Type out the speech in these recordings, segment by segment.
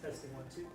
Testing 1, 2.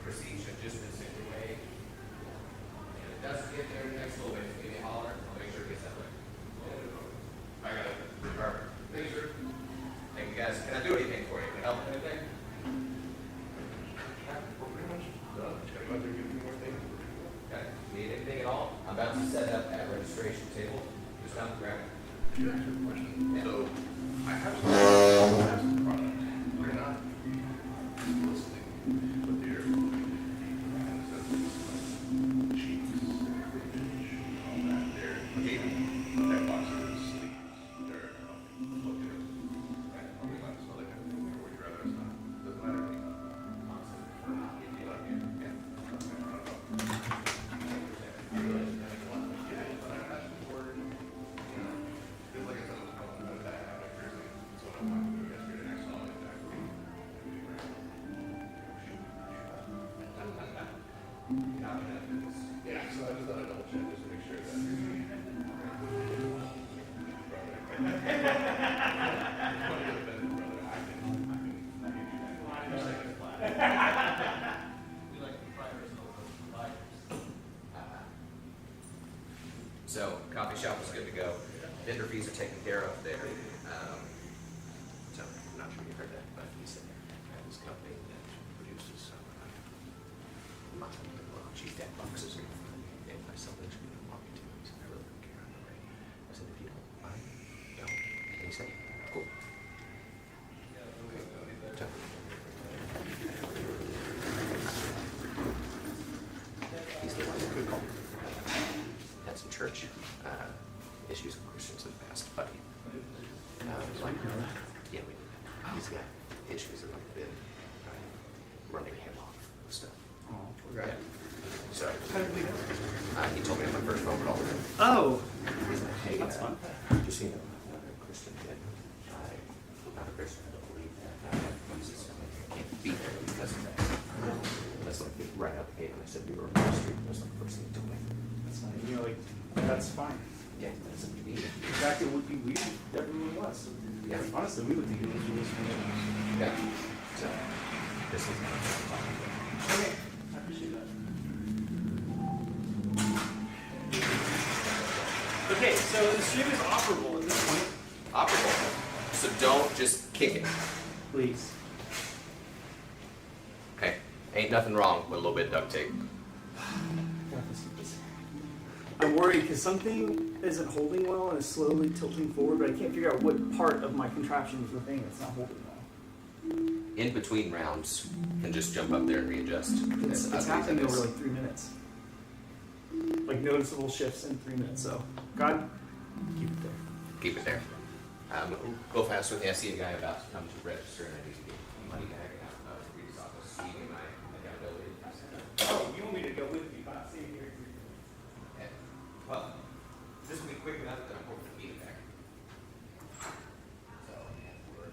Proceed should just been sent your way. And if it doesn't get there next little bit, give me a holler. I'll make sure it gets that way. I got it. Perfect. Thank you, sir. Thank you, guys. Can I do anything for you? Can I help with anything? We're pretty much done. Just gotta go out there and do a few more things. Okay. Need anything at all? I'm about to set up that registration table. Just down the ground. Can I ask you a question? Yeah. So, I have some product. We're not listening, but they're cheeks, all that. They're taping that boxes, sleeves, they're looking at, right? Are we allowed to smell that kind of thing, or would you rather us not? Doesn't matter to me. You love me? Yeah. Okay, I don't know. I realize that I want to get it, but I'm asking for, you know, because like I said, I was calling about that, I personally, that's what I wanted to do yesterday, and I saw it, exactly. Yeah, so I just thought I'd double check just to make sure that. So, coffee shop is good to go. Vendor fees are taken care of there. So, I'm not sure you heard that, but he said, this company that produces some, cheap deck boxes, and I sell those, you know, walking to, he said, I really don't care either way. I said, if you don't mind, no. And he said, cool. So, he's the one that could call. Had some church issues with Christians in the past, but like, yeah, we did that. He's got issues that have been running him off of stuff. Oh, Yeah. So, How did we know? he told me on my first phone call. Oh, He's like, hey, That's fun. just so you know, I'm not a Christian kid. I'm not a Christian. I don't believe that. Jesus can't be there because of that. That's like right out the gate. And I said, we were on the street. That's like the first thing he told me. that's fine. You know, like, that's fine. Yeah, that's what you need. In fact, it would be weird if everyone was. Yeah. Honestly, we would think it was Jewish. Yeah. So, this is what I'm talking about. Okay, I appreciate that. Okay, so the stream is operable at this point. Operable. So don't just kick it. Please. Okay. Ain't nothing wrong with a little bit of duct tape. I'm worried because something isn't holding well and is slowly tilting forward, but I can't figure out what part of my contraption is the thing that's not holding well. In between rounds, can just jump up there and readjust. It's I believe happening that is- over like 3 minutes. Like noticeable shifts in 3 minutes, so God, keep it there. Keep it there. Go fast with the SE guy about to come to register and I need to get money back out of Reed's office. He and my accountability. Oh, you want me to go with you, not stay here? And, well, this will be quick enough that I'm hoping to get it back. So, we're,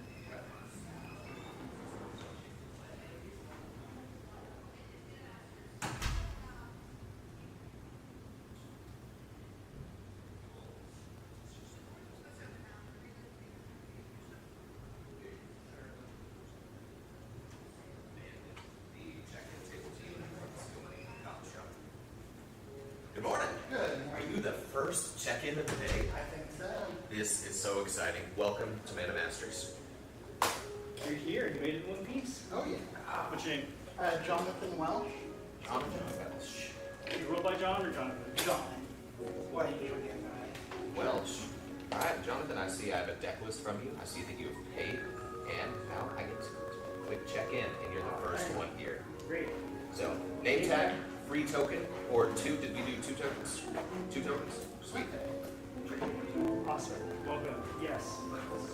Good morning. Good. Are you the first check-in of the day? I think so. This is so exciting. Welcome to Man of Masters. You're here. You made it in one piece. Oh, yeah. What's your name? Jonathan Welsh. Jonathan Welsh. You roll by John or Jonathan? John. What do you do again, Welsh. All right, Jonathan, I see I have a deck list from you. I see that you have paid, and now I get to click check in, and you're the first one here. Great. So, name tag, free token, or two. Did we do 2 tokens? 2 tokens? Sweet. Awesome. Welcome. Yes.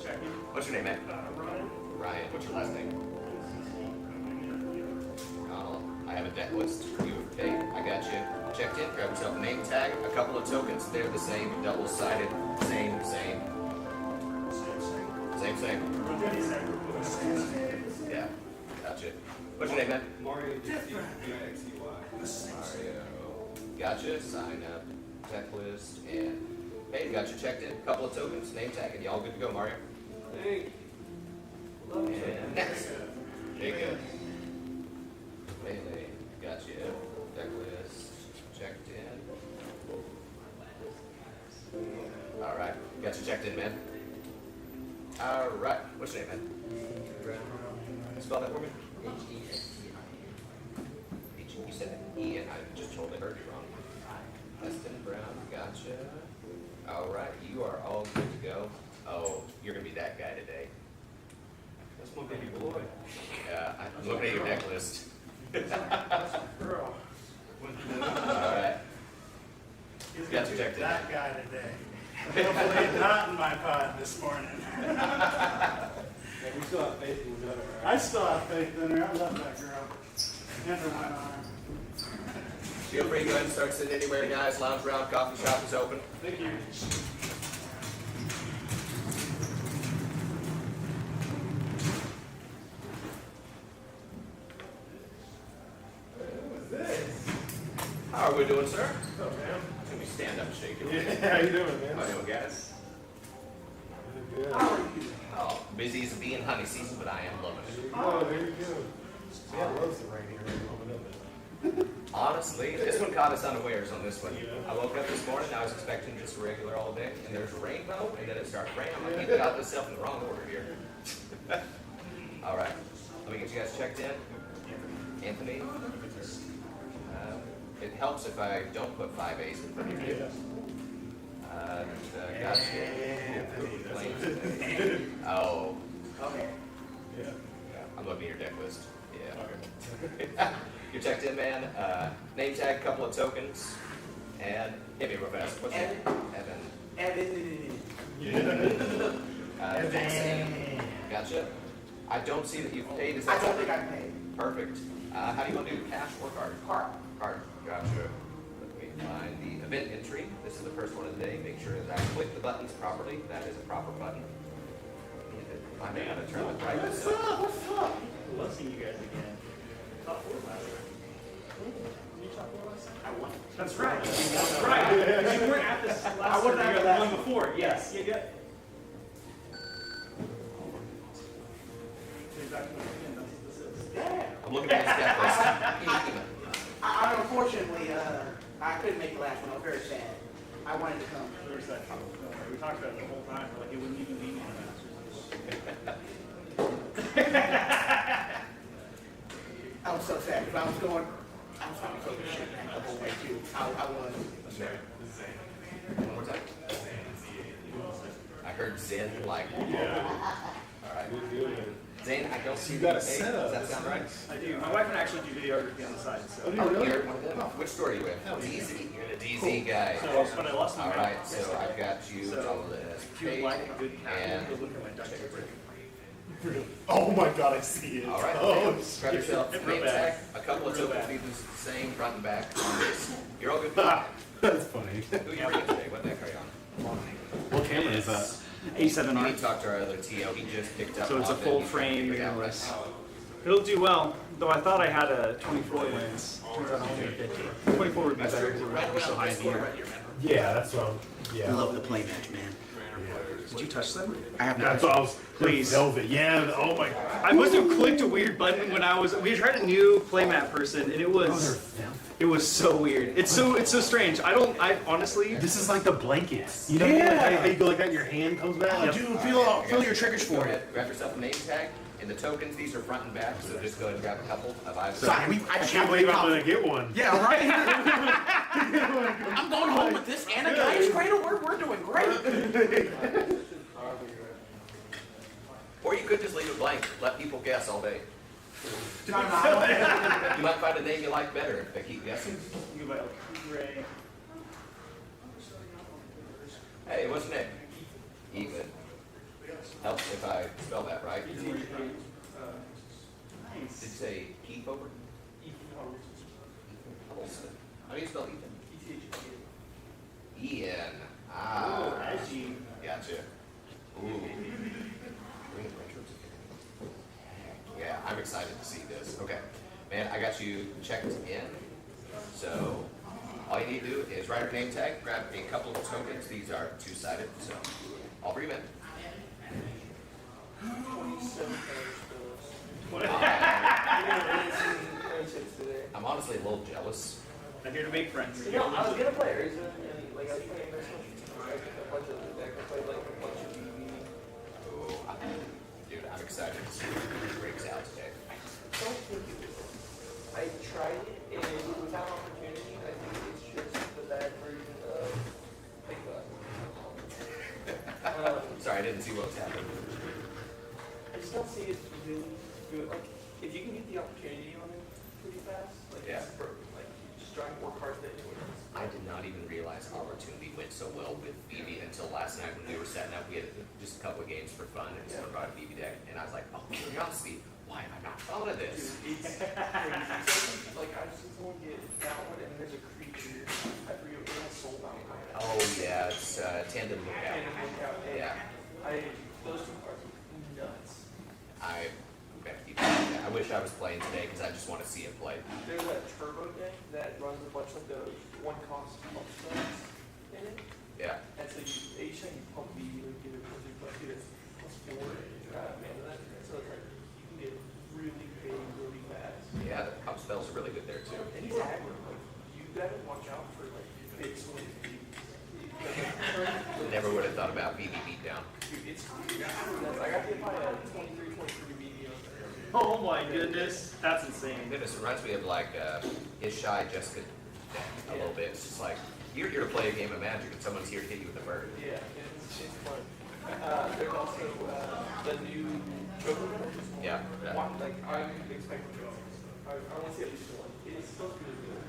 Check in. What's your name, man? Ryan. Ryan. What's your last name? Donald. I have a deck list for you for paid. I got you. Checked in. Grab yourself a name tag, a couple of tokens. They're the same, double-sided. Same. Yeah. Gotcha. What's your name, man? Mario, Different. Mario. Gotcha. Sign up. Deck list and hey, got you checked in. Couple of tokens, name tag, and y'all good to go, Mario. Hey. And next. Jacob. Melee. Got you. Deck list. Checked in. All right. Got you checked in, man. All right. What's your name, man? Spell that for me. You said E, and I just totally heard you wrong. Eston Brown, gotcha. All right, you are all good to go. Oh, you're gonna be that guy today. That's my baby boy. Yeah, I'm looking at your deck list. Girl. All right, He's Got gonna you be checked in. that guy today. Hopefully not in my pod this morning. Yeah, we still have faith in each other, I still have faith in her. I love that girl. And her one arm. feel free to go ahead and start sitting anywhere, guys. Lounge round, coffee shop is open. Thank you. How are we doing, sir? What's up, man? Can we stand up and shake your hand? Yeah, how you doing, How man? you doing, guys? Good. How are you? Oh, busy as bee and honey season, but I am loving it. Oh, there you go. Yeah, I love the rain here. Honestly, this one caught us unawares on this one. I woke up this morning, I was expecting just a regular all day, and there's a rainbow, and then it started raining. I'm like, you got this stuff in the wrong order here. All right, let me get you guys checked in. Anthony, it helps if I don't put 5 A's in front of your name. Gotcha. Oh, Okay. Yeah. I'm looking at your deck list. Yeah. You're checked in, man. Name tag, couple of tokens, and hit me real fast. What's your name? Evan. Evan. Evan. Gotcha. I don't see that you've paid. Is I that don't think something? I paid. Perfect. How do you want to do cash or card? Card. Card. Gotcha. Let me find the event entry. This is the first one of the day. Make sure that I click the buttons properly. That is a proper button. I may have to turn the brightness up. What's up? Love seeing you guys again. Top 4 last time. Did you top 4 last time? I won. That's right. That's right. You weren't at this last I wasn't time. at You the got the last one before. Yes. Yeah. Yeah. I'm looking at this deck list. I unfortunately, I couldn't make the last one. I was very sad. I wanted to come. Where's that from? We talked about it the whole time. Like it wouldn't even be me in I was so sad because I was going to take a shit back the whole way too. I was. One more time. I heard Zen like. All right. Zane, I don't see You got a the page. setup. Does that sound right? I do. My wife can actually do videography on the side. So. Oh, do you Oh, really? you're one of them. Which store are you with? DZ. You're the DZ guy. So, but I lost my All mind. right, so I've got you So, on the if you would like a good and cat, go look at my duct tape. Oh my god, I see it. all right. Oh, Grab yourself a Real name bad. tag, a couple of Real tokens, bad. leave the same front and back on this. You're all good. that's funny. Who are you reading today? What deck are you on? What camera is that? You A7R. need to talk to our other TO. He just picked up. So it's a off it. full He's frame figured out mirrorless. what- It'll do well, though I thought I had a 24 lens. Turns out I only have 50. 24 would be That's better true. because it Right would be so around high this in the corner, air. right here, remember? Yeah, that's what I'm. Yeah. love the play match, man. Did you touch them? I have That's what I was. Please. Velvet. Yeah. Oh my. I must have clicked a weird button when we tried a new playmat person, and it was so weird. It's so strange. I honestly. This is like the blankets. You know, Yeah. like how you go like that, and your hand comes back. Oh, dude, feel your triggers for it. Grab yourself a name tag, And the tokens, these are front and back, so just go ahead and grab a couple of either. Sorry, I I can't believe I'm gonna get one. Yeah, right. I'm going home with this and a guy's cradle. We're doing great. Or you could just leave it blank, let people guess all day. No, no. You might find a name you like better if they keep guessing. You go Ray. Hey, what's your name? Ethan. Helps if I spell that right. Did you Nice. say Keith over? Holston. How do you spell Ethan? Ian. Oh, Ah. as you. Gotcha. Ooh. Yeah, I'm excited to see this. Okay. Man, I got you checked in. So all you need to do is write our name tag, grab a couple of tokens. These are two-sided, so I'll bring them in. I'm honestly a little jealous. I'm here to make friends. You know, I was gonna play Urza, and like I was playing this one, I took a bunch of the deck, I played like a bunch of BB. Ooh, dude, I'm excited to see what breaks out today. Don't think it will. I tried it, and without opportunity, I think it's just the bad version of like Sorry, I didn't see what was happening. I just don't see it really good. Like, if you can get the opportunity on it pretty fast, like Yeah. it's perfect. Like, you just try and work hard at it. I did not even realize opportunity went so well with BB until last night when we were setting up. We had just a couple of games for fun, and someone brought a BB deck, and I was like, oh, curiosity, why have I not thought of this? It's crazy. Like, I just want to get that one, and there's a creature. I forget what it's sold out. Oh yeah, it's Tandem Lookout. And look out. Yeah, Those two cards are nuts. I I wish I was playing today because I just want to see it play. There's that turbo deck that runs a bunch of those one-cost pump spells in it. Yeah, And so each time you pump B, you get it +4 mana that. So it's like you can get really big really fast. yeah, the pump spells are really good there too. And he's aggro. Like, you gotta watch out for like big swings. Never would have thought about BB beatdown. Dude, it's nuts. I got hit by a 23 medium. Oh my goodness, that's insane. Goodness, it reminds me of like Is Shy Jessica deck a little bit. It's just like you're here to play a game of Magic and someone's here to hit you with a bird. Yeah, it's fun. There's also the new Joker deck. Yeah. Like, I'm expecting I want to see at least one. It is supposed to be good.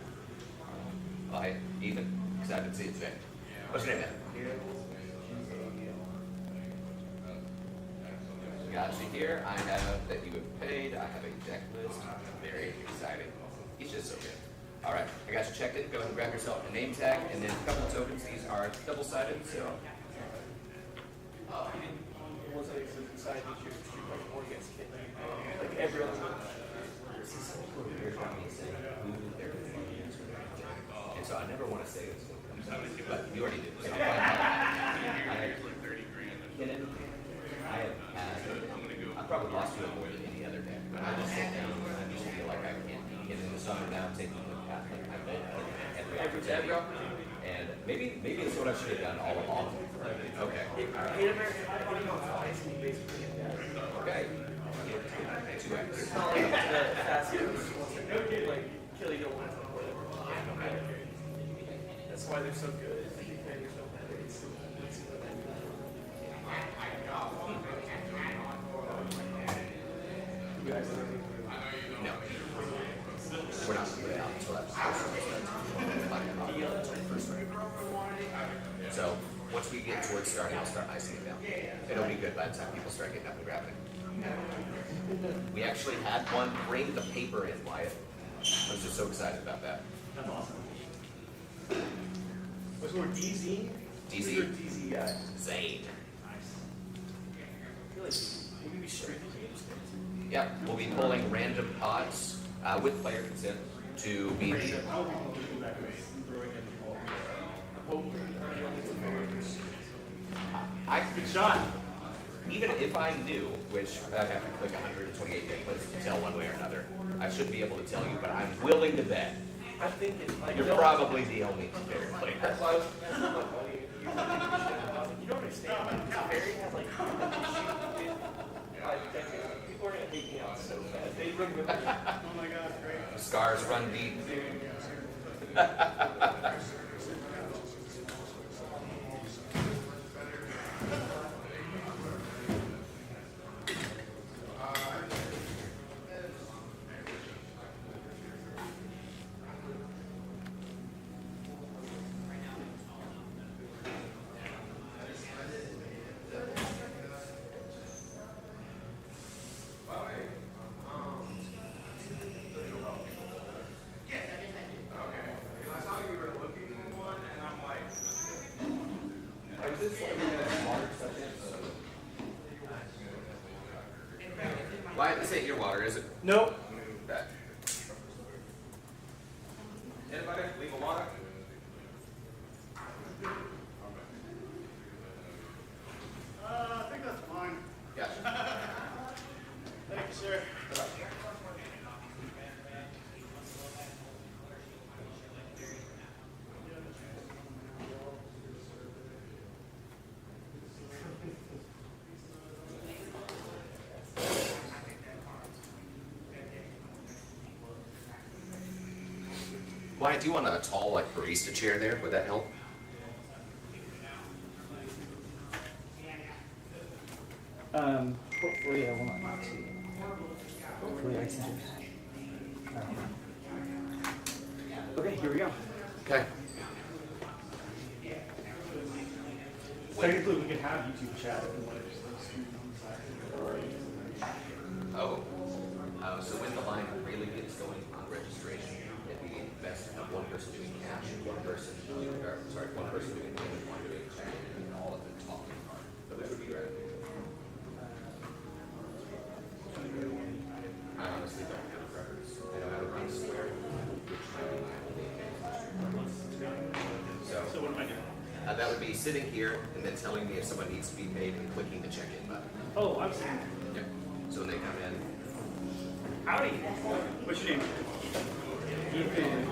Hi, Ethan. Excited to see it today. What's your name, man? Got you here. I have that you have paid. I have a deck list. Very exciting. He's just so good. All right, I got you checked in. Go ahead and grab yourself a name tag and then a couple of tokens. These are double-sided, so It wasn't excited to shoot like more against Kid. Like every other one. and so I never want to say this, but you already did. So Kennen, I have had, I probably lost to it more than any other deck, but I just sit down and I just feel like I can't beat Kennen, so I'm now taking the path like I bet every opportunity. And maybe it's what I should have done all along. Okay. Native American putting on twice and he basically did that. Okay. 2x. It's not like the fastest like kill you once or whatever. That's why they're so good. Is you play yourself it's You guys No. We're not going to out until that's So once we get towards starting, I'll start icing it down. It'll be good by the time people start getting up and grabbing. We actually had one bring the paper in, Wyatt. I was just so excited about that. That's awesome. What's more, DZ? DZ? Who's your DZ guy? Zane. Nice. I feel like maybe we streaming games. Yeah, we'll be pulling random pods with player consent to be the. Good shot. Even if I knew, which I'd have to click 128 templates to tell one way or another, I should be able to tell you, but I'm willing to bet I'm thinking like you're probably the only fair player. that's why I was asking my buddy. You don't understand. Like, Barry has like like decades. people are gonna hate me out so bad. They remember. Oh my God, great. Scars run deep. Why, this ain't your water, is it? Nope. That. Anybody leave a water? I think that's fine. Gotcha. Thank you, sir. Wyatt, do you want a tall, like, barista chair there? Would that help? Hopefully I will not see. Hopefully I can. Okay, here we go. Okay. Technically, we could have YouTube chat if we wanted to just stream on the side. Oh. So when the line really gets going on registration, it'd be best to have one person doing cash, one person doing payment, one doing check, and all of them talking. So that would be right. I honestly don't have a preference. I know how to run Square, which might be my only advantage. So what am I doing? That would be sitting here and then telling me if someone needs to be paid and clicking the check-in button. Oh, I'm saying. Yep. So when they come in, Howdy. What's your name? Ethan.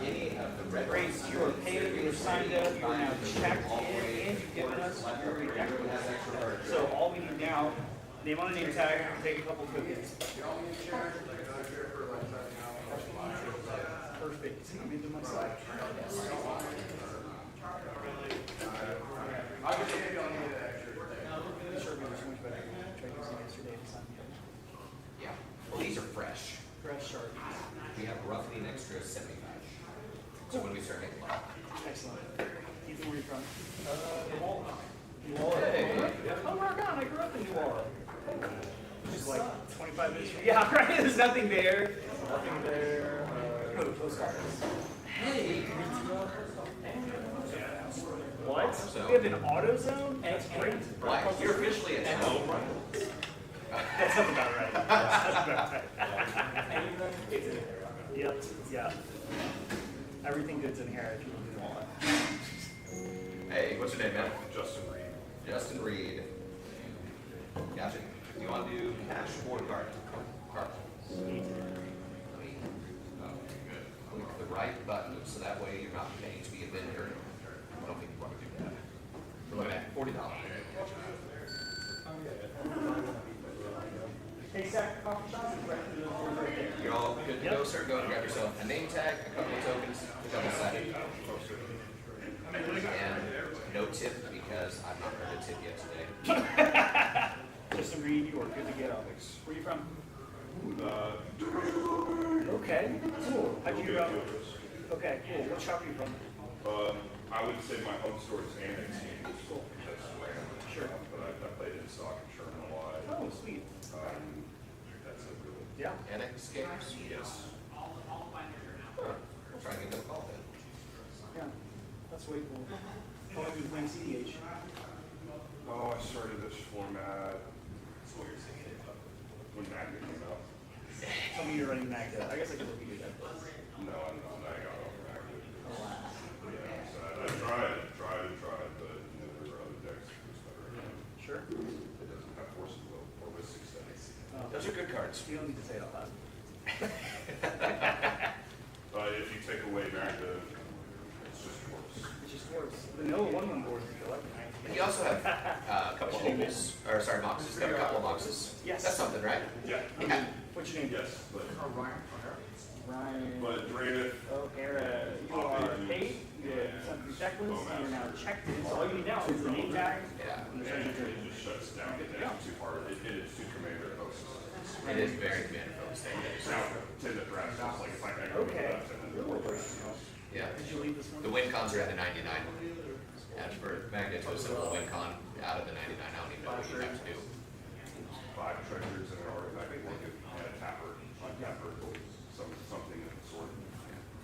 any of the red Great, ones, you are paid, you are signed up, you are now checked in, and you've given us your record. So all we need now, name on a name tag, take a couple cookies. Perfect. I'm into my side. Sure, we were so much better. Tried using yesterday to sign me up. yeah. Well, these are fresh. Fresh Sharpies. We have roughly an extra 75. So when we start making a lot. Excellent. Ethan, where are you from? New Orleans. New Hey. Orleans. Oh, rock on. I grew up in New Orleans. Just like 25 minutes from. Yeah, right. There's nothing there. Nothing there. Postcards. Hey. What? So- We have an auto zone? That's great. Why? You're officially at home. That's not about right. That's about right. Yep, yeah. Everything good's in here if you really want it. Hey, what's your name, man? Justin Reed. Justin Reed. Gotcha. You want to do cash or card? Card. Click the right button so that way you're not paying to be a vendor. I don't think you want to do that. We're looking at $40. Hey, Zach, coffee shop is right through the doors right there. You're all good to go, sir. Go ahead and grab yourself a name tag, a couple of tokens, a double sided. And no tip because I've not heard a tip yet today. Just agreed, you are good to go. Where are you from? Okay, cool. How'd you, okay, cool. What shop are you from? I would say my home store is Annex. Cool. That's where, Sure. but I played in stock and Sherman a lot. Oh, sweet. That's a really, Yeah. Annex games? yes. We'll try and give them a call then. Yeah. That's way cool. How long have you been playing CDH? Oh, I started this format when Magnet came out. Tell me you're running Magda. I guess I could look at you then. No, I'm not. I got off Magnet. Oh, wow. Yeah, so I tried, but there were other decks that was better. Sure. It doesn't have force of will or with 6 seconds. Those are good cards. You don't need to say it out loud. But if you take away Magda, it's just force. It's just worse. The Noah 1 boards you like. You also have a couple of opals, or sorry, boxes. Got a couple of boxes. Yes. That's something, right? Yeah. Yeah. What's your name? Yes, but, Ryan. but Draven, O'Hara. You are paid. You have sent your checklist. You're now checked in. So all you need now is the name tag. Yeah. And the and treasure it just shuts down, it's too hard, it is too commander focused. It is very commander focused. Now, Tenda perhaps, just like if I can go with Okay. that, and then Yeah. Did you leave this one? The win cons are at the 99. As for Magneto, simple win con out of the 99. I don't even know what you have to do. 5 treasures in an order, I think we could add a tapper, something of the sort.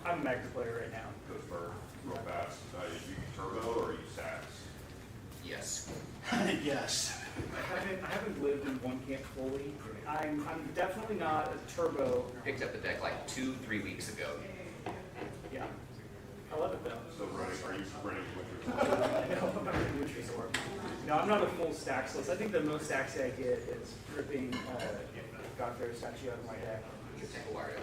I'm a Magna player right now. Goes for real fast, you turbo or you stats? Yes. Yes. I haven't lived in one camp fully. I'm definitely not a turbo. Picked up the deck like 2-3 weeks ago. Yeah. I love it though. Still running, are you running with your? No, I'm not really Witcher's Orb. No, I'm not a full stacks list. I think the most stacks I get is ripping Godfair statue out of my deck. You can take a wire.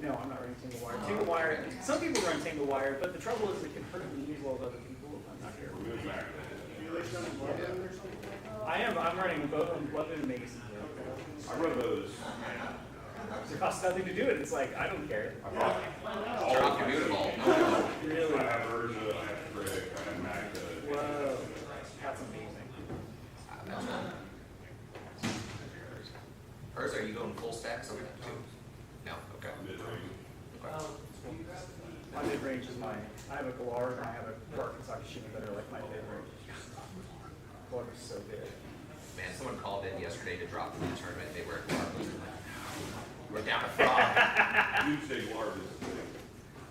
No, I'm not running Tangle Wire. Tangle Wire, some people run Tangle Wire, but the trouble is it can hurt me as well as other people if I'm not here. Remove Magnet. You like running Bloodhound or something? I'm running both on Blood and Mace. I run those, It costs nothing to do it. It's like, I don't care. I brought Drop your mutable. No. Really? I have Urza, I have Crick, I have Magda. Whoa. That's amazing. Hers, are you going full stacks on that too? No, okay. Mid-range. My mid range is I have a Galar and I have a Dark Kasakashima that are like my mid range. Galar is so good. Man, someone called in yesterday to drop from the tournament. They were we're down a frog. Doomsday Larv is the thing.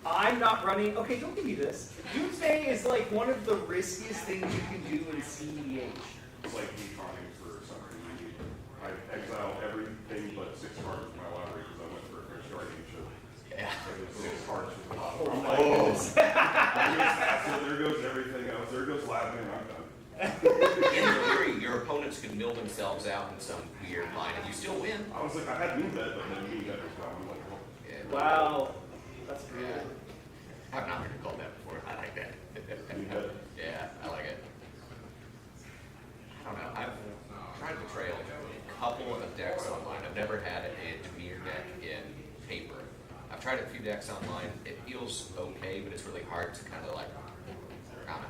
I'm not running. Okay, don't give me this. Doomsday is like one of the riskiest things you can do in CEDH. It's like me trying for something. I exile everything but 6 cards from my library because I went for a French Guardianship. Yeah. So there's 6 cards from the bottom. Oh my goodness. So there goes everything else. There goes Lavin, I'm done. In theory, your opponents could mill themselves out in some weird line and you still win. I was like, I had Moon Bet, but then Moon Bet was gone. I'm like, well, Yeah. Wow. That's good. Yeah. I've not heard you call that before. I like that. Moon Bet. Yeah, I like it. I don't know. I've tried to trail a couple of decks online. I've never had a Dimir deck in paper. I've tried a few decks online. It feels okay, but it's really hard to kind of like, I don't know.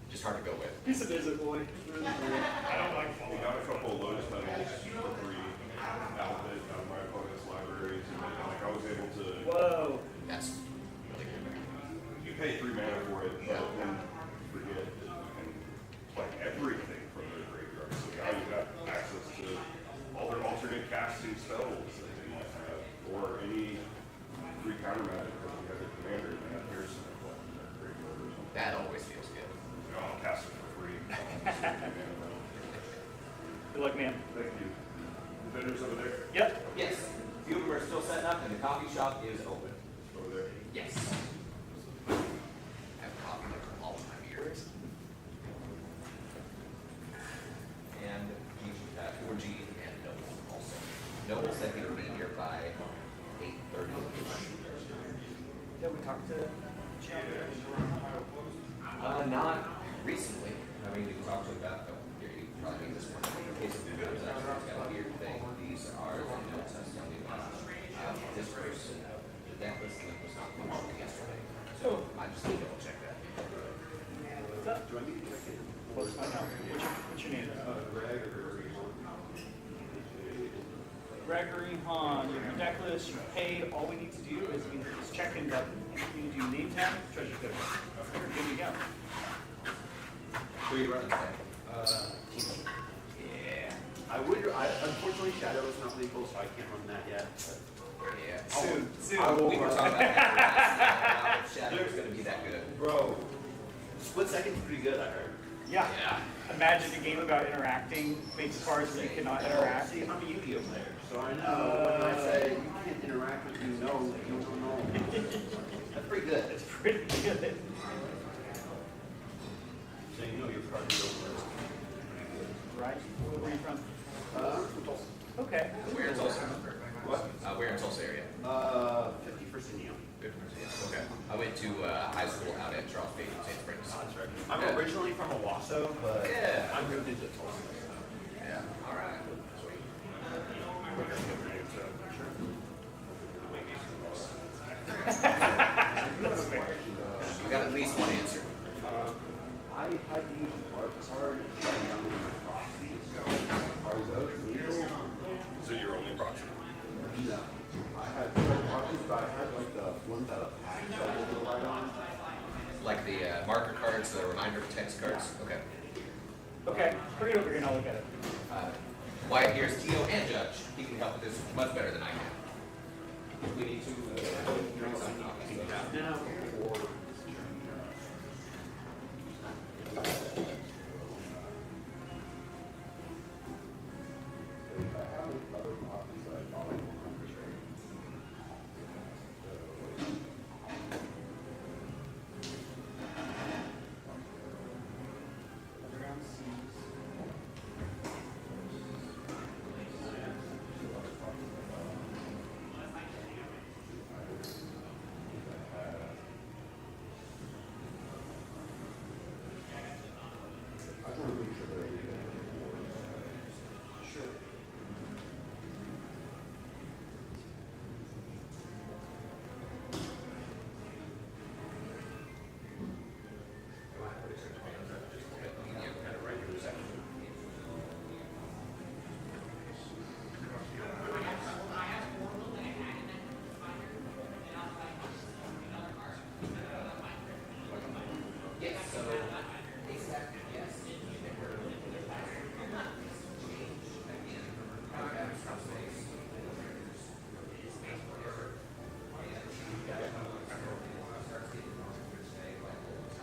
Just hard to go with. He's a visit boy. Really cool. I don't like we got a couple of Lotus Petals for free out of my opponent's libraries, and then, like I was able to. Whoa. That's really good. You pay 3 mana for it, but then you forget and like everything from their graveyard. So now you got access to all their alternate casting spells that they might have, or any free counter magic because we have their commander and they have Pearson in their graveyard or something. That always feels good. I'll cast it for free. Good luck, man. Thank you. The vendors over there? Yep. Yes. A few of them are still setting up and the coffee shop is open. Over there. Yes. I have coffee like all of my beers. And G, 4G and Noble also. Noble said he would be here by 8:30. Yeah, we talked to Jim. Not recently. I mean, we can talk to him about, probably this one. In case of the news, actually, it's got a weird thing. These are the notes I was telling you about. This person, the deck list link was not functioning yesterday. So I just need to double check that. What's up? What's your name? Gregory Hahn. You have your deck list, you're paid. All we need to do is we need to just check in button. We need to do name tag, treasure code. There you go. Who are you running today? Yeah. Unfortunately, Shadow is not legal, so I can't run that yet. Yeah. Soon. We were talking about that. Shadow's gonna be that good. Bro, split second's pretty good, I heard. Yeah. Yeah. Imagine a game about interacting, makes cards where you cannot interact. See, I'm a Yu-Gi-Oh player, so I know when I say you can't interact with you, no, you don't know. That's pretty good. It's pretty good. So you know your card is over. Right? Where are you from? From Tulsa. Okay. Where in Tulsa? What? Where in Tulsa area? 51st and Young. Okay. I went to high school out at Charles Bay in Sand Springs. I'm Yeah. originally from Owasso, but Yeah. I moved into Tulsa. Yeah. All right. Sweet. We got at least one answer. I had to use a bar card. Are those legal? So you're only proxy. No. I had four boxes, but I had like the ones that a pack that were right on. Like the marker cards, the reminder text cards. Okay. Okay, bring it over here and I'll look at it. Wyatt here's Tio and Judge. He can help with this much better than I can. We need to bring some copies.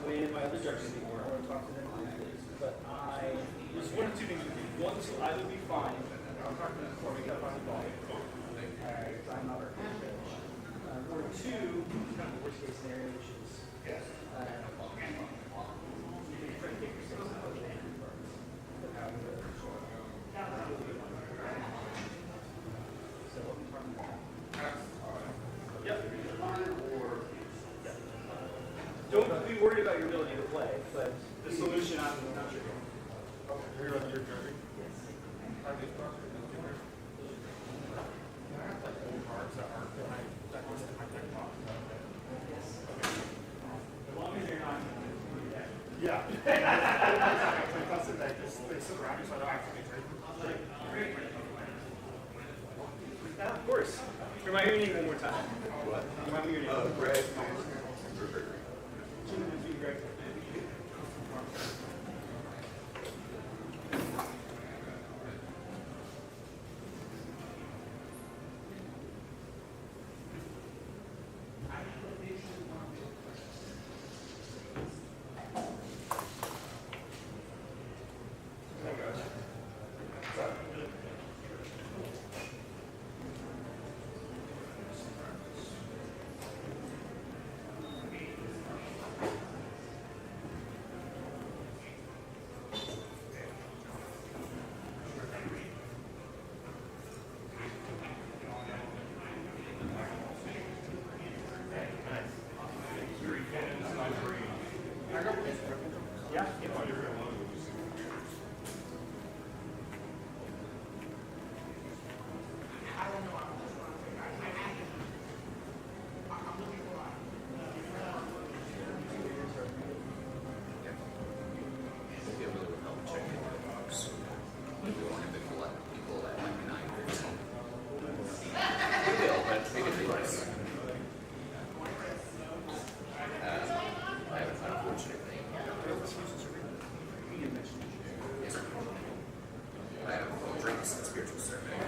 When my other judges before, I want to talk to them, but there's one of two things. One, to either be fine, I'll talk to them before we get up on the ball. Alright, I'm not our head judge. Or two, kind of the worst case scenario, which is, you can try to get yourself out of the hand. So, what we talking about? Yep. Don't be worried about your ability to play, but the solution, I'm not sure. You're on your jersey? As long as you're not. Yeah. Yeah, of course. Remind me your name one more time. What? Remind me your name. Greg. Greg. Yeah. Maybe a little help checking the box. We won't have people at like 9:15. We will, but maybe 3 minutes. I have an unfortunate thing. Yes, sir. I have drinks and spiritual survey.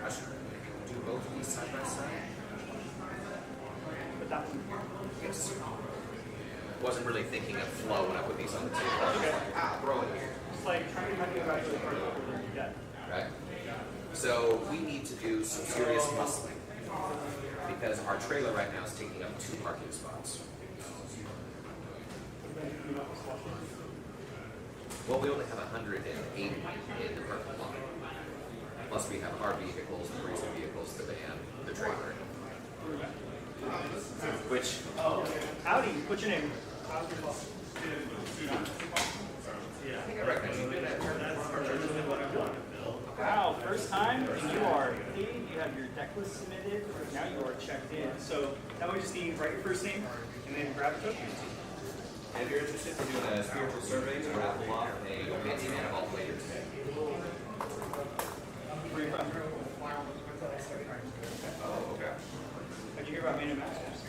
I should do both of these side by side. But that one. Yes. Wasn't really thinking of flow when I put these on the table. I was just like, throw it here. It's like trying to find you about the part of the you get. Right? So we need to do some serious hustling because our trailer right now is taking up 2 parking spots. Well, we only have 180 in the parking lot. Plus we have our vehicles, the racing vehicles, the van, the trailer. Which, Howdy, what's your name? I think I recognize you. Wow, first time, and you are paid, you have your deck list submitted, now you are checked in. So now we just need to write your first name and then grab a token. And if you're interested in doing a spiritual survey to raffle off a fancy man of all flavors. Where you from? Oh, okay. How'd you hear about Man of Masters?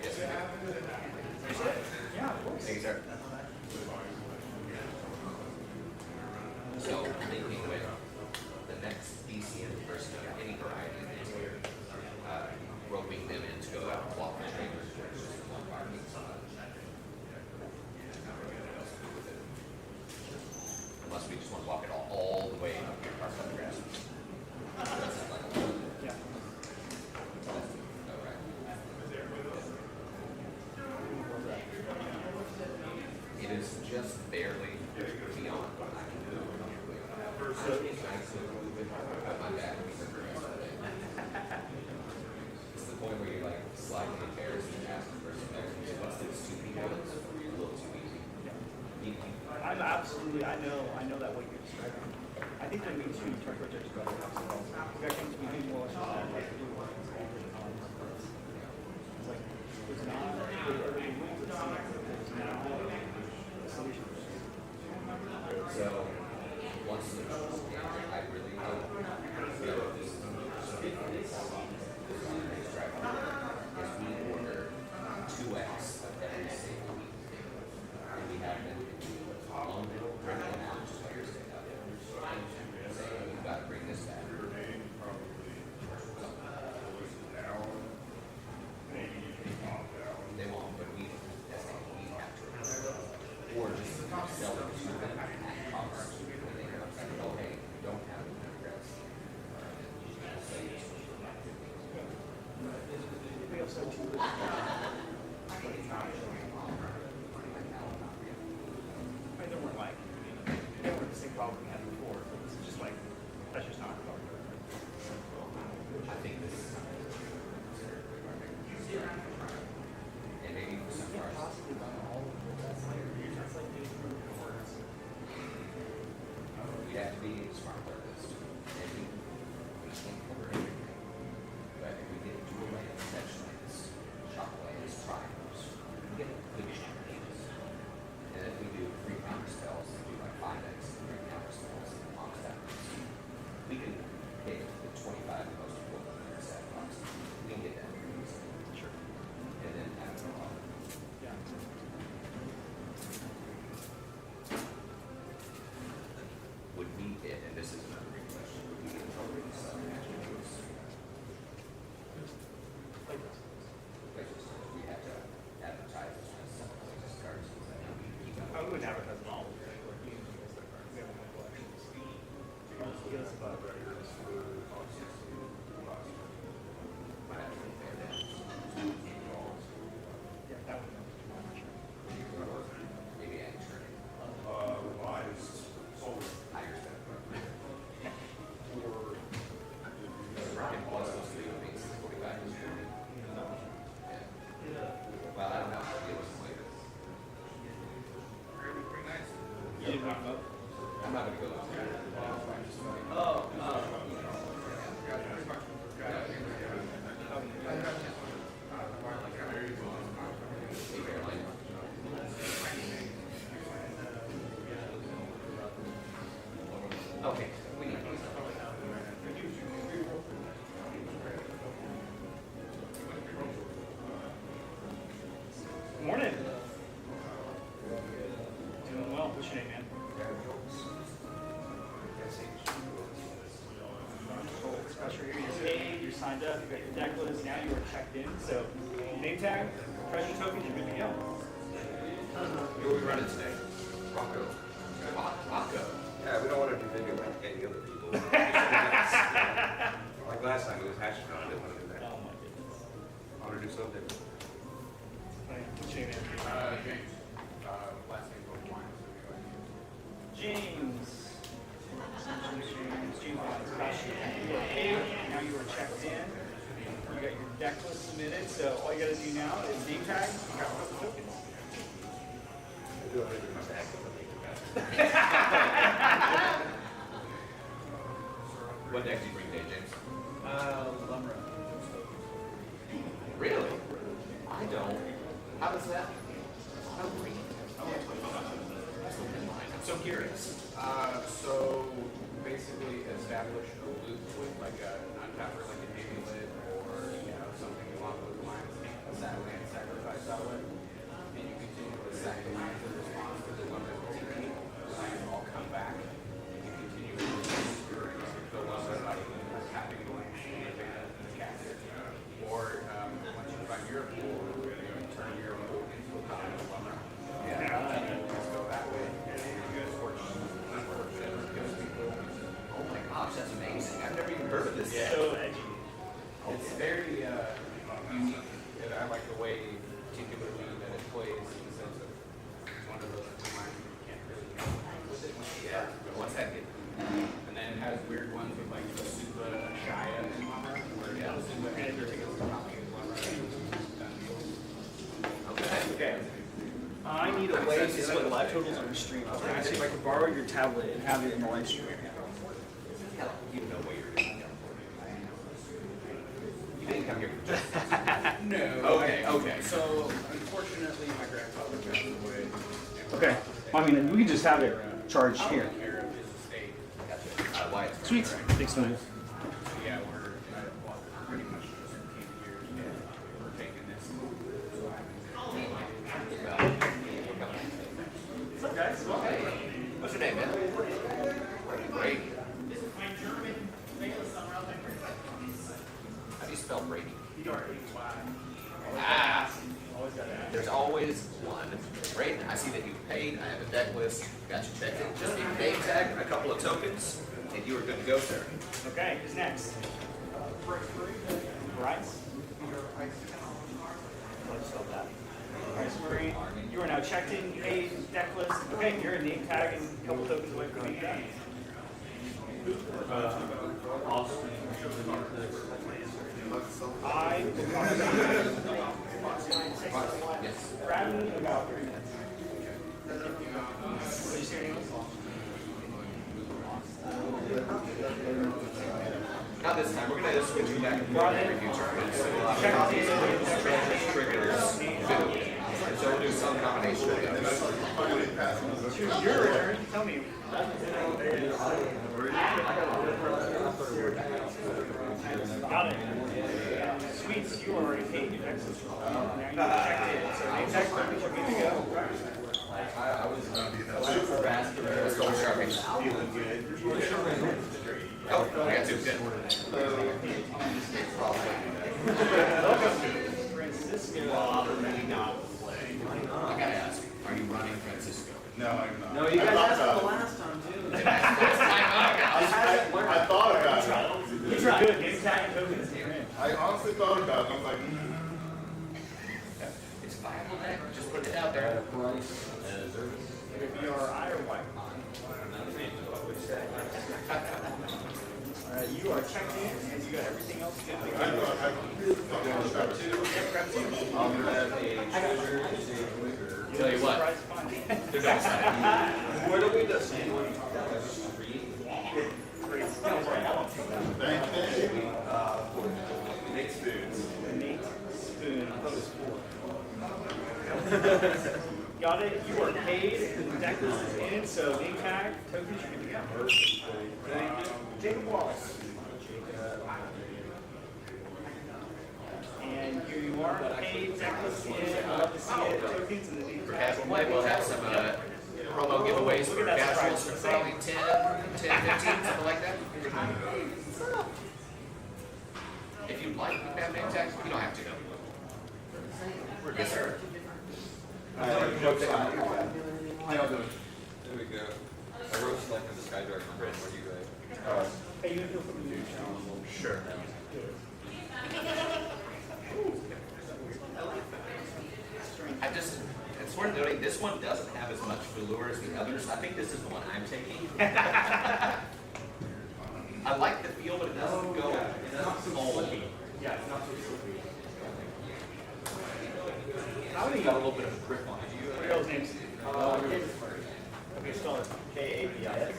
Yes, sir. Yeah, of course. Thank you, sir. So, thinking with the next DCM person of any variety of things here, roping them in to go out and walk the trailers, there's just one parking spot. Unless we just want to walk it all the way up here, park on the grass. Yeah. It is just barely beyond what I can do. So it's nice to put my back and the rest of it. It's the point where you're like sliding in chairs and asking for some extra. Once it's two people, it's a little too easy. I'm absolutely, I know that what you're describing. I think when we two talk about judges, we got things we do more. It's like, it's not, So once the I really hope this is we order 2x of every single week. And we have them long bring them out to players say, you've got to bring this back. They won't, but that's what we have to. Or just sell it to them at cost. When they come and oh, hey, we don't have any photographs. we also do. I mean, they weren't like, they weren't the same problem we had before, but this is just like, that's just not a problem. I think this is and maybe for some cars. We have to be smart about this. Maybe we can't cover everything. But if we get dual lanes, section lanes, shop lanes, triangles, we get a good chance. And if we do 3 counter spells, do like 5x, 3 counter spells, and box that, we can hit the 25 most important set box. We can get that pretty easily. Sure. And then have it all. Yeah. Would we get, and this is another great question, would we get in trouble with some attributes? Like this. Places, we have to advertise this as some places cards, so that we keep up. I wouldn't advertise them all. We have my collections. Give us about. Might have to be fair then. Yeah, that would be much. Maybe I can turn it. Higher step. And plus those legal fees, 45 is 40. Yeah. Well, I don't know, it was like this. Pretty nice. You didn't knock them up? I'm not gonna go there. Okay, we need these. Morning. Doing well. What's your name, man? Special here. You're paid. You're signed up. You got your deck list. Now you are checked in. So, name tag, treasure token. You're good to go. Who are we running today? Rocco. Rocco. Yeah, we don't want to do video like any other people. Like last time, it was hash brown, I didn't want to do that. Oh my goodness. I want to do something different. What's your name, man? James. Last name, James. James. few things about you. You are paid, now you are checked in. You got your deck list submitted, so all you gotta do now is name tag, you got the tokens. What deck did you bring, James? Lumra. Really? I don't. How does that? Oh, great. I'm so curious. So basically establish a loop with like a non-tapper, like an amulet or something along those lines, a land sacrifice outlet, and you continue to sack the lands in response to the one that will TP. The lands all come back, and you continue to build up by tapping the land in advance and cast it. Or once you find your pool, turn your pool into a common lumber. Just go that way. Oh my gosh, that's amazing. I've never even heard of this yet. So edgy. It's very unique, and I like the way particularly that it plays in the sense of it's one of those lines where you can't really interact with it once you start. What's that get? And then it has weird ones with like the Suba, Shaya, and Lumra, where the Suba enters against the copy of Lumra. Okay. I need a way to split live totals on the stream. I was gonna see if I could borrow your tablet and have it in the live stream. Hell, you know what you're doing. You didn't come here for just. No. Okay. So unfortunately, my grandfather passed away. Okay. I mean, we can just have it charged here. Heir of his estate. Gotcha. Wyatt. Sweet. Thanks, man. So yeah, we're pretty much just a few years. We're taking this. So What's up, guys? What's your name, man? Brady. How do you spell Brady? Ah, there's always one. Great. I see that you paid. I have a deck list. Got you checked in. Just need a name tag and a couple of tokens, and you are good to go, sir. Okay, who's next? Bryce? Let's stop that. Bryce Murray, you are now checked in, paid, deck list. Okay, you're a name tag and a couple tokens away from being done. I will talk about Yes. grab me about 3 minutes. What are you saying? Not this time. We're gonna switch you back and forth every few turns. So we'll have transition triggers, food. So we'll do some combination of those. To your turn, tell me. Got it. Sweets, you already paid your taxes. Now you checked in. So name tag service, you're good to go. Super fast. Let's go with Sharpie. Oh, I got two. Good. Welcome to Francisco. I gotta ask, are you running Francisco? No, I'm not. No, you guys I asked thought the about last time too. I thought about it. You tried. Good. Name tag and tokens. You're in. I honestly thought about it. I was like, It's a viable deck. Just put it out there. If you are I or white. You are checked in and you got everything else good to go. I thought I was Tell you what, Surprise fun. they're not excited. Where do we just Thank you. Nate Spoons. Nate Spoon. I thought it was 4. Got it. You are paid. The deck list is in. So name tag, tokens, you're good to go. Thank you. Jacob Wallace. And here you are, paid, deck list in. I'd love to see it. Tokens and the name For tag. casual play, we'll have some promo giveaways Look for at that casuals surprise. for probably 10, 15, something like that. If you'd like, you can have name tags. You don't have to. Yes, sir. How y'all doing? There we go. I wrote selecting the Sky Dark number. What do you write? Hey, you feel from the news channel. Sure. It's worth noting, this one doesn't have as much velour as the others. I think this is the one I'm taking. I like the feel, but it doesn't go all. Yeah, it's not so slippery. How do you got a little bit of a grip on it? What are y'all's names? Okay, spell it. K-A-B-I-S.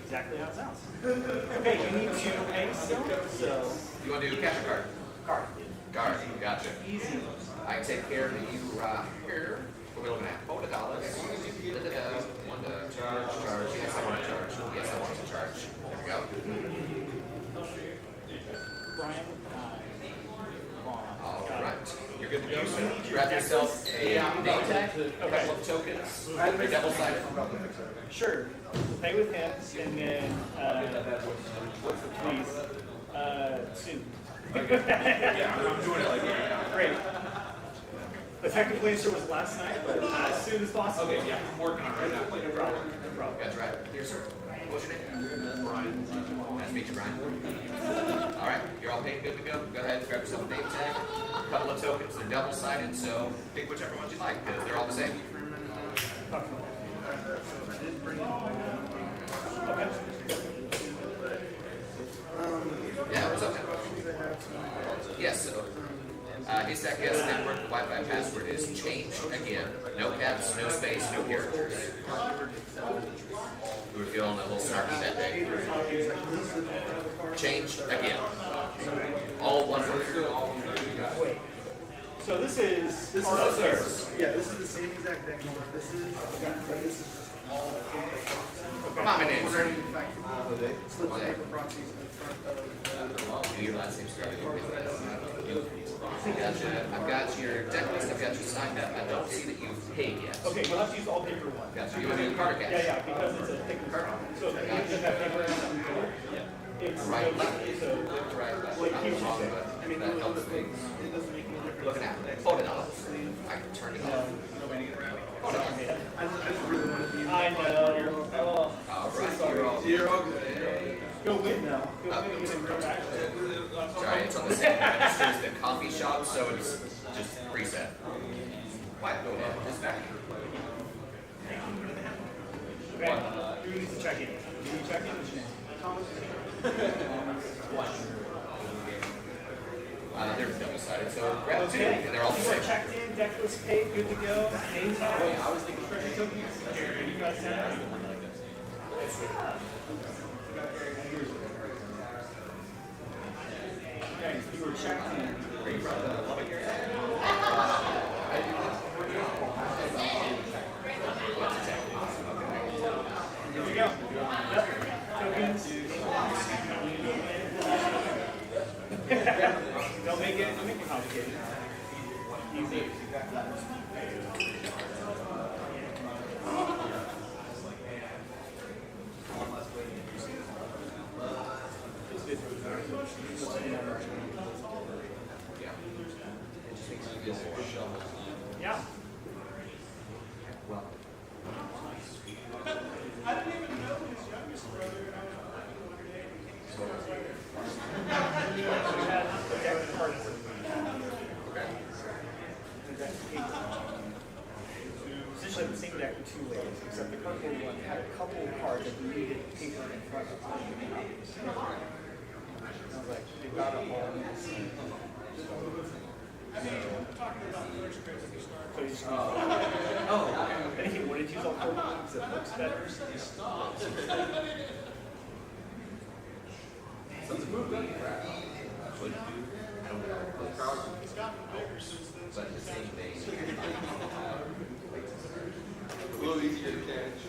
Exactly how it sounds. Okay, you need to pay still, so. You want to do cash or card? Card. Card, gotcha. Easy. I can take care of you right here. What are we looking at? $40. One to charge. Yes, I want to charge. Yes, I want to charge. There we go. Brian, All right. You're good to go, sir. Grab yourself a name tag, a couple of tokens, a double sided. Sure. Pay with him, and then, please, soon. Yeah, I'm doing it like right now. Great. The technical answer was last night, but as soon as possible. Okay, yeah, I'm working on it right now. No problem, no problem. That's right. Here, sir. What's your name? Brian. Nice to meet you, Brian. All right, you're all paid, good to go. Go ahead and grab yourself a name tag, a couple of tokens. They're double-sided, so pick whichever ones you like, because they're all the same. Okay. Yeah, what's up? Yes, so his tech guest network Wi-Fi password is change again. No caps, no space, no characters. We were feeling a little snarky that day. Change again. All one word. Wait. So this is. Yeah, this is the same exact deck number. This is all. Common name, sir. Slip the paper proxies in front of. Your last name started with Gotcha. I've got your deck list. I've got you signed up. I don't see that you've paid yet. Okay, you'll have to use all paper one. Gotcha. You want to do card or cash? Yeah, yeah, because it's a thick card. So if you just have paper and something to it, it's Right, left. so. Right, left. Well, I'm keep wrong, it. but that helps me. It doesn't make any difference. Looking at it. $40. I can turn it off. $40. I just really want to be. I know. Oh, All right, you're all good. go win now. Go win and get a real action. Sorry, it's on the same register as the coffee shop, so it's just preset. Why go ahead? It's back. Okay, who needs to check in? Do you check in? What's your name? They're double-sided, so grab two, Okay, and they're all the you are same. checked in, deck was paid, good to go. Name tag. I was thinking treasure tokens. Here, you guys have it. Okay, you were checked in. Here we go. Yep. Tokens. Don't make it complicated. Easy. Yeah. Essentially the same deck in two ways, except the cardboard one had a couple of cards that needed paper in front of them. And I was like, they've got it all in the same. So you just and he wanted to use all four because it looks better. But the same thing. A little easier to catch.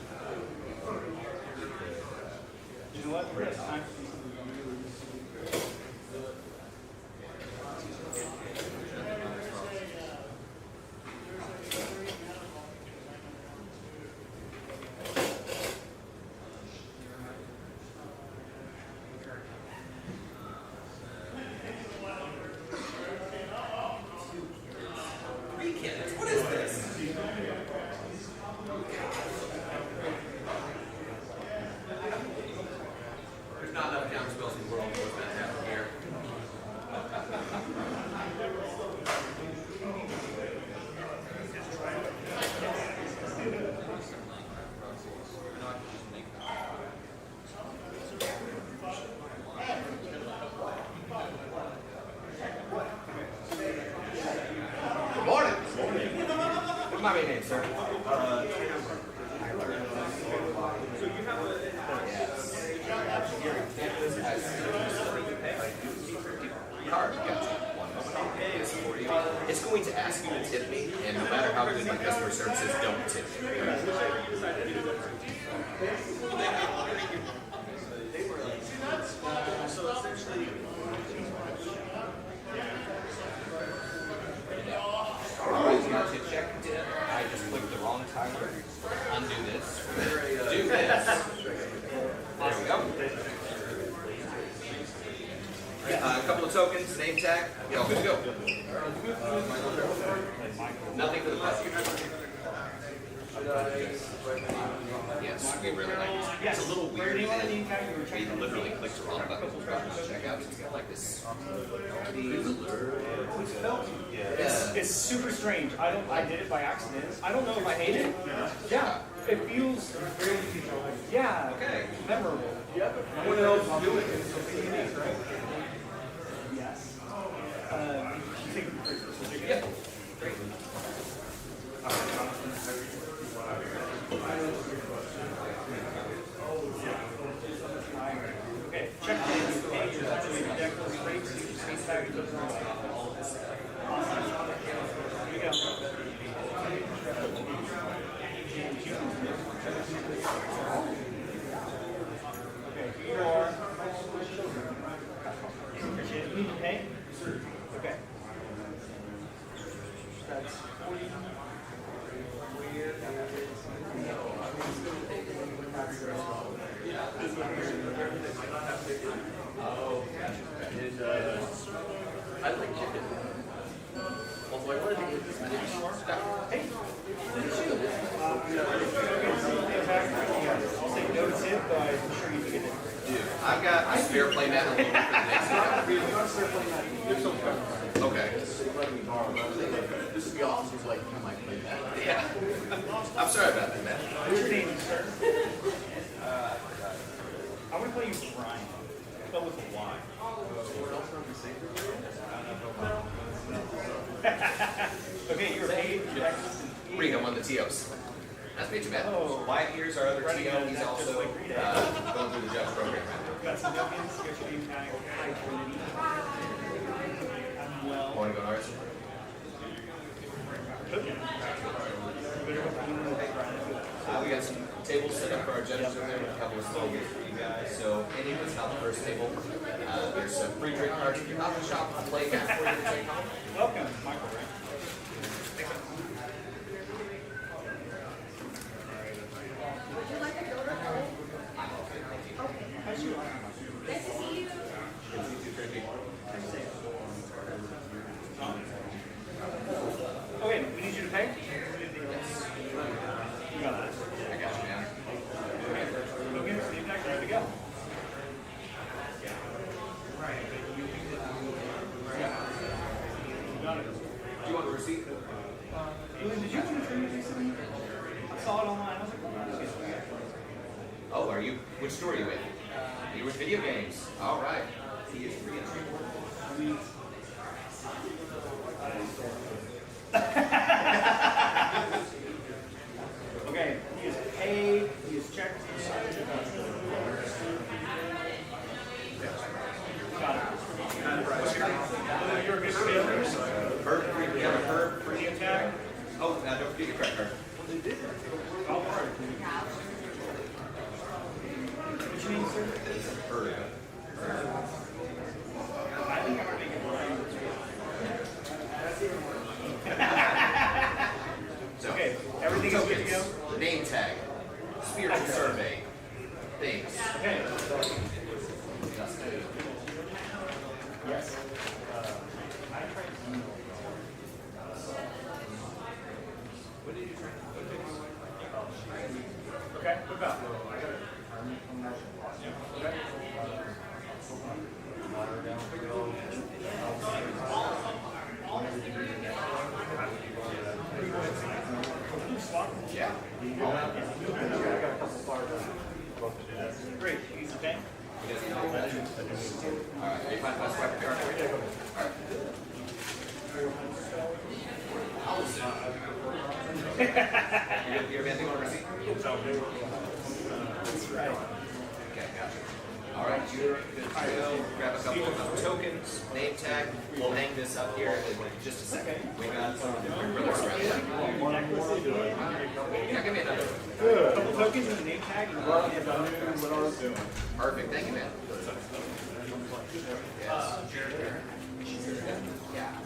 You know what? It's time for these. What is this? There's not enough Card, gotcha. 1 moment. It's 40. It's going to ask you to tip me, and no matter how good my customer service is, don't tip me. Alright, now to check tip, I just clicked the wrong timer. Undo this. Do this. There we go. A couple of tokens, name tag. Yeah, all good to go. Nothing for the customer. Yes, we really like it. It's a little weird that we literally clicked the wrong button to check out. It's got like this. It's super strange. I did it by accident. I don't know if I hate it. Yeah. It feels very, yeah, Okay. memorable. No one else is doing it, so it's unique, right? Yes. Take it for specific. Yep. Great. Okay, check the page, actually deck those rates, space tag, those are all of this. Awesome. Here we go. Okay, here you are. Appreciate it. You need to pay? Okay. That's 40. I like chicken. Although I wanted to get this many more. Hey. I'll say no tip, but I'm sure you can get it. Dude, I've got a spare play mat for the next one. Okay. This is the officer's like, you might play that. Yeah. I'm sorry about that, man. What's your name, sir? I want to play you Brian. Spell with a Y. Okay, you're paid. Reed, I'm on the TOs. That's me too bad. Oh. Wyatt here's our other TO. He's also going through the judge program right Got some tokens. Here's your name tag. Hi, Trinity. I'm now. well. Want to go to ours? We got some tables set up for our judges over there with a couple of slogans for you guys. So any of us not the first table. There's some free drink cards at your coffee shop. Play mat for you to take home. Welcome, Michael, right? Would you like a donut? Okay. Nice to see you. Okay, we need you to pay? You got that. I got you, man. Tokens, name tag, ready to go. You got it. Do you want a receipt? Julian, did you want to Trinity recently? I saw it online. I was like, what is this? Oh, are you? Which store are you in? You're with video games. All right. He is free entry. Okay, he is paid, he is checked. Got it. You're a good failure. Herb, we have a herb For the attack. Oh, now don't forget your credit card. All right. What's your name, sir? Herb. I think I'm already getting So, okay, everything is good to go? tokens, name tag, spiritual survey, things. Okay. Yes. Okay, what about? Okay. Yeah. Great, you use the pen? Alright, you find my swipe card? Alright. You're advancing on receipt? That's right. Okay, gotcha. All right, you're good to go. Grab a couple of tokens, name tag. We'll hang this up here in just a second. We got some brothers around. Yeah, give me another. Couple tokens and a name tag and we'll get done with what I was doing. Perfect, thank you, man. Yes. Yeah.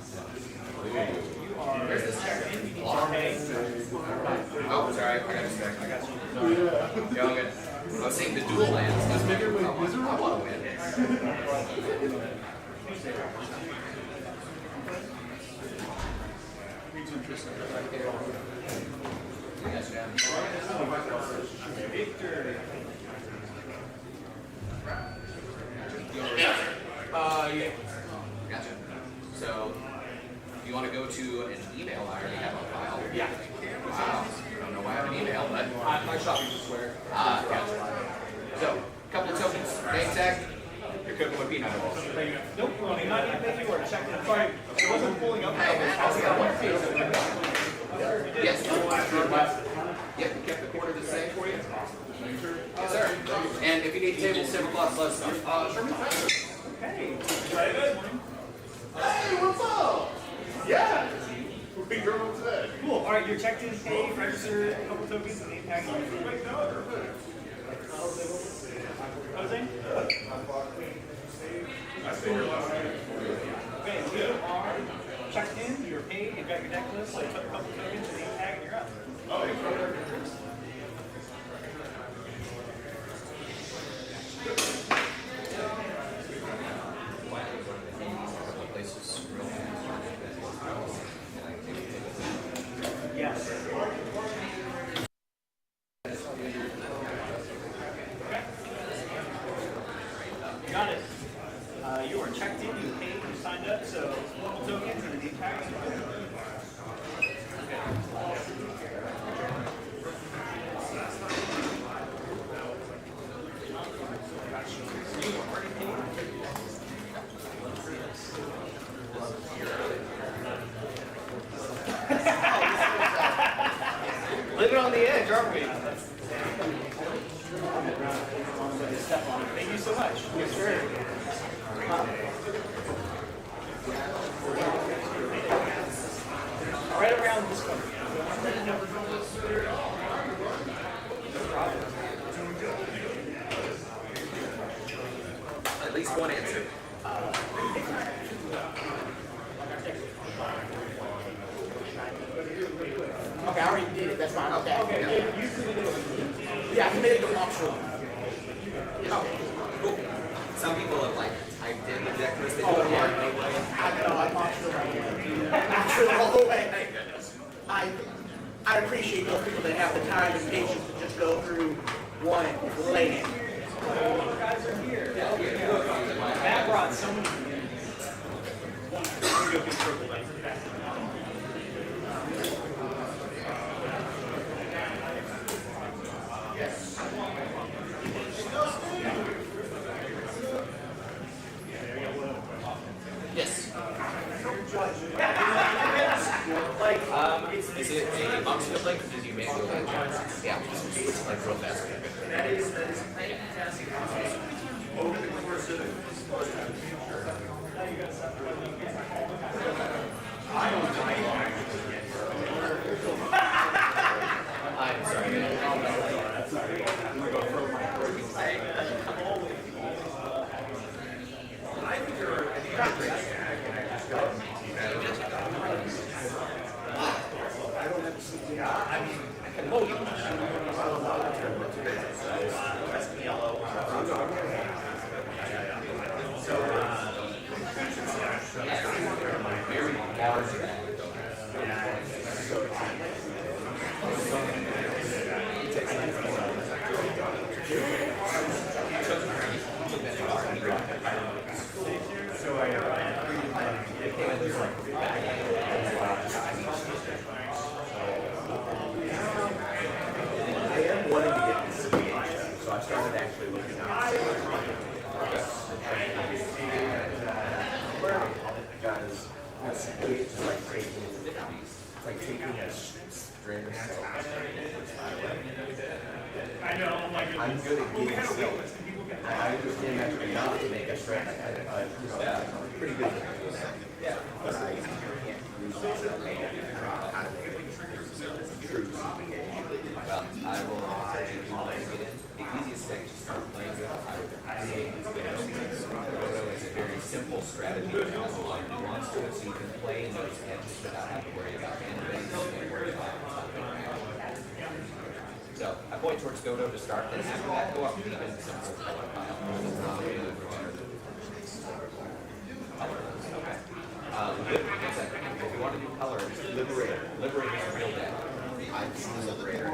Where's this check? Oh, sorry, I got distracted. I got you. Yeah, I'm good. I was saying the dual lands. That's bigger. I want to win. Yes, man. Yeah. Gotcha. So, you want to go to an email I already have on file? Yeah. Wow. I don't know why I have an email, but. My shop is swear. Gotcha. So, couple of tokens, name tag. You're cooking with peanut balls. Nope, well, you not even thinking or checking. Sorry, it wasn't pulling up. Yes. Yep, we kept the quarter the same for you. Yes, sir. And if you need tables, tablecloths, let us know. Hey. Hey, what's up? Yeah. We drove up today. Cool. All right, you're checked in, paid, registered, a couple tokens, and name tag. How's it? I stayed here last night. Okay, you are checked in, you're paid, you've got your deck list, so you took a couple tokens, your name tag, and you're up. Oh, yeah. Yes. Got it. You are checked in, you paid, you signed up, so couple tokens and a name tag. Living on the edge, aren't we? Thank you so much. Yes, sir. Right around this corner. At least one answer. Okay, I already did it, that's fine, okay. Yeah, I committed to walkthrough. Okay. Cool. Some people have like typed in the deck list. They do Oh, it hard yeah. anyway. I know, I walked through right. Walked through all the way. I appreciate those people that have the time and patience to just go through one land. Guys are here. Matt brought so many. Go get circle lights. Yes. It's Is it a box field link or did you manually link? Yeah. It's like real fast. that is fantastic. Over the course of I'm sorry. I am wanting to get this situation, so I started actually looking at because it's just like taking like taking a drink, so I know, I'm like. I'm good at getting silk. I understand that enough to make a shred. Yeah, pretty good. Yeah. But I can't use how to make true well, I will teach you how to get in. The easiest thing to start playing with, I would say, is Godo. It's a very simple strategy. It has a lot of nuance to it, so you can play in those edges without having to worry about anything. And worry about something. So I point towards Godo to start this. After that, go up to even simple color pile. Okay. If you want to do colors, Liberator. Liberator is a real deck. I'm the Liberator.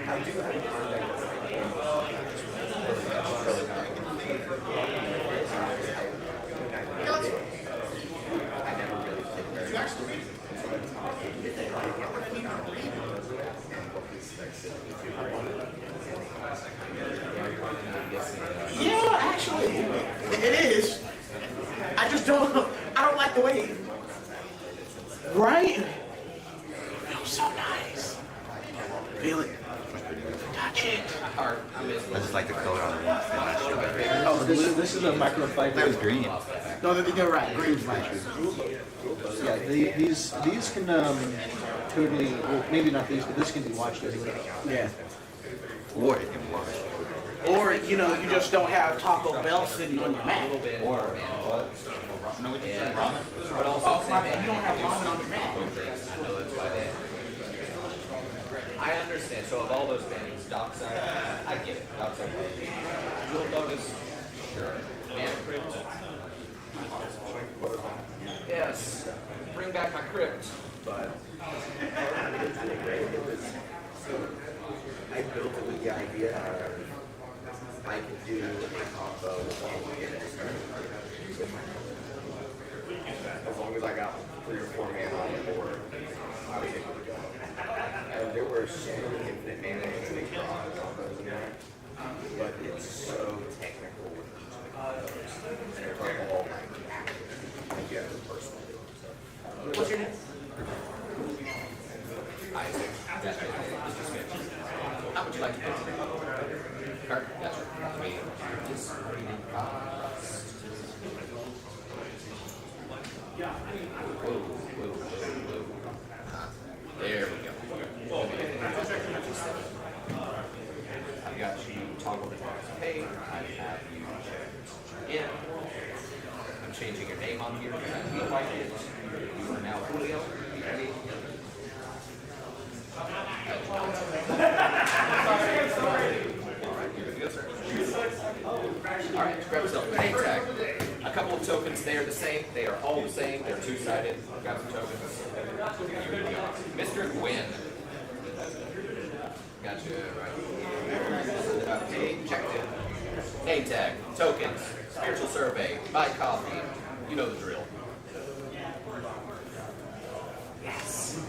I do have a card deck that's like I never really played very Yeah, actually, it is. I just don't. I don't like the way. Right? Feels so nice. Feel it. Touch it. I just like the color on the left. Oh, this is a microfiber. That was green. No, they're right. Green's right. Yeah, these can totally, well, maybe not these, but this can be watched anyway. Yeah. Or it can wash. Or, you know, you just don't have Taco Bell sitting on your mat. Or No, we can say ramen. but also Oh, my bad. You don't have ramen on your mat. I know that's why they. I understand. So of all those things, Dockside, I get it. Dockside. Jewel Lotus, sure. Man Crypt. Yes. Bring back my crypt. But I built it with the idea of I could do a combo and get it with my as long as I got 3 or 4 mana on the board, I was able to go. And there were so many infinite mana and draw combos in there, but it's so technical with each of those. And they're all like you have a personal. What's your name? Isaac. How would you like to play today? Card? That's right. I mean, just reading cost. Whoa, whoa, whoa, whoa. There we go. I got you toggle the box pay. I have you in. I'm changing your name on here because I feel like it. You are now Julio. You ready? Alright, grab yourself a name tag. A couple of tokens, they are the same. They are all the same. They're two-sided. Grab some tokens. Mr. Gwyn. Gotcha. Hey, checked in. Name tag, tokens, spiritual survey, buy coffee. You know the drill. Yes.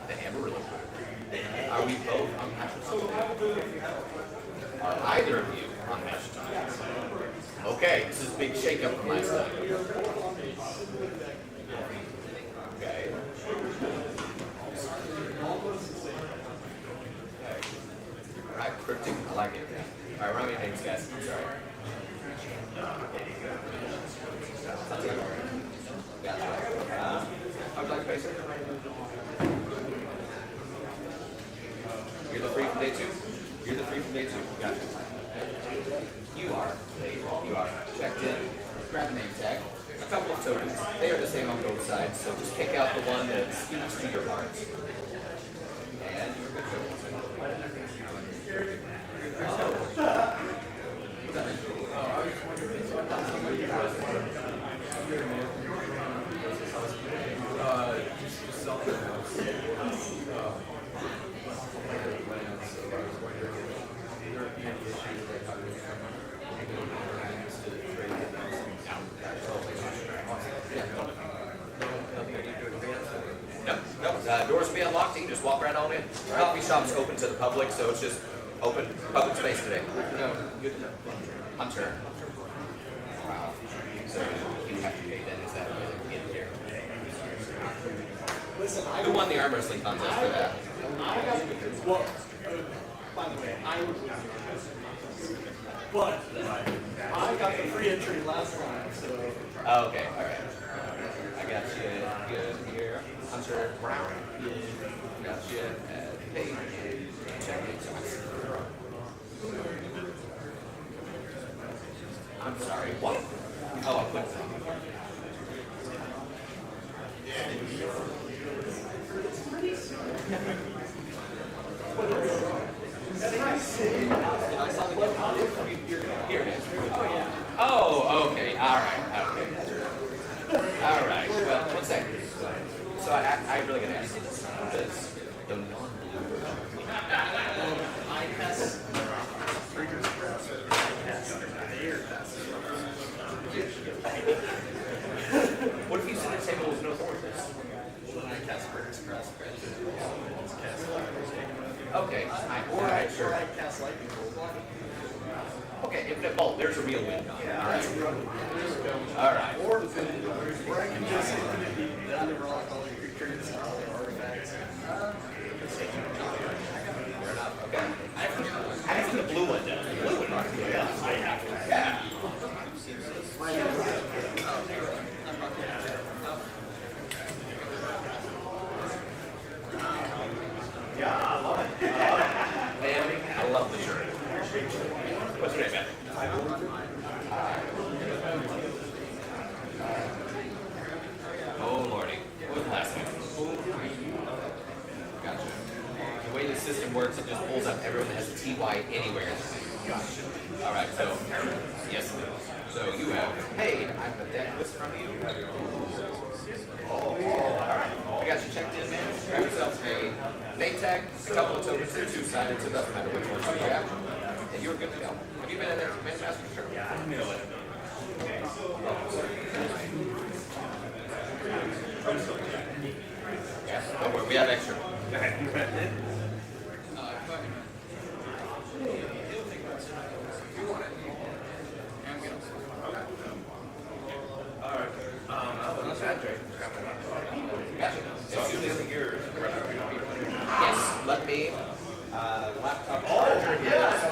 The Amarillo. Are we both on Mashed? Are either of you on Mashed? Okay, this is a big shakeup from last time. Okay. Alright, cryptic, I like it. Alright, run me your names, guys. Sorry. Gotcha. How would you like to face it? You're the free from day 2. You're the free from day 2. Gotcha. You are. You are. Checked in. Grab a name tag. A couple of tokens. They are the same on both sides, so just pick out the one that speaks to your heart. And you're good tokens. Doors will be unlocked. You can just walk right on in. Coffee shop's open to the public, so it's just open public space today. Hunter. Wow. So you have to pay then. Is that in here? listen, Who won the arm wrestling contest for that? I got, well, by the way, but I got the free entry last time, so. Oh, okay, alright. I got you good here. Hunter Brown. Got you at Page. Check it. I'm sorry, what? Oh, I put it wrong. Here it is. Oh, okay, alright, okay. Alright, well, one second. So I really gotta ask you this, because the non-blue. I pass. Freakers press. What if you said the table was no thorns? When I cast Freakers press, Okay, alright, sure. I cast lightning bolt. Okay, if that, oh, there's a real win. Alright. Alright. Or I can just then they roll all your creatures and all the artifacts. Fair enough, okay. I have the blue one down. The blue one, right? Yeah, I have to. Yeah. Man, I love the shirt. What's your name, man? Oh, Lordy. What was the last name? Gotcha. The way the system works, it just pulls up everyone that has a TY anywhere. Alright, so, yes. So you have paid. I have a deck list from you. Alright. I got you checked in, man. Grab yourself a name tag, a couple of tokens, they're two-sided, so it doesn't matter which ones you grab. And you're good to go. Have you been in there for Master Sure. Yeah, I know it. Yeah, don't worry, we have extra. Gotcha. Yes, let me, laptop charger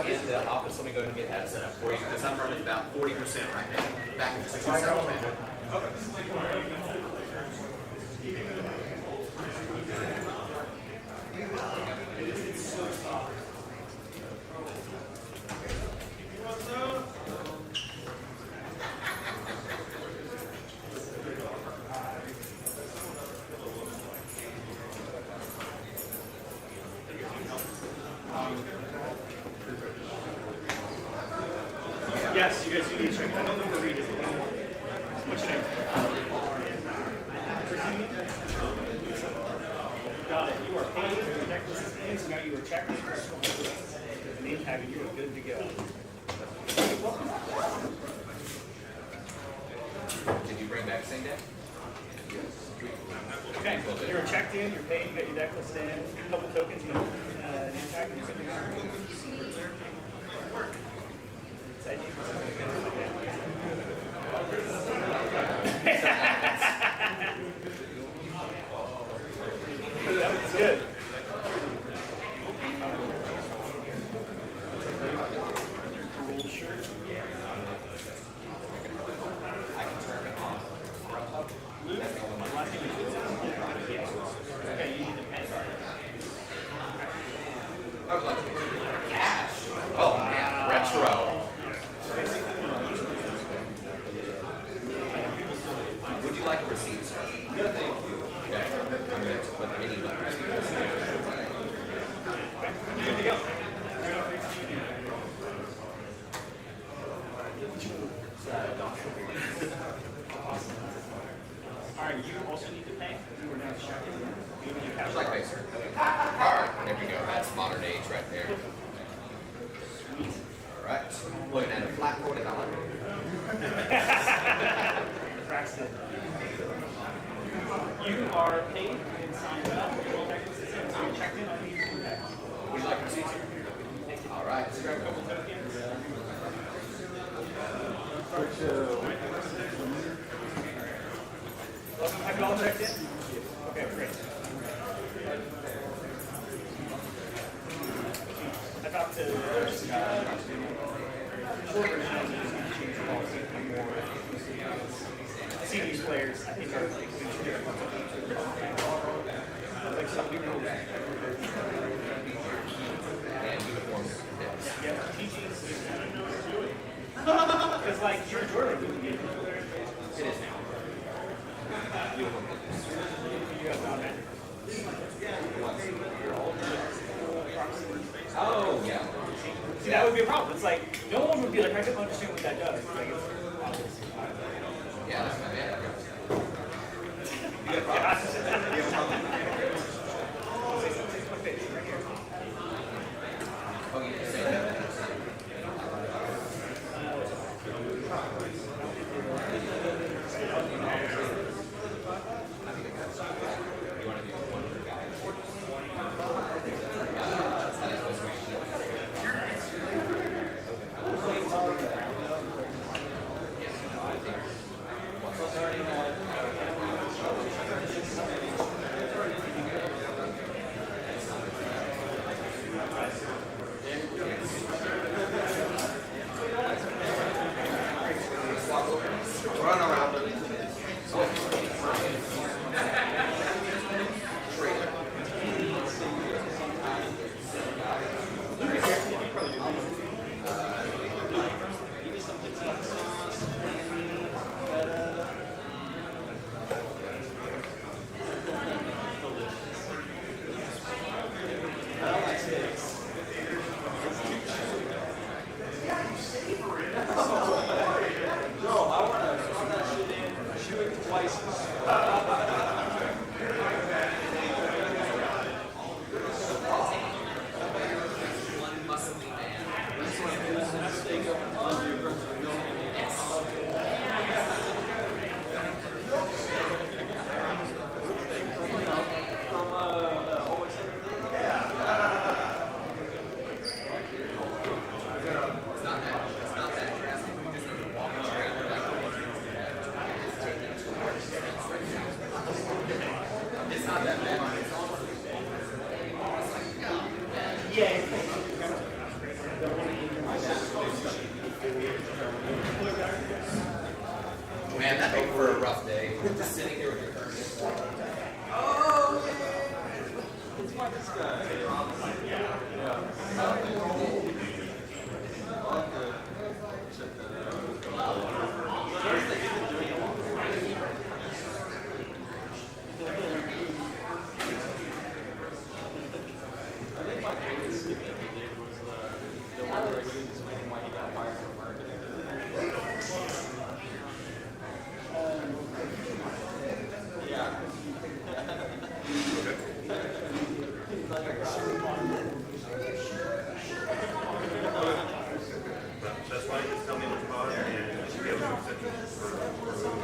is in the office. Let me go ahead and get that set up for you, because I'm running about 40% right now. Back in just 2 seconds, man. Yes, you guys do need to check. I don't know where Reed is. What's your name? Got it. You are paid. Your necklace is in, so now you are checked. The name tag, and you are good to go. Did you bring back same day? Okay, you're checked in, you're paid, you got your necklace in, a couple tokens, you know, name tag, and you're good to go. That was good. I can turn it on. Okay, you need to pay. I would like to cash. Oh man, retro. Would you like a receipt, sir? No, thank you. Okay, I'm going to put mini letters. Good to go. All right, you also need to pay. You were now checking. You need to Would cash. you like pay, sir? Alright, there we go. That's modern age right there. Alright, looking at a flat $40. Braxton. You are paid and signed up. Your necklace is in, so you're checked in on these two tags. Would you like receipts? Alright, let's grab a couple tokens. Have you all checked in? Okay, great. to short version of it is going to change the policy to more. Seniors players, I think, are like like some people. And uniforms. Yeah, because like you're Jordan, It is now. Uniform. you guys know that. Oh, yeah. See, that would be a problem. It's like no one would be like, I don't understand what that does. It's like it's obvious. Yeah, that's my man. Oh, you just say that. Run around it. Man, that'd make for a rough day. Just sitting here with your curtains. That's why you just tell me what's about it, and you should be able to accept it.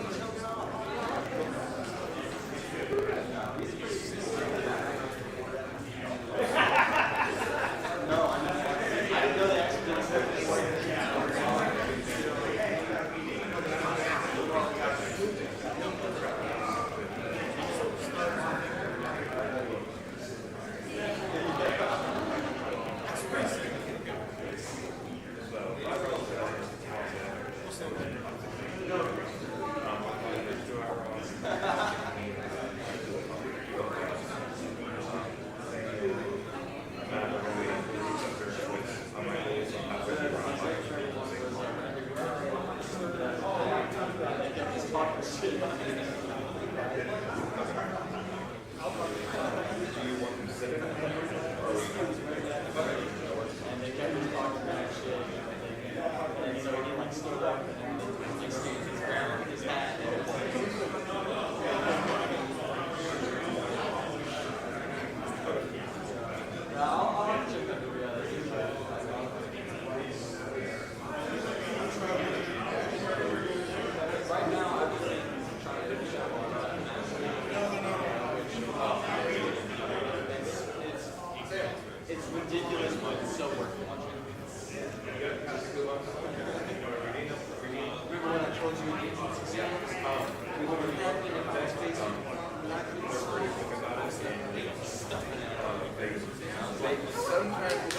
It's ridiculous, but it's so worth watching. Remember when I told you we were in the backspace on stuff in it. Sometimes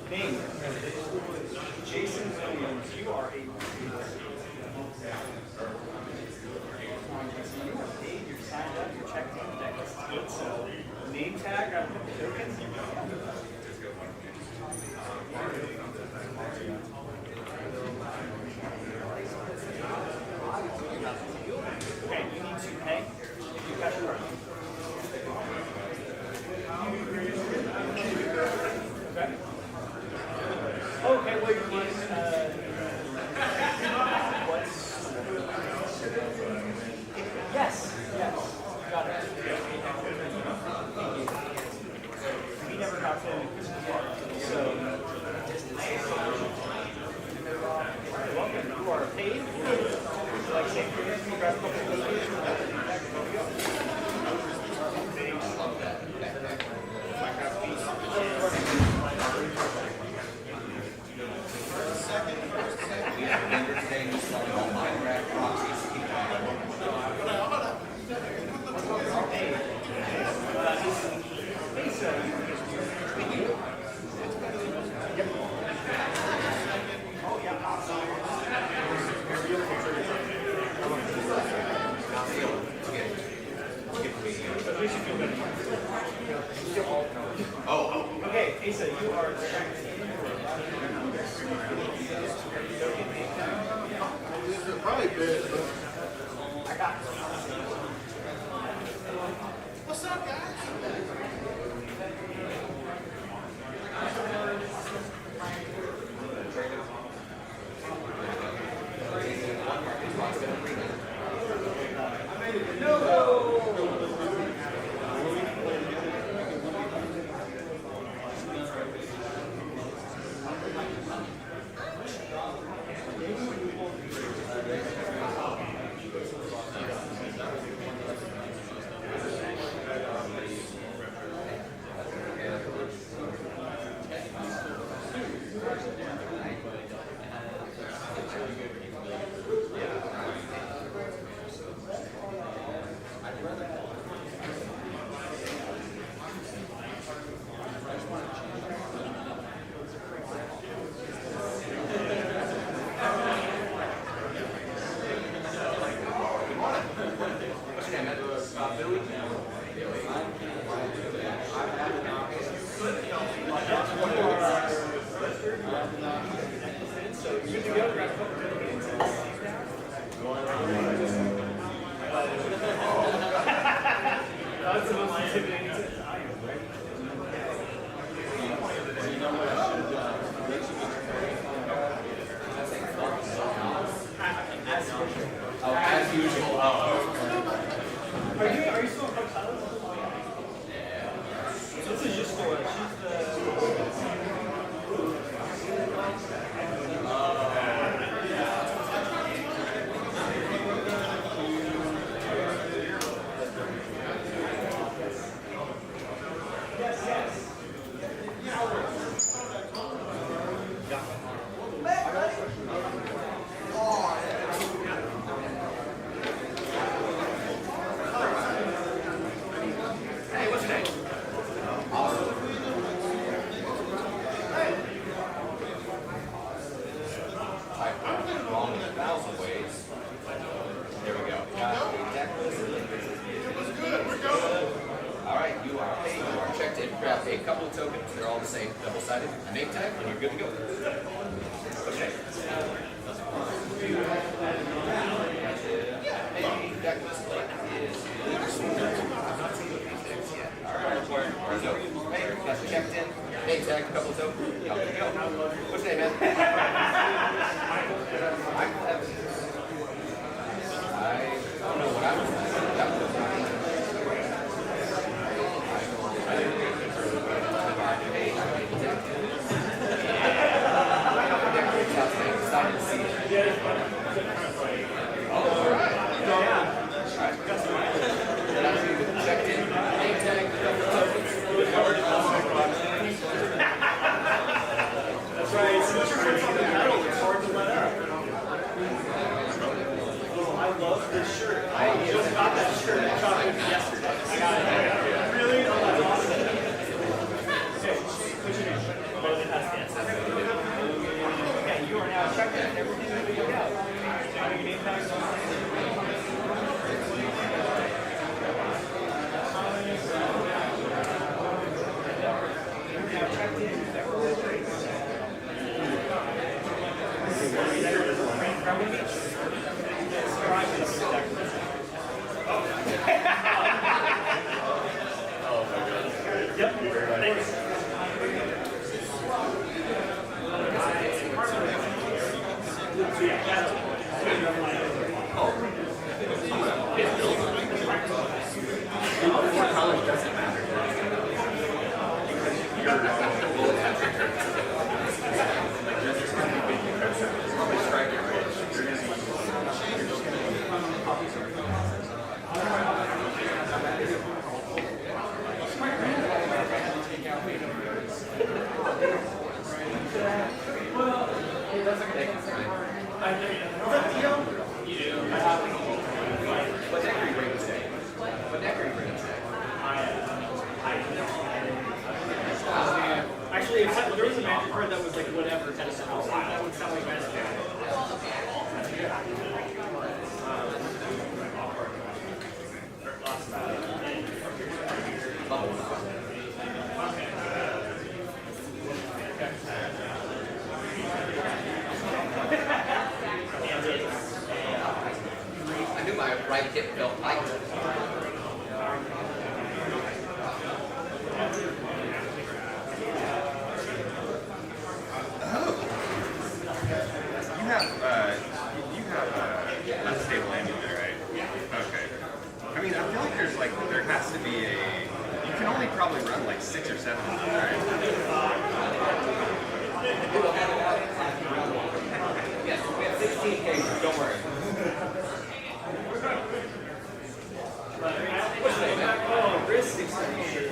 Name. Jason Williams, you are a you are paid, you're signed up, you're checked in, that is good. So name tag on the tokens. Okay, you need to pay if you cash your card. Okay. Okay, well, you need, what's, yes, got it. We never got to Christmas yet, so. You're welcome, you are paid. Would you like to say, grab a couple of Okay, Asa, you are Probably good. I got it. What's up, guys? That's the most intimidating thing. As usual. Are you still in Coach Tyler? This is just for Hey, what's your name? Awesome. Type wrong in 1,000 ways. There we go. All right, you are paid, you are checked in. Grab a couple of tokens. They're all the same, double-sided. A name tag, and you're good to go. Okay. Hey, that display is. All right, where's it? Hey, got you checked in. Name tag, a couple of tokens. Y'all good to go. What's your name, man? Michael Evans. I don't know what I was like. That was excited to see it. What deck are you bringing today? What deck are you bringing today? Actually, except there was a magic card that was like whatever, that would sound like magic. I knew my right hip felt light. You have unstable amulet, right? Okay. I mean, I feel like there has to be you can only probably run like 6 or 7 of them, right? Yes, we have 16 cases, don't worry. Oh, risk extinction.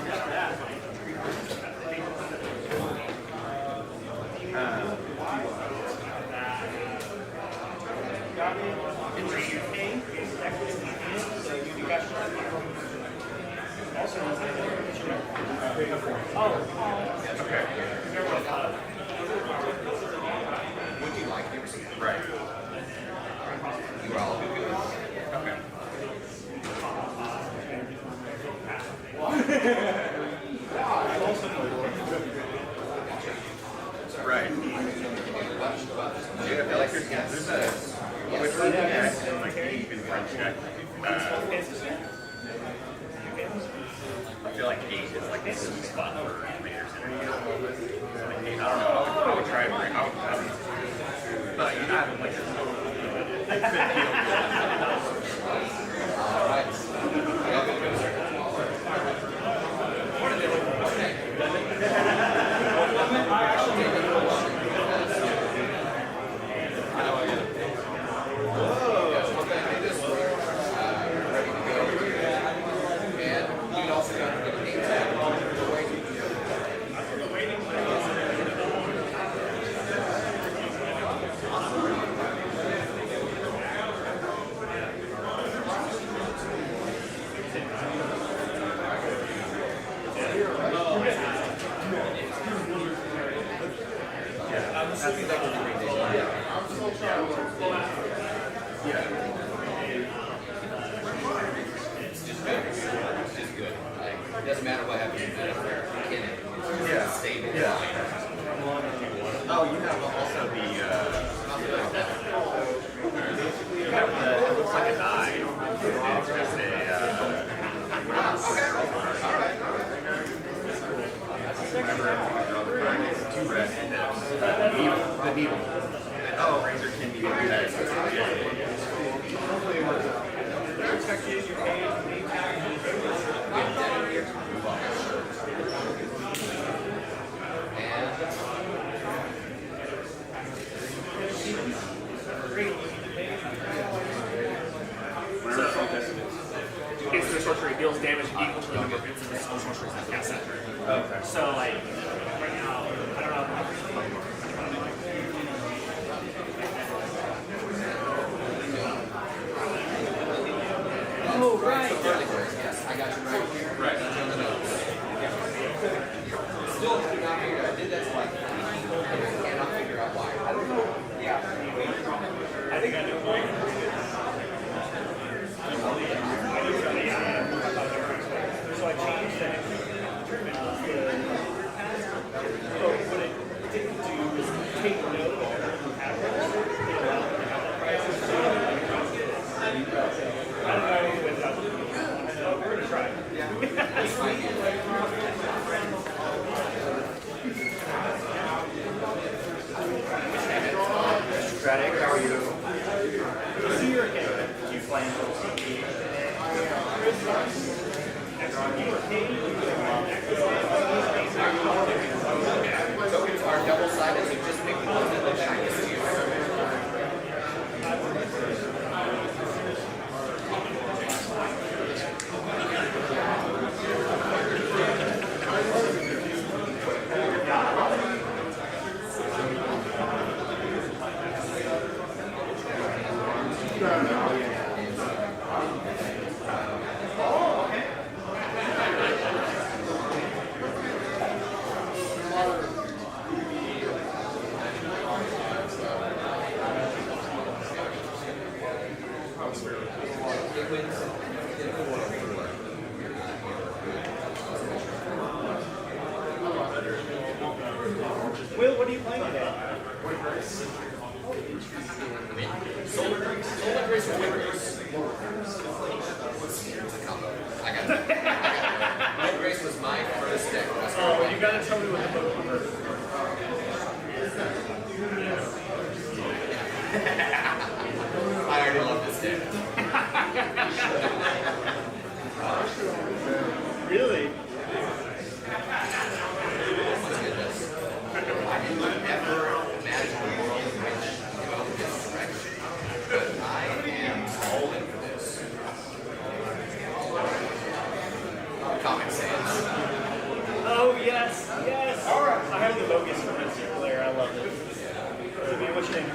Would you like it? Right. You are all good. Okay. Right. Dude, I feel like there's a which one like deep in French check. I feel like 8 is like the sweet spot for leaders. Like 8, I don't know. I would try and bring out. But you have like it could feel It doesn't matter what happens in it. Yeah. It's stable. Yeah. Oh, you have also the you have it looks like a die. It's just a whenever it's 2 red and the needle. Oh, razor can be It's the sorcery deals damage equal to the number of instances of sorceries that cast that turn. Okay. So like right now, I don't know how much Oh, right. Yes, I got you right here. Right. On the nose. Still could not figure out. I did that to like 3 people and I cannot figure out why. I don't know. Yeah. I think I know. So I changed that tournament. So what it didn't do was take note of the patterns. I don't know, but we're gonna try. Yeah. see your account. You plan to you were paid. Tokens are double-sided, so just pick the one that looks shiniest to you. Will, what are you playing today? Solar Grace or Wind I got it. Wind Grace was my first deck. Oh, you gotta tell me what the book was. I already love this deck. Really? I didn't ever imagine a world in which you go this direction, but I am all in for this. Comic Sans. Oh, yes, yes. All right. I have the Bogus from this player. I love it. So, man, what's your name?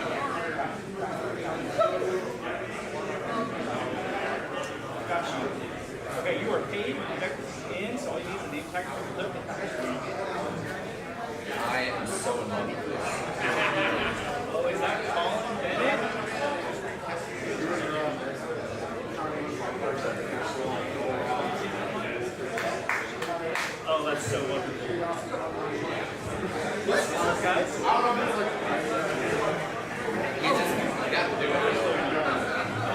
Got you. Okay, you are paid. Deck this in, so all you need is a name tag for the token. I am so in love with this. Oh, is that Colin Bennett? Oh, that's so wonderful. Guys? You just got to do it.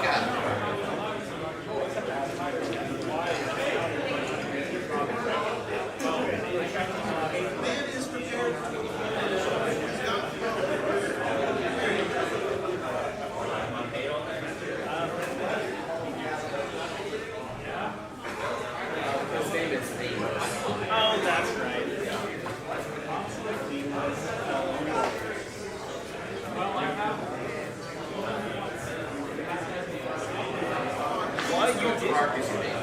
Got it. His name is Amos. Oh, that's right. What you did? Mark is your name.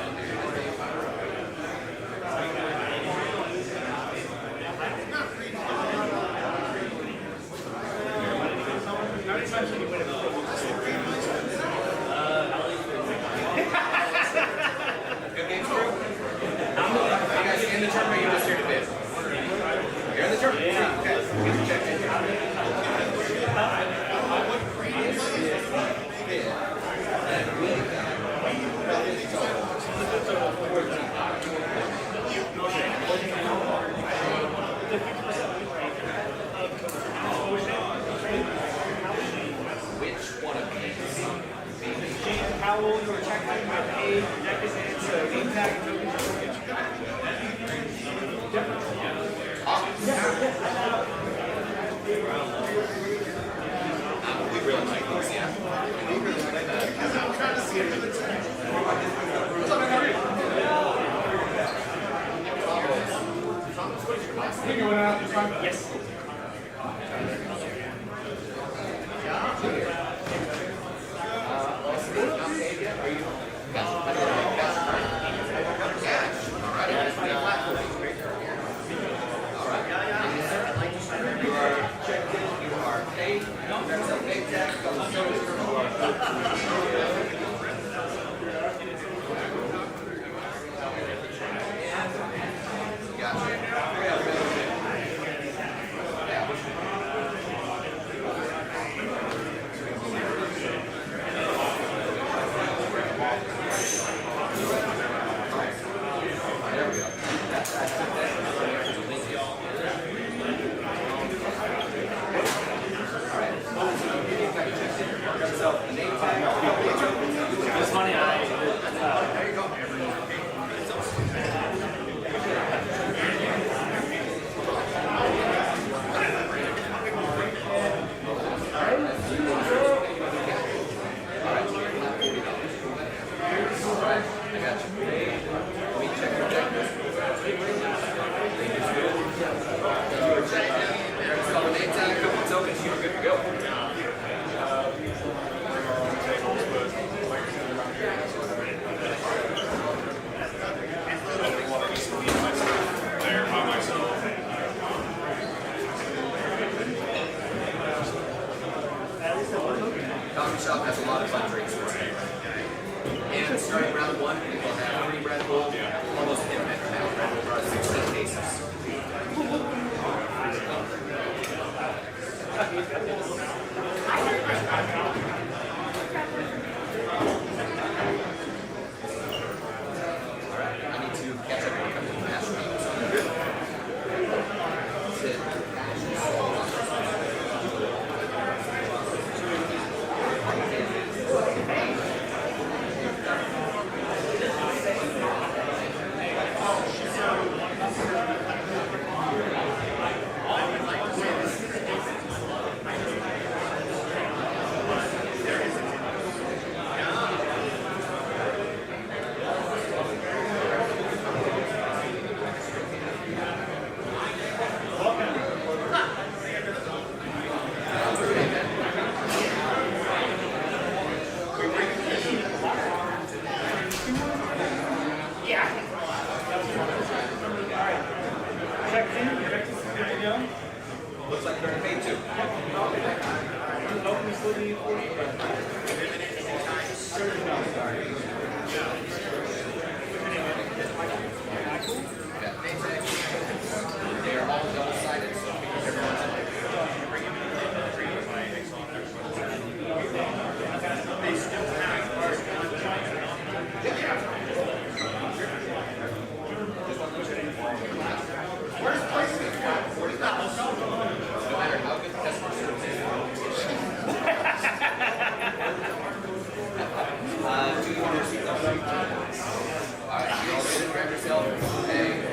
How many times did you win it? Good games, crew? Are you guys in the tournament or you just here to bid? You're in the tournament? Yeah. Okay, get checked in. Which one of these? James Powell, you were checked in by paid. Deck is in, so name tag and tokens are get you. We really like these, yeah. Yes. So, the name tag That's a lot of fun drinks for us. And starting round one, we will have 3 Red Bull, almost infinite now. Red Bull brought 16 cases. I need to catch up on a couple of match meetings. That's it. Check in, check this is good to go. Looks like they're in paid too. Open this little 40. They are all double-sided, so everyone's in there. No matter how good the customer service is. Do you want to receive those? Alright, you all ready to grab yourself a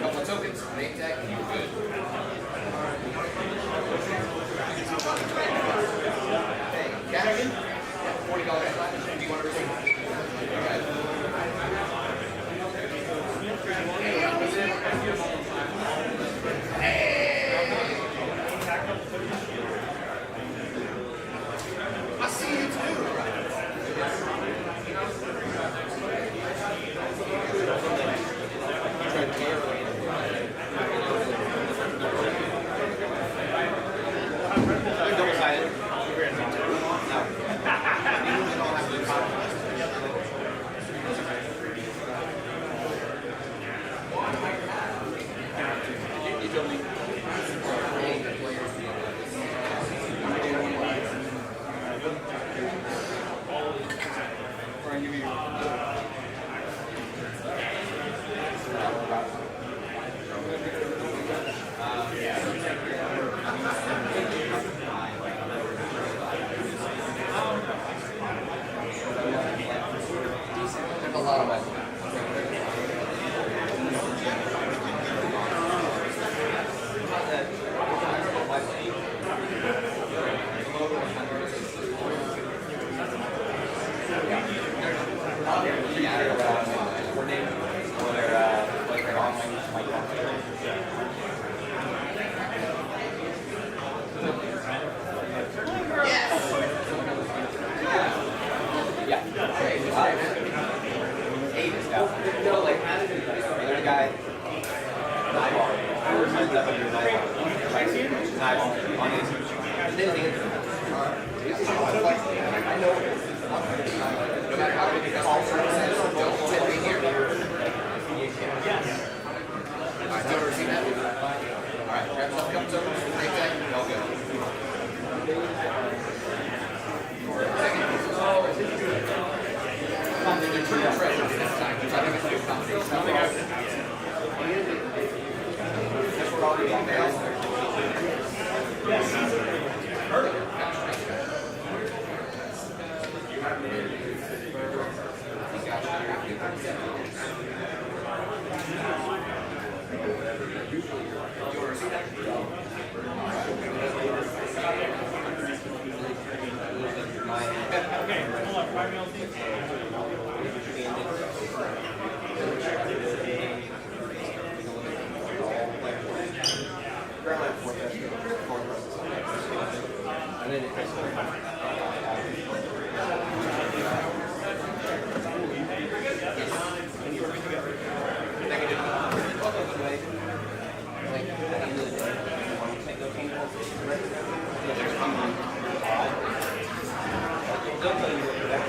couple of tokens, name tag, and you're good. Hey, Captain? $40 headline. Do you want to receive? I see you too. Double-sided. You told me. There's a lot of us. No matter how good the customer service is, don't tip me here. Alright, do you want to receive that? Alright, grab yourself a couple tokens, name tag, all good. They're triple treasures this time, which I think is a good combination. That's where all the emails earlier. Okay, hold on, 5 mils. They'll tell you what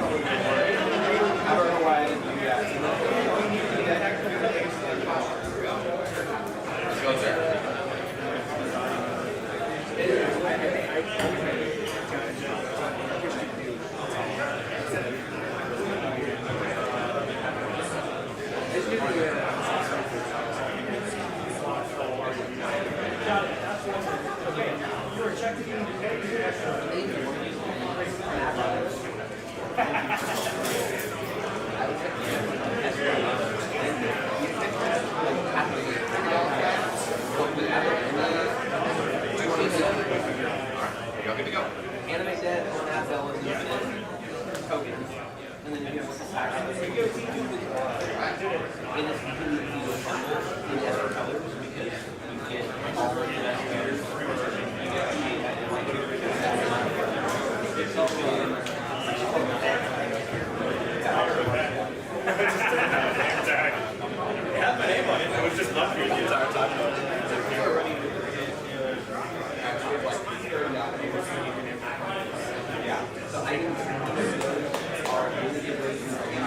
I don't know why I didn't do that. Let's go, sir. Y'all good to go? Animate that on Apple and tokens. And then you get what's the stack. And it's completely in Esper colors because you get all the investigators for It had my name on it. It was just left here the entire time. yeah. So items are only versions of each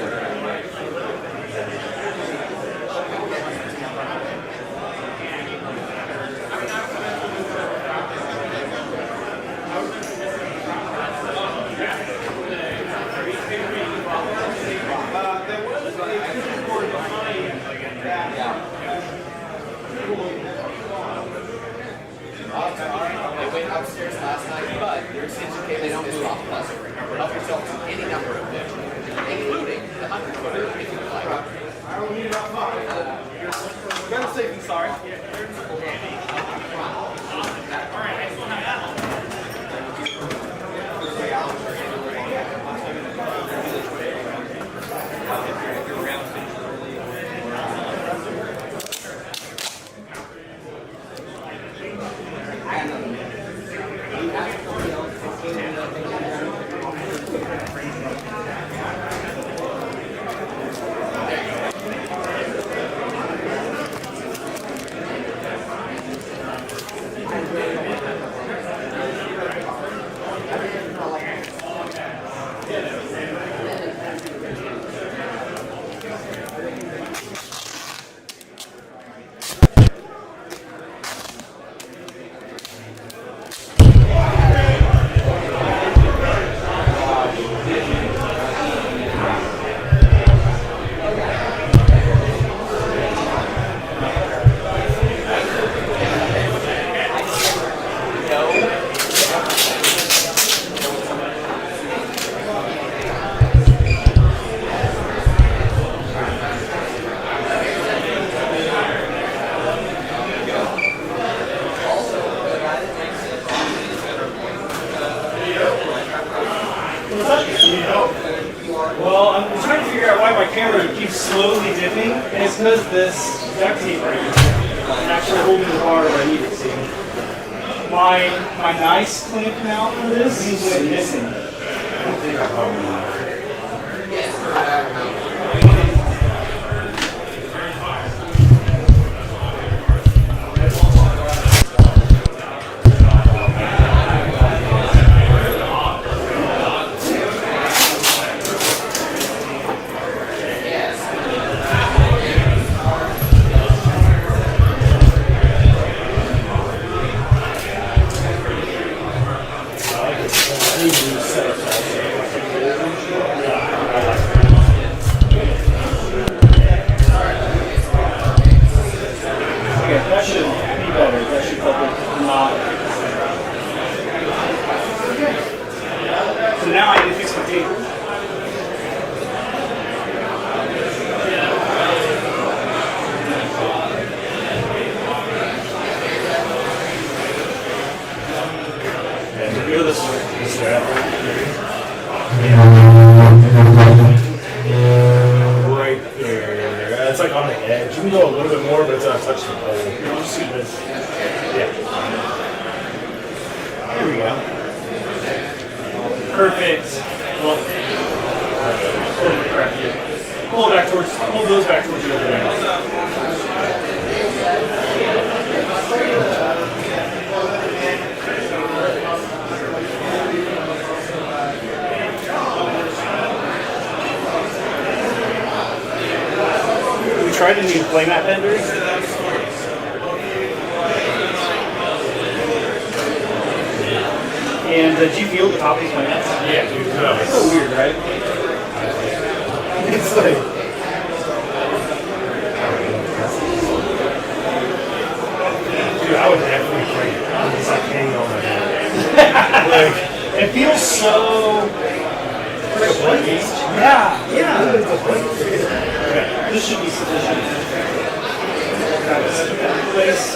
Thank you. They don't move off plus. Help yourself to any number of them, including the 100-footer if you would like. Better safe than sorry. Well, I'm trying to figure out why my camera keeps slowly dipping, and it's because this duct tape right here is actually holding the bar where I need it to. My nice clamp mount for this went missing. Okay, that should be better. That should help it not. So now I need to fix my cable. Go this way. Right there. It's like on the edge. You can go a little bit more, but it's not touching the pole. Just see this. Yeah. Here we go. Perfect. Well, pull it back towards. Pull those back towards you over there. Tried any playmat benders. And did you feel the top of these playmats? Yeah, dude. No, it's so weird, right? It's like. Dude, I would definitely break it. It's like hanging on my head. Like, it feels so. Yeah, yeah. Okay, this should be sufficient. Let's put that in place.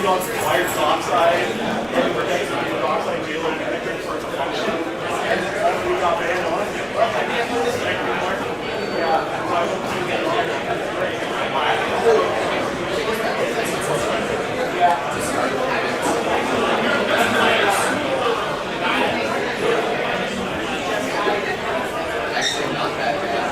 on some wired oxide, and we're getting some oxide jailer connector for its function. And we got banned on it. Well, I can't put this back anymore. Yeah, I hope you get on it. That's great. Actually, not that bad.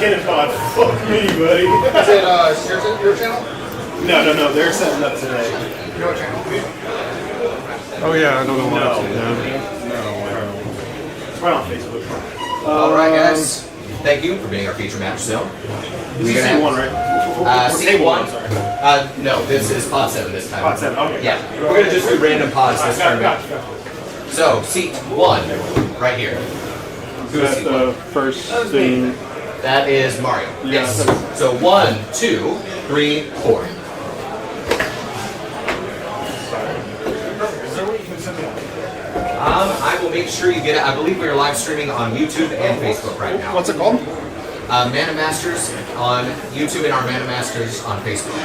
Cannon Pod. Fuck me, buddy. Is it your channel? No. They're setting up today. You know what channel? Oh yeah, I don't know why. It's right on Facebook. All right, guys. Thank you for being our feature match zone. This is gonna C1, right? C1. One, sorry. No, this is pod 7 this time. Pod 7, okay. Yeah, we're gonna just do random pods this tournament. Gotcha. So, seat 1, right here. So that's the first thing. That is Mario. Yeah. Yes. So 1, 2, 3, 4. I will make sure you get it. I believe we are live streaming on YouTube and Facebook right now. What's it called? Mana Masters on YouTube and our Mana Masters on Facebook.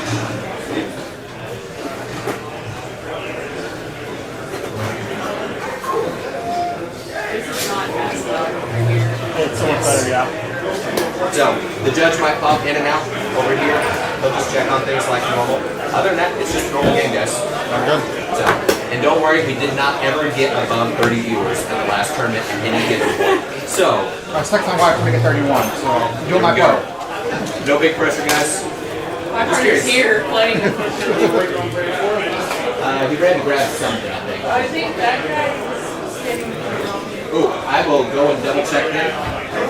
It's so much better, yeah. So, the judge might pop in and out over here. He'll just check on things like normal. Other than that, it's just a normal game, guys. I'm good. So, and don't worry, we did not ever get above 30 viewers in the last tournament at any given point. So, I was texting my wife to make it 31, so I'm doing my go. part. No big pressure, guys. My partner's here playing. He ran to grab something, I think. I think that guy is getting. Ooh, I will go and double check him.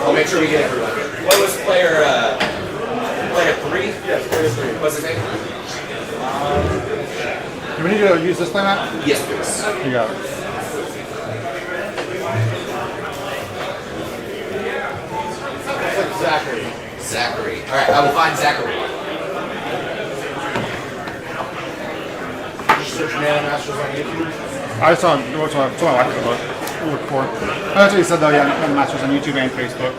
I'll make sure we get everyone. What was player 3? Yes, player 3. What's his name? Do we need to use this playmat? Yes, please. You got it. Zachary. Zachary. Alright, I will find Zachary. Search Mana Masters on YouTube. I saw it. It's on my wife. We'll look for it. That's what you said though, yeah. Mana Masters on YouTube and Facebook.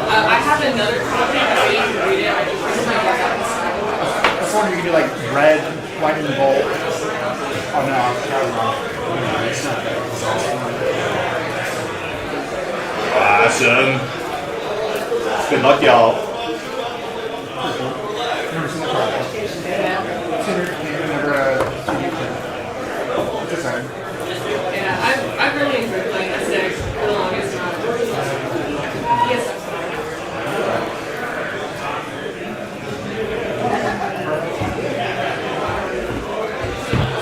I have another copy. I think you can read it. I just I was wondering if you could do like red, white, and gold. Oh no, Awesome. Good luck, y'all. never seen that card. It's exciting. Yeah, I've really enjoyed playing this deck for the longest time. Yes.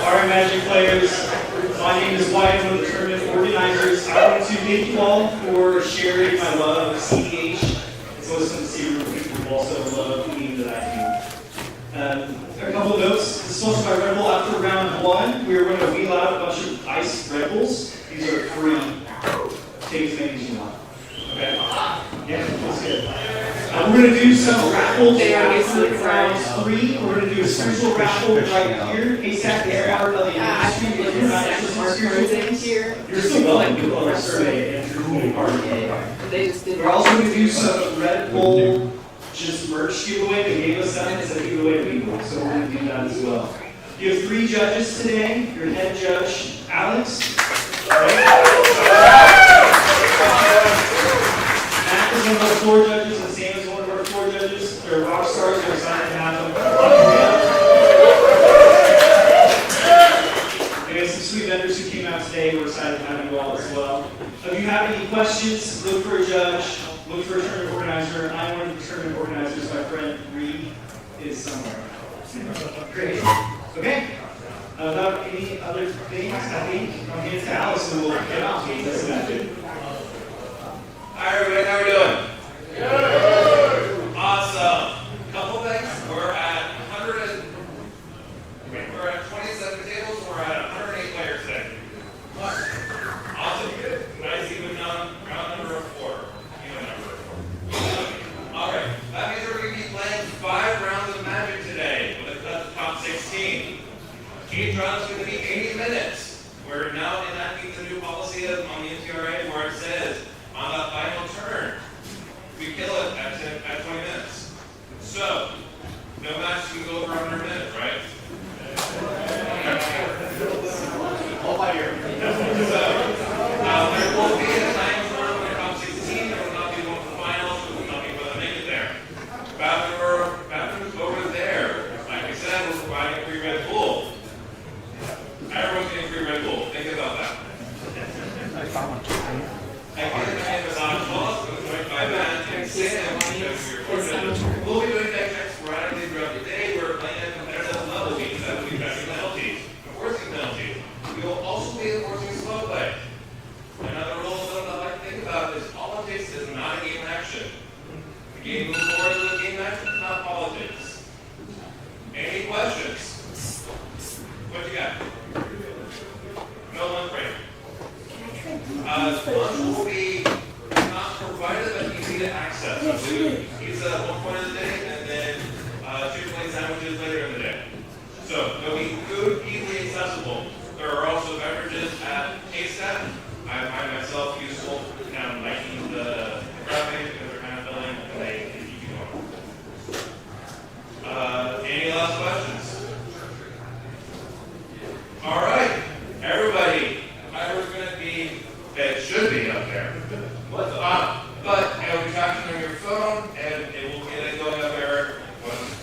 Alright, Magic players, my name is Wyatt, one of the tournament organizers. I want to thank you all for sharing my love of CDH. It's awesome to see people who also love the game that I do. A couple of notes. This is sponsored by Red Bull. After round 1, we are going to wheel out a bunch of ice Red Bulls. These are free. Take as many as you want. Okay? Yeah, that's good. We're going to do some raffles after round 3. We're going to do a spiritual raffle right here. ASAP is part of the industry. If you're not interested in spiritual things, you're still welcome to fill out a survey and you're cool part of it. They just did. We're also going to do some Red Bull just merch giveaway. They gave us that and said give away to people, so we're going to do that as well. You have 3 judges today. Your head judge, Alex. Matt is one of our 4 judges, and Sam is one of our 4 judges. They're rock stars. We're excited to have them. We have some sweet vendors who came out today. We're excited to have you all as well. If you have any questions, look for a judge. look for a tournament organizer. I'm one of the tournament organizers. My friend Reed is somewhere. Great. Okay. Without any other things, I think I'll hand it to Alice and we'll get off. Hi everybody, how are we doing? Good. Awesome. Couple things. We're at 27 tables. We're at 108 players today. Awesome. Nice even round number of 4. Even number. All right. That means we're going to be playing 5 rounds of Magic today with the top 16. Each round is going to be 80 minutes. We're now enacting the new policy on the NTRA where it says on the final turn, we kill it at 20 minutes. So, no match can go over 100 minutes, right? All by ear. So, there will be a time for the top 16. There will not be one for the finals. We will not be able to make it there. Bathrooms over there. Like I said, we're providing a free Red Bull. Everyone's getting free Red Bull. Think about that. We'll be doing that check sporadically throughout the day. We're playing at competitive level because that will be catching penalties, enforcing penalties. We will also be enforcing slow play. Another rule that I like to think about is politics is not a game action. The game moves forward is a game action, not politics. Any questions? What you got? No lunch break. Lunch will be not provided, but easy to access. So food is at one point of the day, and then chicken sandwiches later in the day. So there'll be food easily accessible. There are also beverages at KSAT. I find myself useful kind of liking the graphic because they're kind of filling and they keep you going. Any last questions? All right, everybody. Ira's going to be, it should be up there. What's up? But it'll be captioned on your phone and it will get it going up there once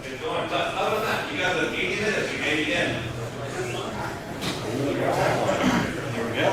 it's going. But other than that, you guys have 80 minutes. You made it in. Here we go.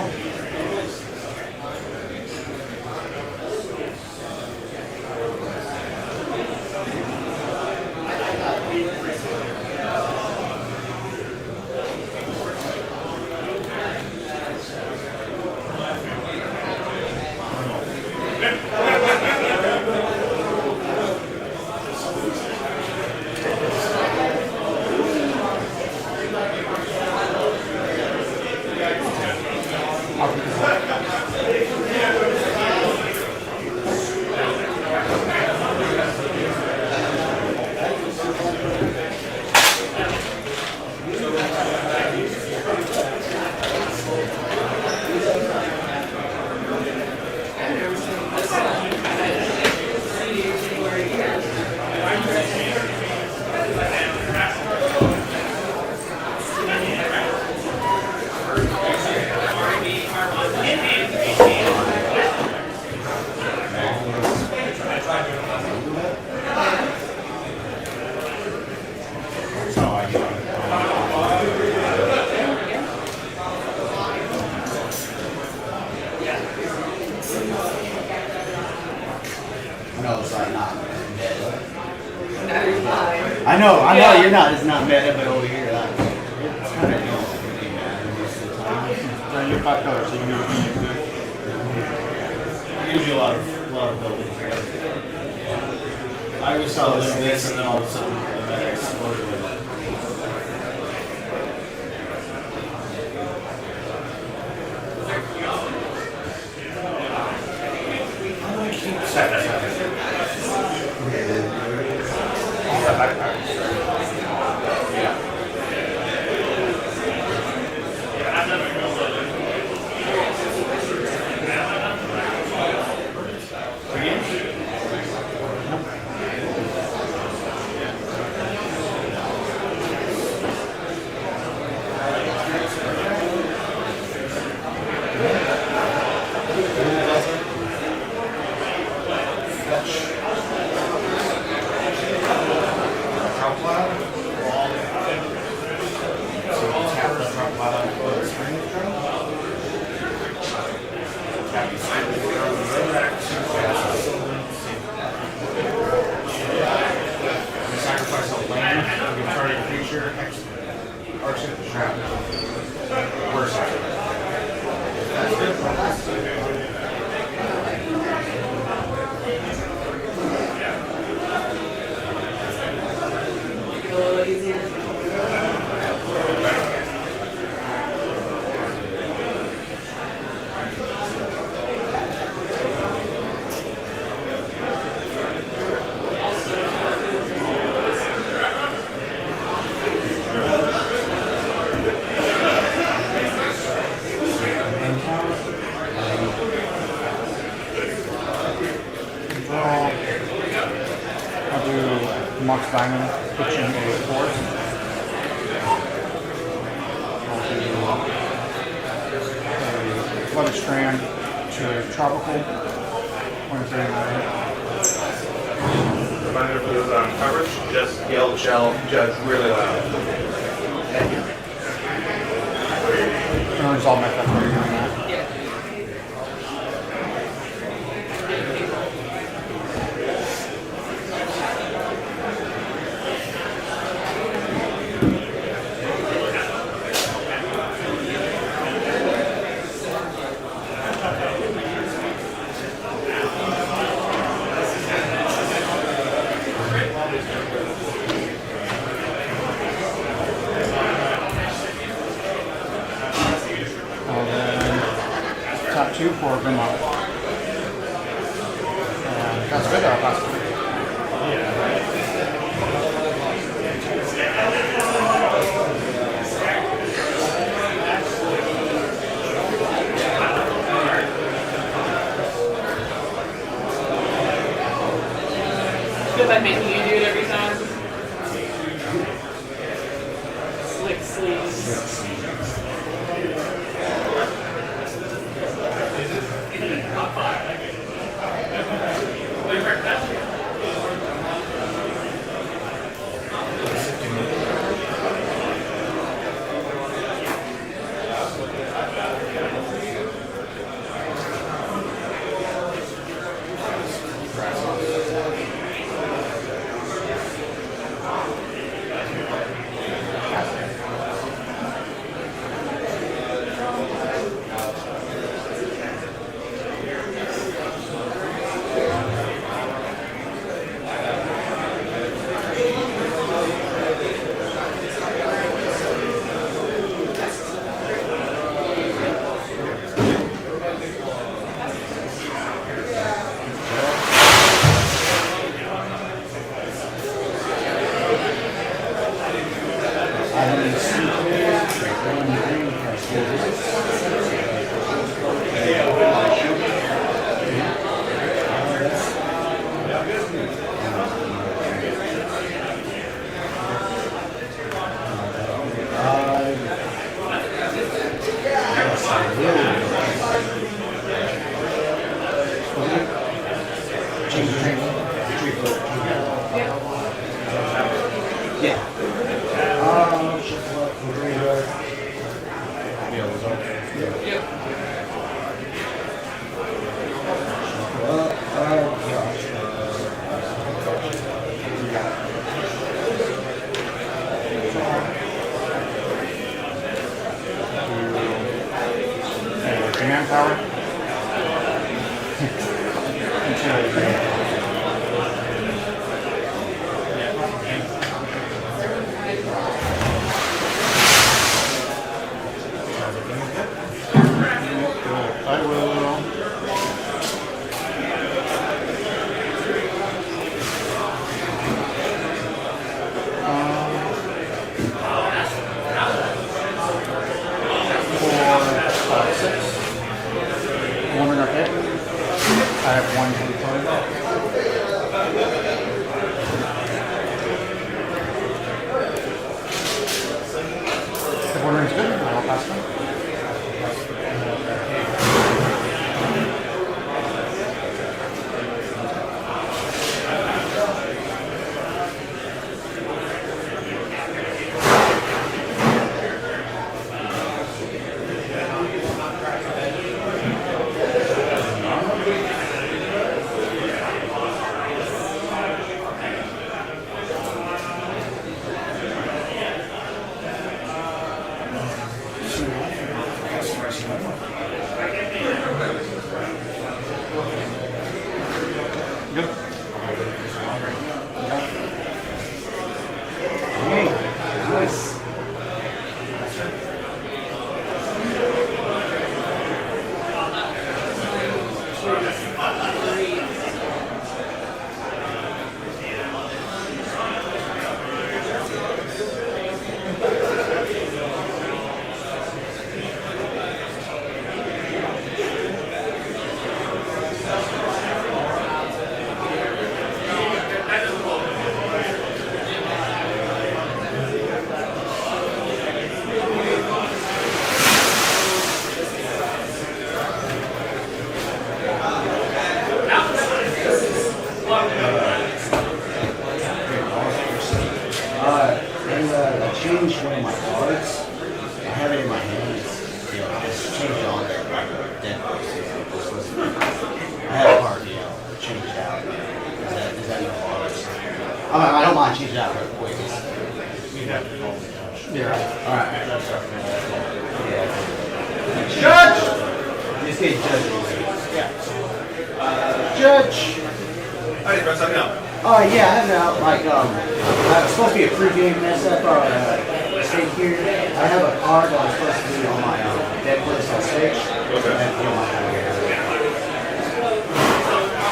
I know, you're not, it's not meta, but over here, it's kind of most of the time. You're $5, so you can do it. Usually a lot of buildings. I always saw this and then all of a sudden the meta exploded with it. Happy diamond pitching a fourth. A flooded strand to a tropical, 139. Reminder for those on coverage, just yell the shell, just really loud. Thank you. I'm gonna resolve my stuff for you on that. Top two for Vermont. That's good, possibly. Feel like making you do it every time. Slick sleeves. Manpower. I will. I have one for the toilet. The border is good. I'll pass them. Let's get Judge. Judge. How do you dress up now? Yeah, I have now, like, it's supposed to be a pregame mess up, stage here. I have a card that was supposed to be on my deck list on stage. Okay. I have to get my card here.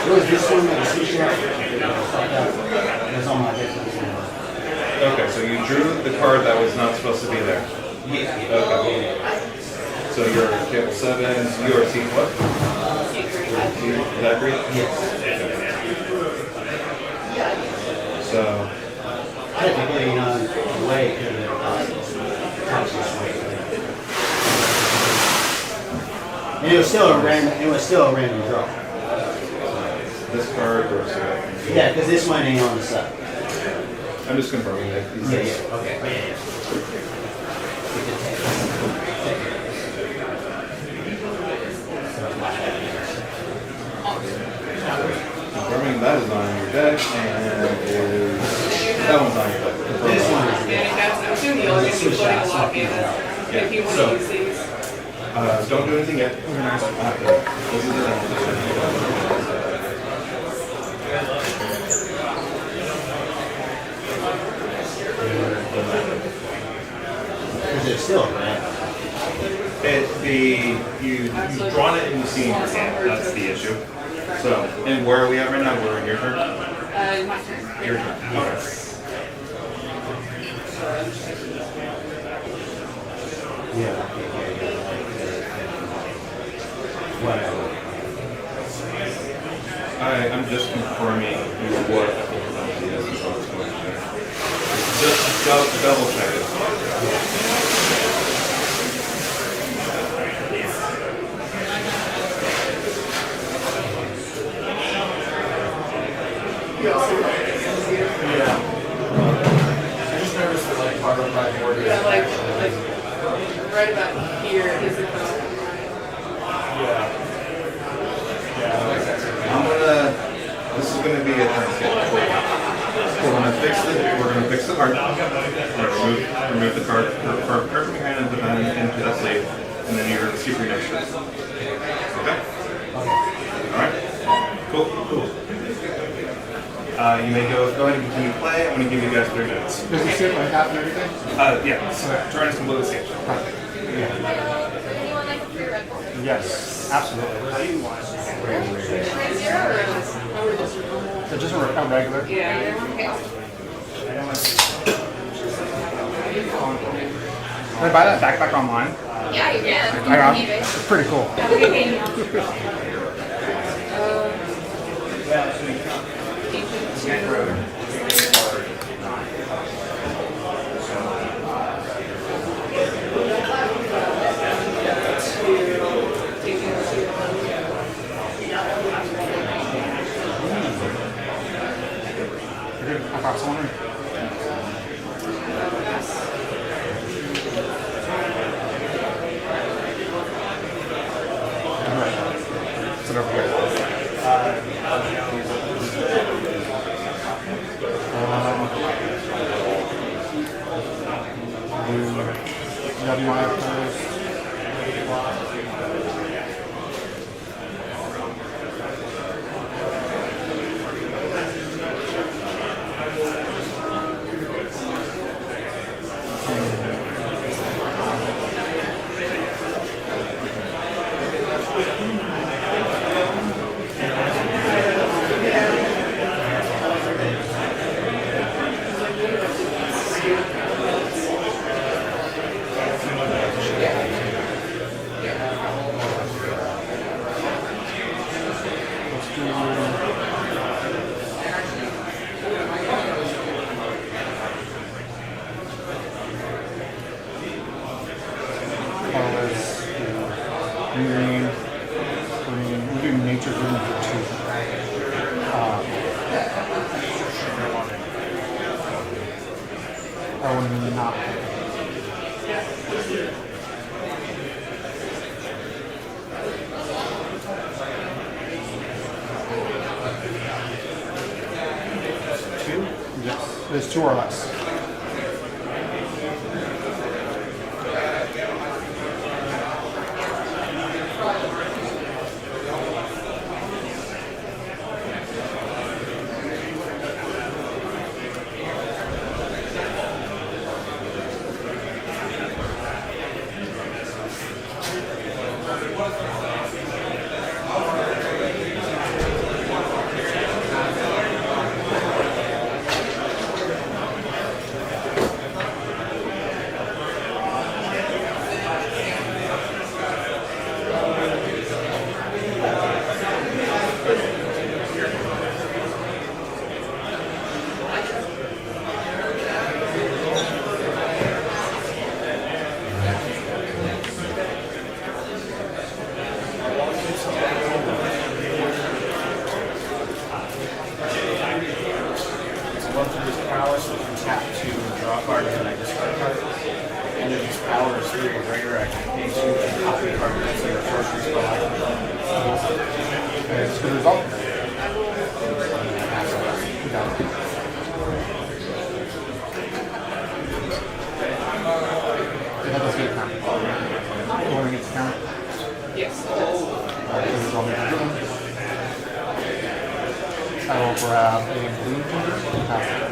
It was this one that was switched out. It was on my deck list. Okay, so you drew the card that was not supposed to be there. Yeah. Okay. So you're table 7, you are seat what? Is that agreed? Yes. So, Technically, way it could have been this way. And it was still a random draw. this card goes here. Yeah, because this one ain't on the side. I'm just confirming that. Yeah, okay. Confirming that is on your deck and that one's on your deck. This one is. I'm assuming you're going to be putting a lock in if you want to use these. Don't do anything yet. This is it. Is it still red? You've drawn it and you've seen your hand. That's the issue. So, and where are we at right now? We're in your turn? My turn. Your turn. Okay. Yeah. Whatever. I'm just confirming what just double check it. Yeah, like right about here is the code. This is gonna be a turn skip. We're gonna fix the card. We're gonna remove the card from behind and put that into that sleeve, and then you're super next to it. Okay? Alright? Cool. You may go ahead and continue to play. I'm gonna give you guys 3 minutes. Does it sit like that and everything? Yeah, turn is completely safe. Anyone like a free Red Bull? Yes, absolutely. So just a regular? Yeah. Okay. Can I buy that backpack online? Yeah, you can. I got eBay. it's pretty cool. I got someone. Sit over here. Yeah, do you want to have green. We're doing nature green for 2. Oh, not. Yes, there's 2 or less. the result. I will. You got it. They have this gate count. You want to get the count? Yes. Alright, so here's all the other. I will grab a blue ginger. Pass it.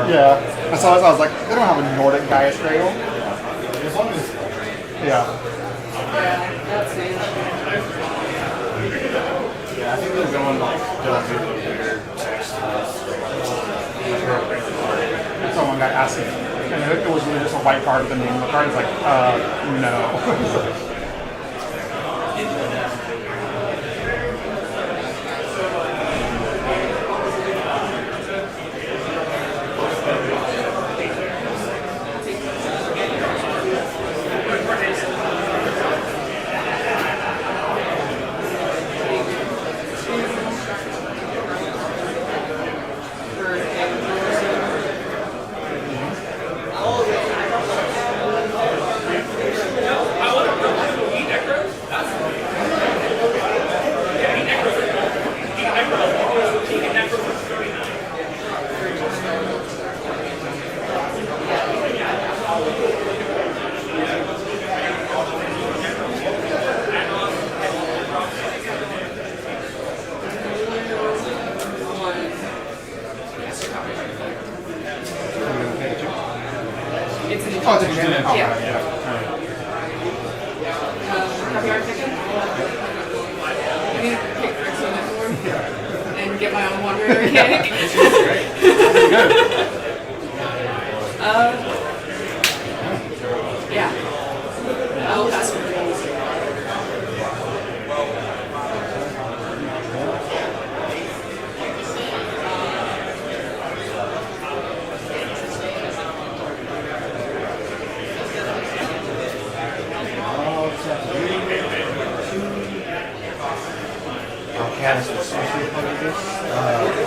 Yeah, I saw this. I was like, they don't have a Nordic Gaius Cradle. Yeah. Yeah, that's it. Yeah, I think they're going like don't do the weird text. Someone got asked it, and it was really just a white card with the name of the card. It's like, no. Oh, it's a Janet. Oh, Yeah. yeah. Have you already picked it? I need to pick Fix on that board and get my own Wanderer mechanic. Good. Yeah. I'll pass it. Cast a sorcery part of this.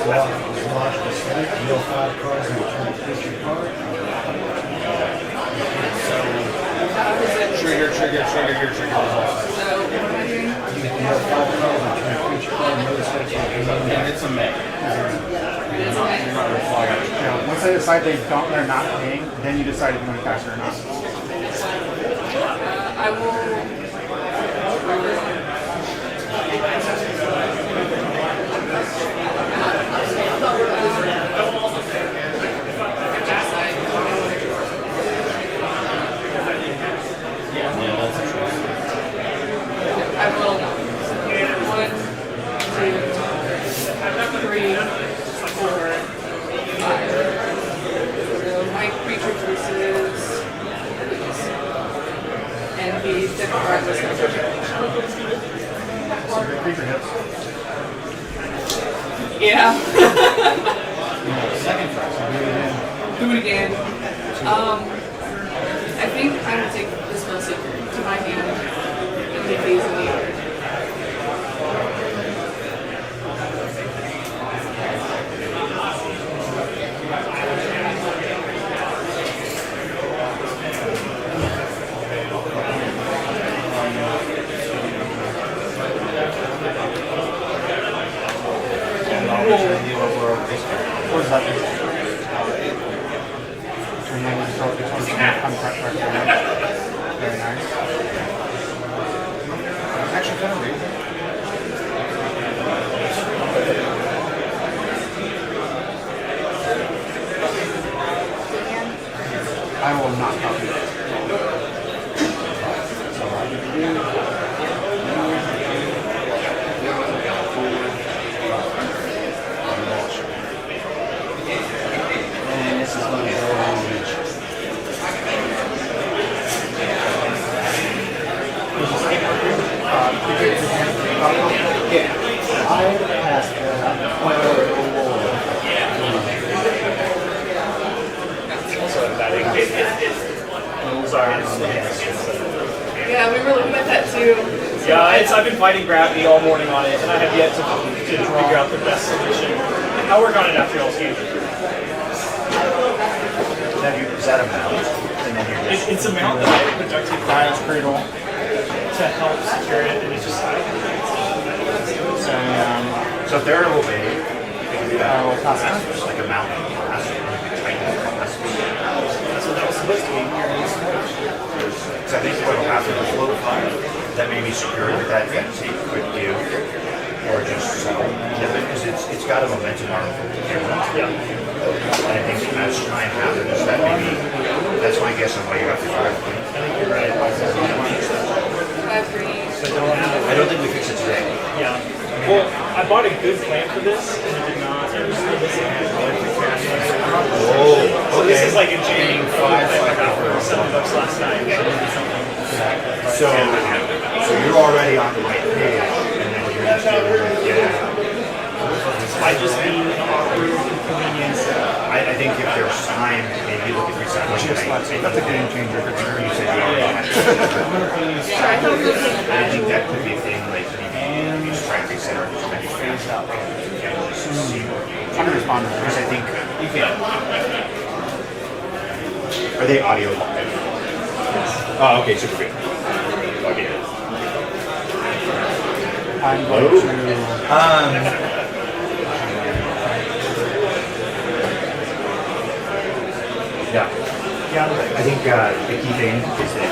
Launch the state, deal 5 cards and return a creature card. Trigger your trigger result. So, what am I doing? You can deal 5 cards and return a creature card. Another section And it's a May. It's okay. You're not required. Yeah, once they decide they're not paying, then you decide if you want to cast it or not. I will. I will 1, 2, 3, 4, 5. So my creature choices and the different cards are So the creature hits. Yeah. Second try, so do it again. Do it again. I think I will take this spell seeker to my hand and leave these in the yard. What does that do? And then we start this one contract right there. Very nice. Actually, kind of read. I will not copy it. And this is going to go on each. Yeah. I passed Yeah, we were looking at that too. Yeah, I've been fighting gravity all morning on it, and I have yet to figure out the best solution. I'll work on it after y'all's game. Is that a mount? And then you're just... It's a mount that I put duct tape around cradle to help secure it, and it's just... So if they're a little big, they can do that. Just like a mount. That's what that was supposed to be. Because I think what will happen is that may be secured with that tape could do, or just because it's got a momentum arm for the camera. Yeah. And I think as time happens, that maybe that's my guess on why you have to fire. I think you're right. I don't think we fix it today. Yeah. Well, I bought a good plant for this, and it did not. It was still missing. So this is like a J5 that I got for $7 last night. So you're already on the right page, and then you're just I just mean awkward inconvenience. I think if there's time, maybe look at recycling. That's a game changer for sure. You said you already had it. I think that could be a thing, like you just try to reset it. I'm gonna respond to Because I think, are they audio? Oh, okay, super good. Okay. I'm going to... Yeah. I think the key thing is that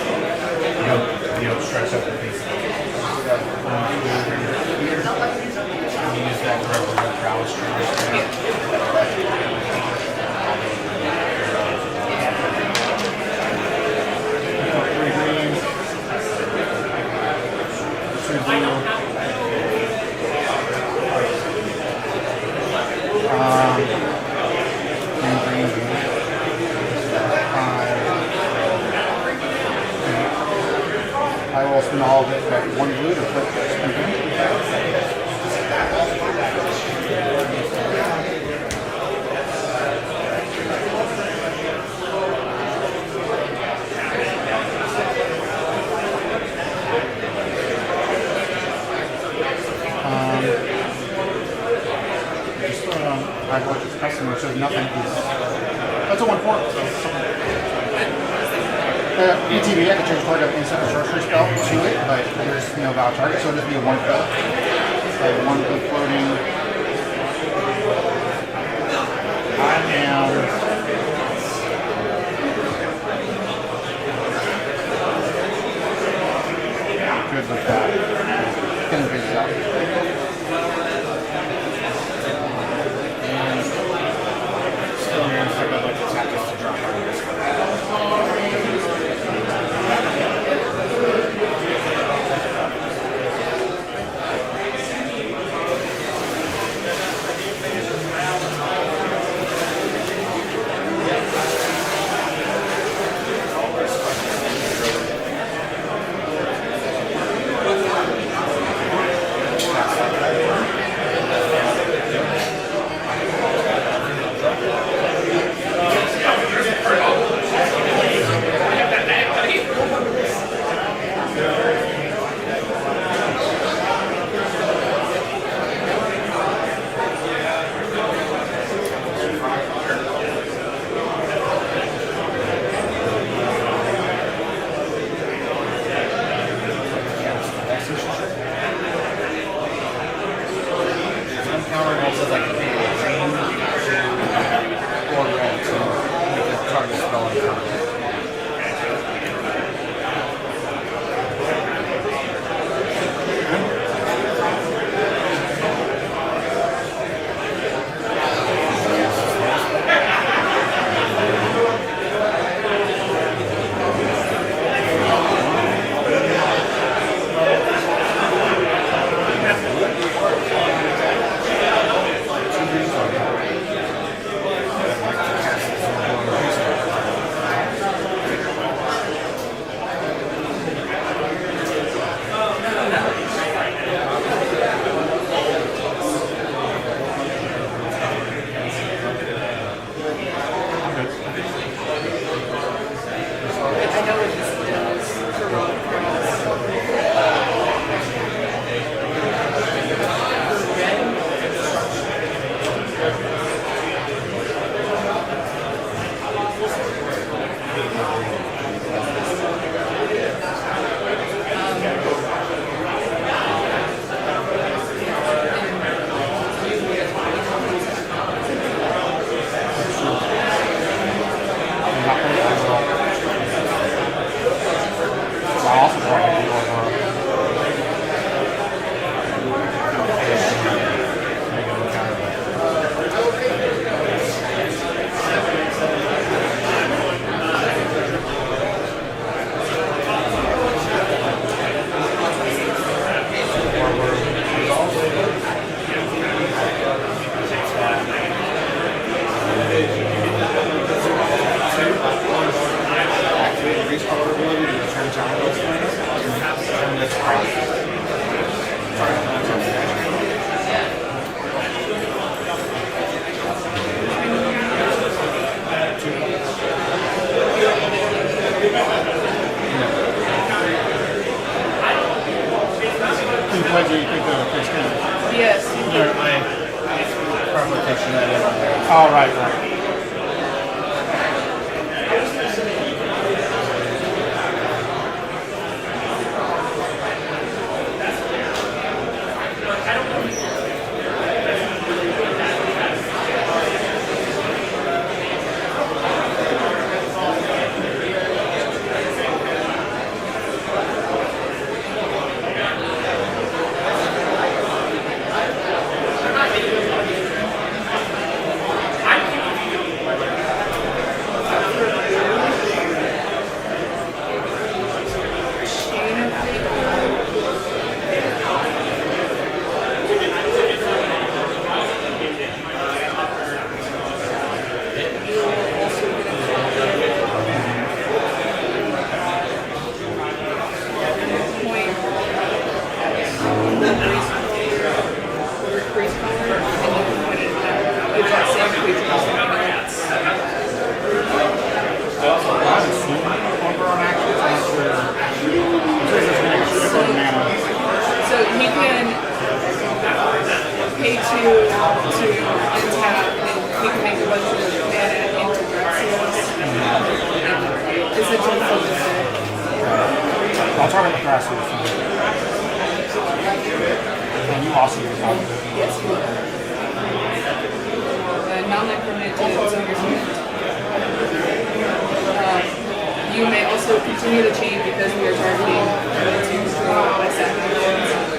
you don't stress out the things. Use that rubber brow string. I will spin all of it at one blue to put I watch this customer, so nothing is. That's a 1-4. So ETB, I can change target instant sorcery spell to it, but there's no valid target, so it'll just be a 1 fill. One blue floating. I am. Good with that. Gonna figure it out. know what this does for rock cross. What do you think of the skin? Yes. I probably taking that in. Oh, right. I'll try to look grass here. And you also use that. Yes, you will. Non-necromantic is on your hand. You may also continue the chain because we are targeting to draw by sacrifice.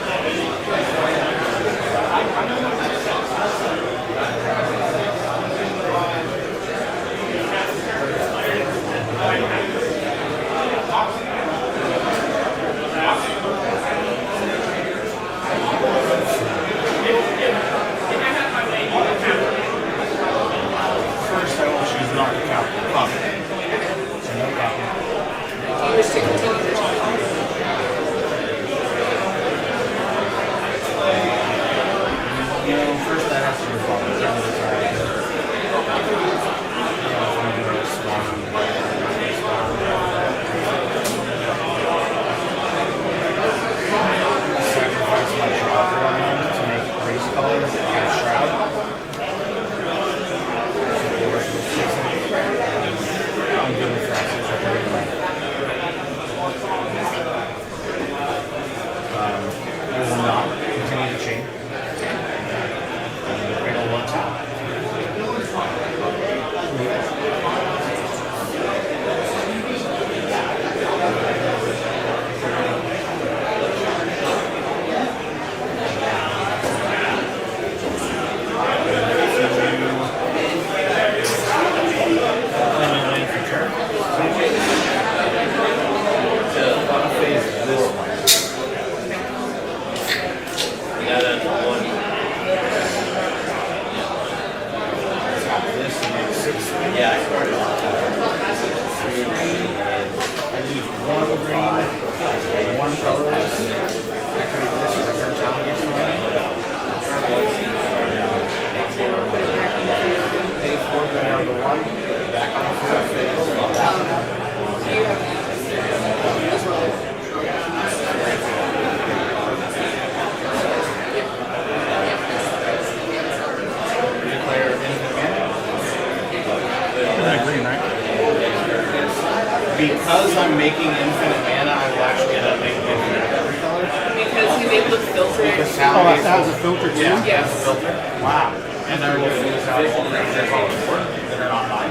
Because I'm making infinite mana, I will actually end up making infinite every color. Because he's able to filter it. Because Oh, that has a filter too? Yeah, Yes. that's a filter. Wow. And I will use out all creatures on the board that are not mine.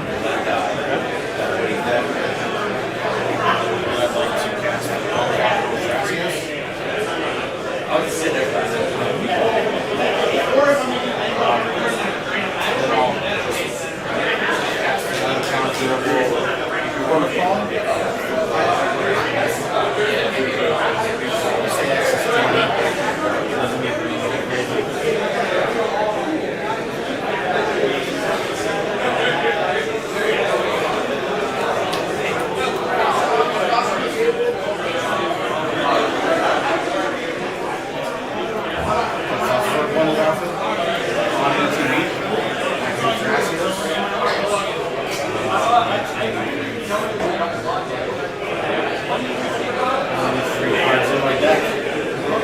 That's like 2 casts. I was sitting there.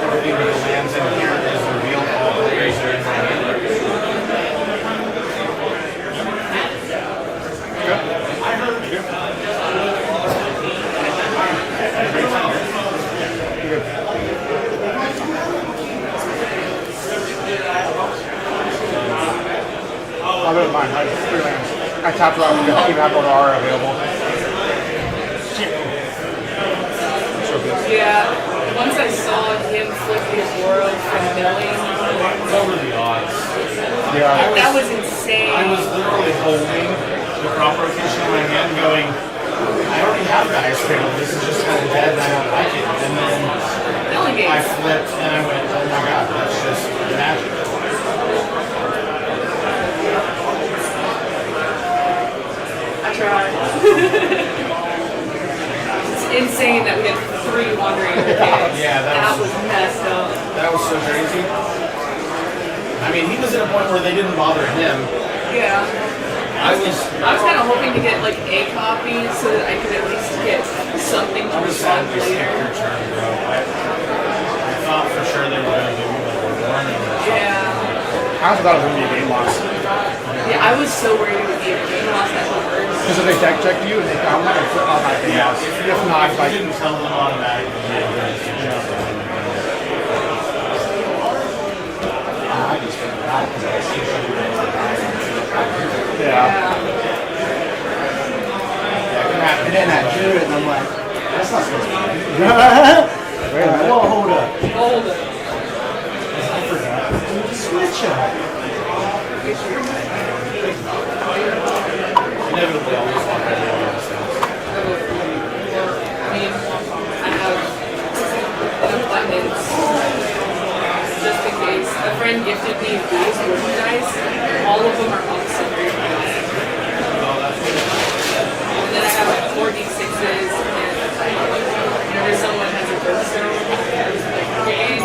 Everything that lands in here is revealed all the ways that are in my hand. I wouldn't mind. I just 3 lands. I tapped around to keep Apple are available. Yeah. Once I saw him flip his world from milling, What were the odds? Yeah. that was insane. I was literally holding the crop rotation in my hand going, I already have the ice cradle, this is just kind of dead and I don't like it. And then Delegate. I flipped and I went, oh my god, that's just magic. I tried. It's insane that we had 3 wandering kids. Yeah, that was messed up. That was so crazy. I mean, he was at a point where they didn't bother him. Yeah. I was kind of hoping to get like a copy so that I could at least get something to respond later. turn, bro. I thought for sure they were going to give me like a warning or something. Yeah. I also thought it was going to be a game loss. Yeah, I was so worried it would be a game loss at first. Because if they deck checked you and they found one, it's automatic game loss. If not, If like, I didn't tell them automatically, they were going to I just figured it out because I see yeah. And then I drew it and I'm like, that's not supposed to be. Wait a minute. Well, hold up. Hold it. I forgot. Switch up. inevitably always want to do all those things. I mean, I have an abundance just in case. A friend gifted me these wooden dice. All of them are opposite. And then I have like 4 D6s and whenever someone has a birthstone game,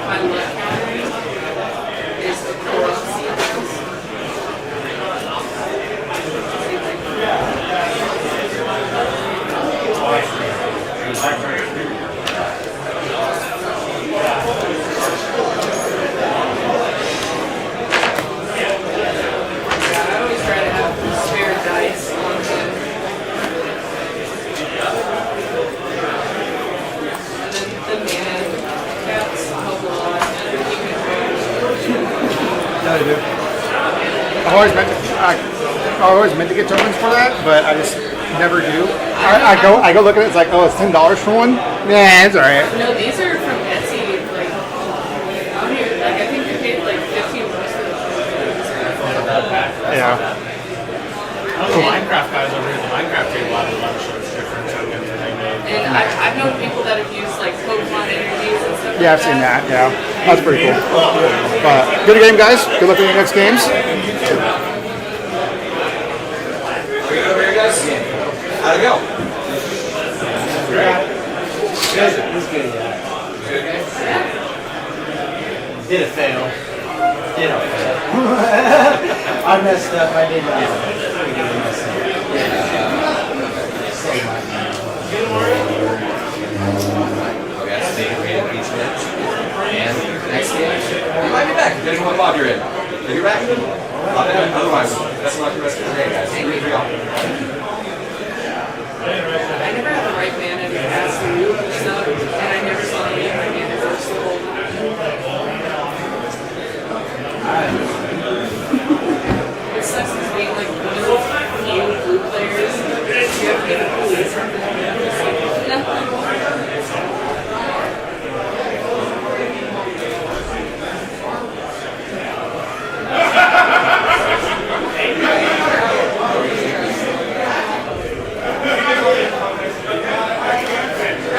my luck counter is a Korok sequence. I always try to have spare dice on hand. And then the mana caps help a lot. Yeah, they do. I've always meant to get tokens for that, but I just never do. I go look at it. It's like, oh, it's $10 for one. Yeah, it's alright. No, these are from Etsy. Like, out here, like I think they paid like $15 for the tokens. Yeah. The Minecraft guys over here at the Minecraft table have a bunch of different tokens that they made. And I've known people that have used like Pokemon energies and stuff. Yeah, I've seen that. Yeah, that's pretty cool. But good game, guys. Good luck with your next games. We good over here, guys? How'd it go? Great. It's good, yeah. Good game? Did it fail? Did it fail? I messed up. I did not. Okay, so they made a piece of it. And next game, you might be back. Depending on what mod you're in. If you're back, I'll be back. Otherwise, that's not the rest of the day, guys. 3-3 off. That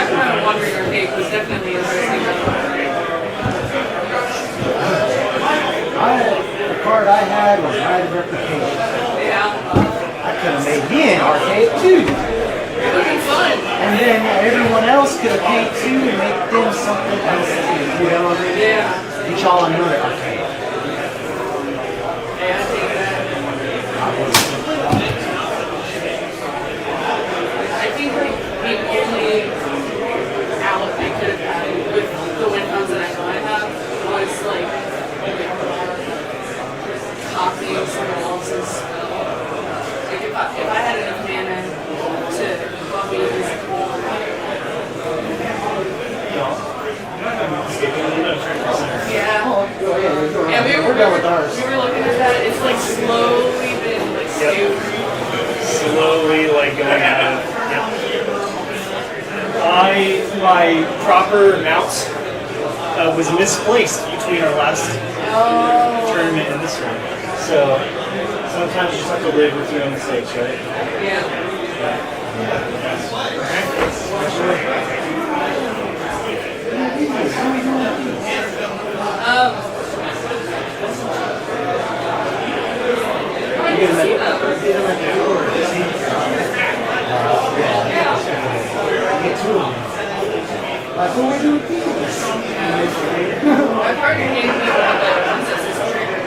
kind of wandering arcade was definitely interesting. The card I had was Ride of Reputation. Yeah. I could have made me an arcade too. It would be fun. And then everyone else could have paid too and make them something else too. You know what I mean? Yeah. Each all another arcade. Yeah, I think that. I think like the only out I could have had with the wind funds that I know I have was like copying someone else's spell. Like if I had enough mana to copy his yeah, we were looking at that. It's like slowly been like stale. Slowly, like going out of. My proper mount was misplaced between our last tournament and this one. So sometimes you just have to live with your own mistakes, right? Like, what we do with these? My partner gave me one of the princess's trigger.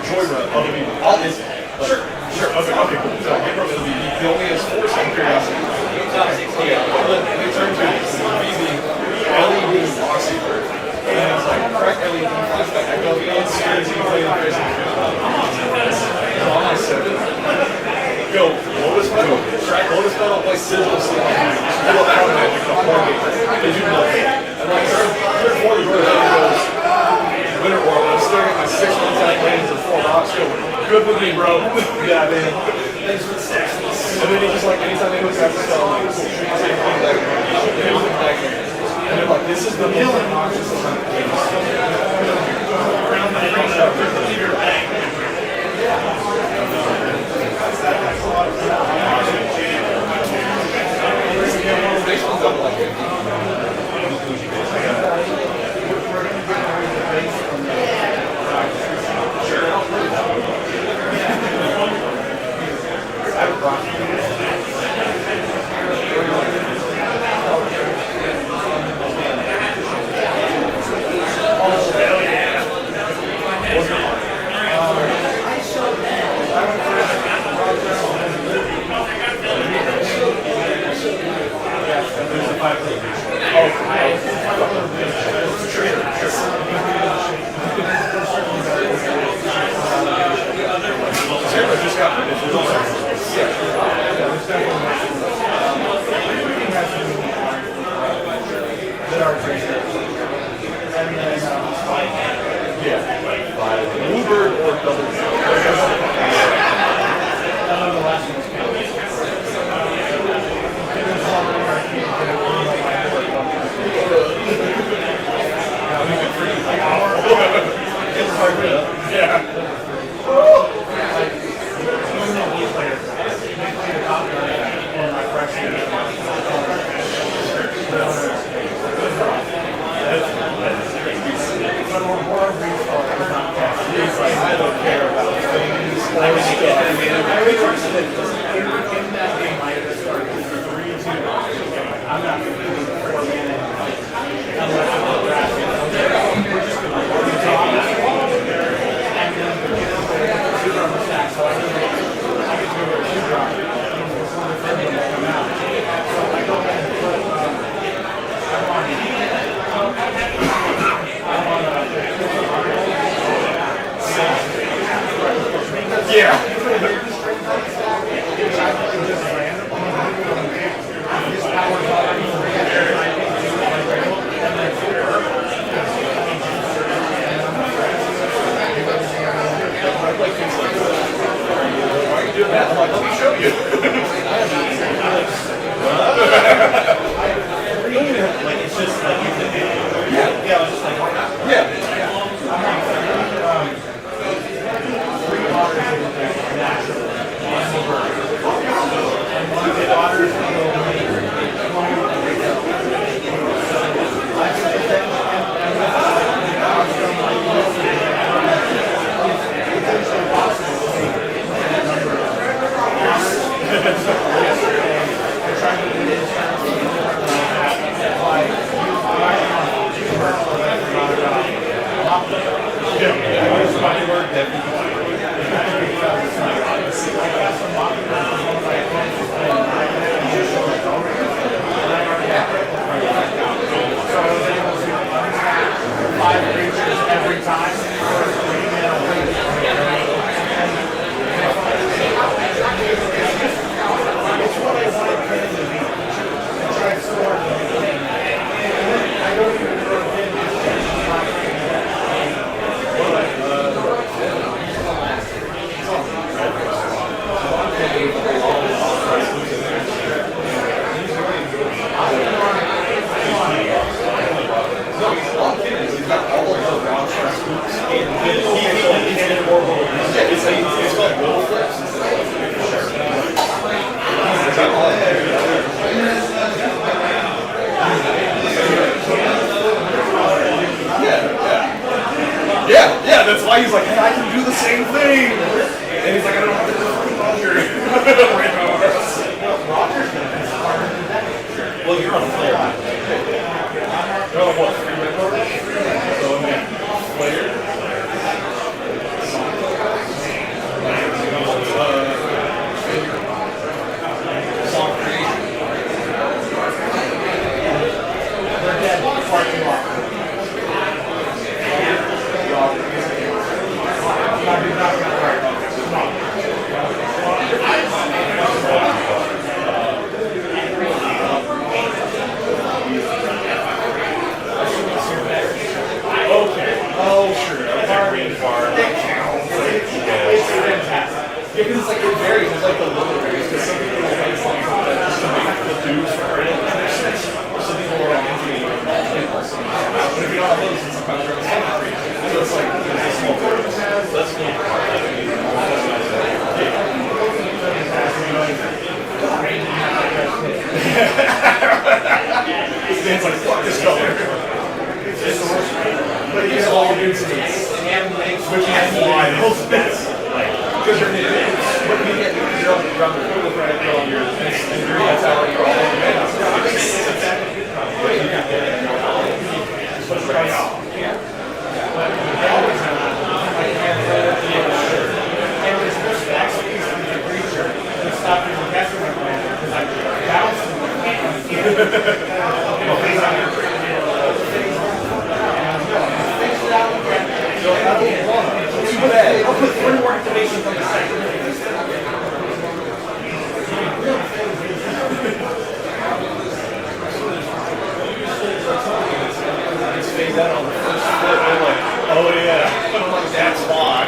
joy run. Oh, I'll is sure, okay, cool. So it'll be the only is force and curiosity. Okay, in terms of being LED box seeker, and it's like correct LED flashback. I go in series, you play the face. So on my 7, go Lotus Metal, track Lotus Metal, play Sizzle, see how it goes. Pull up Power Magic, the Hornet, they do nothing. And like third, fourth, the goes Winter World. I'm staring at my 6 one-time lanes and 4 rocks. Go, good with me, bro. Yeah, man. Thanks for the stacks. And then he just like, anytime they look at the spell, I'm like, cool. And they're like, this is the most obnoxious thing on the game. Leave your bag. Bluebird or double. I don't care about things. In that game, I had started 3-2. I'm not going to do 4 minutes unless I'm drafting. We're just going to work it on that. And then the shooter on the stack, so I can go to a shooter on it. And then come out. So I go ahead and put, yeah. Why are you doing that? I'm like, let me show you. Like it's just like yeah, it's just like yeah. every time. It's what I wanted Ken to be. I tried so hard to be. I don't even know Ken Yeah, that's why he's like, hey, I can do the same thing. And he's like, I don't have to do Roger. Well, you're on a player. No, what? So, player. switching at wild. That's like, because you're when you get you're on the field with right on your injury, that's how you're all in the I'll put 3 more activations on the second. Stays out on the first flip. They're like, oh yeah, that's why.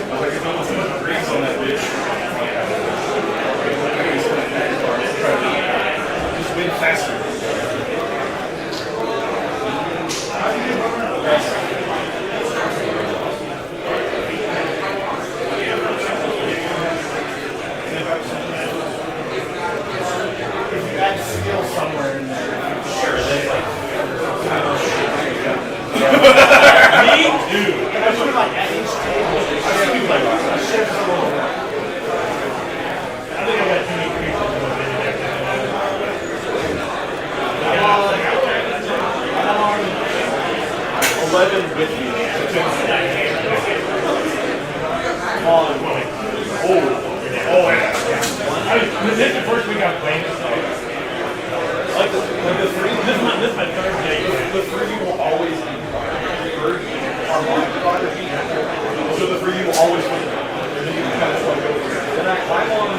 I was like, you're doing too much grease on that bitch. Just win faster. Skill somewhere in there. Sure, they like kind of me, dude. I put like at each table. I do like a shift a little bit. I think I got too many people to go in there. I'm on 11 with you. Oh yeah. I mean, this is the first week I'm playing this stuff. Like the three, this is my third day. The three will always be third on my card. So the three will always win. And then you can kind of like go. Then I'm on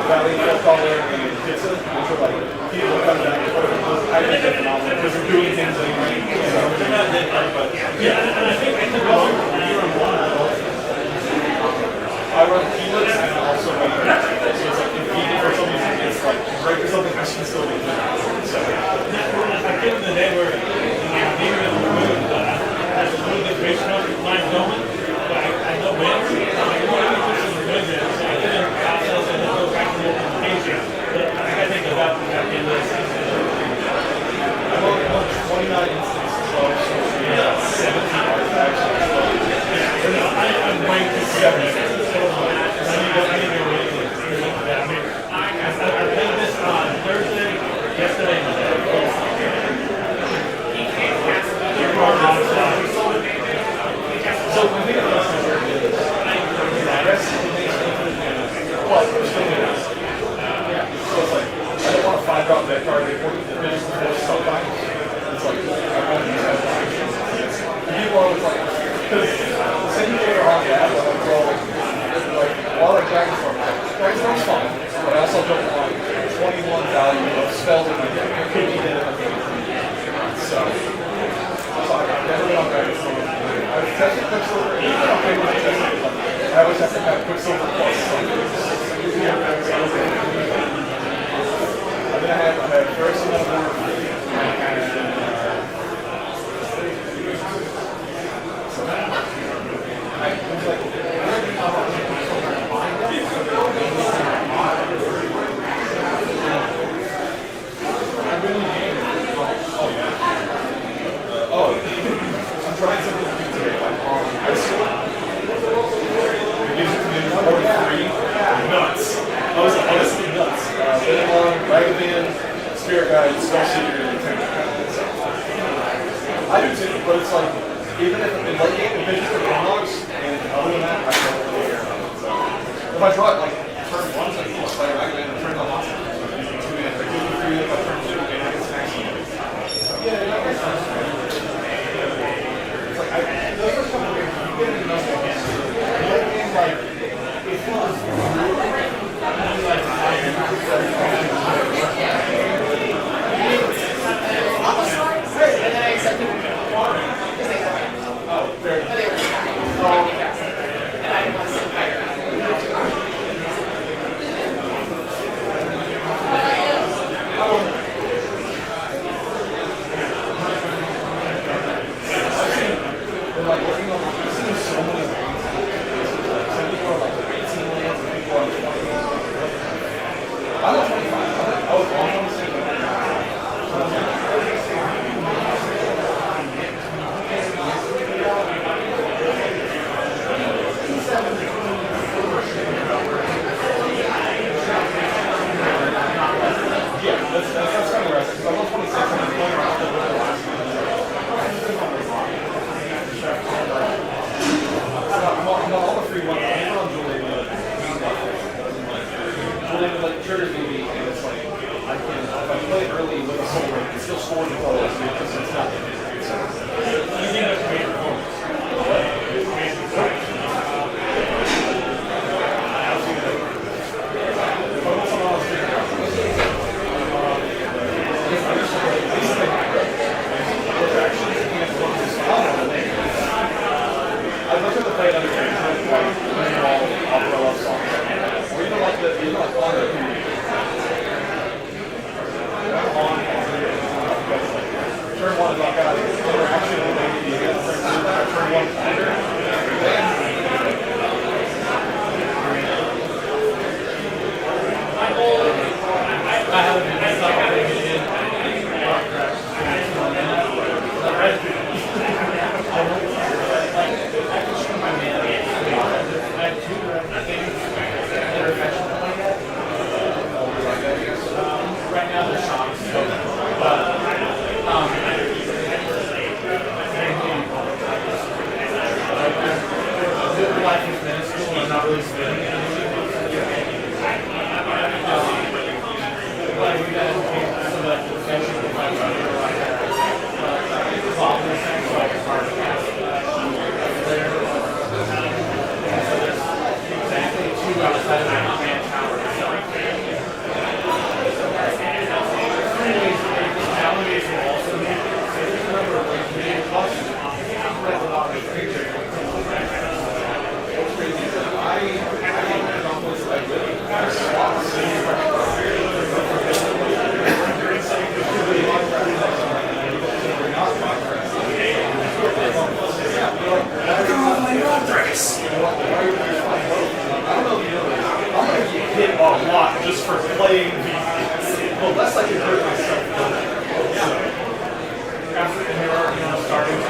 Valley Color and Pizza, which are like people coming back and forth. I think they're phenomenal because they're doing things anyway. They're not dead, but yeah, and I think I could go year on one. I run keyless and also run so it's like if you for some reason it's like break or something, I should still be good. So I get in the day where demon is removed, that's a really good base count, mine's going, but I know when. Like, one of the pushes are good there, so I didn't process and then go back to the implementation. But I gotta think about the back end of this. I'm on 29 instances, so yeah, 17 artifacts. I'm way too seven. I played this on Thursday, yesterday, and today. So the thing about this is what we're still doing. So it's like I don't want to 5-drop that card before the finish before sometimes. It's like I want to use that card. People are always like, because the same way are on that, but like, well, like, while like Dragonstorm's fine, but I also don't want 21 value of spells in my deck. I could need it in my game. So I've never been on Dragonstorm. I've tested Quicksilver, even on paper I tested it. I always have to have Quicksilver plus something. And then I had first another I'm trying something new today. I saw it gives you 43 nuts. I was like, oh, this is nuts. Venomon, Ragavan, Spirit Guide, Spellseeker, and Lieutenant. I do too, but it's like, even if in late game, if it's just the Venomons, and other than that, I don't really care about it. So, if I draw it like turn 1, so I can play Ragavan and turn the monster. 2 mana, like 2 3 if I turn 2, and I get snacks. Yeah, that makes sense. The first couple of games, you get it enough again. The game, like, it feels play it early with a soul ring, it's still scoring the goal, so it's not. You need a great performance. I'd much rather play it under like opera love song. Or even like turn one is like interaction with turn one I right now they're shocks. Life is minuscule and I'm not really spinning it. Like we got some of that defensive with my brother like problems things like hard to pass. Exactly two outside of my manpower. Three ways nowadays will also be there's a number of ways to be cautious. That's a lot of creatures. Hit a lot just for playing the well, that's like it hurt myself. After the hero, starting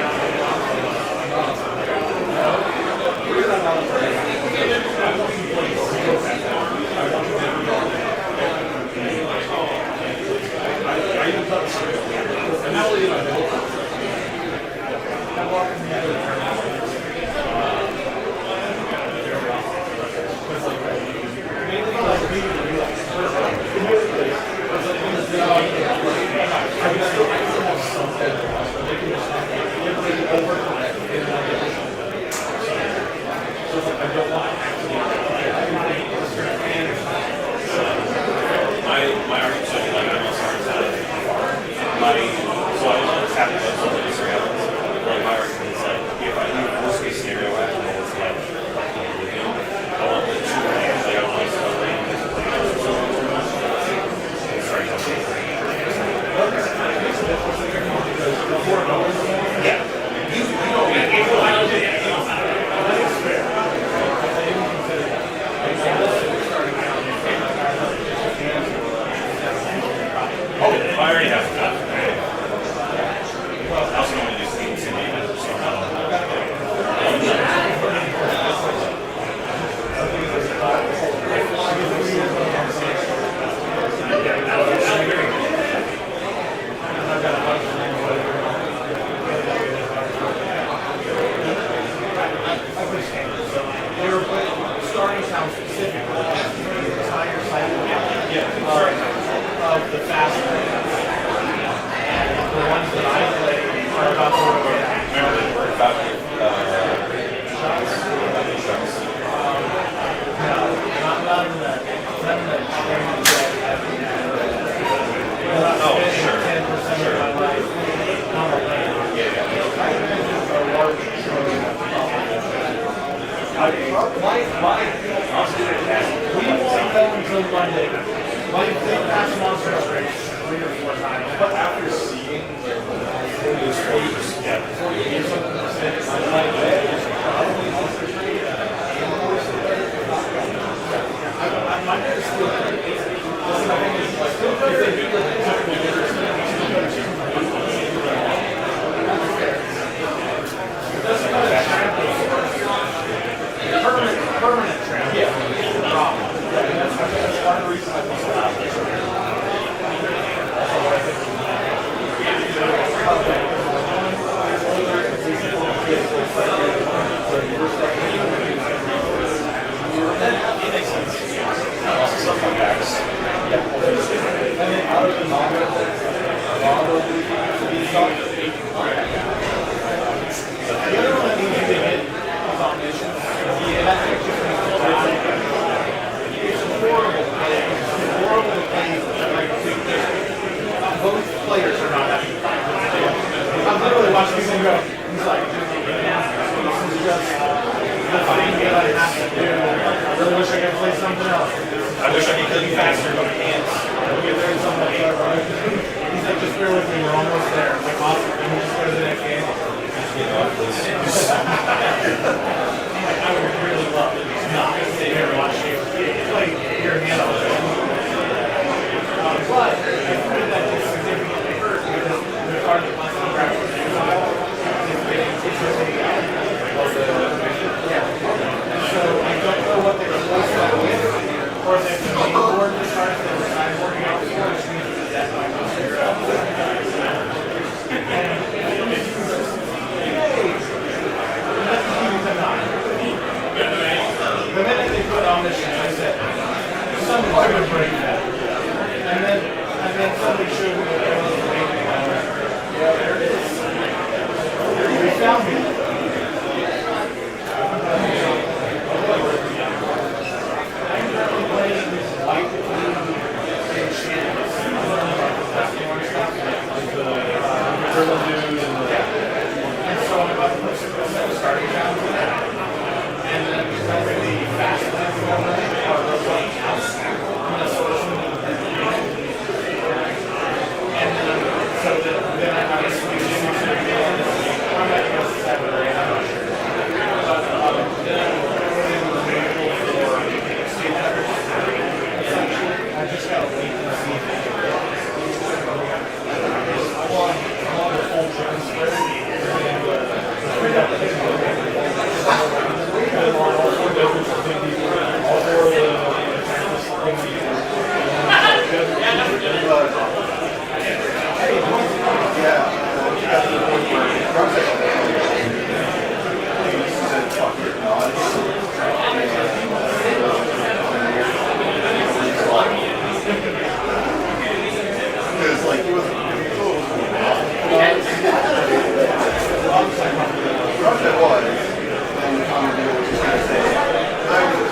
wish I could play something else. I wish I could kill you faster, but I can't. We'll get there in some way. He's like, just bear with me, we're almost there. I'm like, awesome. Then we just go to the next game. I'm like, I would really love it. Not to sit here and watch you. It's like your hand on it. But I find that it's significantly hurt because the card that wants to grab the exile is really so I don't know what they replace that with, or if the main board just starts to the sideboard out for, which means it's a death by zero. The minute they put omniscience, I said, something's going to break that. And then somebody showed me that there was a way to go. Yeah, there it is. They found me. And so I'm about to put some starting down for that. And then because the fast ones are the white house. I'm going to switch them. And then I have to switch into I'm going to go 7 or 8, I'm not sure. But then I'm going to go for state efforts. I just got to wait and see if I want a full transfer. Because like he wasn't Russia was, and the common deal was just going to say, I was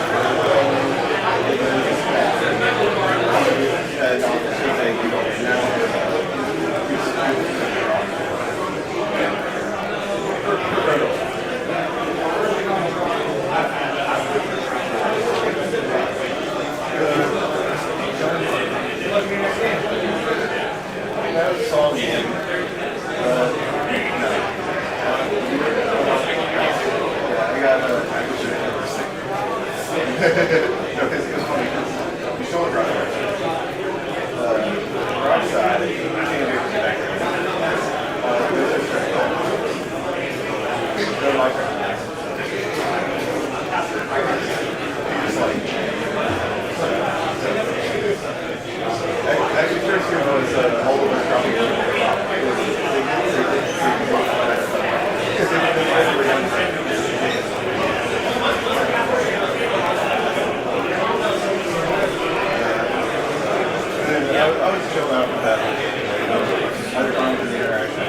no, because it was funny because you saw the garage. The garage side, you can't do it back there. No light right. Just like actually first year was all over dropping. I was chilling out with that. I was on with the interaction.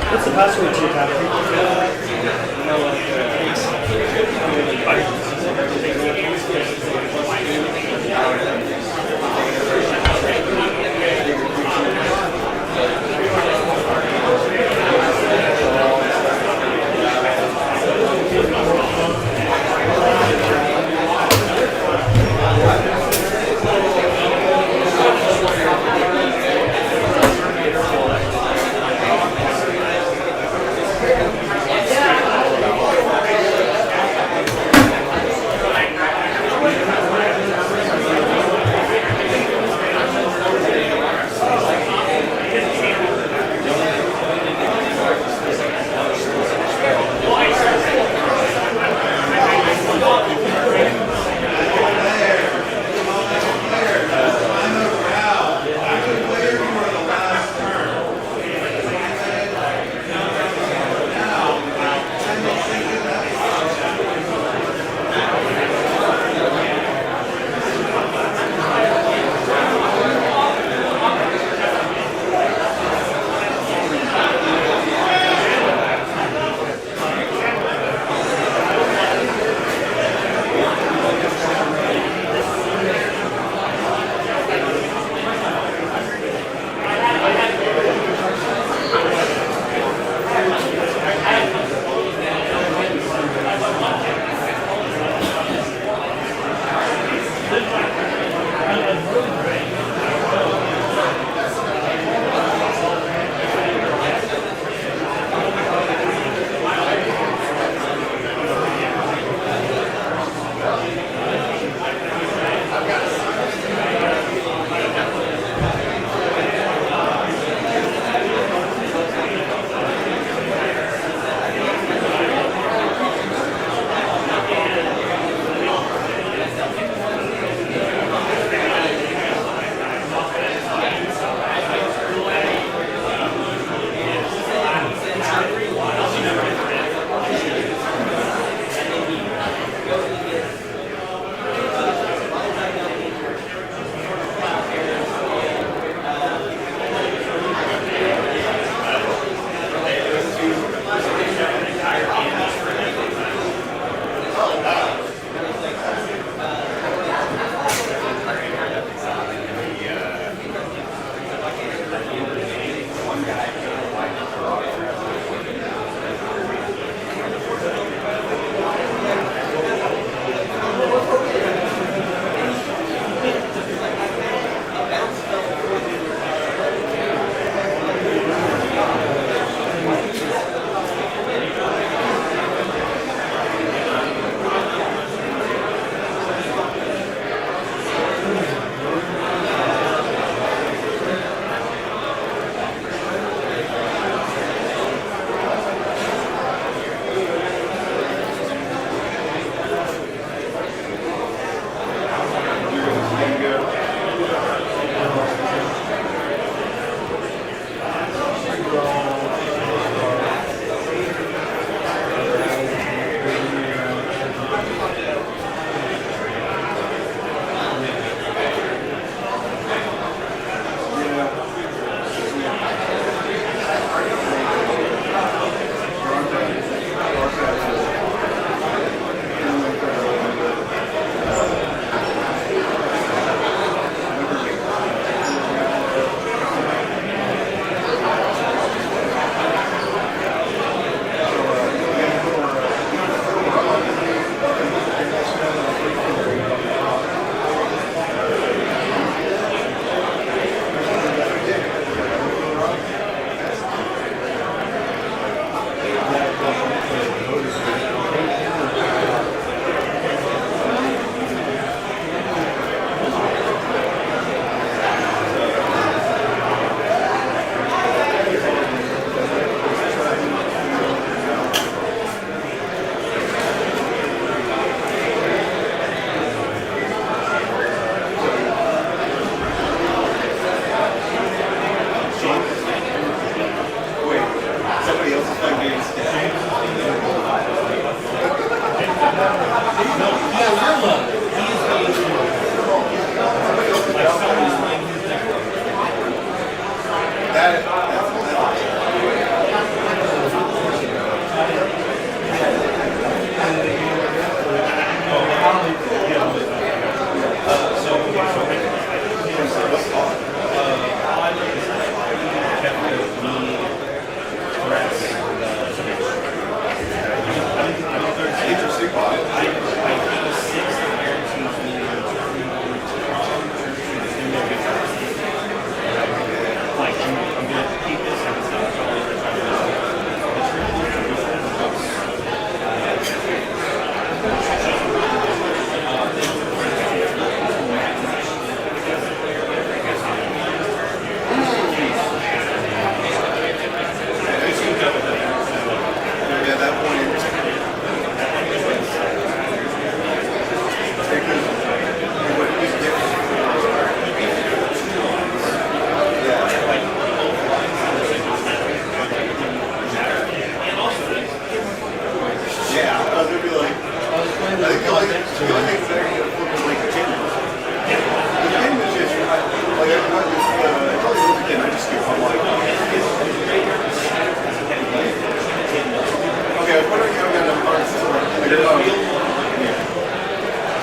What's the password to your tablet?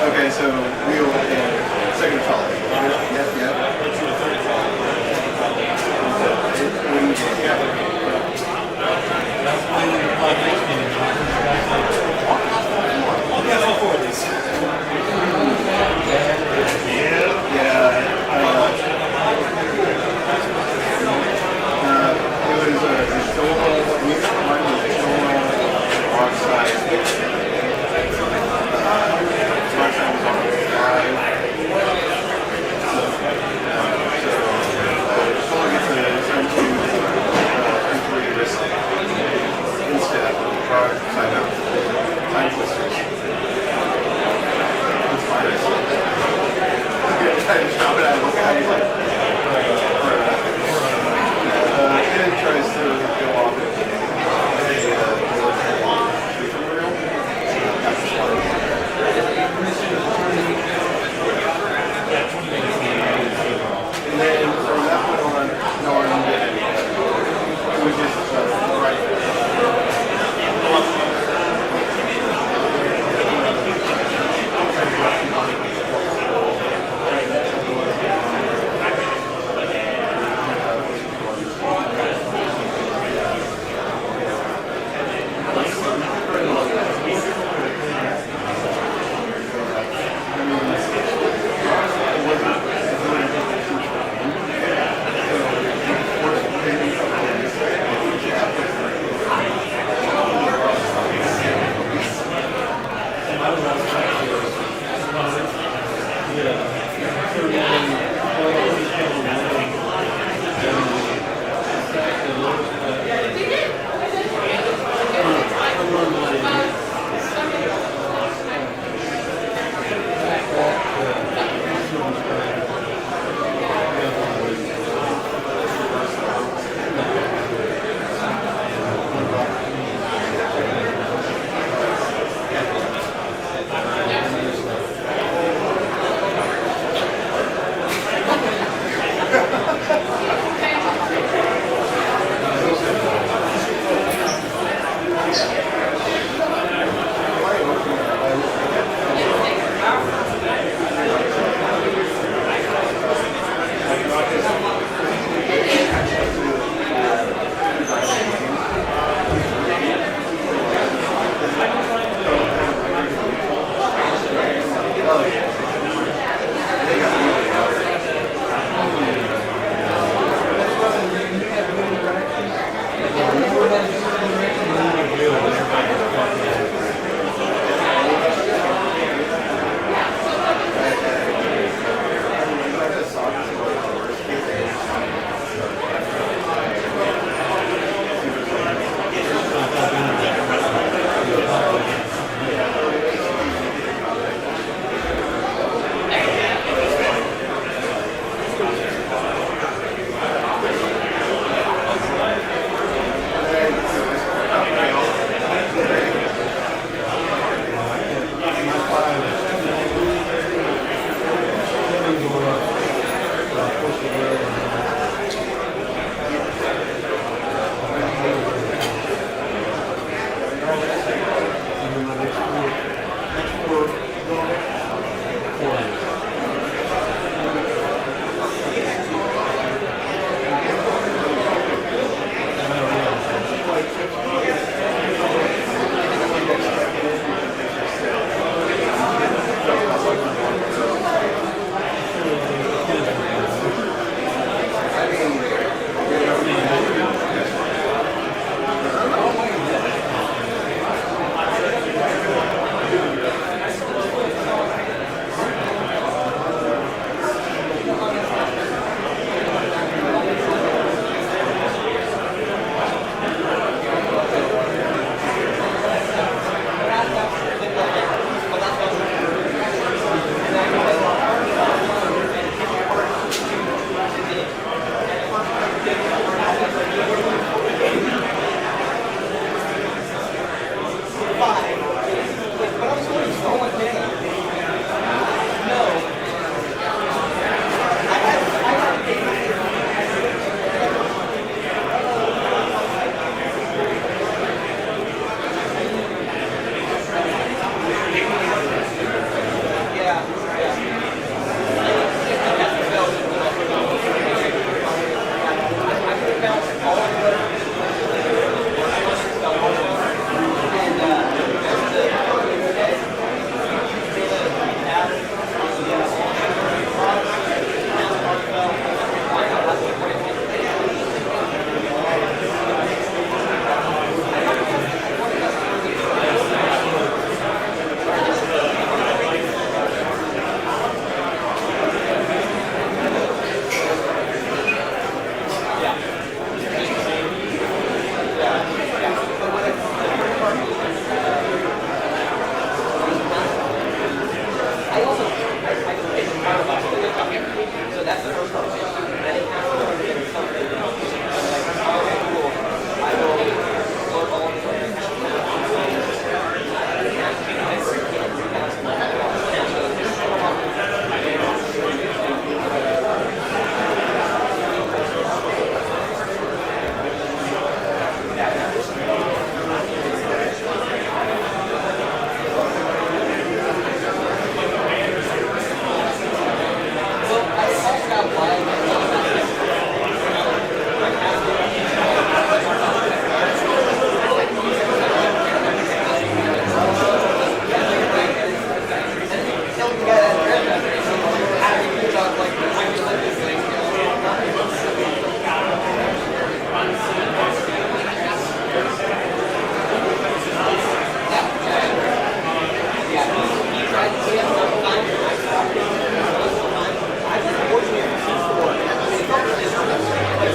Okay, so wheel and second follow. Yep, yep. I'll get all four of these. Oxide.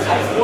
Yeah.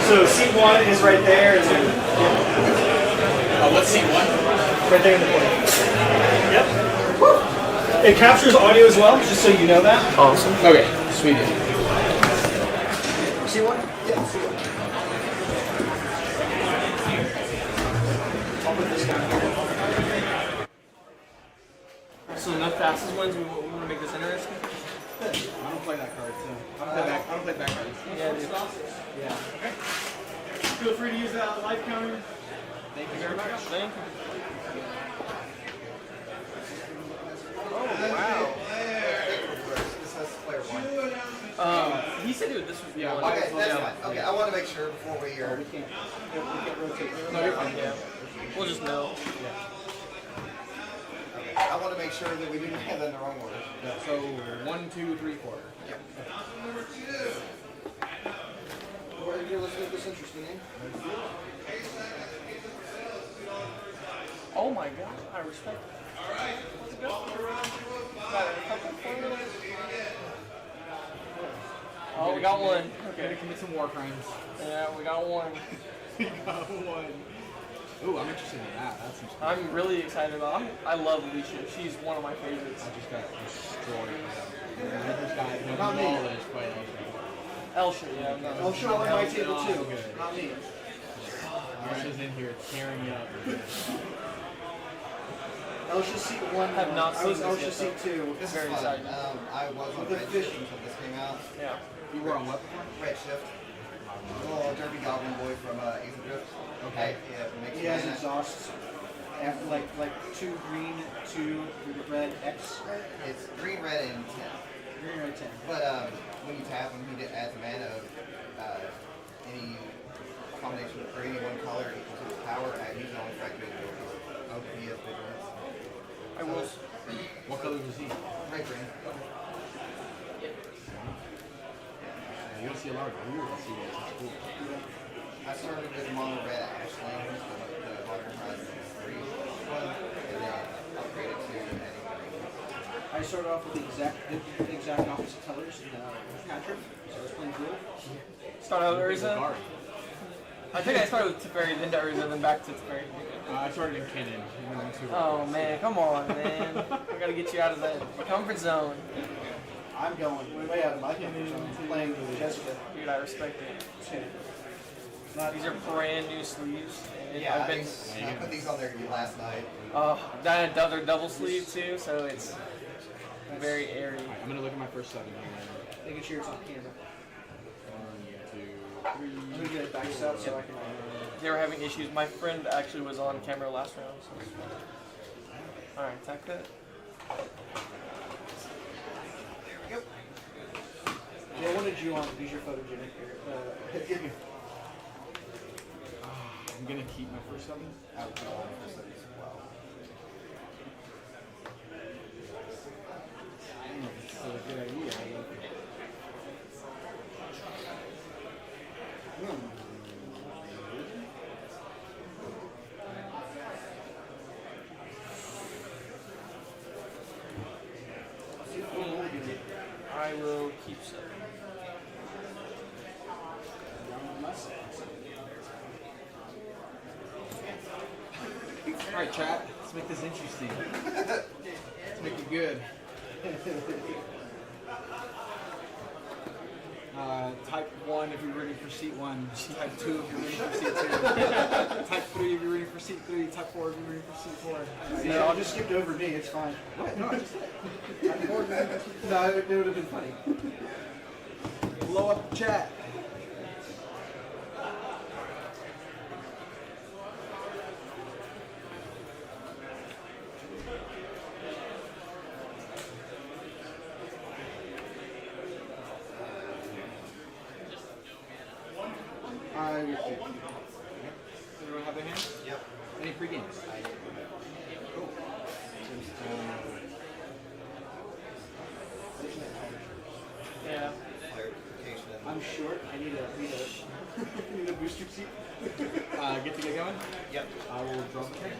So seat 1 is right there, and then What's seat 1? right there in the corner. Yep. It captures audio as well, just so you know that. Awesome. Okay, sweet. See one? Yeah, see one. I'll put this down here. So enough fastest ones. We want to make this interesting. I don't play that card, so I don't play back cards. Yeah, dude. Yeah. Feel free to use that live counter. Thank you very much. Thank you. This has player one. He said it, this was the one. Okay, that's fine. Okay, I want to make sure before we are. We can't rotate. No, you're fine. Yeah. We'll just know. I want to make sure that we didn't have that in the wrong order. Yeah, so 1, 2, 3, 4. Yep. Well, here, let's make this interesting, eh? Oh my god, I respect it. Alright. Let's go. Got a couple photos. Oh, we got one. Okay. Commit some war crimes. Yeah, we got one. We got one. Ooh, I'm interested in that. That's interesting. I'm really excited about it. I love Alicia. She's one of my favorites. I just got destroyed. I just got Not me. demolished by Elsha, yeah. No. I'll show on my table too. Good. Not me. Elsha's in here tearing me up. Elsha seat 1. Have not I seen was this Elsha yet, seat 2. This Very is fun. exciting. I was on The Redshift fish. until this came out. Yeah. You were on what before? Redshift. Little derby goblin boy from Ace of Drift. Okay. Yeah, makes He has mana. exhausts. After like 2 green, 2 red, X. It's green, red, and 10. Green, red, 10. But when you tap him, he adds a mana of any combination for any one color equal to his power, and he's only fractured abilities. Okay. He has vigilance. I will. What color was he? Red green. You don't see a lot of blue. I see that's cool. I started with mono red Ashland, the Modern Horizons 3 one, and then upgraded to adding green. I started off with the exact opposite colors in Patrick, so I was playing blue. Start out with Urza. Guard. I think I started with Teferi, then to Urza, then back to Teferi. I started in Kennen. And then to Oh man, come on, man. We gotta get you out of that comfort zone. I'm going way out of my comfort zone. Playing with Jessica. Dude, I respect it. These are brand new sleeves. And Yeah, I've been, I put these on there last night. they're double sleeve too, so it's very airy. Alright, I'm gonna look at my first 7. Making sure it's on camera. 1, 2, 3. I'm gonna get it back up so I can. They were having issues. My friend actually was on camera last round, so it's fine. Alright, attack that. Jay, I wanted you on because you're photogenic here. I'm gonna keep my first 7. I would put on for studies as well. It's a good idea. I will keep 7. Alright, chat. Let's make this interesting. Let's make it good. Type 1 if you're ready for seat 1. Type 2 if you're ready for seat 2. Type 3 if you're ready for seat 3. Type 4 if you're ready for seat 4. Yeah, I'll just skipped over me. It's fine. What? No, I just No, it would have been funny. blow up the chat. I will keep. Everyone have their hand? Yep. Any free games? Cool. Yeah. Clarification. I'm short. I need a need a booster seat. Get to get going? Yep. I will draw the turn.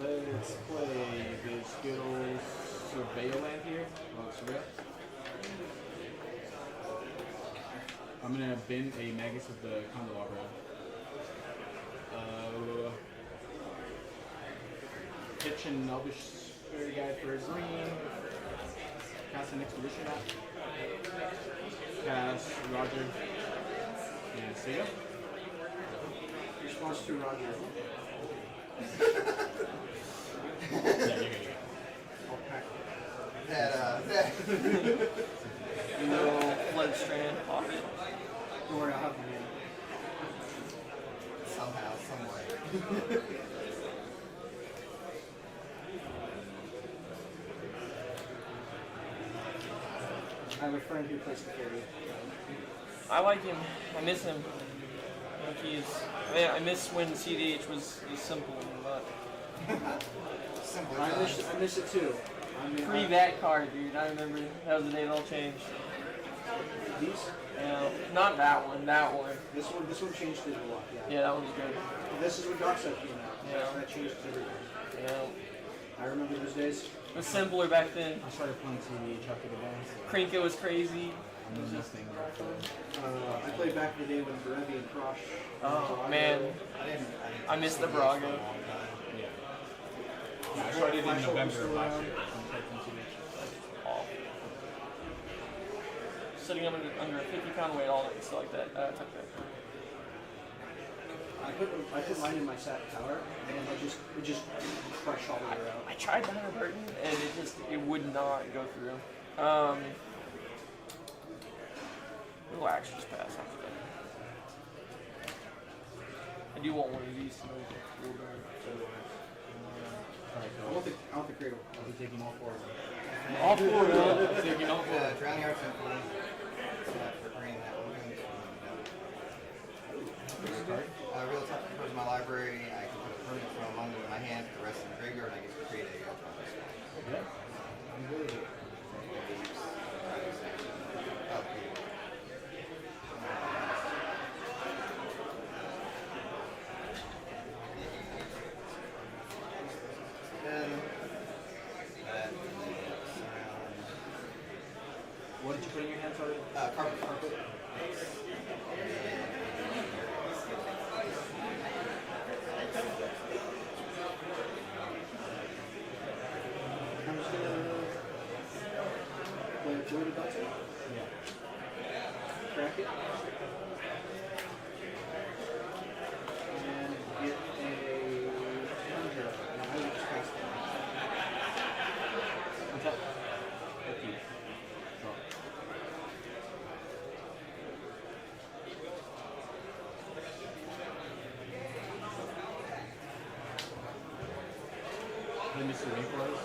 Let's play this good old Surveil land here. Oh, Surveil. I'm gonna bin a Magus of the Candelabra. Pitch an Elvish Fairy Guide for his green. Cast an Expedition map. Cast Roger. And Sega. Response to Roger. No Flood Strand pocket. Don't worry, I'll have you in. Somehow, some way. I have a friend who plays the fairy. I like him. I miss him. Like he's. I mean, I miss when CDH was simple, but Simple I miss it too. I mean, pre that card, dude. I remember that was the day it all changed. These? Yeah, not that one. That one. This one changed it a lot. Yeah. Yeah, that one's good. This is when Darkseid came out. Yeah. That changed everything. Yeah. I remember those days. It was simpler back then. I started playing CDH after the dance. Krinka was crazy. I'm doing this thing. I played back in the day when Berevi and Krosh. Oh man, I miss the Braga. Yeah. I started in November of last year. Sitting under a 50-pound weight all night and stuff like that. Took that. I put mine in my sack tower, and it just crushed all the way out. I tried Banner Burton, and it would not go through. We'll actually just pass after that. I do want one of these to move. I want the cradle. I'll be taking all four of them. All four, yeah. Taking all four. Drowning Arts Symphony. For green, that one. Real top towards my library. I can put a permanent from among them in my hand, the rest in the graveyard, and I get to create a Yeah. What did you put in your hand, sorry? Carpet. I'm just gonna play a Jordan Button. Yeah. Crack it. And get a conjure. And I will just cast it. What's up? Okay. Hey, Mr. Nicholas.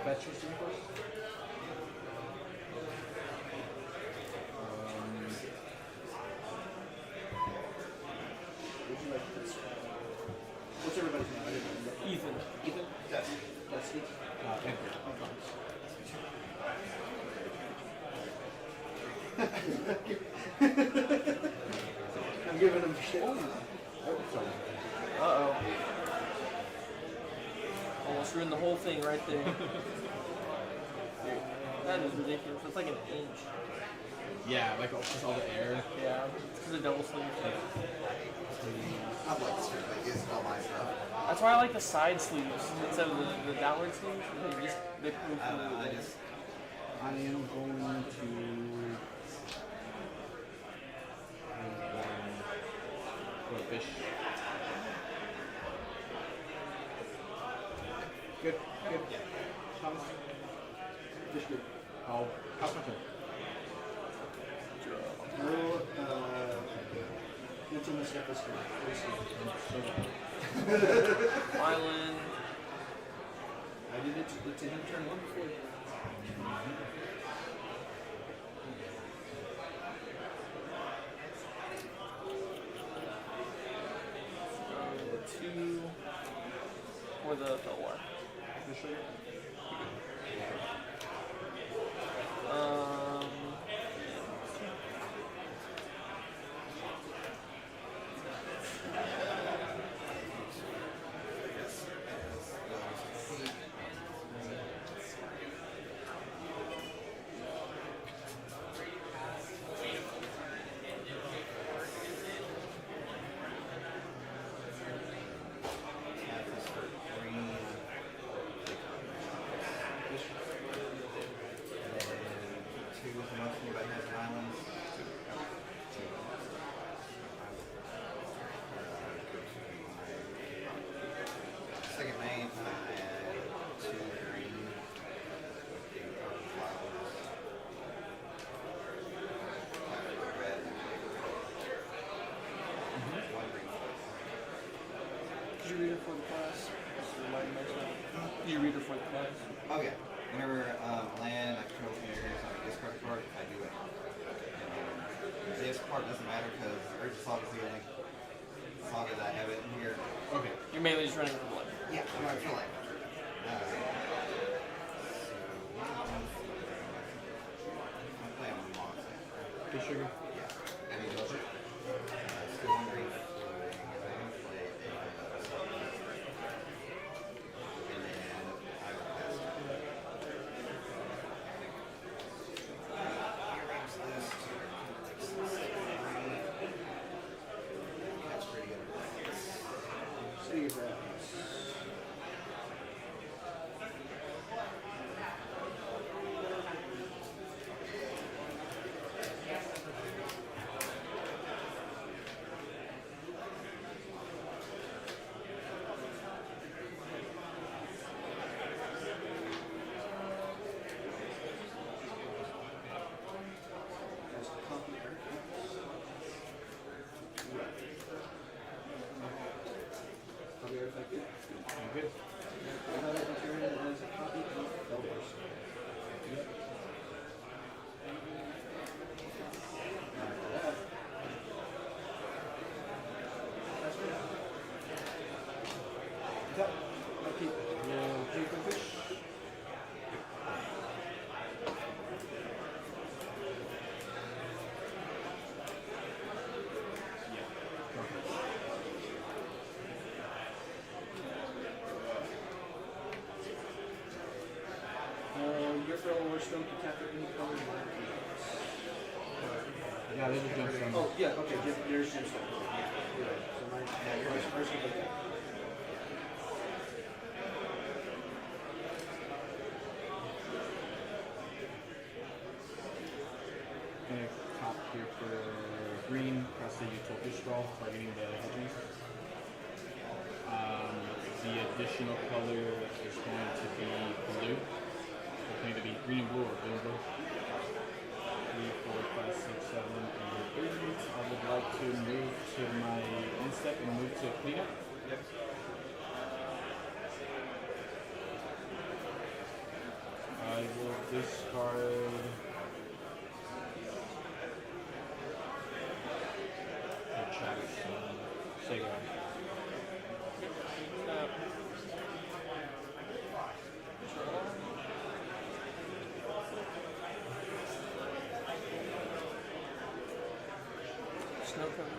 Fetch Mr. Nicholas. Would you like this? What's everybody's name? I didn't remember. Ethan. Ethan? Dusty. Dusty? Edgar. I'm giving him shit. Uh-oh. Almost ruined the whole thing right there. Dude, that is ridiculous. It's like an inch. Yeah, like just all the air. Yeah, it's because of double sleeve. I'd like to start like this all my stuff. That's why I like the side sleeves instead of the downward sleeves. They move I don't know, I just I am going to put a fish. Good. Thomas. Fish good. I'll pass my turn. What's in this episode? Island. I did it to him turn one before. Two for the war. two is the most anybody has in islands. Second main, I add 2 green with the purple flowers. Red. 1 green. Did you read it for the class? Did you read it for the class? Oh yeah. Whenever land, I control players on a discard card, I do it. This part doesn't matter because Urge Saga is the only saga that I have it in here. Okay. You're mainly just running for blood. Yeah, I'm not sure like. I'm playing on Mox. Good sugar. Yeah. I mean, still hungry. Play and then I will pass That's pretty good. See that. That's the copy here. Copy everything good? I'm good. How that determined as a copy of Elders. Yep. After that. That's it. Yep. Okay. We'll take a fish. Your fellow or stone can tap any color you want. Yeah, this is gemstone. Oh, yeah, okay, there's gemstone. Yeah, you're right. So mine, yeah, yours first will be that. Gonna top here for green, press the Utopia Scroll, targeting the hedging. The additional color is going to be blue. It's going to be green and blue or blue and blue. 3, 4, 5, 6, 7, 8, 8. I would like to move to my end step and move to cleanup. Yep. I will discard the Jackson Sega. Snow cone.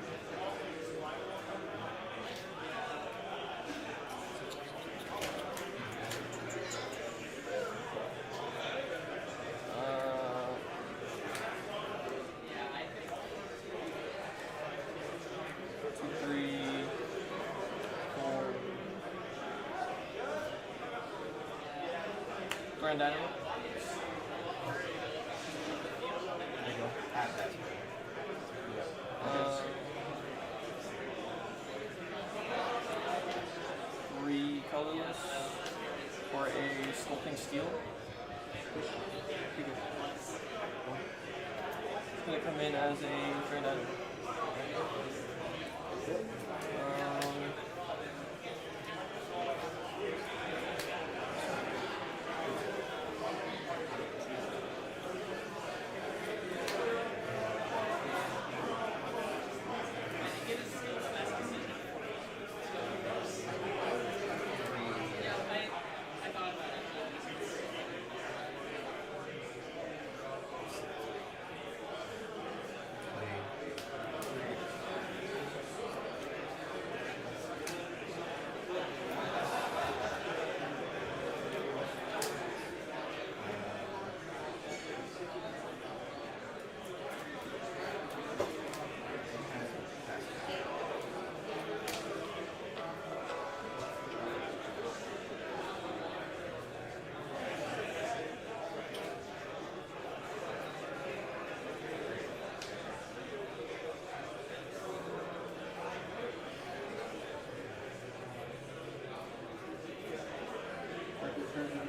Grand Dynamo. There you go. Add that. Three colorless for a Sculpting Steel. It's going to come in as a Grand Dynamo.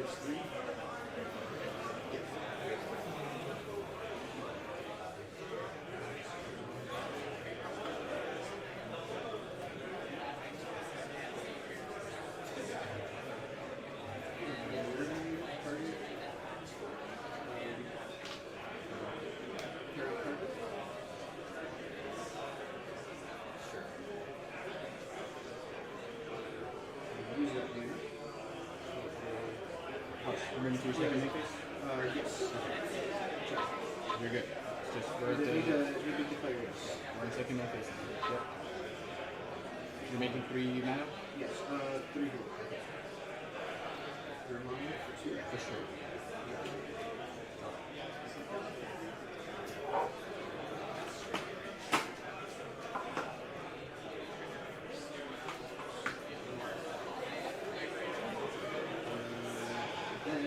PS3. Remember to your second make this? Yes. You're good. It's just we're at You need the. to declare yes. We're in second make this. Yep. You're making 3 mana? Yes, 3 here. Your money for 2. For sure. Then,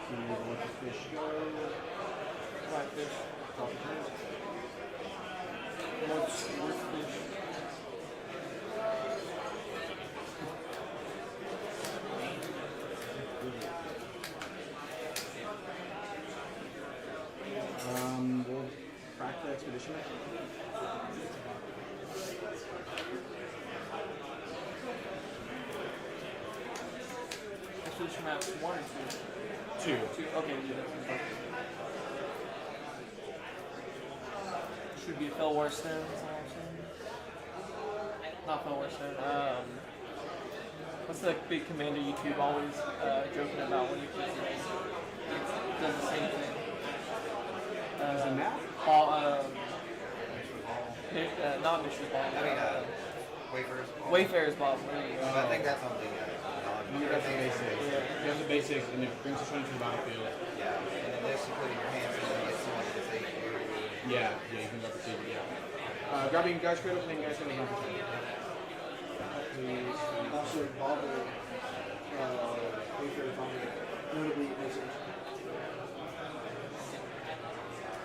So you let the fish go. Black fish. Top of turn. What's fish? We'll crack the expedition. Expedition maps 1 or 2? 2. 2. Okay, yeah, that's fine. Should be a Felwar Stone, is that what I'm saying? Not Felwar Stone. What's the big commander YouTube always joking about when you play it? It does the same thing. Does it map? Not Mishra's Ball. I mean, Wayfarer's Ball. Wayfarer's Ball. There you go. I think that's on the You got the basics. Yeah. You have the basics, and it brings the strength to the battlefield. Yeah, and then this you put in your hands and then you get someone to take you. Yeah, you can replicate it, yeah. Grabbing guys cradle, playing guys cradle, not for Please. also, Bobble, Wayfarer Bobble, notably missing.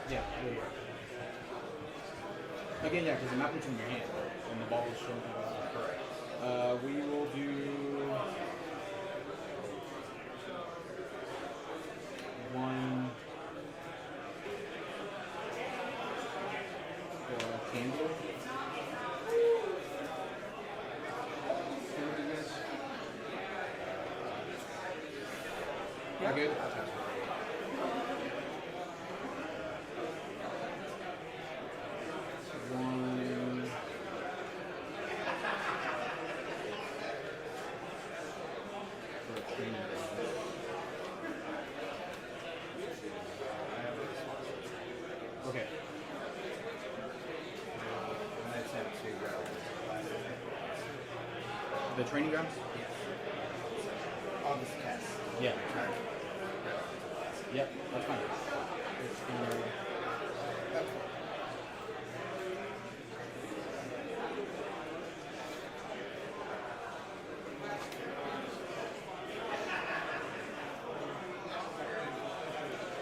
Yeah, there you go. Again, yeah, because the map is in your hand, and the ball is shown to the battlefield. Correct. We will do 1 candle. Yeah, good. One. For a training ground. Okay. And that's him to The training grounds? on this test. Yeah. Yep, that's fine. It's gonna...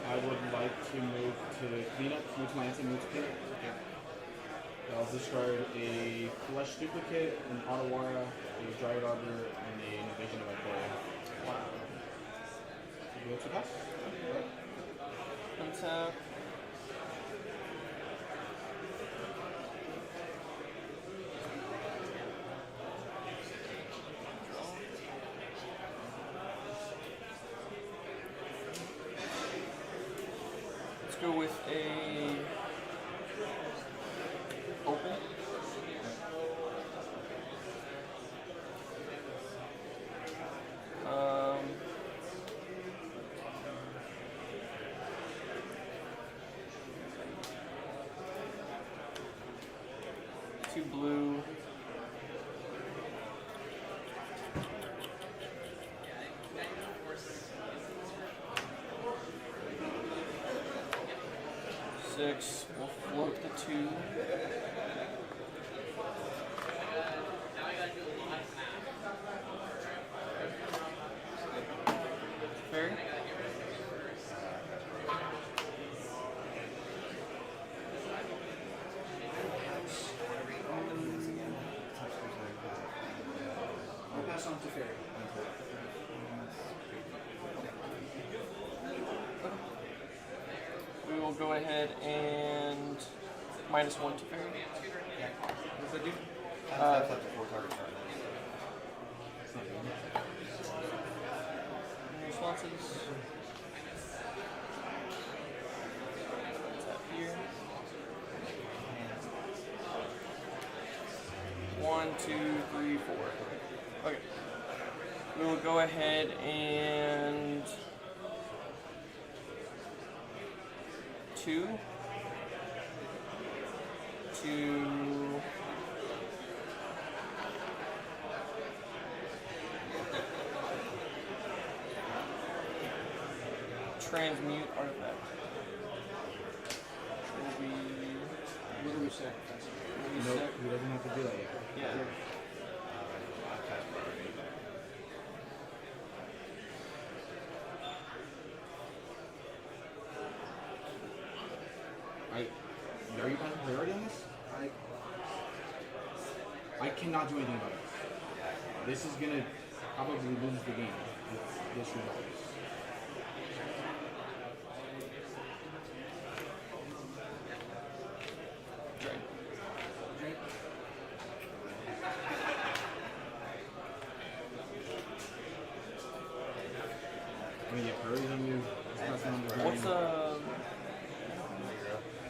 I would like to move to cleanup, move to my answer, move to cleanup. Okay. I'll discard a flesh duplicate, an Otawara, a Dryad Arbor, and an Invasion of Ikoria. Wow. So go to pass. Untap. Let's go with a open. 2 blue. Six. We'll float the 2. Fairy. I'll pass on to Fairy. We will go ahead and -1 to Fairy. What's that do? That's up to 4 targets. Responses. Tap here. 1, 2, 3, 4. Okay. We will go ahead and 2 to transmute artifact. Will be What do we sacrifice? we Nope, sac- he doesn't have to do that yet. yeah. Are you passing priority on this? I cannot do anything about it. This is gonna probably lose the game if this resolves. Drain. I'm gonna get priorities on you. It's not something to What's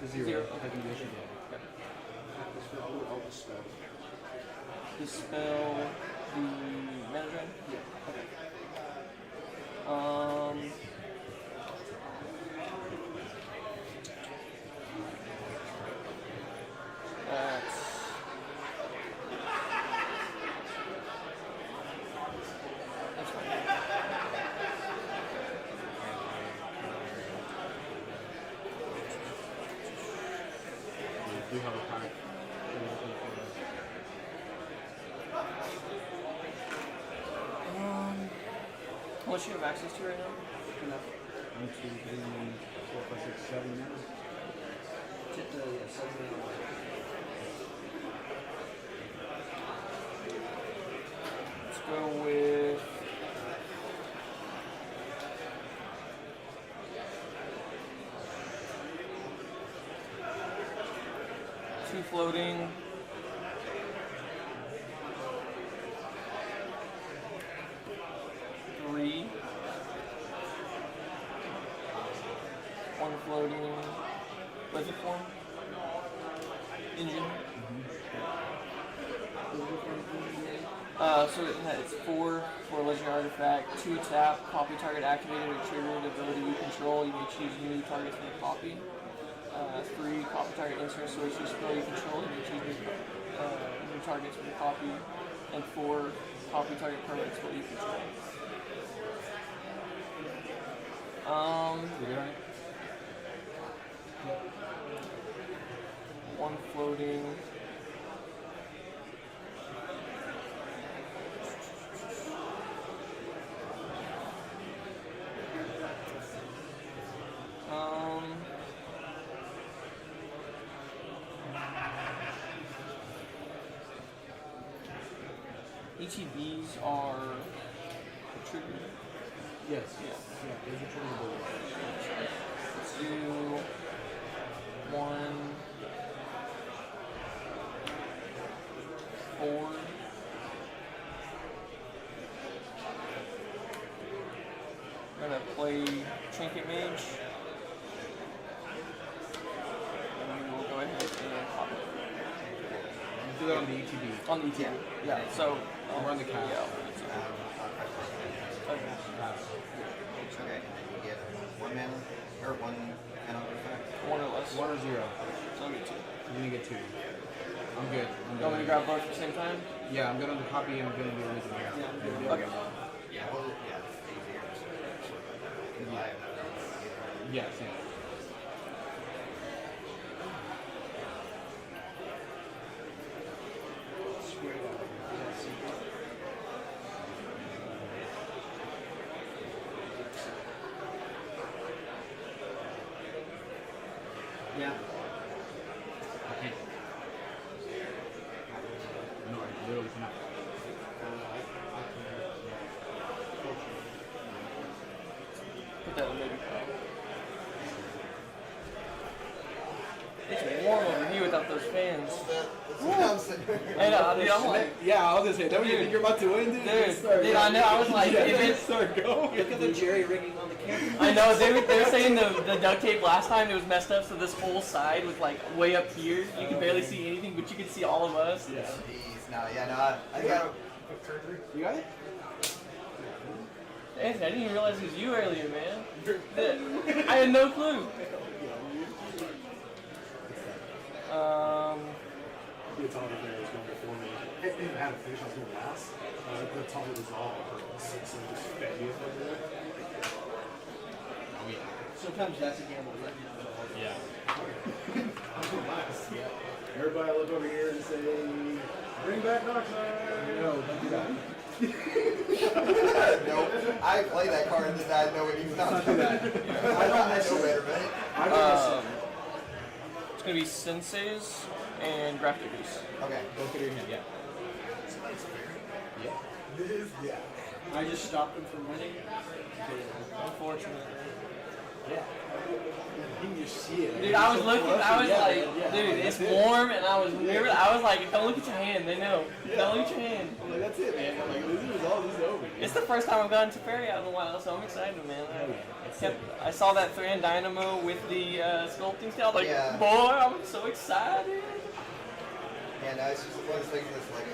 It's a 0. Zero. I can do this again. dispel the mana drain? Yeah. Okay. That's We do have a pack. how much do you have access to right now? 1, 2, 3, 4, 5, 6, 7 now. Yeah, 7 now. Let's go with two floating. Three. One floating. What's it form? Engine. So it's 4 for legendary artifact, 2 tap, copy target activated or triggered ability you control. You may choose new targets from the copy. 3 copy target insert source you spell you control. You may choose new targets from the copy. And 4 copy target permanent spell you control. One floating. ETBs are triggered. Yes. Yeah. Yeah, there's a triggerable. Let's do 1, 4. I'm gonna play Trinket Mage. And we will go ahead and pop it. Do that on the ETB. On the ETB. Yeah. So We're on the cast. Yeah. Okay. Okay, and then you get 1 mana, or 1 mana artifact. 1 or less. 1 or 0. So I'll get 2. You're gonna get 2. I'm good. You want me to grab both at the same time? Yeah, I'm good on the copy and I'm good on the original. Yeah. Okay. Yeah, same. Yeah. I can't. No, I literally cannot. Put that in the maybe. It's warm over here without those fans. I know, dude, I'm like, Yeah, I was gonna say, don't you think you're about to win, dude? dude, I know, I was like, yeah, if it's, start going. Look at the jerry rigging on the camera. I know, they were saying the duct tape last time, it was messed up, so this whole side was like way up here. You could barely see anything, but you could see all of us. Yeah. Jeez, no, yeah, no, I got You got it? Anthony, I didn't even realize it was you earlier, man. I had no clue. The top of there is going before me. If it had a finish, I was going last. The top of it was all purpose, so just fed you over there. Oh, yeah. Sometimes that's a gamble. Yeah. I'm going last. Yeah. Everybody look over here and say, bring back Darkseid. No, don't do that. no, I play that card and I know what he's not doing. I know better, man. It's gonna be senseis and graphics. Okay. Don't put it in your hand, yeah. Yeah. I just stopped him from winning. Unfortunately. Yeah. You can just see it. Dude, I was looking, I was Yeah, like, yeah. dude, it's warm, and I was nervous. I was like, don't look at your hand, they know. Don't look at your hand. I'm like, that's it, man. I'm like, this is all, this is over. It's the first time I've gone to Fairy out in a while, so I'm excited, man. I saw that Thran Dynamo with the sculpting style. Like, Yeah. boy, I'm so excited. Yeah, no, it's just one of those things that's like,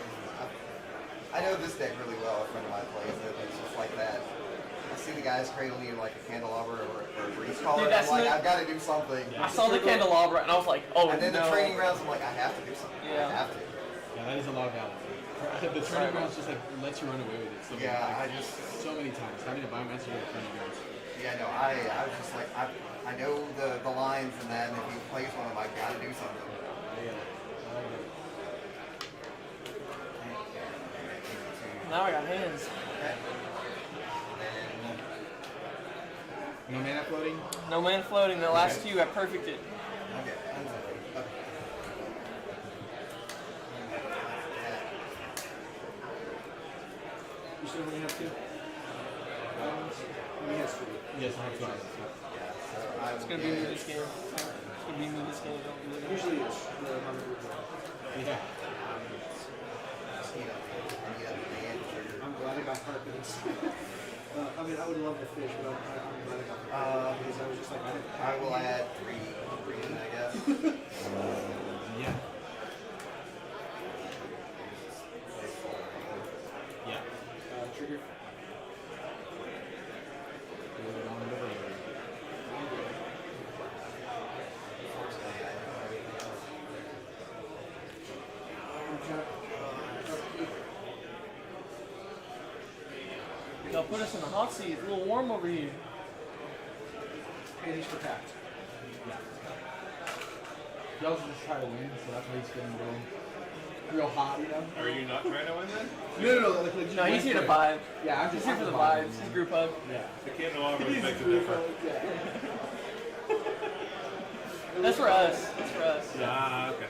I know this deck really well. A friend of mine plays it. It's just like that. I see the guys cradling in like a candelabra or a breeze collar. Dude, I'm that's like, not- I've got to do something. I saw the candelabra, and I was like, oh, And then no. the training grounds, I'm like, I have to do something. Yeah. I have to. Yeah, that is a lot of balance. The training grounds just like lets you run away with it. So Yeah, like, I just. so many times having a biomaster at training grounds. Yeah, no, I was just like, I know the lines and that, and if he plays one of them, I've got to do something. Yeah. Now I got hands. Okay. No mana floating? No man floating. The last two, I perfected. Okay. Okay. You still only have two? He has three. Yes, I have two. Yeah, so I It's will gonna be me get- this game. It's gonna be me this game. Don't believe it. Usually it's the number Yeah. I'm glad I got carpets. I mean, I would love to fish, but I'm glad I got carpets because I was just like, I will add three green, I guess. Yeah. Yeah. Trigger. Put it on the road. Y'all put us in the hot seat. It's a little warm over here. Pennies for packed. He also just try to win, so that's why he's getting real hot, you know? Are you not trying to win then? No, like just No, he's went here to for it. vibe. Yeah, I'm He's just here for the vibes. He's group hug. Yeah. The candelabra He's makes a group difference. hug, yeah. That's for us. That's for us. Ah, okay.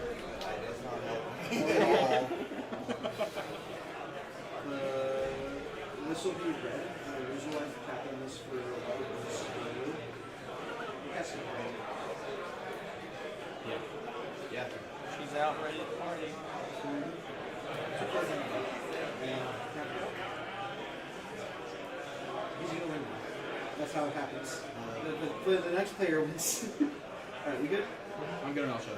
This will be red. The reason why I'm tapping this for red is blue. Yes, red. Yeah. Yeah. She's out ready to party. He's gonna win. That's how it happens. The next player wins. Alright, we good? I'm good on all show.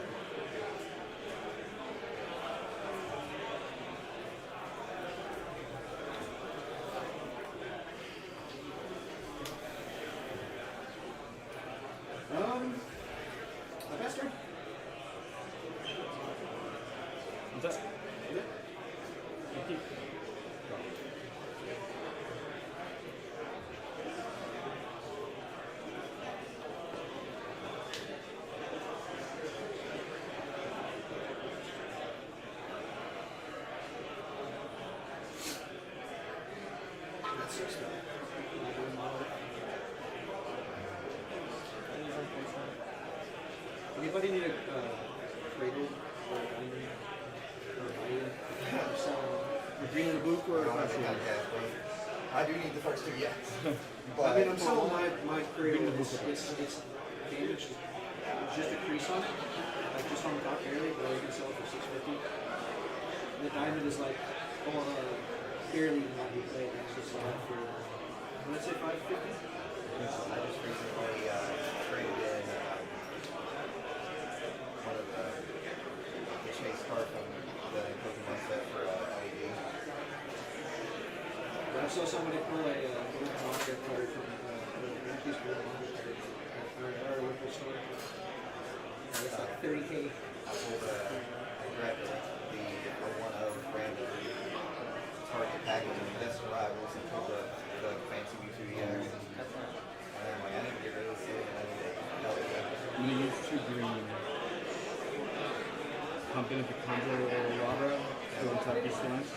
My best turn. What's that? Thank you. Anybody need a cradle or a diamond or a lion? A green and a blue for a I do need the first two, yes. I mean, I'm selling my cradle. It's damaged. It's just a crease on it, like just on the top barely, but you can sell it for $650. The diamond is like barely even that big. It's just like for let's say $550. I just recently traded in one of the chase card from the Pokemon set for LED. But I saw somebody pull a little monster card from the Yankees for a monster card at our local store. It's like $30K. I grabbed the one of random Target packaging, Best Rivals, and pulled the fancy Mewtwo EX. And I'm like, I need to get rid of this thing, and I need to help it. I'm gonna use 2 green. Pump in a Picanjo or Lava to untap these ones.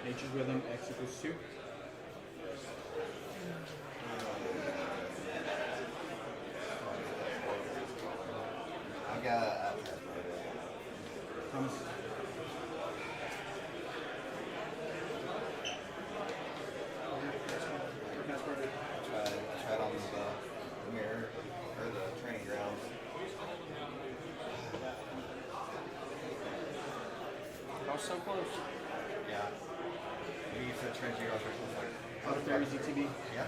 Nature's Rhythm X equals 2. I've got Thomas. tried on the mirror or the training grounds. I was so close. Yeah. You said training grounds or something like Auto Fairies ETB. Yeah.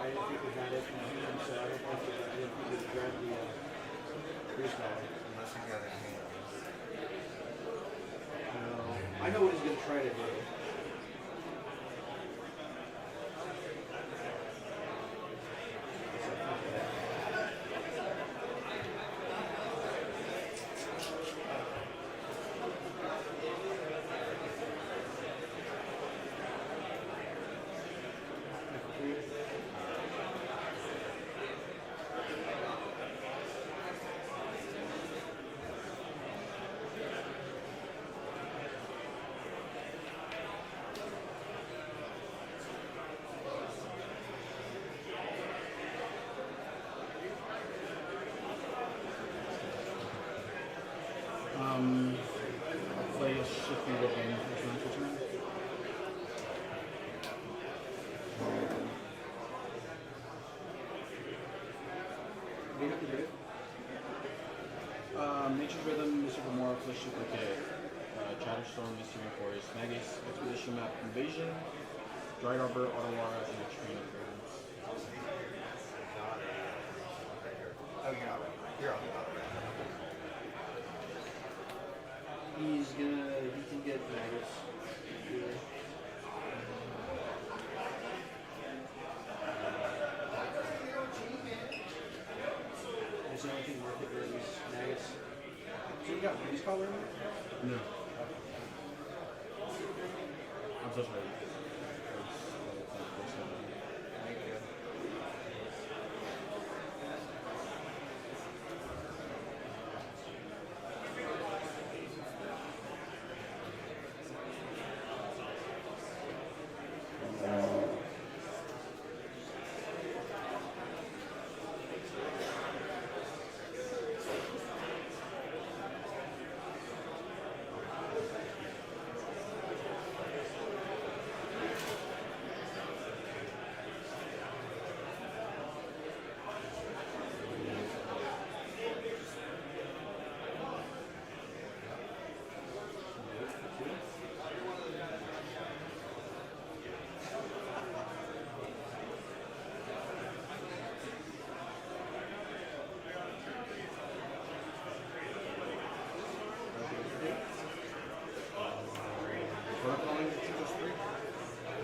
I didn't think we got it from him, so I didn't think we could grab the freestyle. Unless you got it in hand. I know what he's going to try to do. Play a shifty weapon as my turn. Nature's Rhythm, Mr. Gamora, Flesh Duplicate, Chatterstorm, Mystery Forest, Magus, Expedition Map, Invasion, Dried Arbor, Ottawa, and a Train of Dragons. Oh, you're not right. You're on the other He can get Magus. Is there anything market versus Magus? So you got Magus color in there? No. I'm so sorry.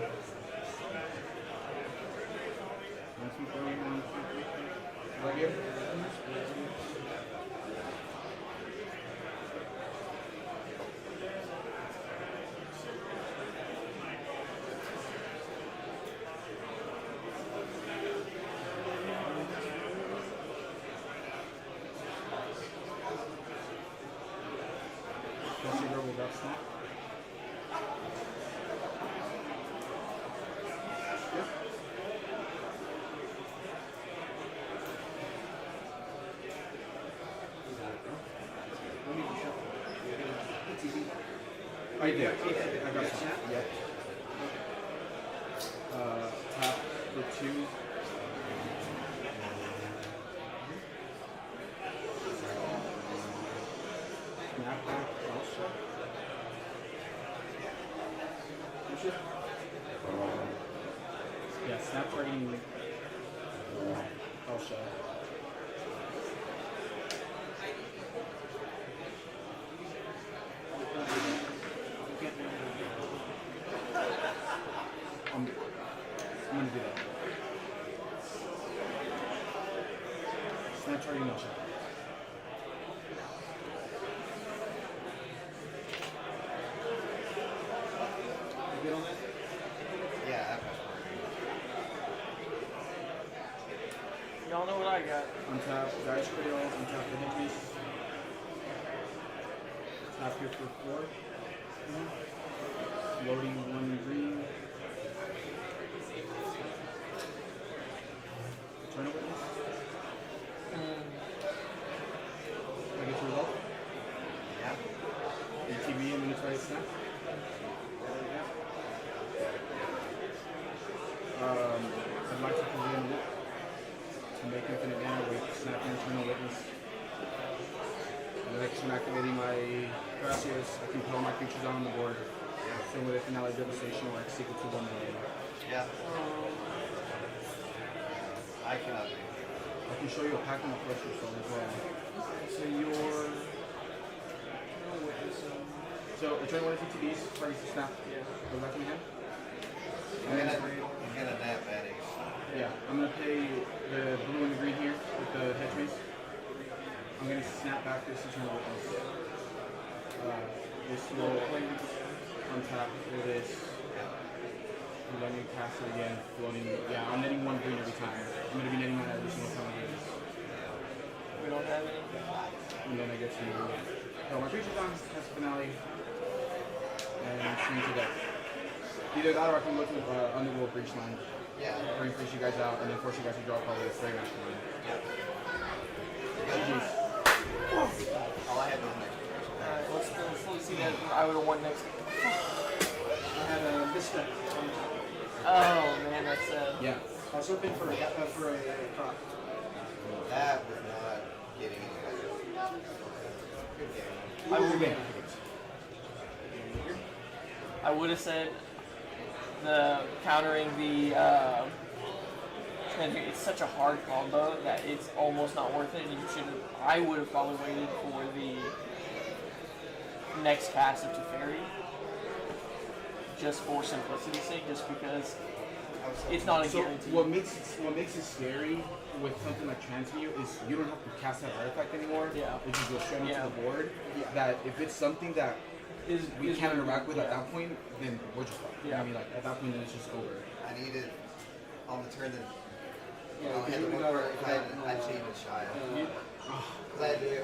1, 2, 3, 1, 2, 3. Right here. Plus your verbal dot snap. Right there. I got snap. Yeah. Tap for 2. Snap back also. Yeah, snap targeting also. I'm gonna do that. Snap targeting also. You good on that? Yeah. Y'all know what I got. Untap Dice Cradle, untap the Hippies. Tap here for 4. Loading 1 green. Turn a witness. I get your result? Yeah. ATB and military snap. I'd like to convene Whip to make infinite mana with snapping eternal witness. And then I'm activating my Gracias. I can put all my creatures down on the board. Same with Finale Devastation or Sequel to 1 million. Yeah. I cannot do. I can show you a pack on the pressure stone as well. So your So return 1 TTBs, target to snap. Yeah. Go back in hand. I'm gonna nap at it. Yeah, I'm gonna play the blue and the green here with the hedge maze. I'm gonna snap back this eternal witness. This will untap for this. And then you cast it again, floating. Yeah, I'm netting 1 green every time. I'm gonna be netting that every single time I do this. we don't have any. And then I get to throw my creature down, cast finale, and swing to death. Either that or I can look with Underworld Breach Line. Yeah. Bring freeze you guys out and then force you guys to draw a card with a Spray Mastermind. GG's. All I had was next. Alright, let's see that I would have won next. I had a misstep on the top. Oh man, that's sad. Yeah. I was hoping for a prop. That was not getting anywhere. Good game. I would have said the countering the it's such a hard combo that it's almost not worth it. And you should. I would have probably waited for the next cast of Teferi, just for simplicity's sake, just because it's not a So guarantee. what makes it scary with something like Transmute is you don't have to cast that artifact anymore. Yeah. It just goes straight Yeah. onto the board. That if it's something that we can't interact with at that point, then we're just fucked. You know what I mean, like at that point, then it's just over. I needed on the turn that Yeah, I had to look for it. I'd chain it shy. I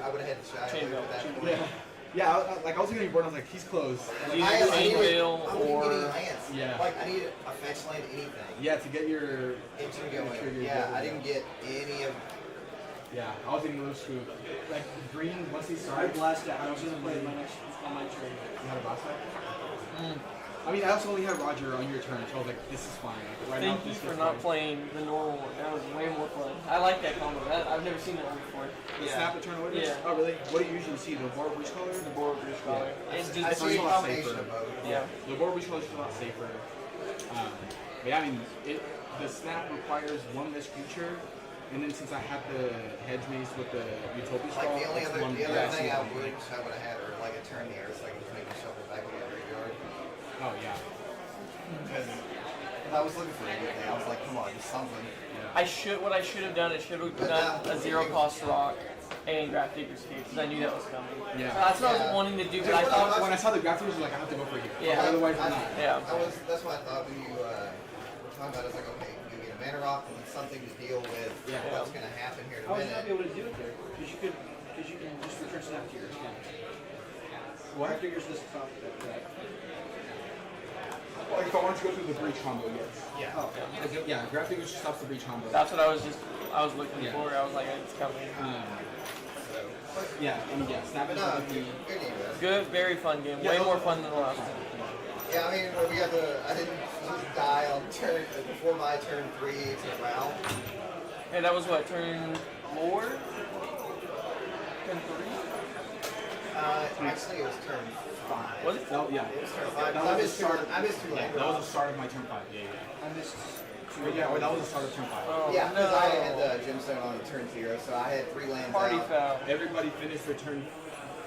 would have had to shy Chain at that point. Yeah. Yeah, I was gonna be bored. I was like, he's close. Either I Chain Veil wasn't getting or lands. Yeah. Like I needed a fetch land, anything. Yeah, to get your Into going. trigger, Yeah, I didn't get any of. Yeah, I was getting a little screwed. Like green, once he I started, blasted out. I was gonna play my next on my turn. you had a boss fight? I mean, I also only had Roger on your turn, so I was like, this is fine. Like, right Thank now, you this for is not fine. playing the normal one. That was way more fun. I like that combo. I've never seen that one before. The snap the turn witness? Yeah. Oh, really? What do you usually see? The Board Breach Color? The board Breach Collar. It's I just see a a lot combination safer. of both. yeah. The Board Breach Color is a lot safer. But yeah, I mean, the snap requires 1 less creature, and then since I had the hedge maze with the Utopia Straw, Like the only that's other, one the other less thing I one. would have had, or like a turn there, so I can just make a shuffle back in the graveyard. Oh, yeah. Because I was looking for anything. I was like, come on, just something. What I should have done, I should have done a zero cost rock and Graph Digger's Cave, because I knew that was coming. Yeah. So that's what I was wanting to do, but I thought, when I saw the graph figures, I was like, I have to go for here. Yeah. Otherwise, I'm not. yeah. That's what I thought when you were talking about it. I was like, okay, you get a mana rock and something to deal with what's going to happen here in a How would you not be minute. able to do it there? Because you can just return snap to your account. What figures this top that? Well, if I wanted to go through the breach combo, yes. Yeah. Oh, okay. Yeah, graph figures just stops the breach combo. That's what I was looking for. I was like, it's coming. Yeah, and yeah, snap is like the. Good game, man. Good, very fun game. Way more fun than the last one. Yeah, I mean, we got I didn't die on turn before my turn 3 to round. And that was what, turn 4? Turn 3? Actually, it was turn 5. Was it? No, yeah. It was turn 5. That I was the missed start. I missed 2 Yeah, land that was drops. the start of my turn 5. Yeah, yeah. I missed But yeah, well, that was the start of turn 5. Oh, Yeah, because no. I had the gemstone on turn 0, so I had 3 lands Party out. foul. Everybody finished their turn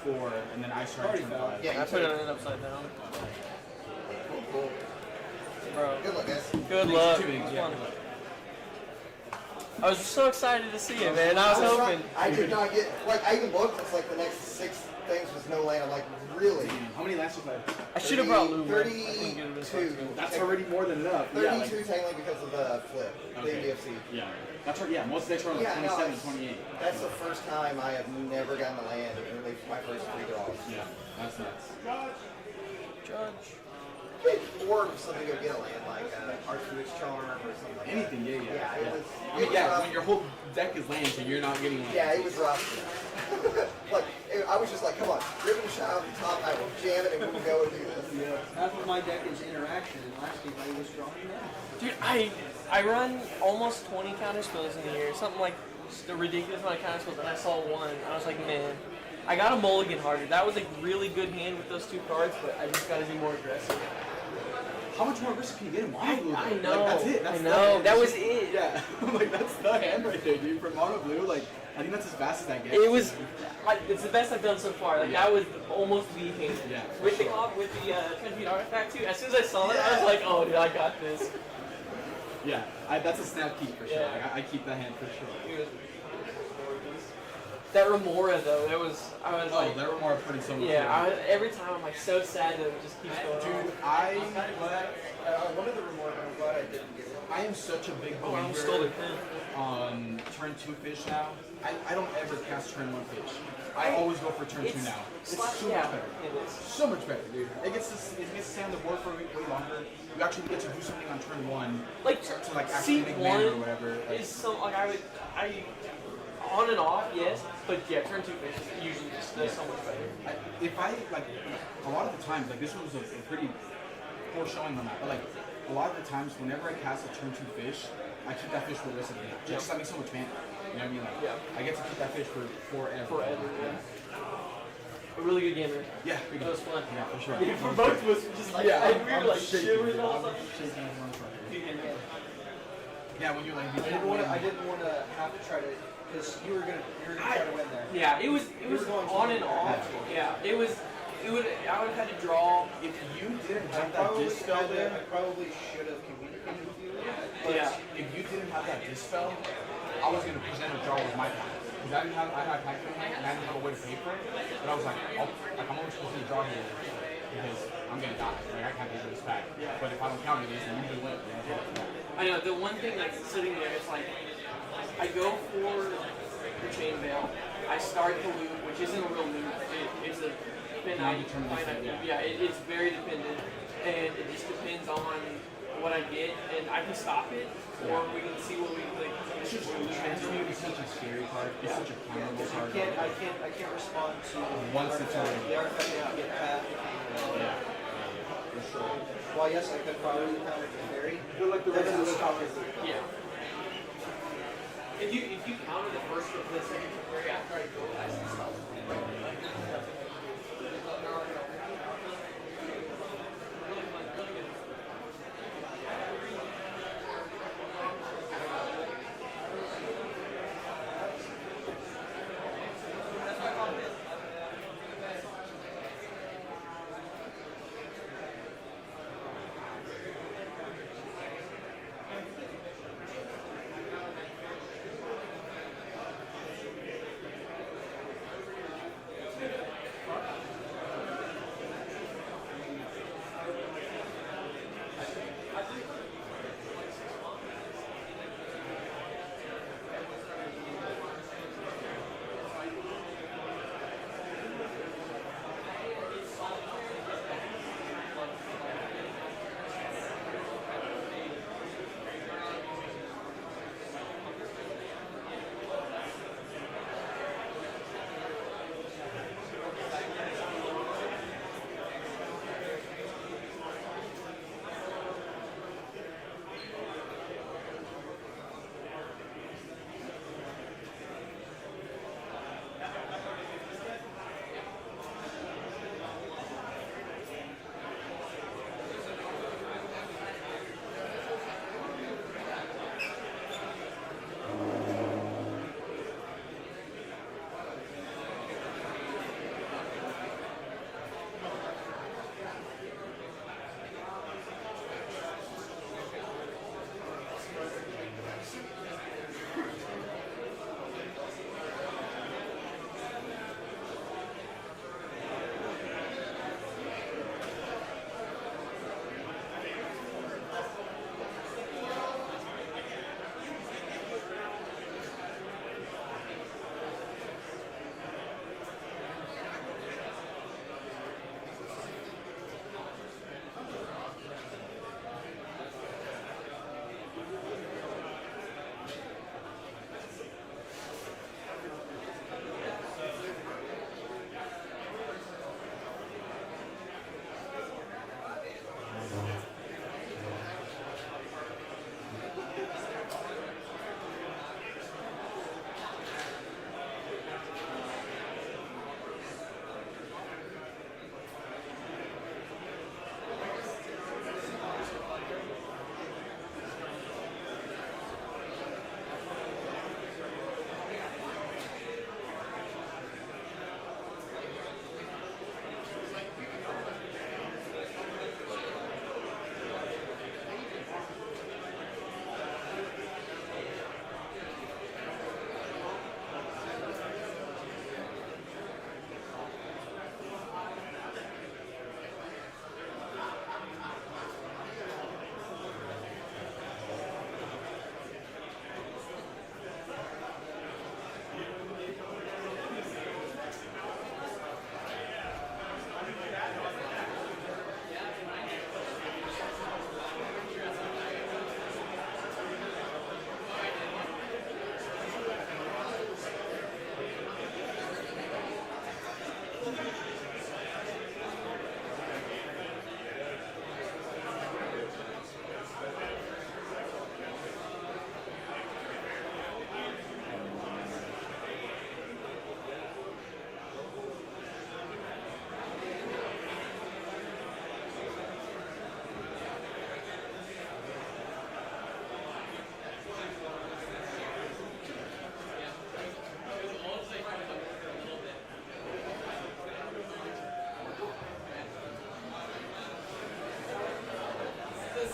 4, and then I started turn 5. Yeah, I put it in upside down. Cool. Bro. Good luck, guys. Good luck. Too many, It was yeah. fun. I was so excited to see it, man. I was hoping. I did not get, like, I even looked, it's like the next 6 things was no land. I'm like, really? How many lands you play? I should have brought Luma. 32. That's already more than enough. 32 technically because of the flip, the NDFC. Yeah. That's right, yeah. Most decks are like Yeah, no, 27, it's- 28. That's the first time I have never gotten a land, and really my first 3 draws. Yeah, that's nuts. Judge. Or something to get a land, like Archduke's Charm or something like Anything, yeah, yeah. that. Yeah, it was. I mean, It was yeah, rough. when your whole deck is land, so you're not getting land. Yeah, it was rough. Like, I was just like, come on, ribbon shot off the top, I will jam it and we'll go and do this. half of my deck is interaction, and last game I was drawing that. Dude, I run almost 20 counter spells in the year. Something like just a ridiculous amount of counter spells, and I saw one. I was like, man. I got a mulligan harder. That was a really good hand with those 2 cards, but I just got to be more aggressive. How much more aggressive can you get in Mono Blue? I Like, know. that's it. That's I the know. hand. That was it. Yeah. Like, that's the hand right there, dude. For Mono Blue, like, I think that's as fast as that gets. It was, like, it's the best I've done so far. Like, that was almost the hand. Yeah, for With sure. the 10 feet artifact, too. As soon as I saw it, I was like, oh, dude, I got this. Yeah, that's a snap keep for sure. Yeah. Like, I keep that hand for sure. It was that Remora, though, I was like, that Remora put in so much yeah, every time I'm like so sad that it just keeps going on. Dude, I wanted the reward, but I'm glad I didn't get it. I am such a big Oh, I almost believer stole their pen. on turn 2 fish now. I don't ever cast turn 1 fish. I always go for turn 2 now. It's so much better. It is. So much better, dude. It gets to stay on the board for way longer. You actually get to do something on turn 1. Like, to like actually seat make mana or 1 whatever. Like, is so, like, on and off, yes, but yeah, turn 2 fish usually just does so much better. if I like a lot of the times, like this was a pretty poor showing on that, but like a lot of the times, whenever I cast a turn 2 fish, I keep that fish for the rest of the game. Just that makes so much mana. You know what I mean? Like, I get to keep that fish for forever. Forever, yeah. A really good game, man. Yeah, It was fun. Yeah, for sure. Yeah, for both of us, we're just like, Yeah, we were like shivering all the time. Yeah, when you're like, I didn't want to have to try to, because you were gonna try to win there. Yeah, it was on and off. Yeah, it would. I would have had to draw. If you didn't I have that probably, dispel there, I probably should have communicated with you. but Yeah. if you didn't have that dispel, I was gonna present a draw with my pack. Because I had pack and I didn't have a way to pay for it. But I was like, I'm always supposed to draw here because I'm gonna die. Like I can't pay for this pack. But if I don't counter this, then you can win. I know the one thing like sitting there, it's like I go for the chain veil. I start the loop, which isn't a real loop. It's a finite loop. Yeah, it's very dependent, and it just depends on what I get, and I can stop it, or we can see what we like. It's just Transmute is such a scary card. It's such a counterable card. I can't respond to Once it's on. the artifact that you get back. Yeah. For sure. Well, yes, I could probably counter the fairy. But like the rest of the stuff is Yeah. If you counter the first or the second query after I go, I can stop it.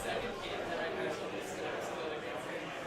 second game that I had to discuss go against him.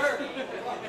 sir.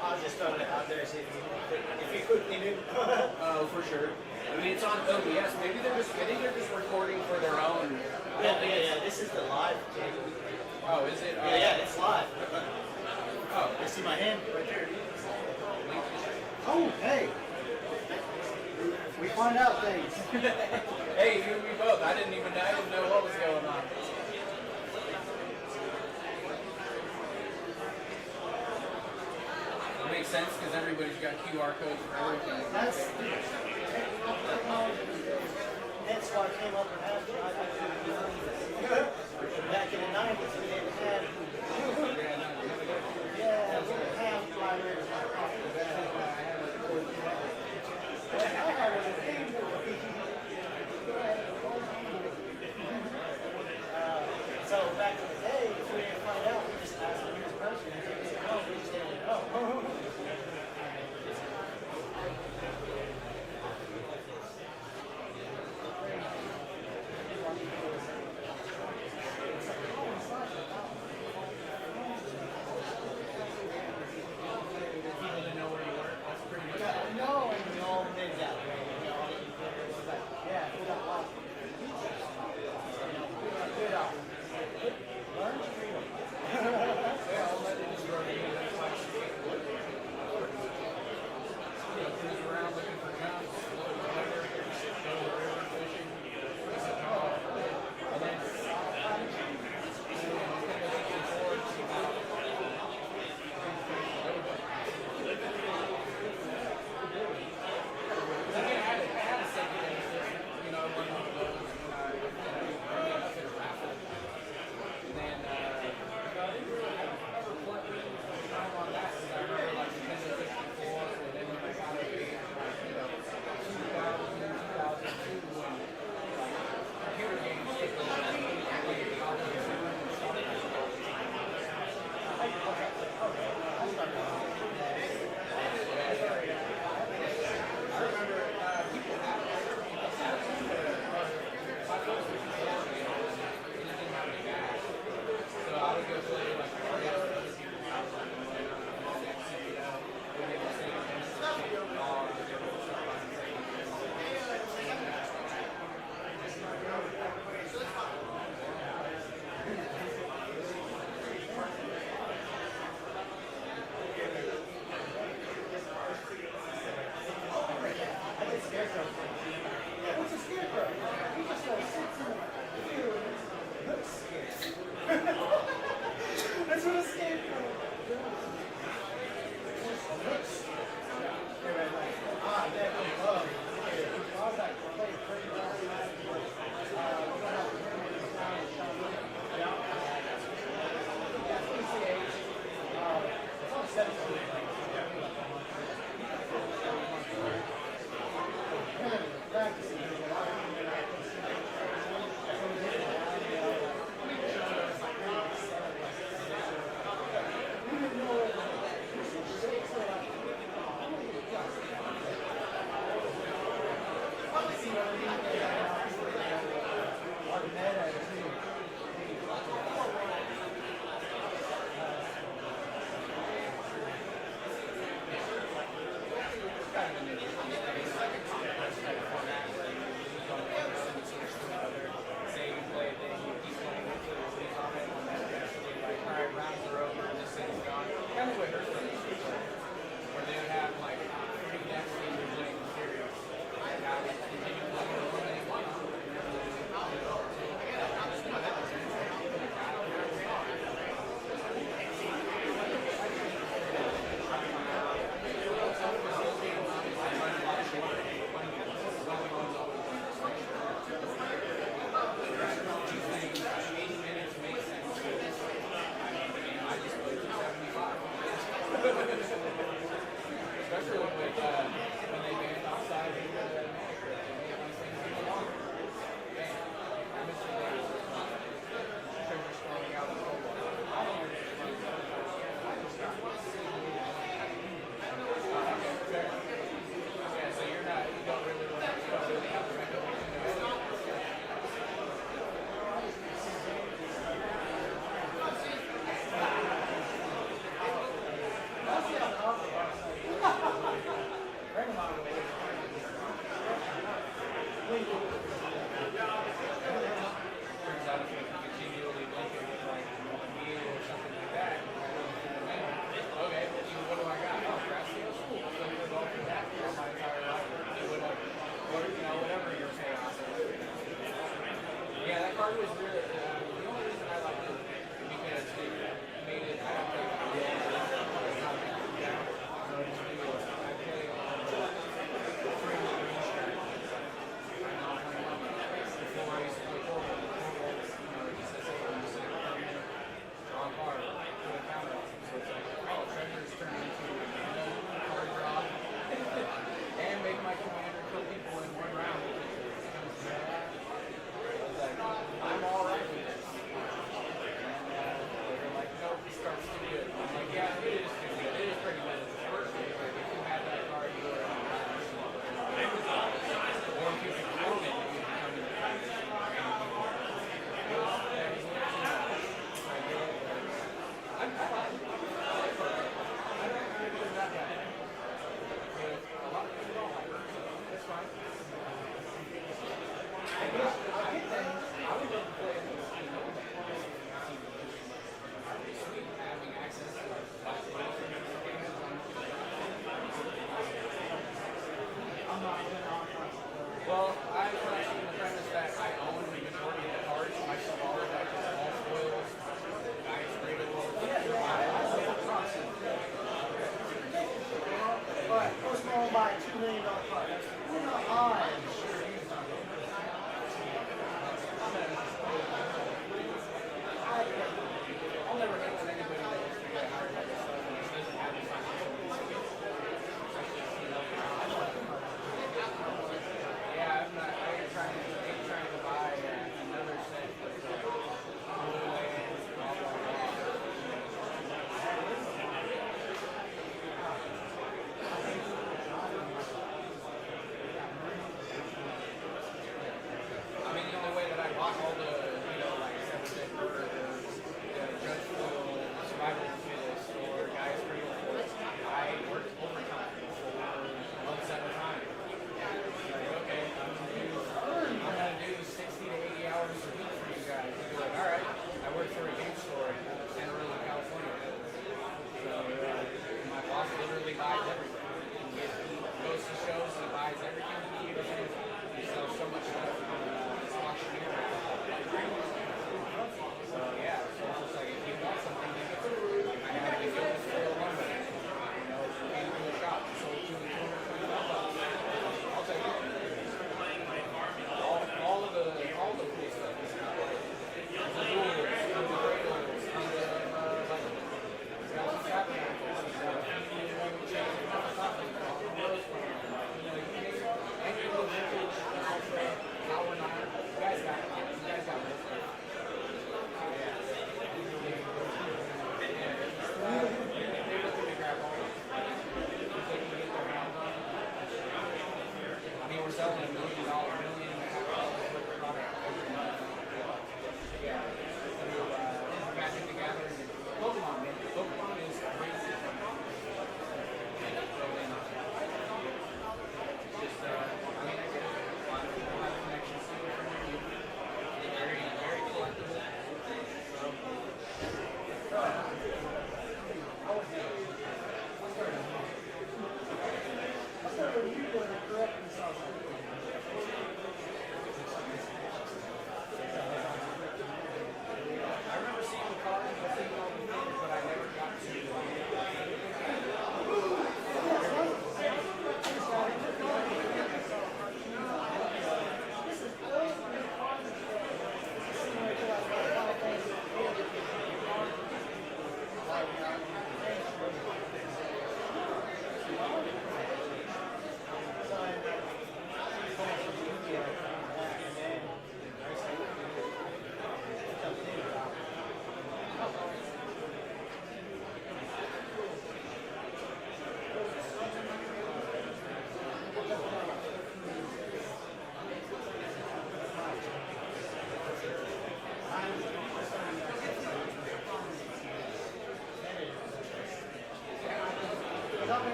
I was just throwing it out there, see if you quickly knew. Oh, for sure. I mean, it's on OBS. Maybe they're just recording for their own. Yeah, this is the live. Oh, is it? Yeah, it's live. Oh, I see my hand right there. Oh, hey. We find out things. Hey, you and me both. I didn't know what was going on. It makes sense because everybody's got QR codes for everything. That's why I came up and asked you. Back in the 90s, we didn't have. Yeah, we didn't have libraries like so back in the day, if we didn't find out, we just asked the nearest person. And they said, no, we just didn't know. No, and we all lived that way. We all didn't care. It was like, yeah, we got lost. Good out. Learn freedom. Around looking for jobs, That's what a scarecrow is. gonna buy a $2 million car. What are the odds? I'll never hate on anybody that wants to get hired like yourself and just doesn't have the financial yeah, I'm not. I ain't trying to buy another set of blue lands, blah blah I mean, the only way that I bought all the, like 7-cent murder was the Judge Phil Survival of the Fittest or Guys Freedom Force. I worked overtime for months at a time. Like, okay, I'm gonna do 60 to 80 hours a week for you guys. I'd be like, all right. I work for a game store in Santa Rosa, California. So my boss literally buys everything. He goes to shows and he buys everything he needs. He sells so much stuff on his auctioneer. So yeah, so it's just like if you want something, then I have to go to Phil Lumber. Came to a shop, sold to me $225. I'll take it. All the cool stuff is not like the rules, the cradles, it's got some tabernacles, it's got a few chains, any of the vintage, ultra, power 9, you guys got it. You guys got it. They look at me grab all of it. If they can get their hands on it. I mean, we're selling $1 million, $1.5 million worth of product every month. Yeah. Magic the Gathering and Pokemon, man. Pokemon is crazy. Just, I mean, I get it. A lot of people have connections to it from you. Very, very collectible. So, I started with you doing it correct and so I remember seeing the cards, I seeing all the things, but I never got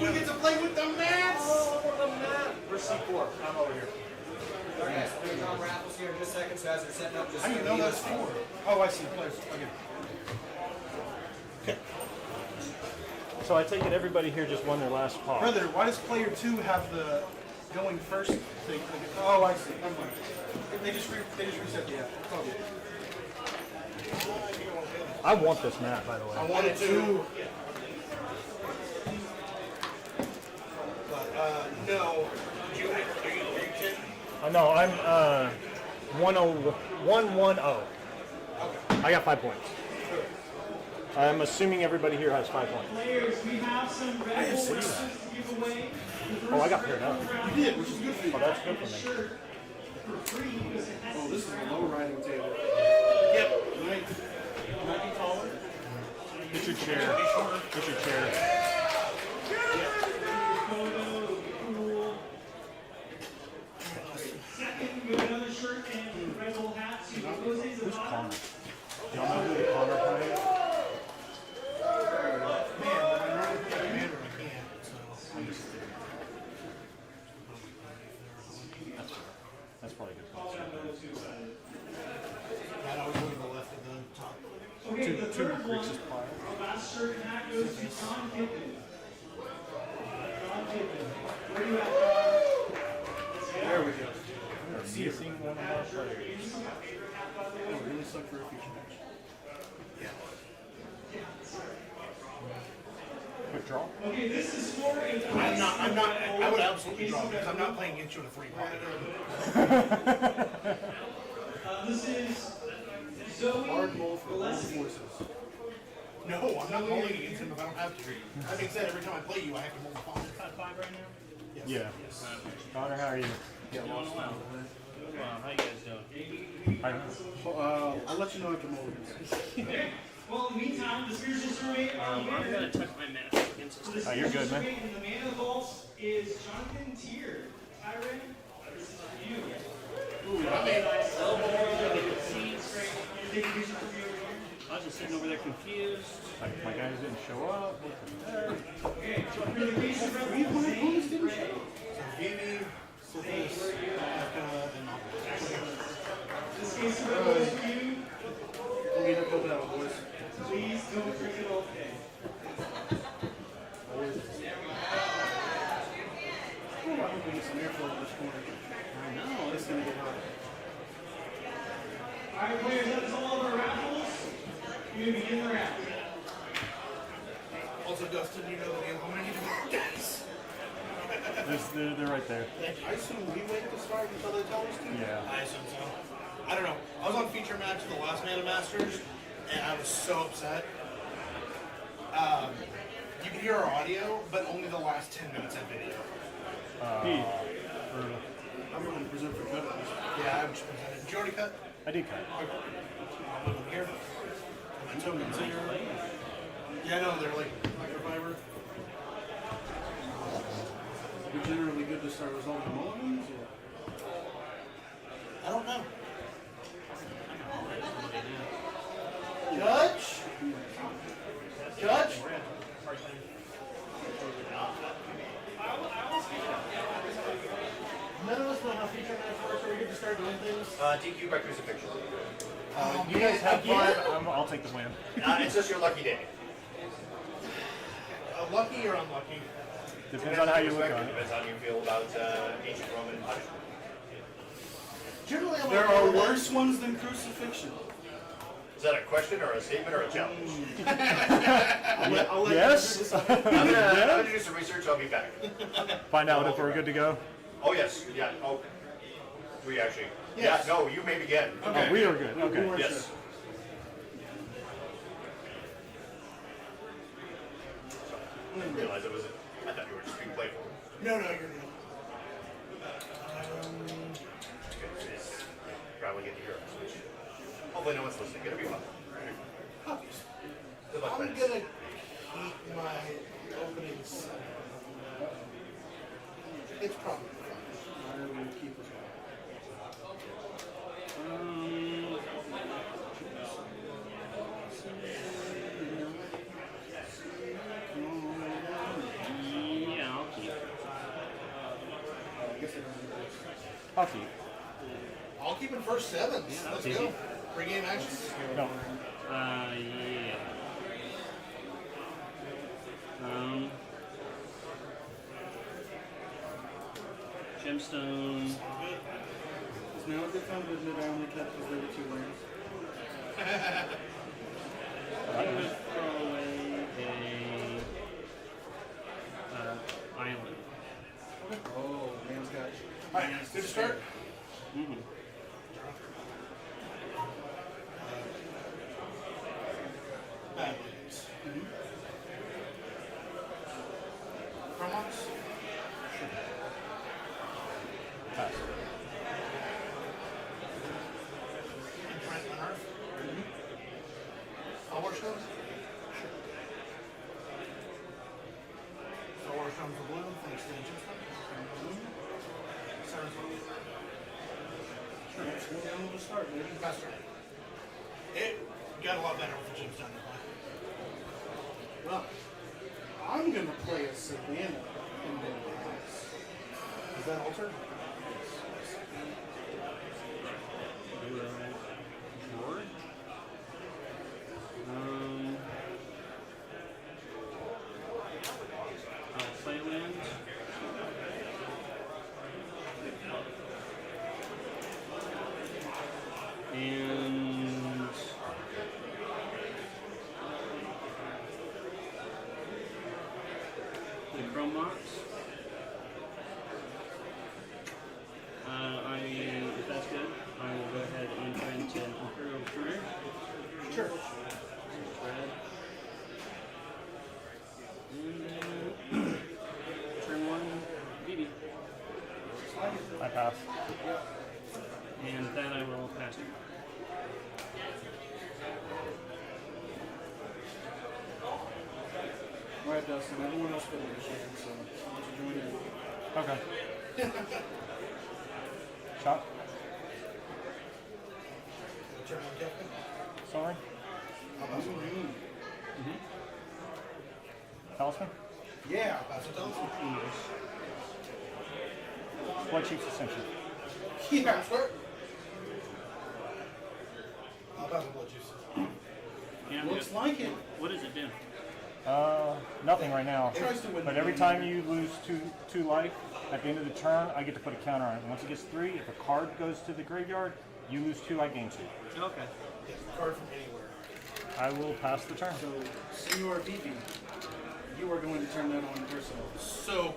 we get to play with the mats. Where's C4? I'm over here. Alright guys, we're gonna draw raffles here in just seconds, so as they're setting up, just. I didn't know that's four. Oh, I see. Players. Okay. So I take it everybody here just won their last pop. Brother, why does player 2 have the going first thing? Oh, I see. Never mind. They just reset the app. Oh, yeah. I want this map, by the way. I wanted to. But, no. Did you, are you 10? No, I'm 110. I got 5 points. I'm assuming everybody here has 5 points. Players, we have some Red Bull races to give away. Oh, I got paired up. You did, which is good for you. Oh, that's good for me. Oh, this is a low riding table. Yep. Might be taller. Get your chair. Get your chair. Second, with another shirt and Red Bull hats. Who's Connor? Do y'all know who the Connor player is? That's probably a good call. I'd always go to the left of the top. Okay, the third one, the last shirt and hat goes to John Kippen. John Kippen. Where are you at, John? There we go. Missing one of our players. Oh, really suck for a future match. Yeah. Quick draw. Okay, this is for a I'm not, I would absolutely draw because I'm not playing against you in a free pot. This is Zoe Hard mold for all Gillespie. forces. No, I'm not rolling against him if I don't have to. That being said, every time I play you, I have to mold the pot. At 5 right now? Yeah. Connor, how are you? How you guys doing? I don't know. I'll let you know after mulligans. Well, in the meantime, the spiritual survey I'm gonna tuck my mask against So this. the Oh, you're good, man. survey in the man of the vaults is Jonathan Tier. Tyron, this is for you. Ooh, I made nice elbow seats. Great. You're taking pictures of you over here. I was just sitting over there confused. My guys didn't show up. Okay, so for the case of reference, didn't show. Vivi, Sophus, Becca, and this case of reference for you. We'll get up over that, boys. Please don't drink it all day. I hope we get some airflow in this corner. I know, it's going to get hot. Alright, players, that's all of our raffles. You're gonna begin the round. Also, Dustin, you know the deal. How many do you guys? They're right there. I assume we wait to start until they tell us to? Yeah. I assume so. I don't know. I was on feature match of the last Mana Masters, and I was so upset. You can hear our audio, but only the last 10 minutes of video. I'm going to present for cut. Yeah, I just presented. Did you already cut? I did cut. I'll move here. My tokens here. Yeah, no, they're like microfiber. You're generally good to start resolving mulligans, or? I don't know. Judge? Judge? None of us know how feature match works. Are we good to start doing things? DQ by crucifixion. You guys have fun. I'll take the win. It's just your lucky day. Lucky or unlucky? Depends on how you look on it. Depends how you feel about ancient Roman punishment. Generally, there are worse ones than crucifixion. Is that a question or a statement or a challenge? I'll let Yes. I'm gonna do some research. I'll be back. Find out if we're good to go. Oh yes, yeah. Oh, we actually. Yes. Yeah. No, you may begin. Oh, we are good. Okay. Yes. I didn't realize it was. I thought you were just being playful. No, you're good. Probably get to hear us. Hopefully, no one's listening. It'll be fun. Good luck, I'm friends. gonna keep my openings. It's probably fun. I'm gonna keep it. I'll keep. I'll keep it first 7. Let's easy. go. Pre-game action. No. Yeah. Gemstone. Is now a good time to admit I only kept his other 2 lands? I would throw away a island. Oh, man's got you. Alright, good to start. Mm-hmm. Badlands. Promos? Pass. Imprint Unearth? Power Stones? Power Stone for blue, thanks to Gemstone. Seven total. Sure, let's go down to the start, baby. Faster. It got a lot better with the Gemstone to play. Well, I'm gonna play a Savannah in the house. Is that altered? George. I'll play land. And the Chrome Mox. If that's good, I will go ahead and print an Imperial Career. Sure. Red. And turn 1, BB. I pass. And then I will pass it. Alright, Dustin, everyone else got a share, so I'll let you join in. Okay. Shot. Turn on Captain. Sorry. How about some green? Talisman. Yeah, I'll pass it down. Blood Chief's Ascension. Yeah, start. I'll pass the blood juices. Yeah, I'm Looks good. like it. What does it do? Nothing right now. It tries to win But the every game. time you lose two life, at the end of the turn, I get to put a counter on it. Once it gets 3, if a card goes to the graveyard, you lose 2, I gain 2. Okay. Yes, card from anywhere. I will pass the turn. So, Senor VP, you are going to turn that on yourself. So,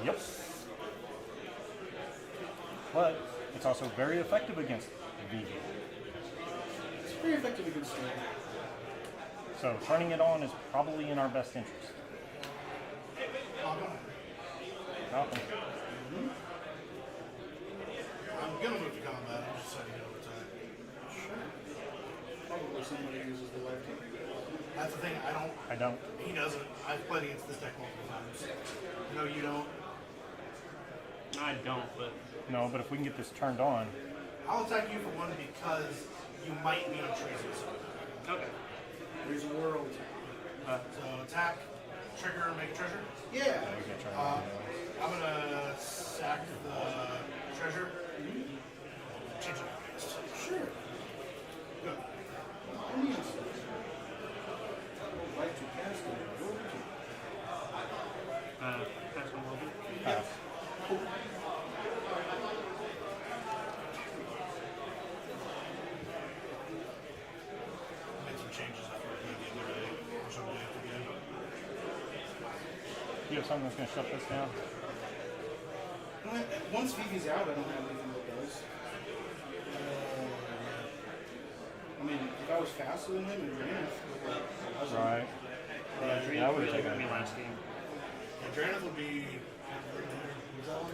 Yep. But it's also very effective against VV. It's very effective against Storm. So turning it on is probably in our best interest. Nothing. I'm gonna move to combat. I'm just setting it over time. Probably somebody uses the life team. That's the thing. I don't. He doesn't. I've played against this deck multiple times. No, you don't. I don't, but No, but if we can get this turned on, I'll attack you for 1 because you might be on trees. okay. There's a world. So attack, trigger, make a treasure. we can turn it on. I'm gonna sack the treasure. Change it. Sure. Good. Let me ask you. Like to cast it. What would you? Pass one level. Pass. Made some changes after I played the other day, or someday again. You have something that's going to shut this down? Once Vivi's out, I don't have anything that does. I mean, if I was faster than him and Draenith, I was Right. Yeah, Dream that would really take hurt a me last game. Yeah, Draenith would be. Was that one?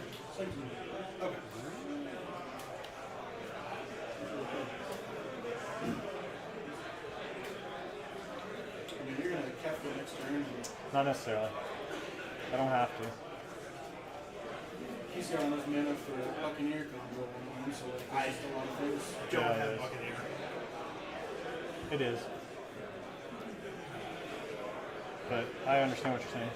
Okay. I mean, you're gonna cap the next turn. And Not necessarily. I don't have to. he's got enough mana for a Buccaneer combo on him, so like, there's just a lot of things. Don't Yeah, it have is. Buccaneer. It is. But I understand what you're saying.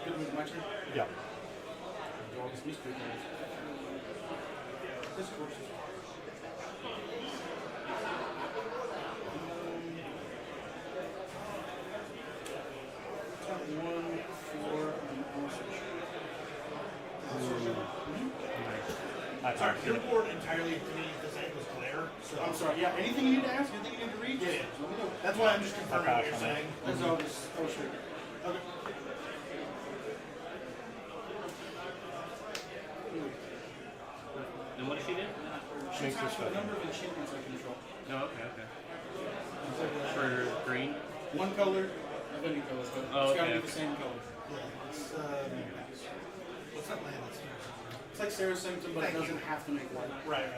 Good move, my turn. Yeah. all these mystery cards. This course is top 1, 4, and also That's Sorry, your board entirely to me the same as Claire. So I'm sorry, yeah, anything you need to ask, anything you need to read, Yeah, just let me know. that's why I'm just confirming what you're Okay. saying. That's all, just, oh, sure. Okay. And what does she do? She Makes taps this with a better. number of enchantments I control. Oh, okay, okay. For green? One color, of any color, but Oh, it's gotta okay. be the same color. Yeah, it's what's that land? It's like Sarah Sanctum, but it Thank you. doesn't have to make white. Right.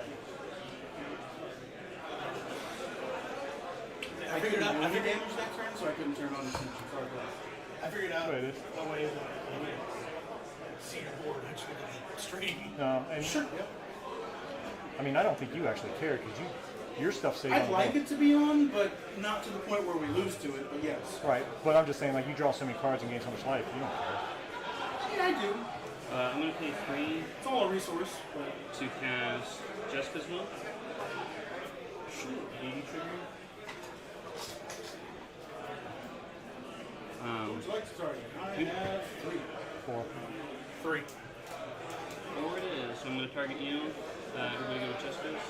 I figured out I damage that turn, so I couldn't turn on the Ascension card left. I figured out Wait, it is. a way that you would see your board actually to be stream. And Sure. Yep. I mean, I don't think you actually care because your stuff stays I'd on. like it to be on, but not to the point where we lose to it. But yes. Right, but I'm just saying, like, you draw so many cards and gain so much life, you don't care. Yeah, I do. I'm gonna pay 3 It's all a resource, but to cast Jessica's Will. sure. 80 trigger. Would you like to start? I have 3. 4. 3. 4 it is. So I'm gonna target you. Everybody go with Jessica's.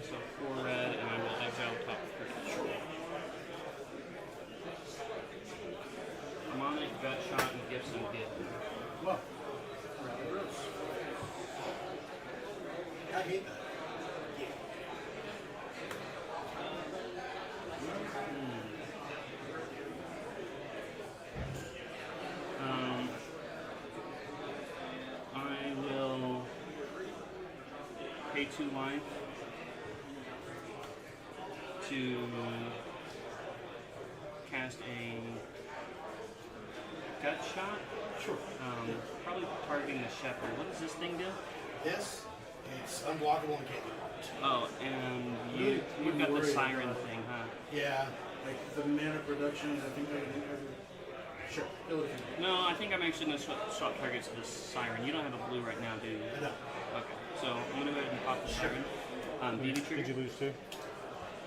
So 4 red, and I will exile top 3. Harmonic, Gut Shot, and Gifts and Gift. Well, rather gross. I hate that. I will pay 2 life to cast a Gut Shot. Sure. Probably targeting the Shepherd. What does this thing do? This, it's unblockable and can't be blocked. Oh, and you've got the worried Siren about- thing, huh? Yeah. Like the mana production, I think sure. Fill it in. No, I think I'm actually going to swap targets to the Siren. You don't have a blue right now, do you? I know. Okay, so I'm going to go ahead and pop the Siren. BB trigger? Did you lose too?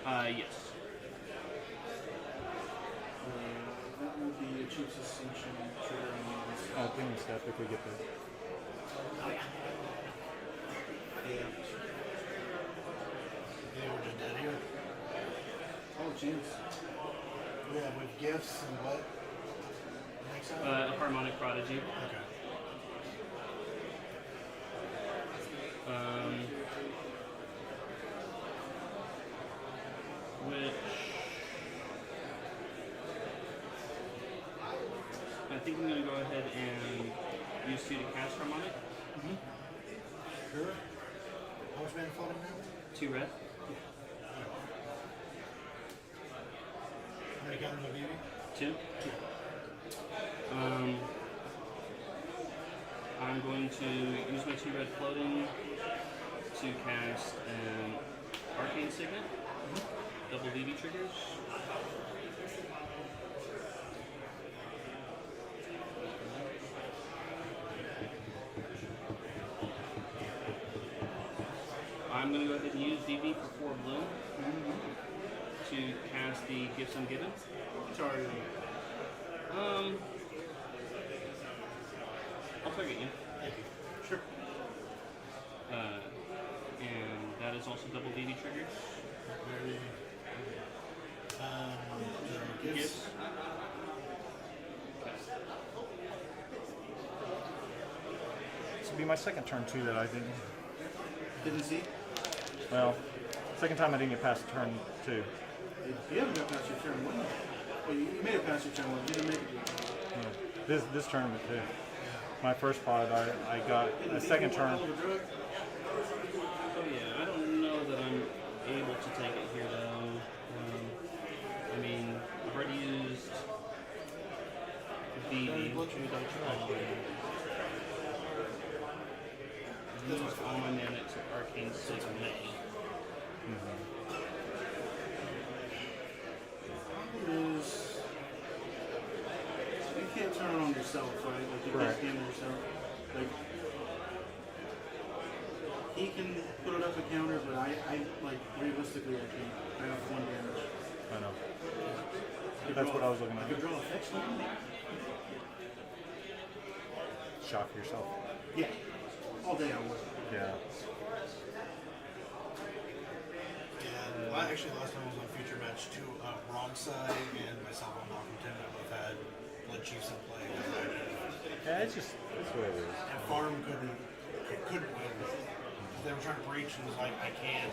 Yes. That will be a Chief's Ascension trigger. Oh, give me a step if we get there. Yeah, we're just dead here. Oh, jeez. Yeah, with gifts and what? Next time? Harmonic Prodigy. Okay. Which I think I'm going to go ahead and use 2 to cast Harmonic. Sure. How much mana floating now? 2 red. How many counters have you? 2. I'm going to use my 2 red floating to cast an Arcane Signet. Double BB triggers. I'm going to go ahead and use BB for 4 blue to cast the Gifts Ungiven. Sorry. I'll target you. Sure. And that is also double BB triggers. Gifts. This will be my second turn too that I Didn't see? well, second time I didn't get past turn 2. You haven't got past your turn 1. Well, you made it past your turn 1. You didn't make it. Yeah. This tournament too. My first pod, I got a second turn. Oh yeah, I don't know that I'm able to take it here though. I mean, I've already used BB. Used all my mana to Arcane Signet. Is turn it on yourself, right? Like you Correct. can scan it yourself. Like he can put it up a counter, but I like realistically I can't. I have 1 damage. I know. That's what I was looking I at. could draw effects on it. Shock yourself. Yeah. All day I would. Yeah. Yeah, well, actually, last time I was on Future Match 2, Wrong Side and myself and Malcolm Tim both had Blood Chiefs in play. Yeah, it's just that's what it is. And Farm couldn't win. They were trying to breach and was like, I can't.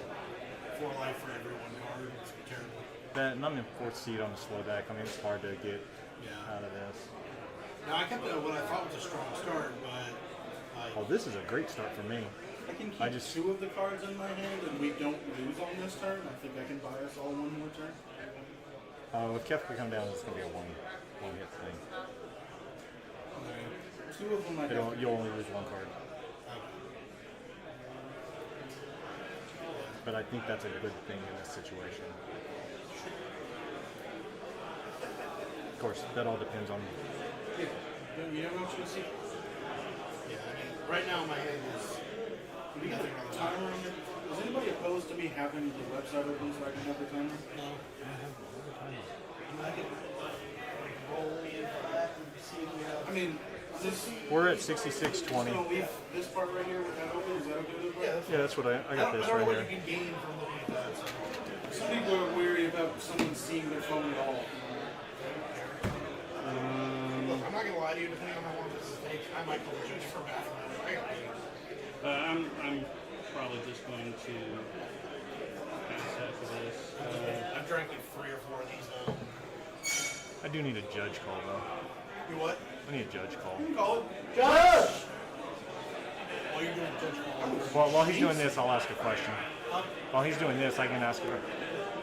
4 life for every 1 card. It's terrible. That, and I'm in 4th seed on the slow deck. I mean, it's hard to get out of this. Now, I kept what I thought was a strong start, but Oh, this is a great start for me. I can keep 2 of the cards in my hand and we don't lose on this turn. I think I can buy us all 1 more turn. If Kefka come down, it's going to be a one hit thing. 2 of them I got. You'll only lose 1 card. But I think that's a good thing in this situation. Of course, that all depends on. Yeah. You never know what you'll see. yeah, I mean, right now my hand is. We got the timer on it. Is anybody opposed to me having the website open so I can have the timer? No. I can roll in that and see if we have. I mean, this. We're at 66:20. So leave this part right here with that open. Is that okay with everybody? Yeah, that's what I got this I don't know right what here. you can gain from looking at that. So. Some people are weary about someone seeing their phone at all. Look, I'm not gonna lie to you. Depending on how long this is take, I might pull the judge for bathroom. I'm probably just going to pass after this. I've drank like 3 or 4 of these now. I do need a judge call though. You what? I need a judge call. You can call it. Judge! While you're doing judge call. Well, while he's doing this, I'll ask a question. While he's doing this, I can ask her.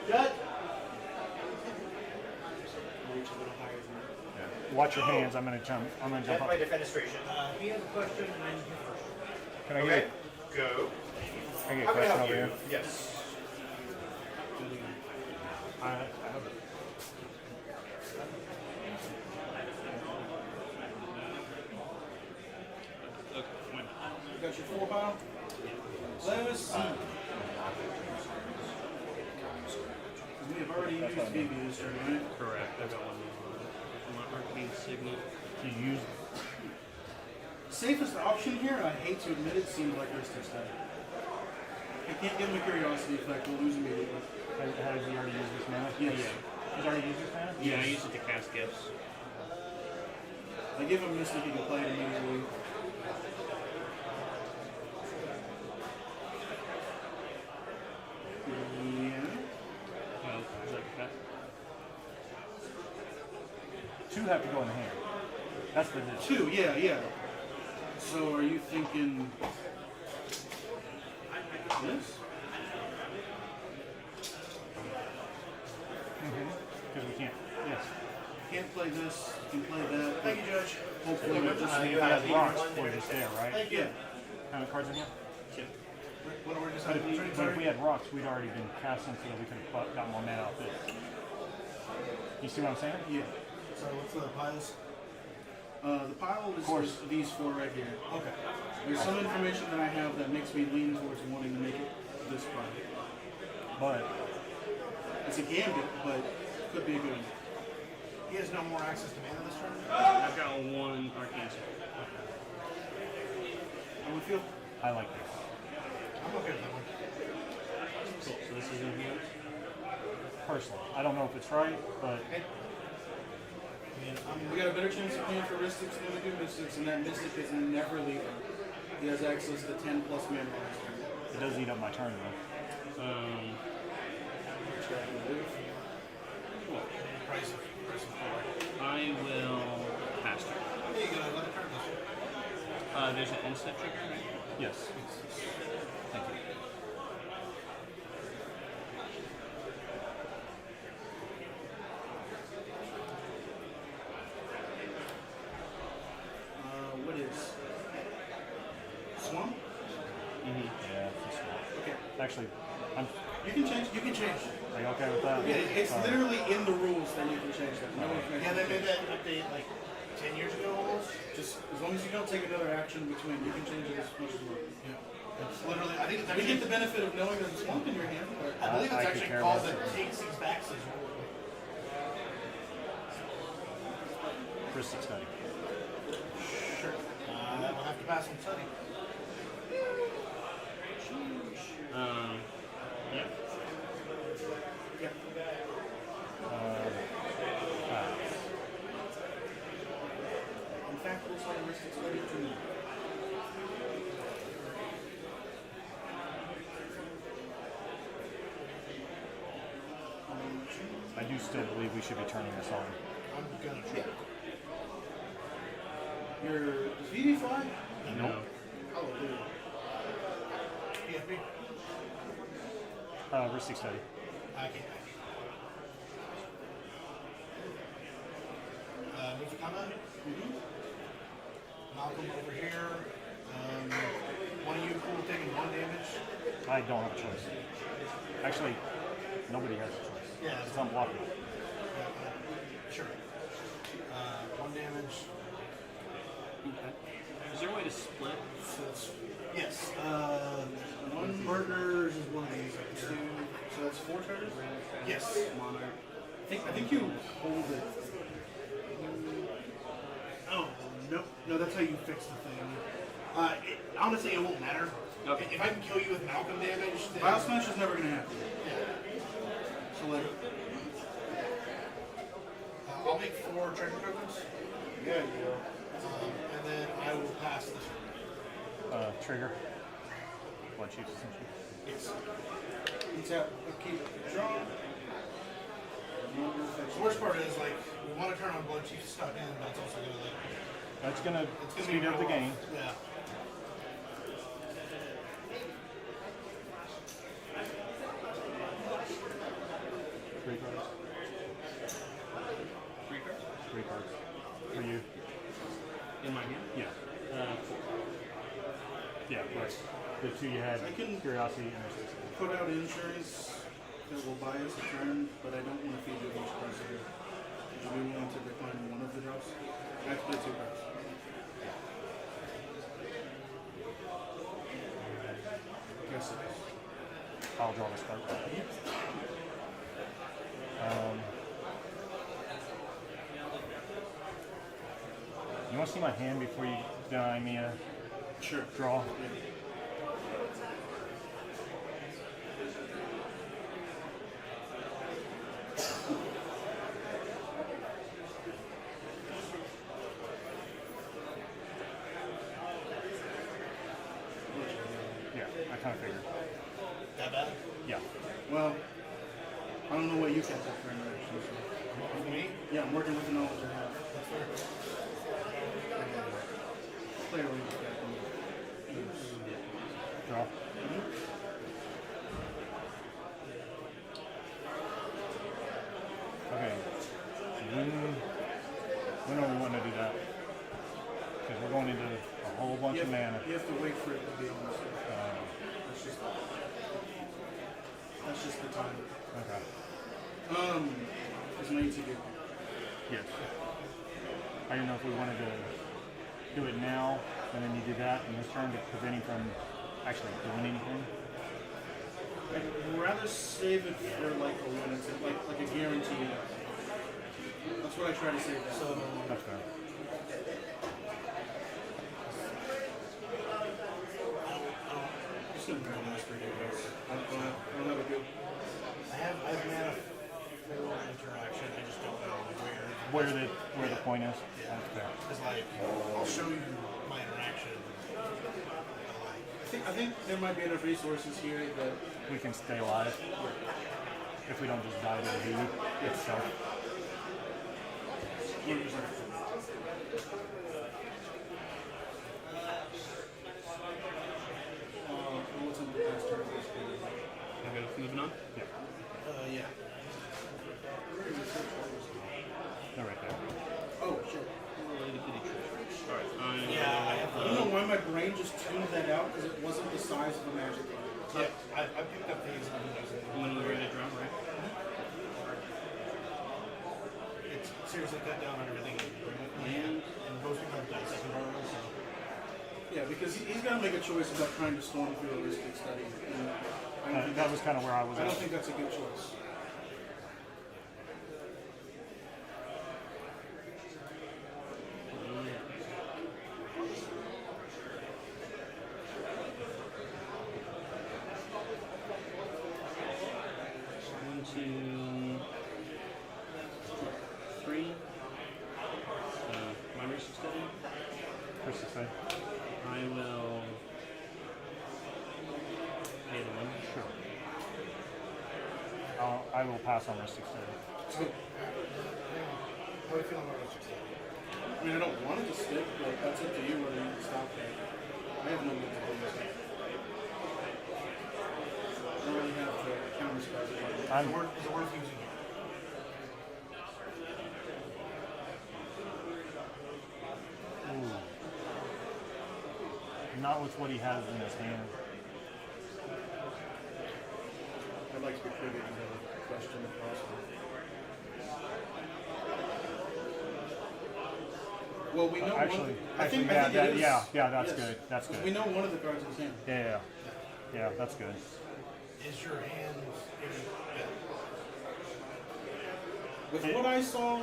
Judge! Yeah. Watch your hands. I'm gonna jump. I'm gonna jump up. defenestration. He has a question and then you first. Can I get? Go. Can I get a How can I question help over you? here? Yes. I have it. Okay, wait. You got your 4 pile? Let's see. We have already used BB this turn, right? Correct. I got one on my arcane signet. You use. Safest option here, and I hate to admit it, seems like Ristic Step. I can't give him a curiosity effect, we'll lose immediately. Has he already used this mana? Yes. He's already used this mana? Yeah, I use it to cast gifts. I give him Mystic, he can play it immediately. Yeah. Well, is that cut? 2 have to go in the hand. That's the difference. 2, yeah. So are you thinking this? Because we can't. Yes. Can't play this, you can play that. Thank you, Judge. Hopefully we'll just You have rocks for just there, right? Thank you. Yeah. How many cards in here? What are we But deciding? but if we had rocks, we'd already been casting so that we could have got more mana out this. You see what I'm saying? Yeah. So what's the piles? The pile is these 4 right here. Okay. There's some information that I have that makes me lean towards wanting to make it this pile. But It's a gambit, but could be a good one. He has no more access to mana this turn? I've got 1 arcane signet. I would feel. I like this. I'm okay with that one. Cool. So this is in hands. Personally, I don't know if it's right, but We got a better chance of playing for Mystics than we do Mystics, and that Mystic is never leaving. He has access to 10 plus mana on his turn. it does eat up my turn though. Cool. Price of 4. I will pass turn. There you go, another turn this. There's an instant trigger, right? Yes. Thank you. What is? Swamp? Yeah, it's a swamp. Okay. Actually, You can change. You can change. are you okay with that? Yeah, it's Sorry. literally in the rules that you can change that. No information. Yeah, they made that update like 10 years ago almost. Just as long as you don't take another action in between, you can change it as much as you want. Yeah. It's literally, I think it's We actually, get the benefit of knowing there's a swamp in your hand. But I believe I it's could actually care called less. the Take Six Back Scissor. Christic study. Sure. We'll have to pass on study. Yeah. Yep. in fact, we'll start a Mystic Study tonight. I do still believe we should be turning this on. I'm gonna try. Your does VD fly? No. Oh, dude. PFP? Ristic study. I can't. Move to combat? Malcolm over here. One of you cool taking 1 damage. I don't have a choice. Actually, nobody has a choice. Yeah. It's unblockable. Sure. 1 damage. Okay. Is there a way to split? So that's, yes. One burgers is one of these up here. 2, so that's 4 charges? Yes. Monarch. I think you hold it. Oh, nope. No, that's how you fix the thing. Honestly, it won't matter. Okay. If I can kill you with Malcolm damage, then... Bio Smash is never going to happen. Yeah. So, like, I'll make 4 treasure tokens. yeah, you go. And then I will pass this one. Trigger. Blood chiefs essentially. Yes. It's out. Keep it draw. The worst part is, like, we want to turn on Blood Chief stuck in, but it's also going to, like... That's gonna It's gonna speed be up the rough. game. Yeah. Three cards. 3 cards? 3 cards. For you. In my hand? Yeah. 4. Yeah, right. The 2 you had, I can- Curiosity and Resistance. Put out insurance that will buy us a turn, but I don't want to feed you these cards here. Would you be willing to decline one of the draws? I have to play 2 cards. Yes, it is. I'll draw this card. You want to see my hand before you deny me a draw? Yeah, I kind of figured. That bad? Yeah. Well, I don't know what you kept up for interactions. Me? Yeah, I'm working with the knowledge I have. That's fair. Clearly, Draw. Okay. When do we want to do that? Because we're going into a whole bunch of mana. You have to wait for it to be on the that's just the time. Okay. It's made to do. Yes. I didn't know if we wanted to do it now, and then you do that in this turn to prevent him from actually doing anything. I'd rather save it for like a limited, like a guarantee. That's what I try to save that. So That's fair. just gonna go master you guys. I don't have a good. I have mana for interaction. I just don't know where. Where the point is. Yeah. That's fair. It's like, I'll show you my interaction. I think there might be enough resources here that We can stay alive if we don't just die to the V itself. 100%. What's on the past turn? Okay, moving on. Yeah. Yeah. They're right there. Oh, sure. Alright, Yeah, I have. I don't know why my brain just tuned that out because it wasn't the size of a magic card. Yeah, I picked up these and I'm using them. when we're ready to draw, right? It's seriously cut down on everything. And most people have dice I can borrow, so. Yeah, because he's got to make a choice about trying to storm through a Rhystic Study. And I don't think That was kind of where I was I don't at. think that's a good choice. One, two, three. My research study. First to say. I will pay the one. Sure. I will pass on Mystic Study. How do you feel about Rhystic Study? I mean, I don't want it to stick, but that's up to you whether you stop there. I have no means of doing this. I don't really have the counter spells. Is it worth using here? Ooh. Not with what he has in his hand. I'd like to be privy to the question if possible. Well, we know Actually, I think yeah, it that, is. yeah, that's Yes. good. That's good. We know one of the cards is him. Yeah, that's good. Is your hand any better? With what I saw,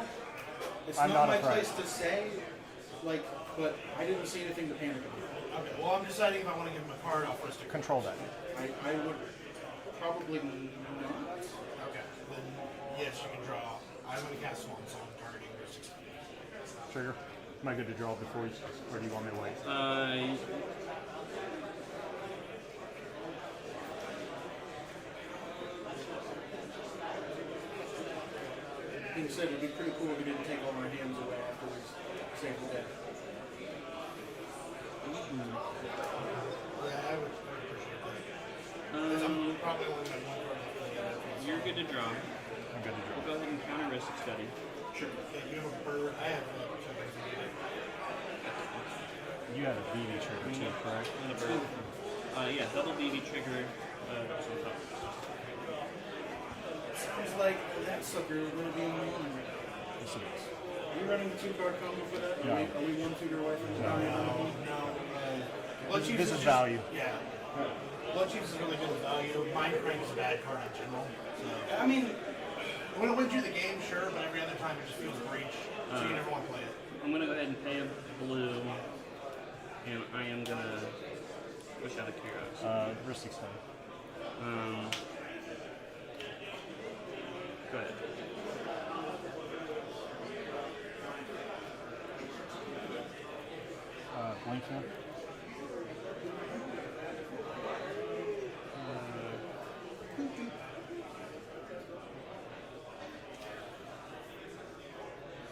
it's I'm not not my afraid. place to say, like, but I didn't see anything to panic about. Okay, well, I'm deciding if I want to give him a card off Rhystic. Control that. I would probably not. Okay, then yes, you can draw. I'm going to cast Swan Song targeting Rhystic Study. Trigger. Am I good to draw before you, or do you want me to wait? Being said, it'd be pretty cool if we didn't take all our hands away afterwards. Save the day. Yeah, I would appreciate that. Because I'm probably only going to have one card left for the other. You're good to draw. I'm good to draw. We'll go ahead and counter Rhystic Study. Sure. Yeah, you have a bird. I have You had a BB trigger too, correct? And a bird. Yeah, double BB trigger. Some top. Sounds like that sucker is going to be in the one. Yes, it is. Are you running the 2-card combo for that? Yeah. Are we one tutor away from the No. Blood Chiefs This is just- value. Yeah. Blood Chiefs is really good with value. Mind Crank is a bad card in general. So. I mean, when it wins you the game, sure, but every other time it just feels breach. So you never want to play it. I'm gonna go ahead and pay a blue, and I am gonna push out a Kairos. Rhystic Study. Go ahead. Blink him.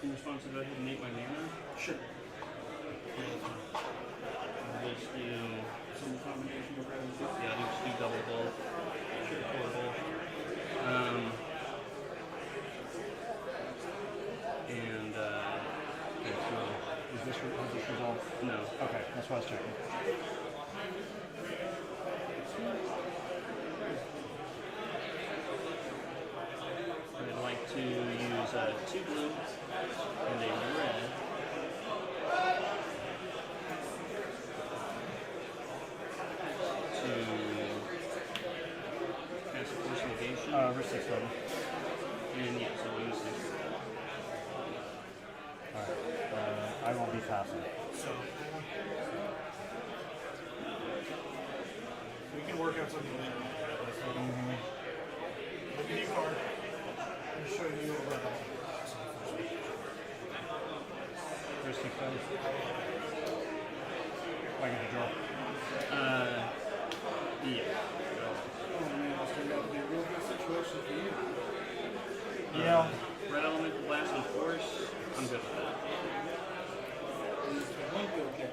In response to go ahead and make my mana. Sure. I'll just do some combination of rounds. Yeah, I'll just do double bolt. Sure, four bolt. And Okay, so is this resolved? no. Okay, that's what I was checking. I'd like to use 2 blue and a red. To cast a Force Negation. Rhystic Study. And yeah, so we'll use 6. Alright. I will be passing. So we can work out something later. Look at your card. I'm going to show you a red element. Rhystic Study. I get to draw. Yeah. Oh man, this turned out to be a real good situation for you. Yeah. Red Elemental Blast and Force. I'm good with that. Blink okay.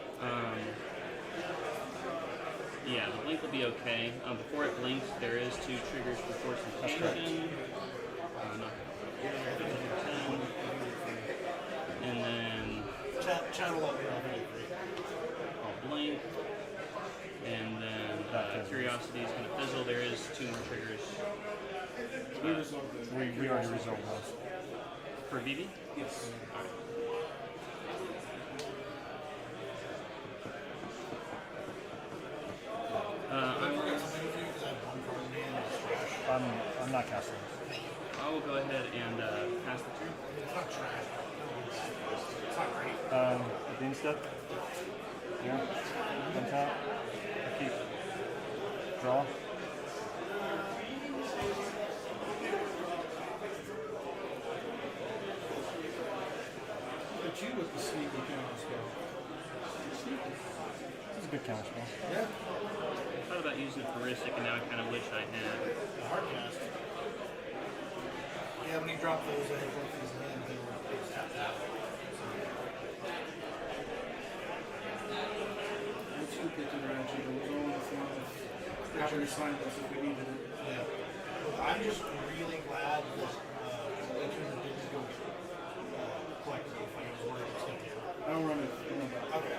Yeah, the blink will be okay. Before it blinks, there is 2 triggers for Force That's Negation. Not and then Channel up. I'll blink. And then Curiosity is going to fizzle. There is 2 more triggers. We already resolved those. For BB? Yes. not cast those. I will go ahead and pass the turn. It's not trash. It's not great. Bean stuff. Yeah. On top. I keep. Draw. But you with the sneaky counter spell. This is a good counter spell. Yeah. I thought about using heuristic, and now I kind of wish I had. The hard cast. Yeah, when he dropped those, I had both these hands. They were tapped out. What's you picking around you? It was all in the form of having assignments if we needed it. Yeah. Well, I'm just really glad that Legend didn't go collective. I was worried it was going to. I don't run it. Okay.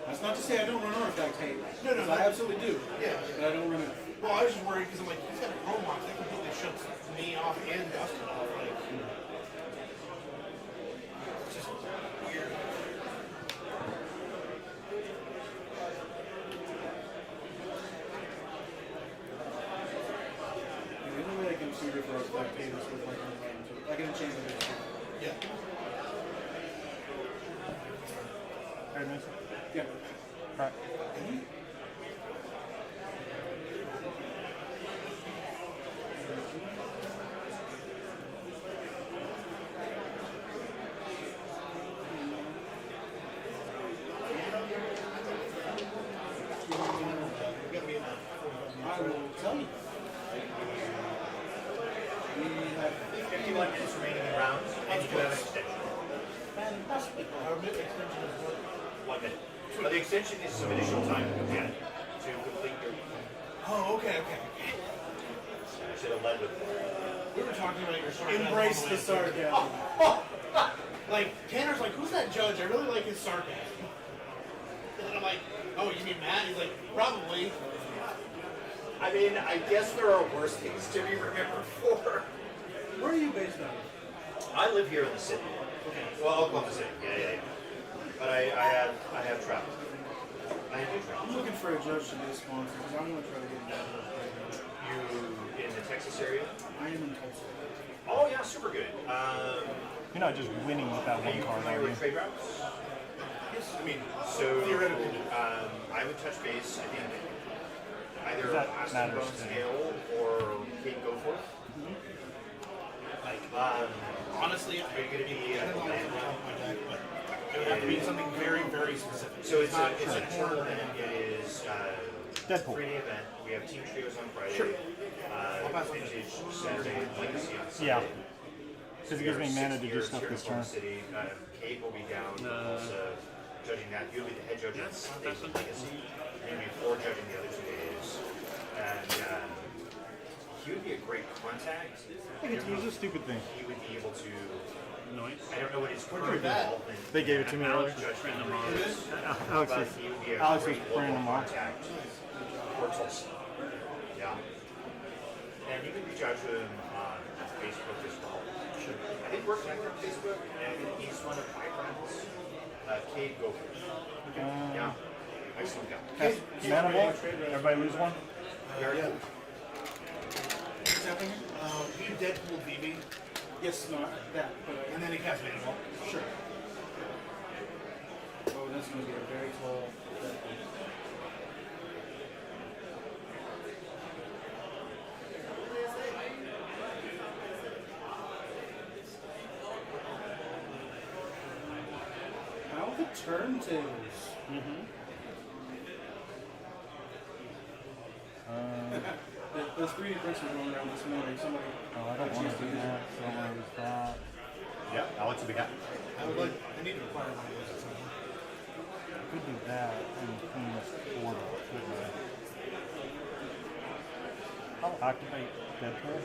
That's not to say I don't run artifact tape. No, no, I absolutely do. Yeah. But I don't run it. Well, I was just worried because I'm like, he's got a chrome box that completely shuts me off and Dustin off. Like, it's just weird. The only way I can suit it for artifact tape is with like I can change it. Yeah. Alright, Mason. Yeah. Right. I will tell you. We have 51 minutes remaining in rounds, and you do have an extension. fantastic. Our mid extension is what? 1 minute. But the extension is some additional time again to complete your. Oh, okay. I should have led with We were talking about your sarcasm. Embrace all the way. sarcasm. Like, Tanner's like, who's that judge? I really like his sarcasm. And I'm like, oh, you mean Matt? He's like, probably. I mean, I guess there are worse things to be remembered for. Where are you based out of? I live here in the city. Okay. Well, Oklahoma City. Yeah. But I have traveled. I do travel. I'm looking for a judge to be a sponsor because I'm going to try to get into the You in the Texas area? I am in Tulsa. Oh yeah, super good. You're not just winning with that Are one you card, familiar are you? with trade routes? Yes, I mean, So theoretically. I would touch base. I think either That Austin matters Bones to me. Hale or Kate Goforth. Like, honestly, are you going to be I at don't know Atlanta? off my deck, but it would have to be something very, very specific. So it's not a tournament. It is Deadpool. 3-day event. We have team trios on Friday. Sure. Vintage Saturday, Legacy on Sunday. Yeah. Because it gives me mana to do Here stuff in this Oklahoma turn. City. Kate will be down also judging that. You'll be the head judge on Sundays in Legacy. And before judging the other 2 days. And he would be a great contact. It's a stupid thing. He would be able to. Noise. I don't know what his current pretty bad. involvement. They gave it to me earlier. Judge printing them Henry is, Alex but was, he would be a Alex was great printing local them off. contact for Tulsa. Yeah. And you can reach out to him on Facebook as well. Sure. I think we're connected on Facebook, and he's one of my friends. Cade Goforth. Yeah. Excellent guy. Mana Bolt? Everybody lose one? Very Yeah. cool. What's happening? You Deadpool DB, Yes, no, that, but and then he casts Manimal. sure. Oh, that's going to be a very tall. How the turntables. Those 3D prints were going around this morning. Somebody. Oh, I don't want to do that. So I want to use that. Yeah, Alex will be happy. I need to acquire one of those at some point. I could do that and clean this portal, couldn't I? I'll activate Deadpool.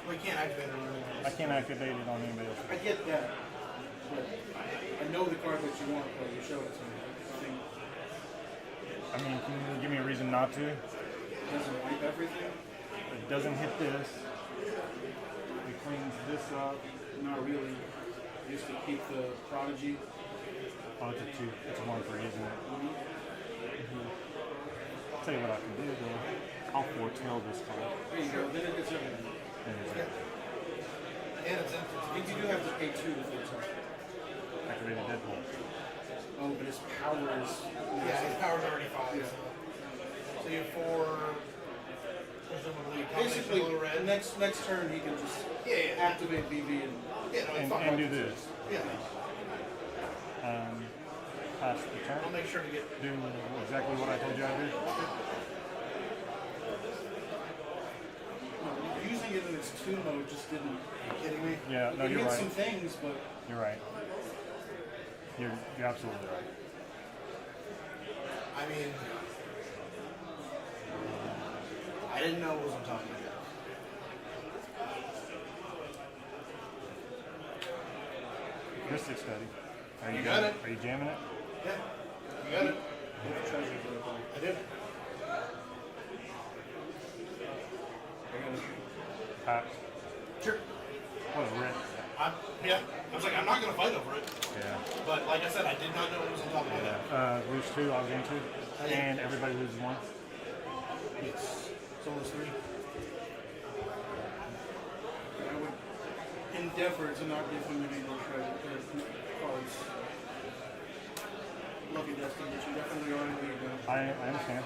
We can't activate it on anyone I can't activate it on anybody else. I get that. But I know the card that you want to play. You showed it to me. I mean, can you give me a reason not to? It doesn't wipe everything. It doesn't hit this. It cleans this up. Not really. Just to keep the prodigy. Oh, it's a 2. It's a 1 for using it. tell you what I can do though. I'll foretell this card. There you go. Then it gets everything. And it's And it's empty. I think you do have to pay 2 to foretell. activated Deadpool. Oh, but his power is. Yeah, his power's already 5. Yeah. So you have 4. Presumably, Basically, blue, red. next turn he can just Yeah. activate BB and. Yeah, no, it's And, fine. and do this. Yeah. Pass the turn. I'll make sure to get. Do exactly what I told you I'd do. No, using it in its 2 mode just didn't. Are you kidding me? Yeah, no, You you're hit right. some things, but. You're right. You're absolutely right. I mean, I didn't know what was on top of it. Mystic Study. Are You got it. Are you jamming it? Yeah. You got it. I did. Sure. What a rip. Yeah. I was like, I'm not going to fight over it. Yeah. But like I said, I did not know it was on top of it. Lose 2, I'll gain 2. And everybody loses 1. Yes. So it's 3. I would endeavor to not give him any more cards. Lucky Destiny, which you definitely are in the lead now. I understand.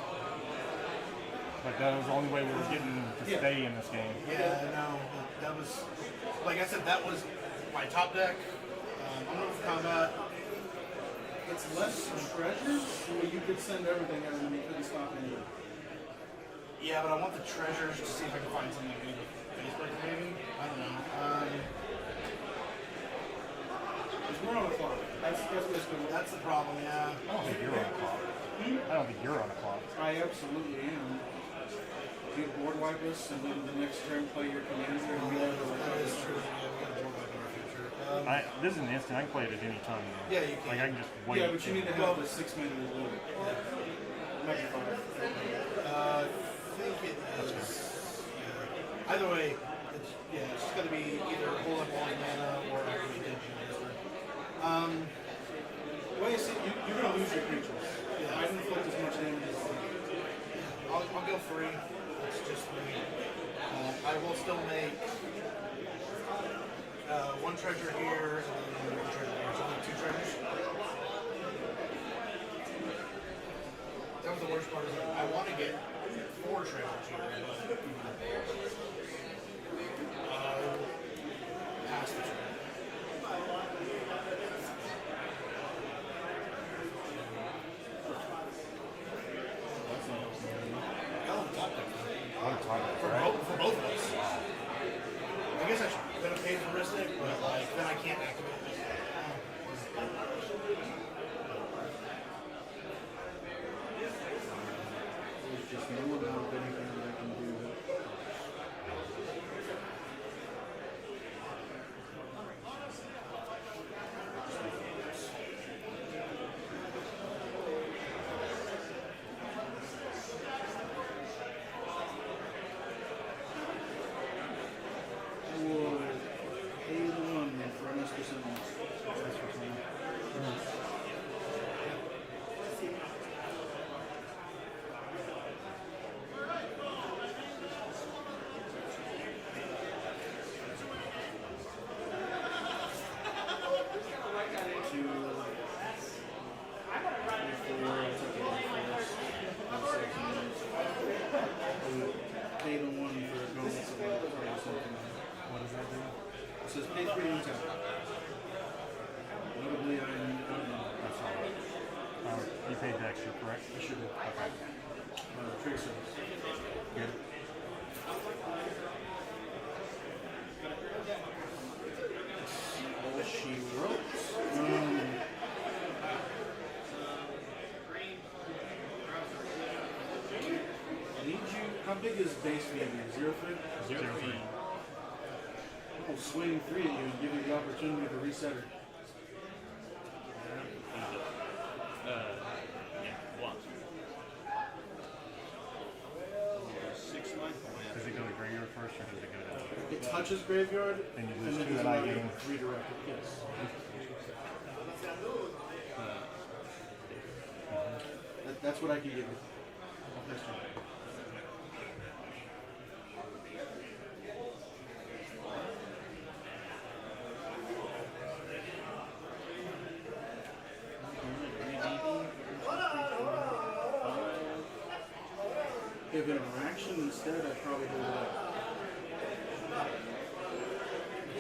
But that was the only way we were getting to stay in this game. Yeah, no. That was, like I said, that was my top deck. Unmoved combat. It's less treasures, where you could send everything at him and he couldn't stop anything. Yeah, but I want the treasures to see if I can find something good with face break maybe. I don't know. We're on a clock. That's basically That's the problem, yeah. I don't think you're on a clock. I don't think you're on a clock. I absolutely am. You board wipe us and then the next turn play your commander and we have That is true. Yeah, we got a board wipe in our future. This is an instant. I can play it at any time. Yeah, you can. Like I can just wait. Yeah, but you need to have the 6 mana to do it. Magnifier. I think it is. Yeah. Either way, it's just got to be either hold up all the mana or activate Dungeon Master. The way I see it, you're going to lose your creatures. Yeah. I can inflict as much damage as I'll go free. It's just me. I will still make 1 treasure here and then 1 treasure here. So only 2 treasures. That was the worst part. Is I want to get 4 treasures here, but pass the turn. For both of us. I guess I should have paid for Ristic, but like then I can't activate it. There's just no amount of anything that I can do. It says pay 3 and tap. Notably, That's all right. You paid the extra, correct? I should have. Okay. Trade service. Good. All she wrote. I need you. How big is base maybe? 0 3? 0 3. I'll swing 3 at you and give you the opportunity to reset her. Does it go to graveyard first or does it go down? It touches graveyard, And you and lose then 2 it's that I allowed gain. to redirect it. Yes. That's what I can give you. Yes, sir. If interaction instead, I'd probably hold it up.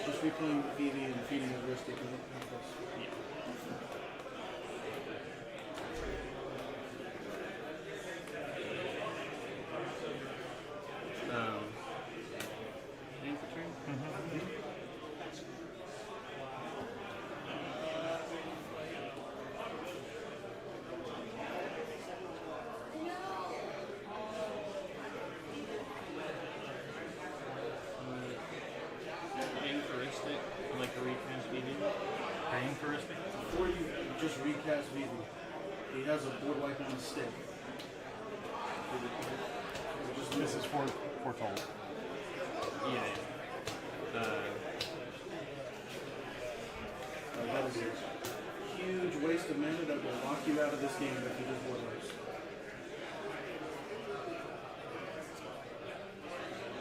Just replaying VV and feeding the wrist, it can help us. Name for turn? Anchoristic, like a recast video. Anchoristic? Before you just recast VV, he has a board wipe on his stick. This is foretold. Yeah. That is a huge waste of mana that will lock you out of this game if you just board wipes.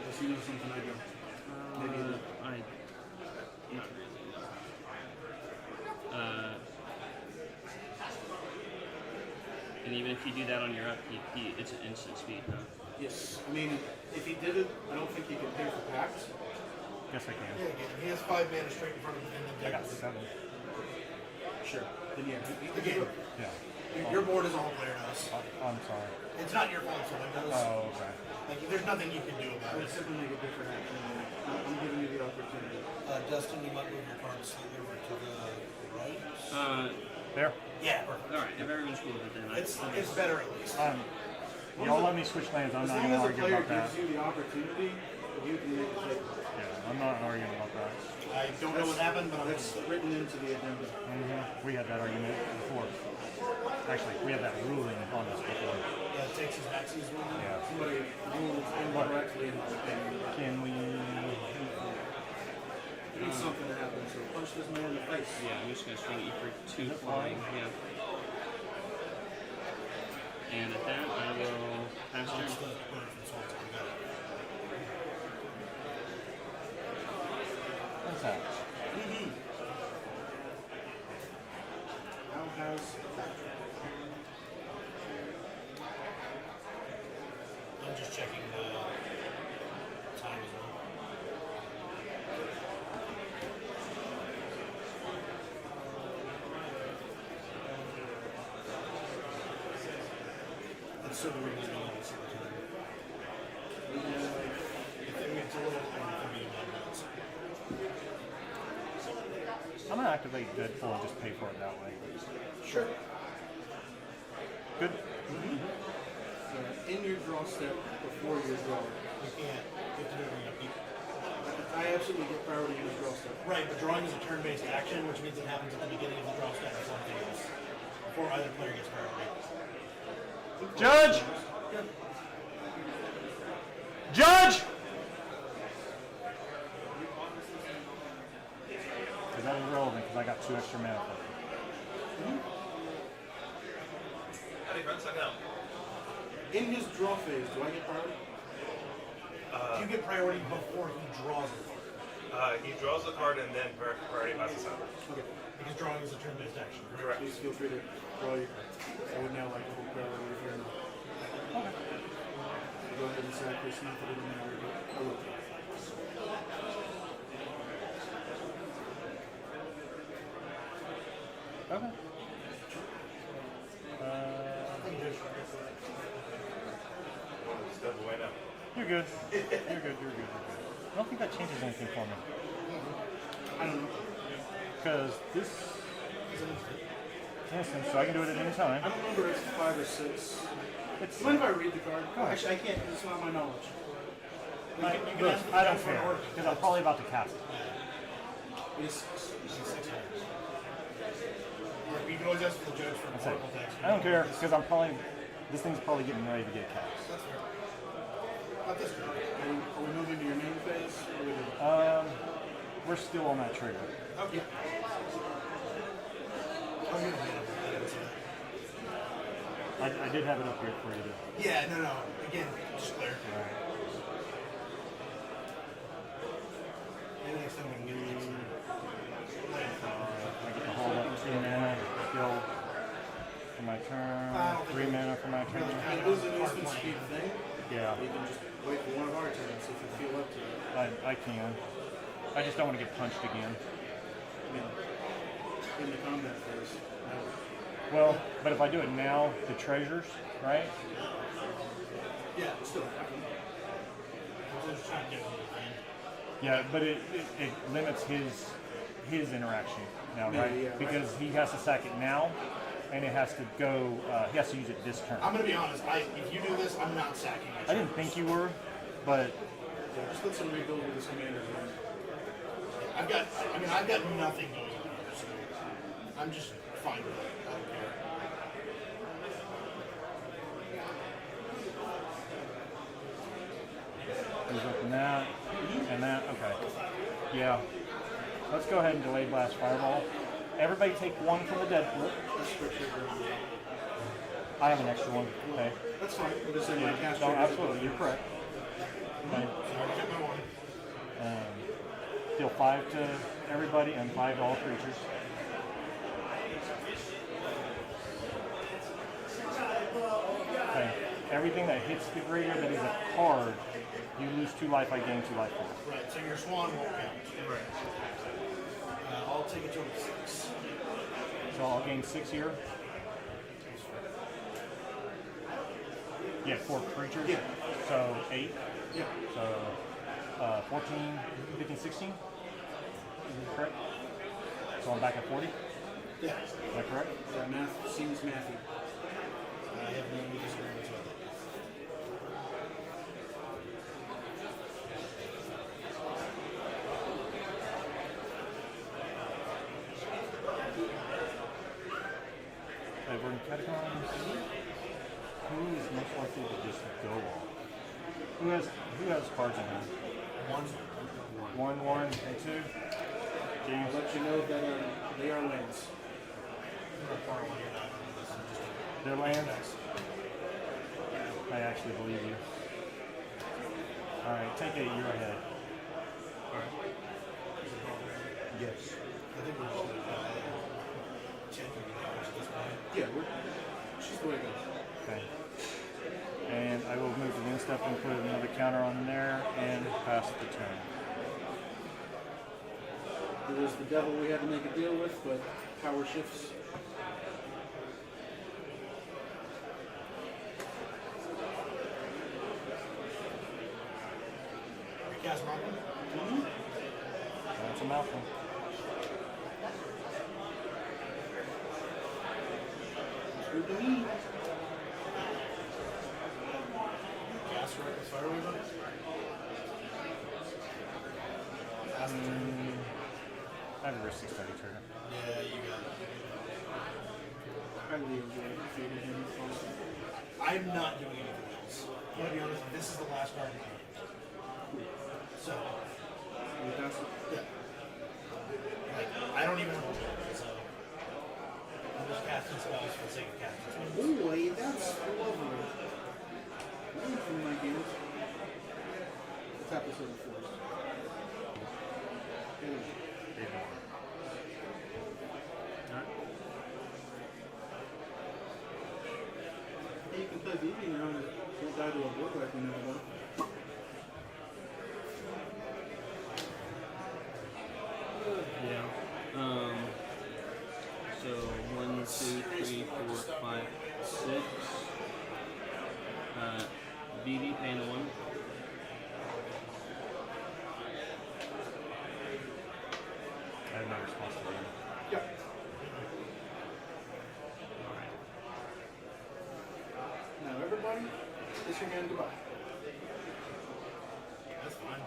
Unless you know something I don't. Maybe you do. Not really. And even if you do that on your upkeep, it's an instant speed, huh? Yes. I mean, if he did it, I don't think he could pay for packs. Yes, I can. Yeah, he has 5 mana straight in front of him. I got 7. Sure. Then yeah. Again, Yeah. your board is a whole player knows. I'm sorry. It's not your fault, so it does. Oh, okay. Like, there's nothing you can do I about would it. simply make a different action. I'm giving you the opportunity. Dustin, you might move your card slightly over to the right. There. Yeah, perfect. Alright, if everyone's cool with it, then It's better at least. Y'all let me switch lands. I'm As not long going to as a argue player about that. gives you the opportunity, you can make a take. Yeah, I'm not arguing about that. I don't know what happened, but That's written into the addendum. We had that argument before. Actually, we had that ruling on this before. yeah, it takes his maxes one. Yeah. Somebody ruled incorrectly in my opinion. Can we? There needs something to happen, so punch this man in the face. Yeah, I'm just gonna swing at you for 2 flying, yeah. And at that, I will pass turn. That's the opponent from Swansea. You got it. What's that? How has I'm just checking the time as well. It's so weird not being able to see the time. It's a little for me to minutes. I'm gonna activate Deadpool and just pay for it that way. Sure. Good. in your draw step before your draw. You can't. You have to do it when you upkeep. I absolutely get priority in the draw step. Right, but drawing is a turn-based action, which means it happens at the beginning of the draw step or something else. Before either player gets priority. Judge! Judge! Because that is relevant, because I got 2 extra mana for it. Howdy, friends. How can I help? In his draw phase, do I get priority? You get priority before he draws the card. He draws the card and then priority passes out. Okay. Because drawing is a turn-based action. Correct. Please feel free to draw your cards. I would now like to hold priority if you're not. Okay. So go ahead and sack this, not that it doesn't matter, but I will. Okay. Step away now. You're good. You're good, you're good, you're good. I don't think that changes anything for me. I don't know. Because this is instant, so I can do it at any time. I don't remember if it's 5 or 6. It's, Mind if I read the card? Go ahead. Actually, I can't, because it's not my knowledge. Look, I don't care, because I'm probably about to cast it. It's 6 You can always ask for the judge for That's it. multiple text. I don't care, because I'm probably, this thing's probably getting ready to get cast. That's fair. Not this turn. Are we moving to your main phase? Or are we doing? We're still on that trigger. Okay. I'm gonna hit him. I did have it up here for you. Yeah, no. Again, just clear. Alright. Maybe next time we can get it next time. I get to hold up 2 mana, skill for my turn, 3 mana for my turn. It is an instant speed thing. Yeah, You can just wait for one of our turns if you feel up to it. I can. I just don't want to get punched again. I mean, in the combat phase. Well, but if I do it now, the treasures, right? Yeah, still. I was just trying to get it in. Yeah, but it limits his interaction now, Yeah, right? yeah, right. Because he has to sack it now, and it has to go. He has to use it this turn. I'm gonna be honest. If you do this, I'm not sacking it. I didn't think you were, but Yeah, just let somebody build with this commander. I've got nothing going on here, so I'm just fine with it. I don't care. he's up in that and that. Okay. Yeah. Let's go ahead and delay blast fireball. Everybody take 1 from the dead flip. I have an extra one. Okay. That's fine. We'll just say my cast No, triggers. absolutely. You're correct. Okay. Deal 5 to everybody and 5 to all creatures. Okay. Everything that hits the graveyard that is a card, you lose 2 life, I gain 2 life for it. Right, so your swan won't count. Right. I'll take it to 6. So I'll gain 6 here. Yeah, 4 creatures. Yeah. So 8. Yeah. So 14, 15, 16. Correct? So I'm back at 40. Yeah. Is that correct? That math seems mathy. I have no disagreements with it. Okay, we're in Catacombs. Who is most likely to just go off? Who has cards in hand? 1, 1, and 2. James. I'll let you know that they are lands. They're lands. I actually believe you. Alright, take 8, you're ahead. Yes. I think we're just going to check this point. Yeah, she's the way it goes. Okay. And I will move to the end step and put another counter on there and pass the turn. It was the devil we had to make a deal with, but power shifts. Cast Malcolm? That's a mouthful. Good to me. Cast Reckless Firewave on it? I have a risk 6 study trigger. Yeah, you got it. I really enjoy fading him. Honestly. I'm not doing anything else. I'm gonna be honest, this is the last card in the game. So, yeah. Like, I don't even have a plan, so I'm just casting spells for the sake of casting spells. Boy, that's lovely. One from my games. Tap this over force. Hey, you can play BB now and don't die to a book like we know about. Yeah. So 1, 2, 3, 4, 5, 6. BB paying 1. I have no responsibility. Yep. Now everybody, kiss your hand goodbye. That's fine.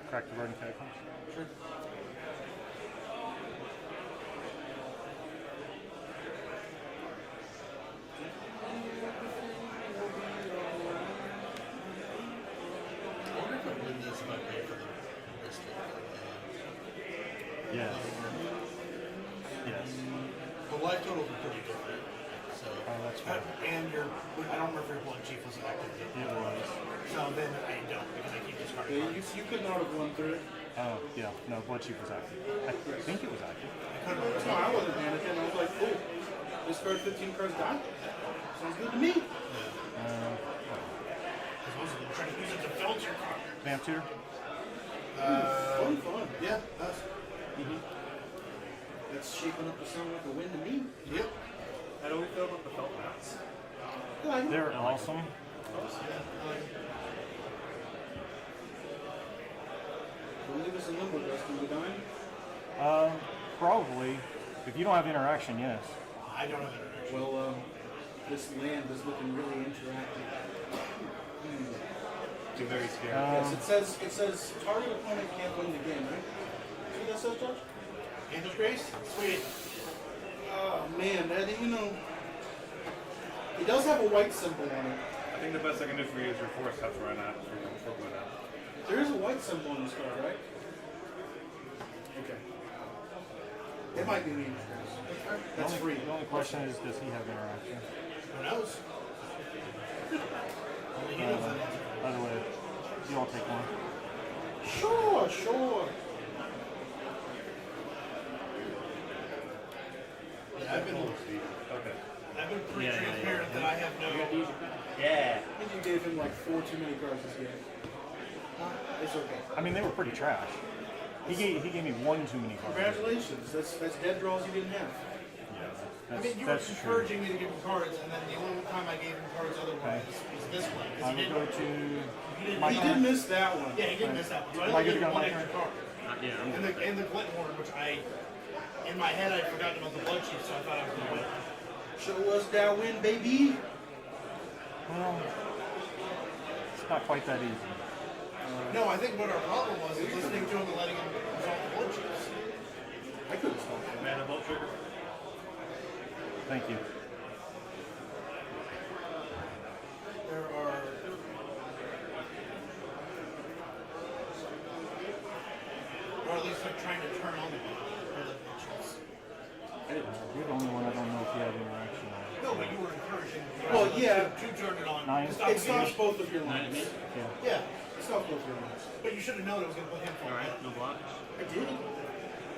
Crack the Verdant Catacombs? Sure. Yes. Yes. The life totals are pretty different. So, that's right. and I don't remember if your blood chief was active yet. It was. So then I don't, because I keep discarding. Yeah, you could not have won through it. Oh, yeah. No, Blood Chief was active. I think it was active. No, I wasn't panicking. I was like, cool. Discard 15 cards, die. Sounds good to me. Trying to use it to filter card. Vamp Tutor? Fun. Yeah, us. That's shaping up to sound like a win to me. Yep. How do we feel about the felt mats? They're awesome. Don't leave us a number, Dustin. We dying? Probably. If you don't have interaction, yes. I don't have interaction. Well, this land is looking really interactive. You're very scared. Yes, it says target opponent can't win the game, right? See what that says, Josh? Angel's Grace? Sweet. Oh man, that it does have a white symbol on it. I think the best I can do for you is your force. That's where I'm at. For going out. There is a white symbol on this card, right? Okay. It might be me. That's free. The only question is, does he have interaction? Who knows? Only he knows that answer. By the way, you all take one. Sure. Yeah, I've been pretty transparent that I have no. Yeah. I think you gave him like 4 too many cards this game. It's okay. I mean, they were pretty trash. He gave me 1 too many cards. Congratulations. That's dead draws you didn't have. I mean, you were encouraging me to give him cards, and then the only time I gave him cards otherwise was this one. I will go to He did miss that one. Yeah, he did miss that one. So I Am I only good gave to him go one my extra turn? card. And the Glint Horn, in my head, I'd forgotten about the Blood Chief, so I thought I was going to win. Show us that win, baby. Well, it's not quite that easy. No, I think what our problem was is listening to him and letting him resolve the Blood Chiefs. I couldn't stop that. Mana Bolt Trigger. Thank you. There are... Or at least like trying to turn on the Blood Chiefs. You're the only one I don't know if you have interaction on. No, but you were encouraging Well, yeah. to turn it on. 9. Stop It stops both of your lines. Yeah. Yeah, It stops both of your lines. but you should have known it was going to put him for Alright, no block. I did.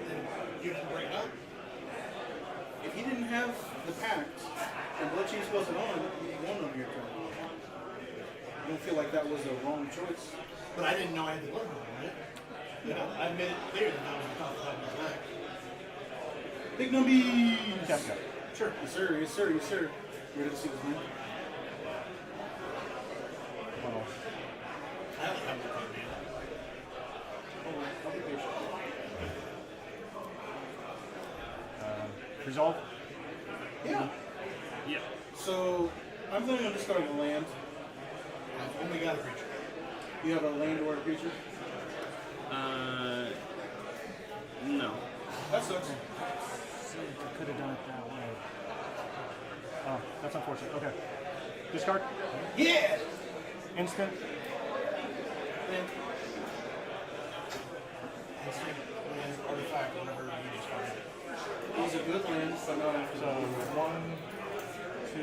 Then you didn't bring it up. If he didn't have the pact and Blood Chiefs wasn't on, you won on your turn. I don't feel like that was a wrong choice. But I didn't know I had the Blood Horn, right? You know, I made it clear that that was the top of my back. Big numbies! Yeah. Sure. Yes, sir. Yes, sir. Yes, sir. Ready to see this man? Hold on. I only have the card, man. I'll be patient. Resolve? Yeah. Yeah. So, I'm planning on discarding a land. I've only got a creature. You have a land or a creature? No. That sucks. Could have done it that way. Oh, that's unfortunate. Okay. Discard. Yeah! Instant. Land. Instant land artifact whenever you discard it. He's a good land, but not after So, that. 1, 2,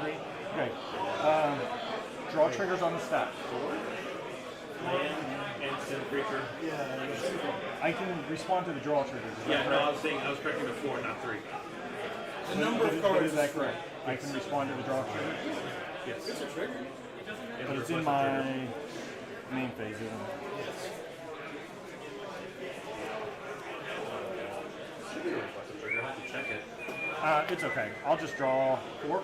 3. Okay. Draw triggers on the stack. Instant creature. Yeah, I can respond to the draw triggers. Is that Yeah, no, correct? I was correcting to 4, not 3. The number of cards Is that correct? I can respond to the draw trigger. Yes. It's a trigger. But it's in my main phase, isn't it? Should be a reflexive trigger. I have to check it. It's okay. I'll just draw 4.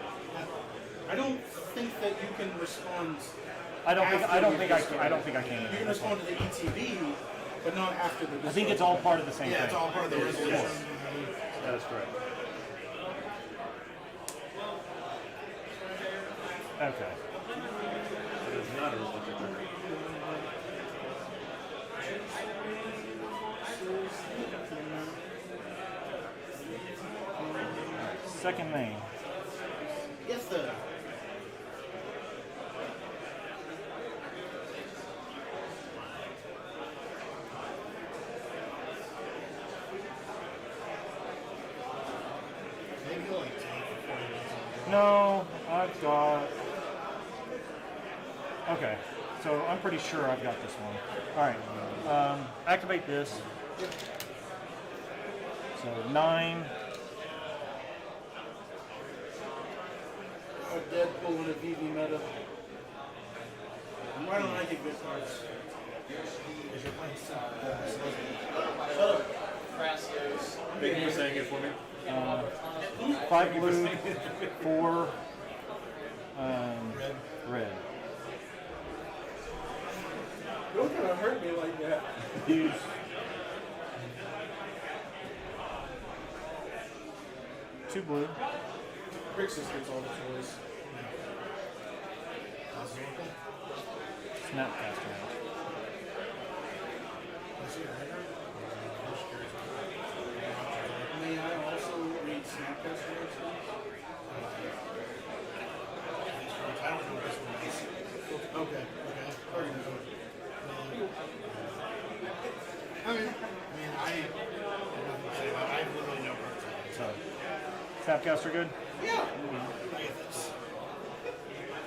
I don't think that you can respond. I don't think I You can respond to the ETB, but not after the. I think it's all part of the same thing. Yeah, it's all part of the resolution. Yes. That is correct. Okay. It is not a reflexive trigger. Second main. Yes, sir. I've got. Okay, so I'm pretty sure I've got this one. All right, activate this. So 9. A Deadpool and a VV meta. Why don't I get good cards? Because you're playing Big you saying it for me. 5 blue, 4 red. Don't kind of hurt me like that. Use 2 blue. Grixis gets all the toys. Snapcaster. May I also read Snapcaster? I don't know this one is. Okay, okay. I have nothing to say about it. I have literally no cards. So, Snapcaster good? Yeah. I get this.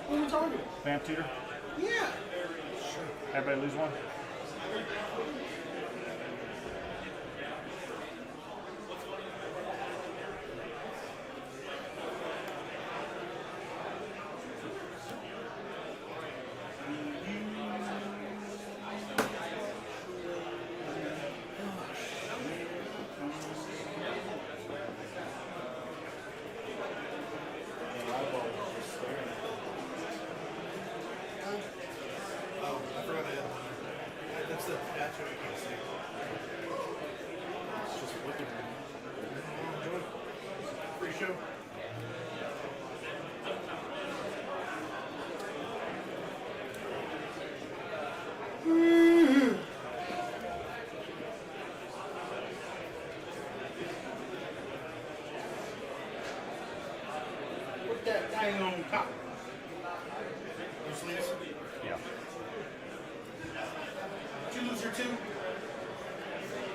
What are we talking about? Vamp Tutor? Yeah. Everybody lose one? Oh, I forgot I had one. That's what I can't say. It's just wicked. Enjoy. Free show. Put that thing on top. No sleeves? Yeah. Did you lose your 2?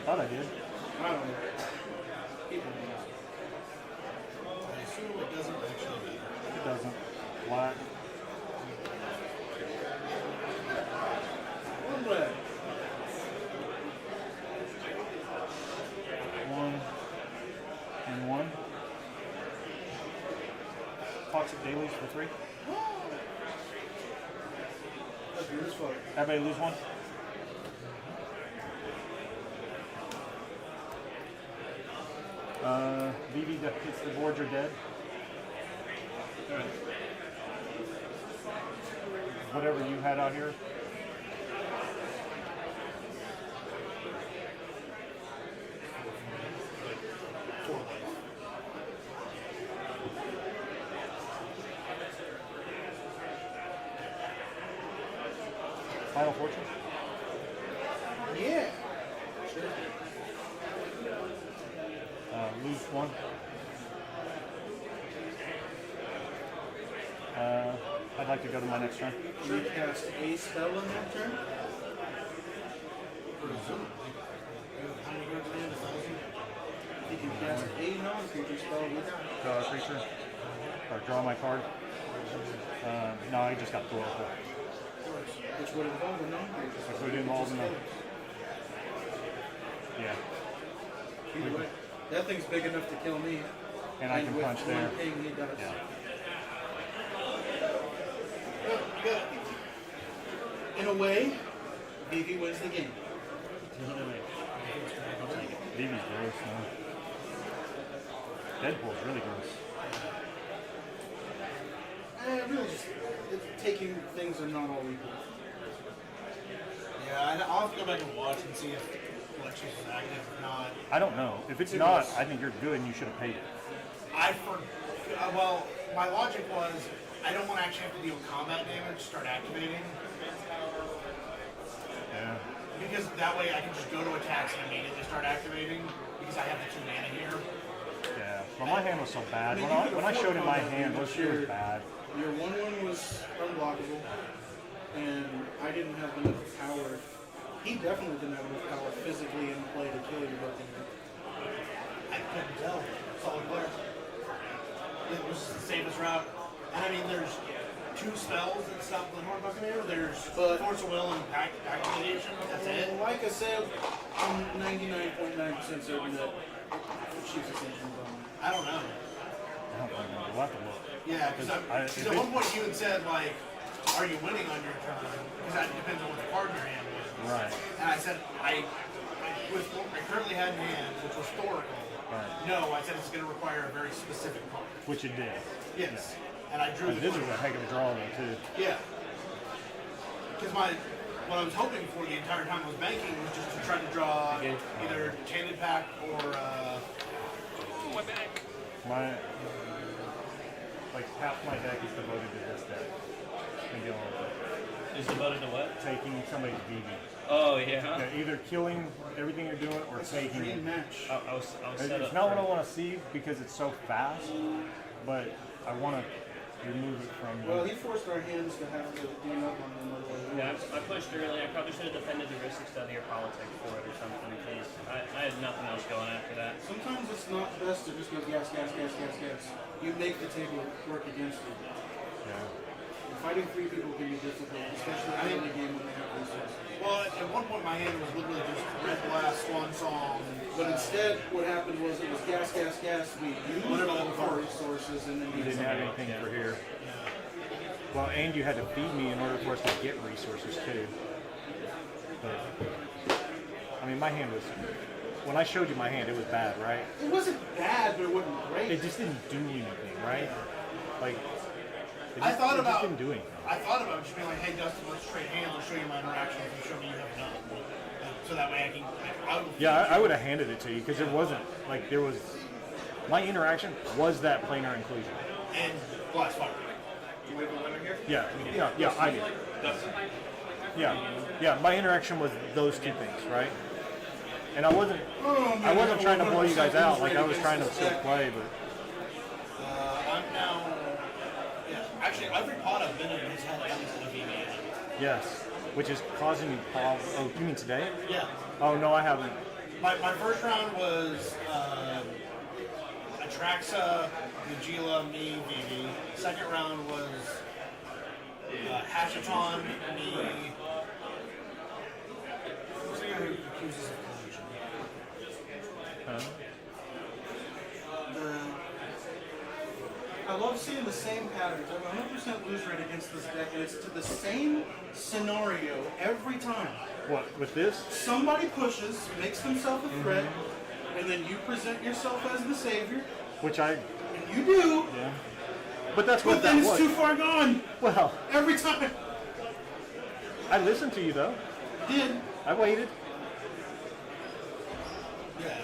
Thought I did. I don't know. People know. I assume it doesn't actually matter. It doesn't. Black. One red. 1 and 1. Toxic dailies for 3. That's weird as fuck. Everybody lose one? VV that hits the board, you're dead. Whatever you had out here. Final Fortune? Yeah. Sure. Lose 1. I'd like to go to my next turn. Sure. Cast a spell in that turn. How many cards do you have? 1,000? You can cast a non-creature spell with Draw a creature. Or draw my card. No, I just got Oracle. which would involve a non-creature. Which would involve a non- Yeah. Either way, that thing's big enough to kill me. And I can with punch one there. thing he does. Yeah. In a way, BV wins the game. BV's gross, man. Deadpool's really gross. Really just taking things are not all equal. Yeah, I'll have to go back and watch and see if Fletcher's is active or not. I don't know. If it's not, I think you're good and you should have paid it. Well, my logic was I don't want to actually have to deal combat damage, start activating. Yeah. Because that way I can just go to attacks and immediately start activating because I have the 2 mana here. Yeah. Well, my hand was so bad. When I showed him my hand, it was bad. Your 1/1 was unblockable, and I didn't have enough power. He definitely didn't have enough power physically in play to kill you both. I couldn't tell. Solid player. It was the safest route. And I mean, there's 2 spells that stop Glenhorn Buccaneer. There's Force of Will and Activation. That's it. Like I said, I'm 99.9% certain that Chiefs Ascension's on. I don't know. I don't remember. We'll have to look. Yeah, because at one point you had said, like, are you winning on your turn? Because that depends on what the card in your hand was. Right. And I said, with what I currently had in hand, which was Thoracle, Right. no, I said it's going to require a very specific card. Which it did. Yes. And I drew the This card. was a heck of a draw though too. Yeah. Because what I was hoping for the entire time I was banking was just to try to draw either Tainted Pack or My like half my deck is devoted to this deck. And dealing with it. Is devoted to what? Taking somebody's BB. Oh yeah. Yeah, either killing everything you're doing or taking it. Match. I was set It's up not for- what I want to see because it's so fast, but I want to remove it from. Well, he forced our hands to have to game up on them. Yeah, I pushed early. I probably should have defended the Ristic Study or Politics for it or something in case. I had nothing else going after that. Sometimes it's not best to just go gas, gas, gas, gas, gas. You make the table work against you. Yeah. Fighting 3 people can be difficult, especially in the game when they have resources. well, at one point my hand was literally just Red Blast, Swan Song. But instead, what happened was it was gas, gas, gas. We used all of our resources, and then You didn't have anything for here. Well, and you had to feed me in order for us to get resources too. But, I mean, my hand was. When I showed you my hand, it was bad, right? It wasn't bad, but it wasn't great. It just didn't do anything, right? Like. I thought it just about didn't do anything. I thought about just being like, hey Dustin, let's trade hands. I'll show you my interactions and show me you have none. So that way I can. Yeah, I would have handed it to you because it wasn't like there was. My interaction was that planar inclusion. And Blast Fire. Do we have a winner here? Yeah, I did. Yeah, my interaction was those 2 things, right? And I wasn't trying to blow you guys out. Like I was trying to still play, but I'm now. Yeah, actually, every pot I've been in has had at least a VBA. yes, which is causing me problems. Oh, you mean today? Yeah. Oh no, I haven't. My first round was Atraxa, Nagila, me, Vivi. Second round was Hashaton, me. Who's the guy who accuses of collusion? I love seeing the same patterns. I have 100% lose rate against this deck, and it's to the same scenario every time. What with this? Somebody pushes, makes themselves a threat, and then you present yourself as the savior. Which I. And you do. Yeah. But that's what But then that it's was. too far gone. Well, Every time. I listened to you though. Did. I waited. Yeah.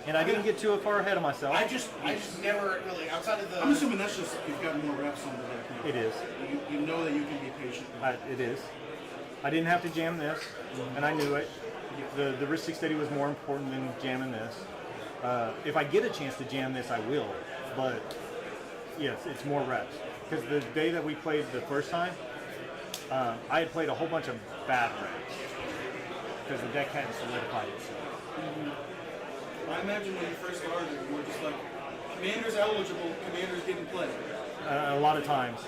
And I didn't get too far ahead of myself. I just never really outside of the. I'm assuming that's just you've got more reps on the deck now. It is. You know that you can be patient. It is. I didn't have to jam this, and I knew it. The Ristic Study was more important than jamming this. If I get a chance to jam this, I will. But yes, it's more reps. Because the day that we played the first time, I had played a whole bunch of bad reps. Because the deck hadn't solidified itself. I imagine when you first started, you were just like, Commander's eligible, Commander's getting played. A lot of times.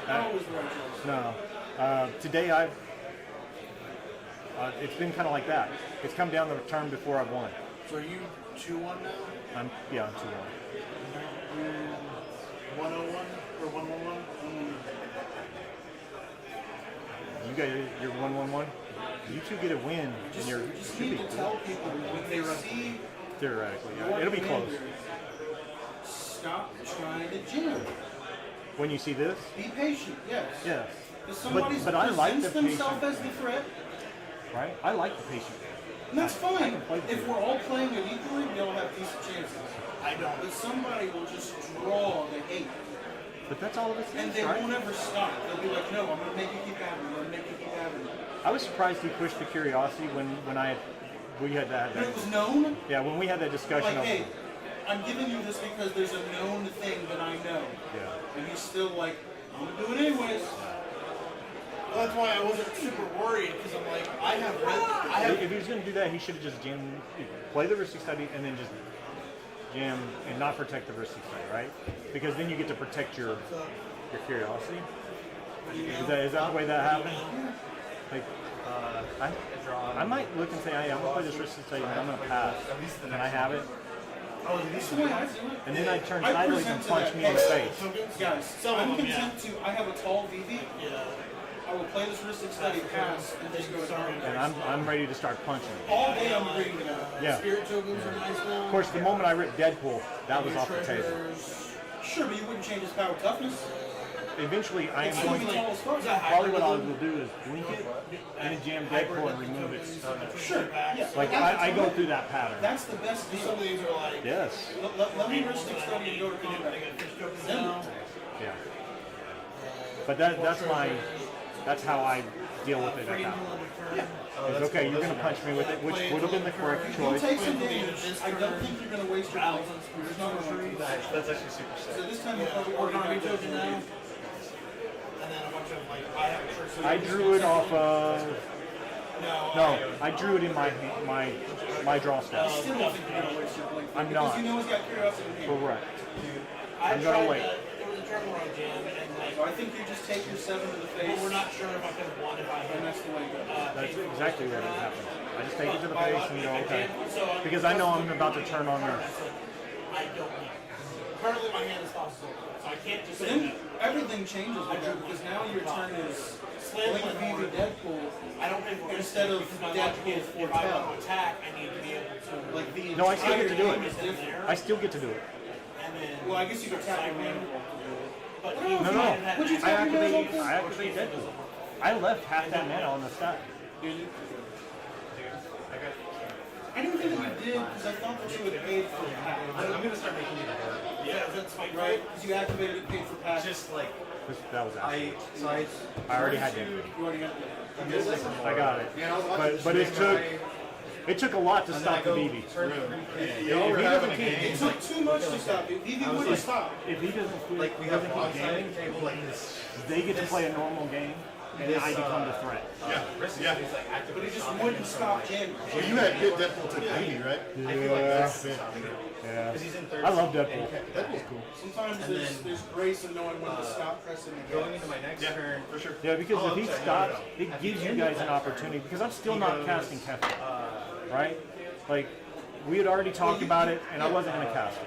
Not always the right choice. No. Today it's been kind of like that. It's come down to the turn before I've won. So are you 2-1 now? I'm 2-1. 101 or 111? You guys, you're 1-1-1. You two get a win, and you're You just should be need to tell people when they see theoretically. your Yeah, it'll be close. commander, stop trying to jam. When you see this, Be patient, yes. yes. If somebody But I like presents the themselves patient, as the threat, right? I like the patient. and that's I fine. can play the If game. we're all playing it equally, we all have decent chances. I don't. But somebody will just draw the hate. But that's all of it And is, they right? won't ever stop. They'll be like, no, I'm going to make you keep having it. I'm going to make you keep having it. I was surprised he pushed the curiosity when we had that. But it was known. Yeah, when we had that discussion. Like, hey, I'm giving you this because there's a known thing that I know. Yeah. And he's still like, I'm going to do it anyways. Well, that's why I wasn't super worried because I'm like, I have read. If he was going to do that, he should have just play the Ristic Study and then just jam and not protect the wrist extender, right? Because then you get to protect your curiosity. Is that the way that happened? Like, I might look and say, hey, I'm gonna play this wrist extender and I'm gonna pass. Can I have it? And then I turn sideways and punch me in the face. Guys, I'm content to. I have a tall VV. I will play this wrist study pass and just go down. And I'm ready to start punching. All day I'm ready to go. Yeah. Spirit tokens are nice now. Of course, the moment I ripped Deadpool, that was off the table. Sure, but you wouldn't change his power toughness. Eventually, I am going to. Probably what I will do is blink it and then jam Deadpool and remove it. Sure. Yeah. Like I go through that pattern. That's the best deal. Some of these are like. Yes. Let me wrist study and go to Canada. Yeah. But that's how I deal with it at that point. It's okay, you're going to punch me with it, which would have been the correct choice. Take some damage. I don't think you're going to waste your points. There's not a tree. That's actually super sick. So this time you'll probably work on your token now. And then a bunch of like, I have a trick. I drew it off of. No, I drew it in my draw step. Still don't think you're going to waste your blink. I'm Because not. you know he's got curiosity. Correct. I I'm going to wait. There was a turtle run jam, and like, so I think you just take your 7 to the face. Well, we're not sure if I could have won if I had. And that's the way it goes. That's exactly what would happen. I just take it to the face and go, okay. Because I know I'm about to turn on the. I don't know. Currently, my hand is possible, so I can't just But say then that. everything changes with that because now your turn is Blink VV Deadpool. I don't think we're instead of Deadpool if for I Tell. want to attack, I need to be able to. Like the No, I still get to do entire game is it. different. I still get to do it. And then, Well, I guess you could tap your manual. but No, he no. No, might have had Would you an tap your manual? I activate Deadpool. I left half that mana on the stack. I didn't think that you did because I thought that you had paid for pack. I'm going to start making it a Yeah, that's my right. Because you activated it, paid for pack. just like, That was I already had Deadpool. You already got it. I got it. But it took a lot to stop the BB. Y'all were having a It game. took too much to stop it. VV wouldn't stop. If he doesn't like we have a gaming table like this. they get to play a normal game, and I become the threat. Yeah. But it just wouldn't stop jamming. Well, you had hit Deadpool to BB, right? Yeah. I love Deadpool. Deadpool's cool. Sometimes there's grace in knowing when to stop pressing the Going gas. into my next turn, for sure. Yeah, because if he stops, it gives you guys an opportunity. Because I'm still not casting Kefir, right? Like we had already talked about it, and I wasn't going to cast it.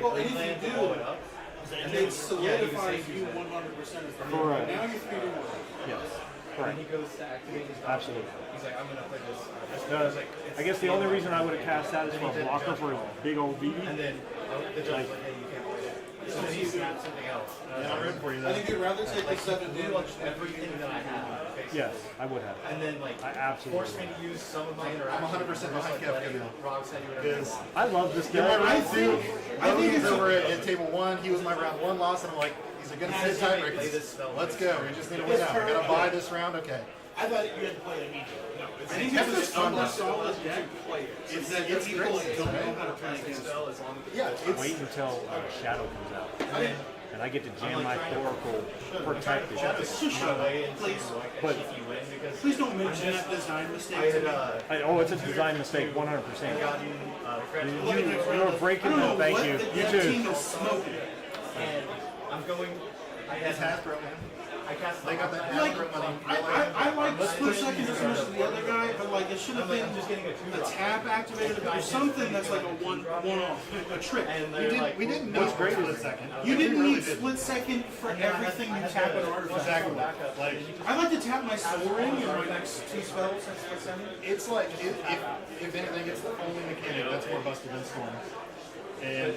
Well, and if you do, and it solidifies you 100% as the hero. Correct. Now you're 3-1. Yes. And Correct. he goes to activate his Absolutely. He's like, I'm gonna play this. I guess the only reason I would have cast that is for a blocker for a big old BB. And then the judge's like, hey, you can't play that. So then he snaps something else. Yeah, I'm ready for you I then. think you'd rather take the 7 Do damage. everything that I have. Basically. Yes, I would have. And then like I absolutely force me to use some of my interaction. I'm 100% behind Kefka now. Rob said you were Because I love this in my deck. round two, I think he's it's over at table 1. He was my round 1 loss, and I'm like, he's gonna sit tiebreakers. Let's go. We just need to win out. We're gonna buy this round. Okay. I thought you had to play immediately. No, I think it's a more solid deck player. It's that it's people great. don't know how to play against. Yeah, it's Wait until Shadow comes out, and I get to jam my Oracle protected. But Please don't mention that design mistake. it's a design mistake, 100%. You're breaking I don't know them. Thank what you. the You dev team too. is smoking. And I'm going. I it's had Hasbro, man. I cast. They got that Like, Hasbro money. I like split second as much as the other guy, but like it should have been just getting a 2-drop. a tap activated or something that's like a one-off, a trick. And they're like, We didn't know. What's great for is- a second. You didn't need split second for everything you tap an artifact. Exactly. Like I like to tap my Soul Ring and my next 2 spells at split second. it's like if anything, it's the only mechanic that's more busted than Storm. And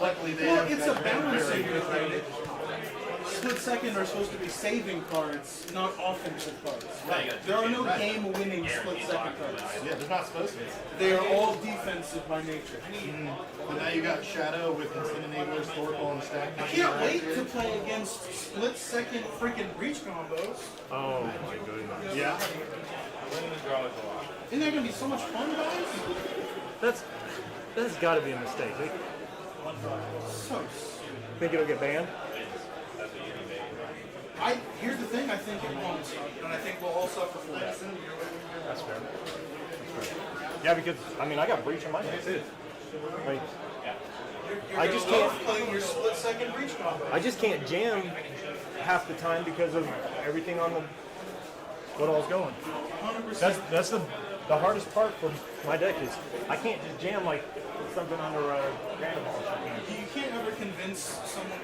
luckily they Well, have it's a got balancing very good mechanic. Split second are supposed to be saving cards, not offensive cards. There are no game-winning split second cards. Yeah, they're not supposed to be. They are all defensive by nature. But now you got Shadow with Instant Enabler, Storable, and Stack. I can't wait to play against split second freaking breach combos. Oh my goodness. Yeah. Isn't that gonna be so much fun, guys? That's got to be a mistake. So, Think it'll get banned? here's the thing. I think it won't, and I think we'll all suffer for it. That's fair. Yeah, because I mean I got breach in my hand too. Like, You're I gonna just love can't. playing your split-second breach combo. I just can't jam half the time because of everything on the what all's going. 100%. That's the hardest part for my deck is I can't just jam like something under a random ball. You can't ever convince someone.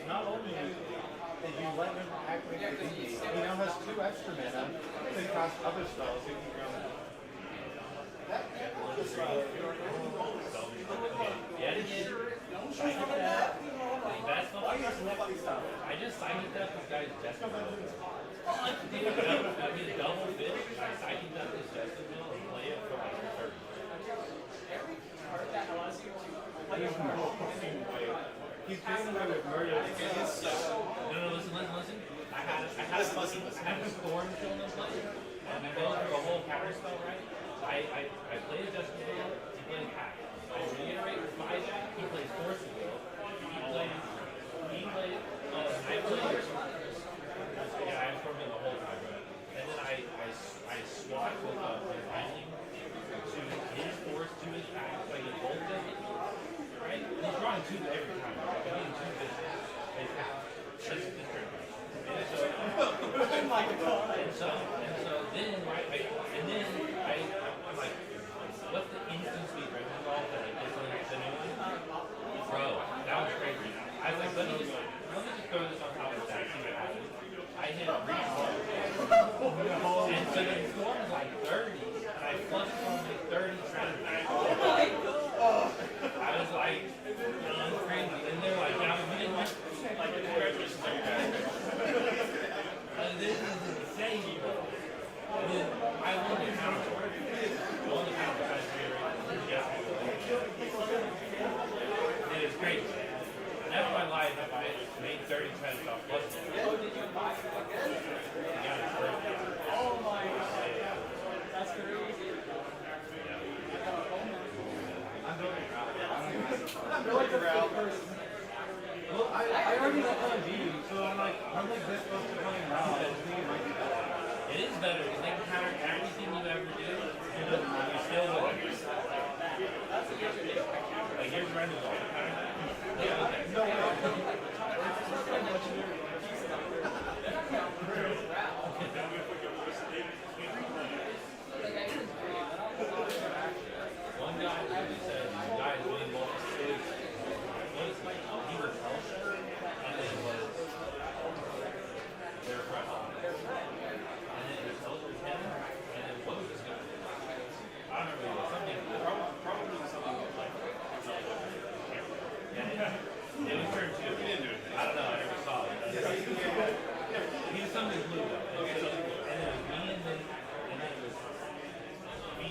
Not only did you let him activate the DD, he now has 2 extra mana to cast other spells if you run it. I just signed that this guy's Jessica. I mean, double fish. I signed that this Jessica and play it for like 30. He's getting away with murder. No, listen. I had a storm killing him play, and we go through a whole counter spell, right? I play a Jessica, he plays hack. I reiterate my deck, he plays Force of Will. I play, yeah, I informed him the whole time, right? And then I swap with his Lightning to his Force to his pack, like a bolt deck, right? He's drawing 2 every time, right? He's getting 2 visions. His pack. That's the turn. And so then, right, I'm like, what's the instant speed right involved that I get the new one? Bro, that was crazy. I was like, let me just throw this on top of that, see what happens. I hit a and so the storm was like 30, and I flushed from the 30 trend. I was like, crazy. And they're like, now we didn't want like the congratulations on your guys. This is insane, bro. And then I won the counter. It is crazy. Never in my life have I made 30 credits off plus. Oh my god. That's crazy. I'm building Ralph. Well, I already know LNG, so I'm like this close to playing Ralph. I think it might be better. It is better because they can counter everything you ever do. You still win. Like here's Rendell. One guy said, guys winning both stages. What is it? He was Hellshire, and then it was their friend. And then it was Hellshire's him, and then what was this guy? I don't remember. Something, probably something like yeah, it was turn 2. I don't know, I never saw it. He was something blue though. And then it was me, and then it was me.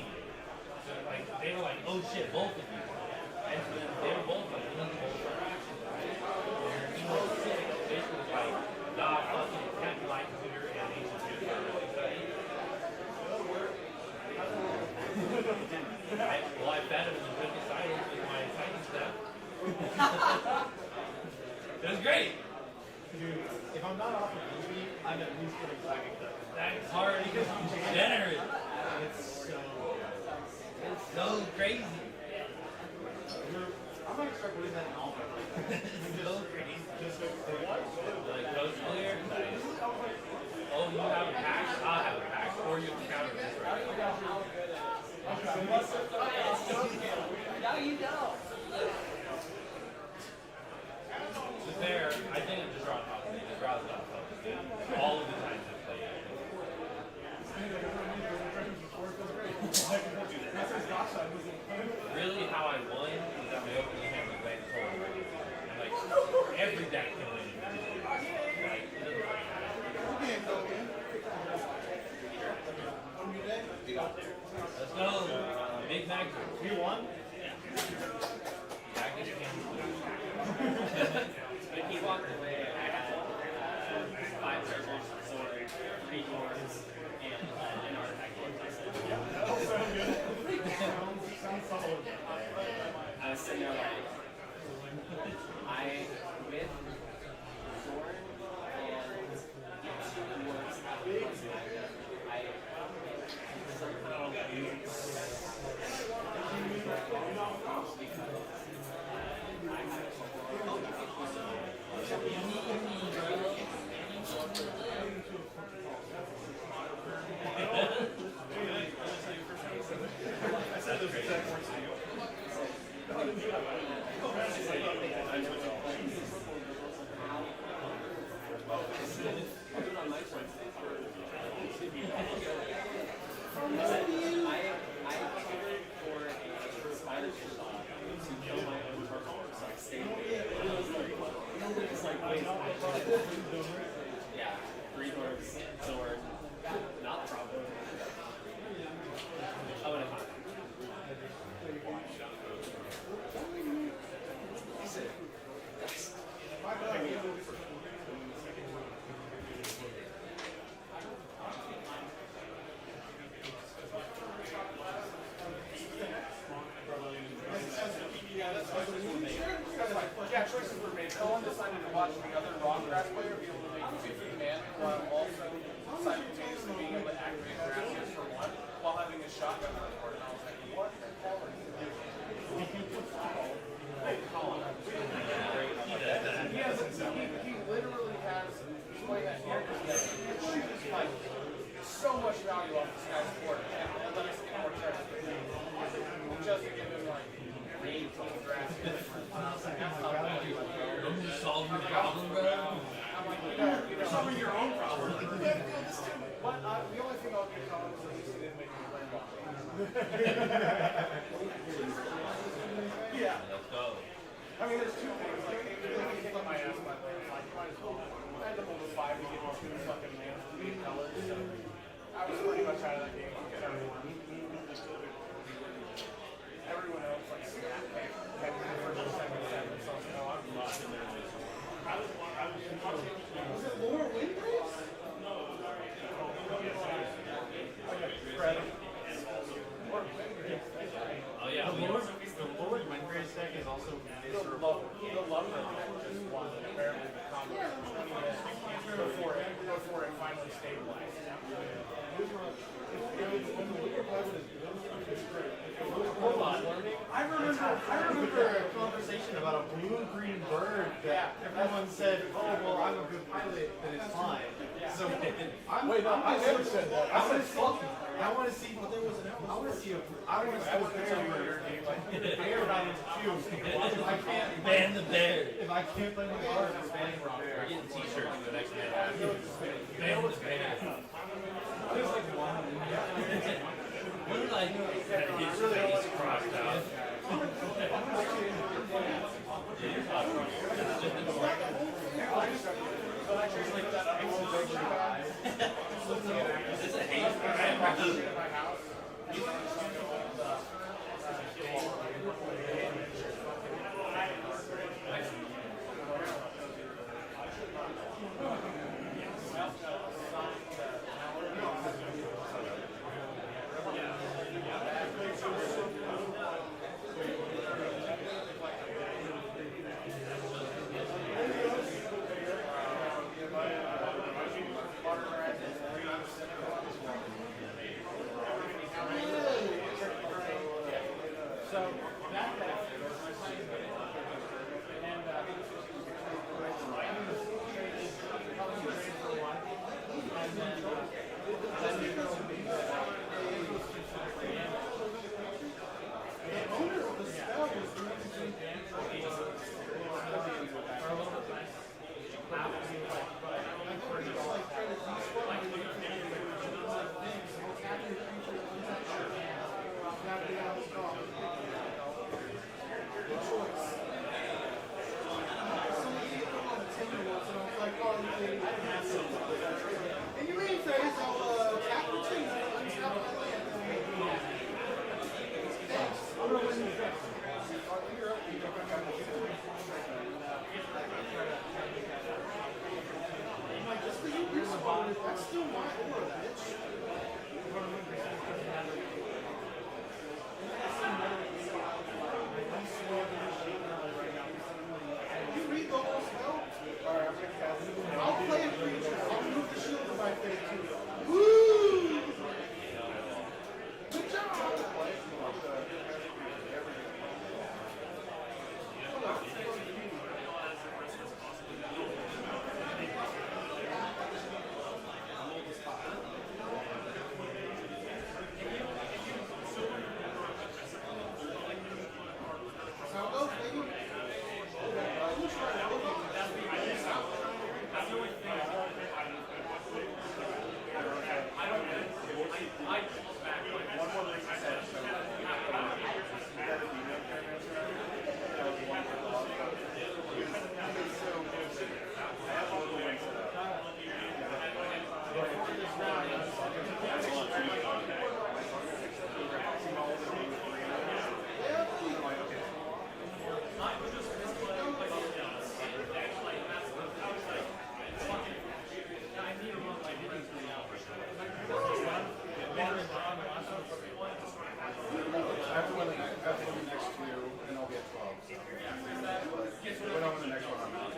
So like they were like, oh shit, both of you. And so then they were both like, we need to both our actions, right? And he was sick. Basically was like, nah, fucking Temp Light Tutor and Ancient Tutor. I fed him and took his silence with my psychic stuff. It was great. Dude, if I'm not off of movie, I'm at least putting psychic stuff. That's hard because I'm generous. It's so crazy. I might start putting that in all my It's so crazy. Just like Coast Clear? Nice. Oh, you have a pack? I'll have a pack. Or you can counter this right Now you know. To be fair, I think I'm just drawing top of it. Just draws it off of it. All of the times I've played it. Really, how I won is that my opening hand was Lance Toll. And like, every deck can win. Like, it doesn't matter. Let's go. Big Mac. You won? Yeah, I guess you can. But he walked away. Yeah, choices were made. Cohen decided to watch the other wrong grass player be able to make 50 man while also simultaneously being able to activate grass hits for one while having a shotgun on the court. And I was like, what the hell are you doing? He literally has play that here because he shoots like so much value off this guy's court and let us get more charges just to give him like 18 grass hits. Don't you solve your problem, bro? You're solving your own problem. But the only thing I'll give Colin is at least he didn't make me play ball. Yeah. Let's go. I mean, there's two things. Like, if you really kick my ass by playing, like, you might as well. I had to hold a 5 to get 2 fucking mans to be colors. So I was pretty much out of that game because everyone else, like, snap back, had the first and second set. So I was like, oh, I'm lost in there. Was it Laura Windgraves? No. Oh yeah, The Lord Windgraves deck is also miserable. The lumber just won apparently the combo before it finally stabilized. Hold on. I remember a conversation about a blue-green bird that everyone said, oh, well, I'm a good pilot, then it's fine. So, I never said that. I want to see, I want to see a bear not into cubes. If I can't ban the bear. If I can't play the card, I'm banning the bear. We're getting t-shirts for the next man. Ban the bear. What did I do? His face crossed out. Is this a hate? After winning the next two, and I'll be at 12. So. When I win the next one, I'm out.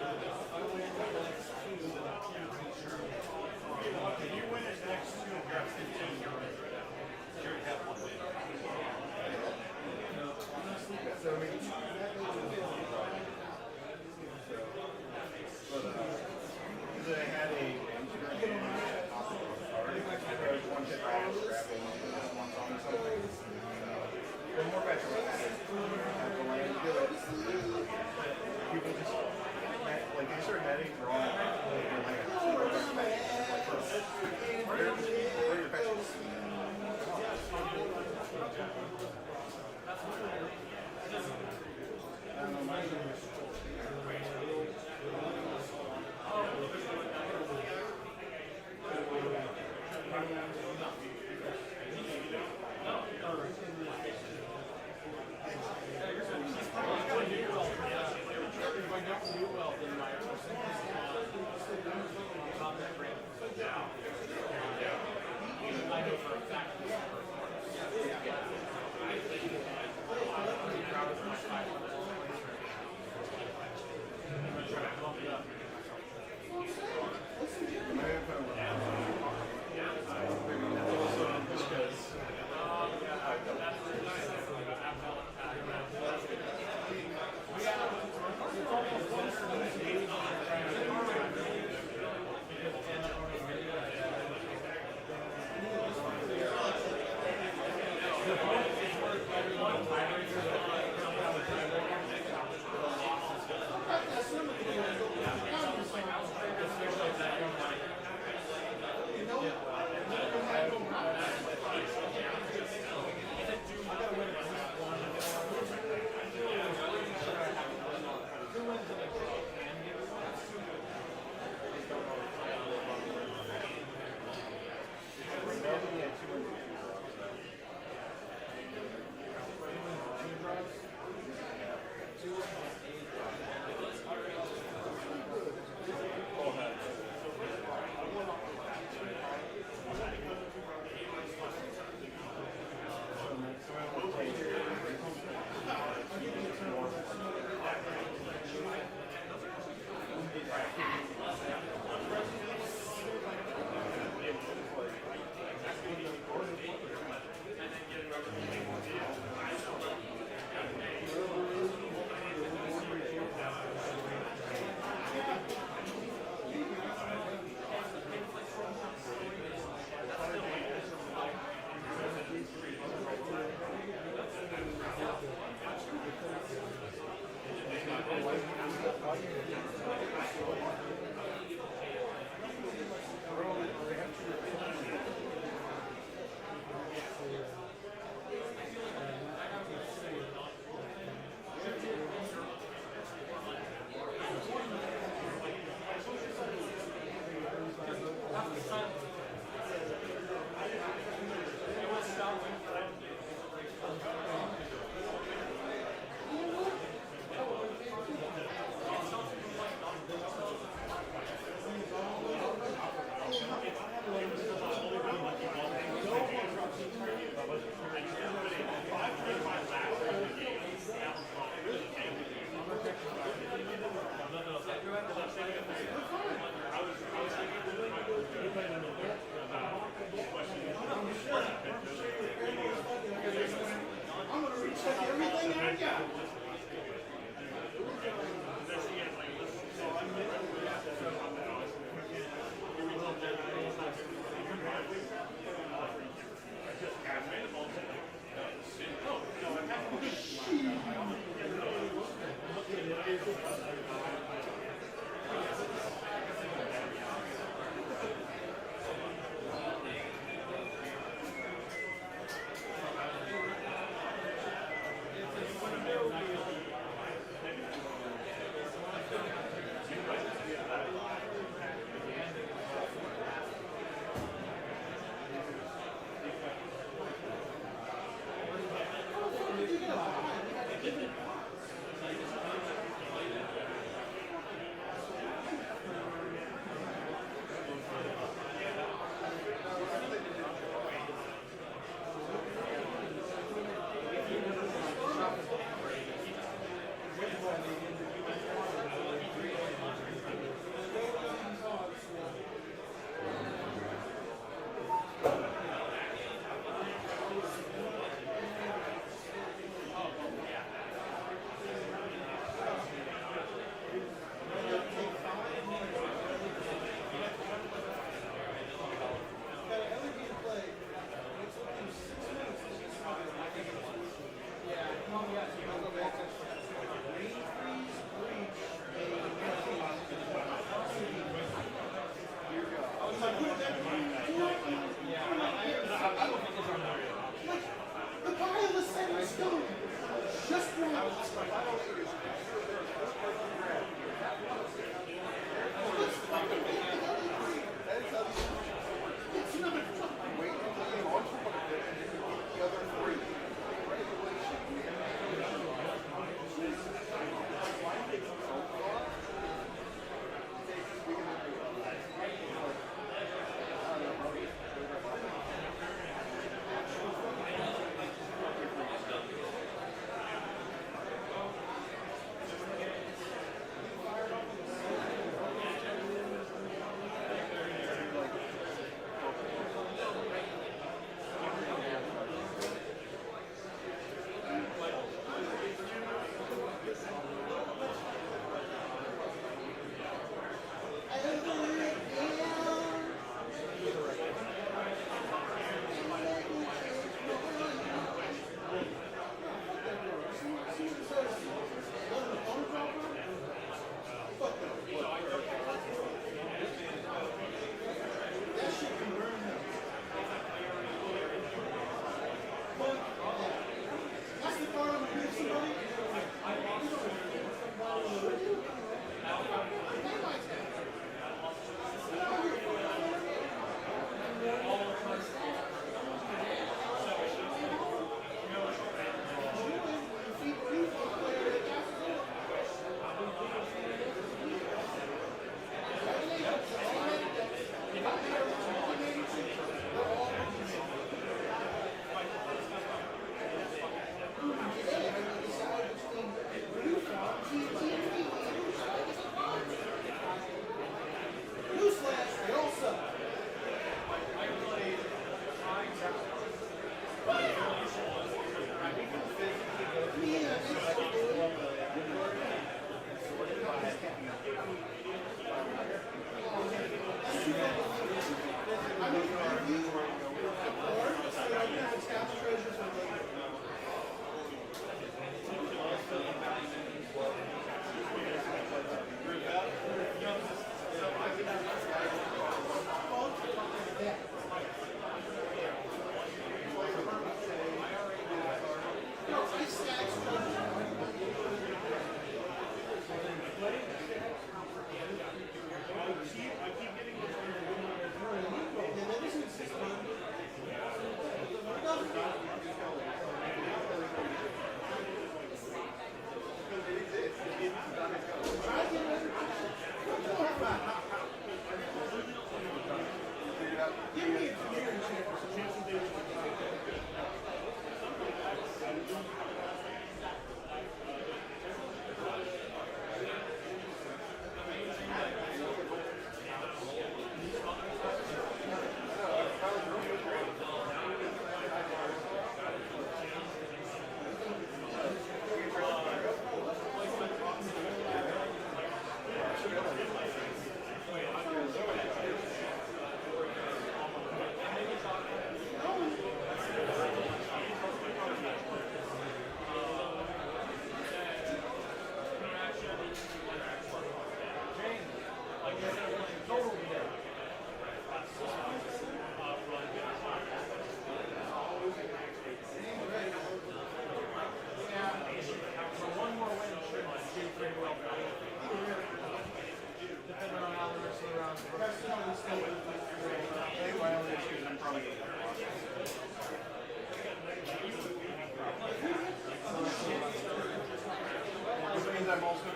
If you win his next two, you're at 15. You already have one win. So, I mean, Because I had a Instagram game already. There was one hit by grabbing one song or something. the more better the land do it. People just, like, they start heading for all Where are your passions? I don't know, mine If I don't do well, then my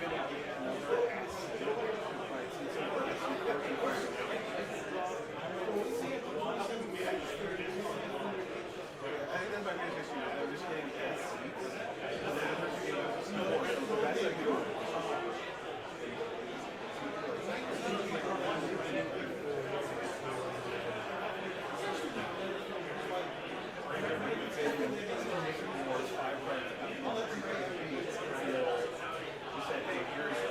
You said, hey, here's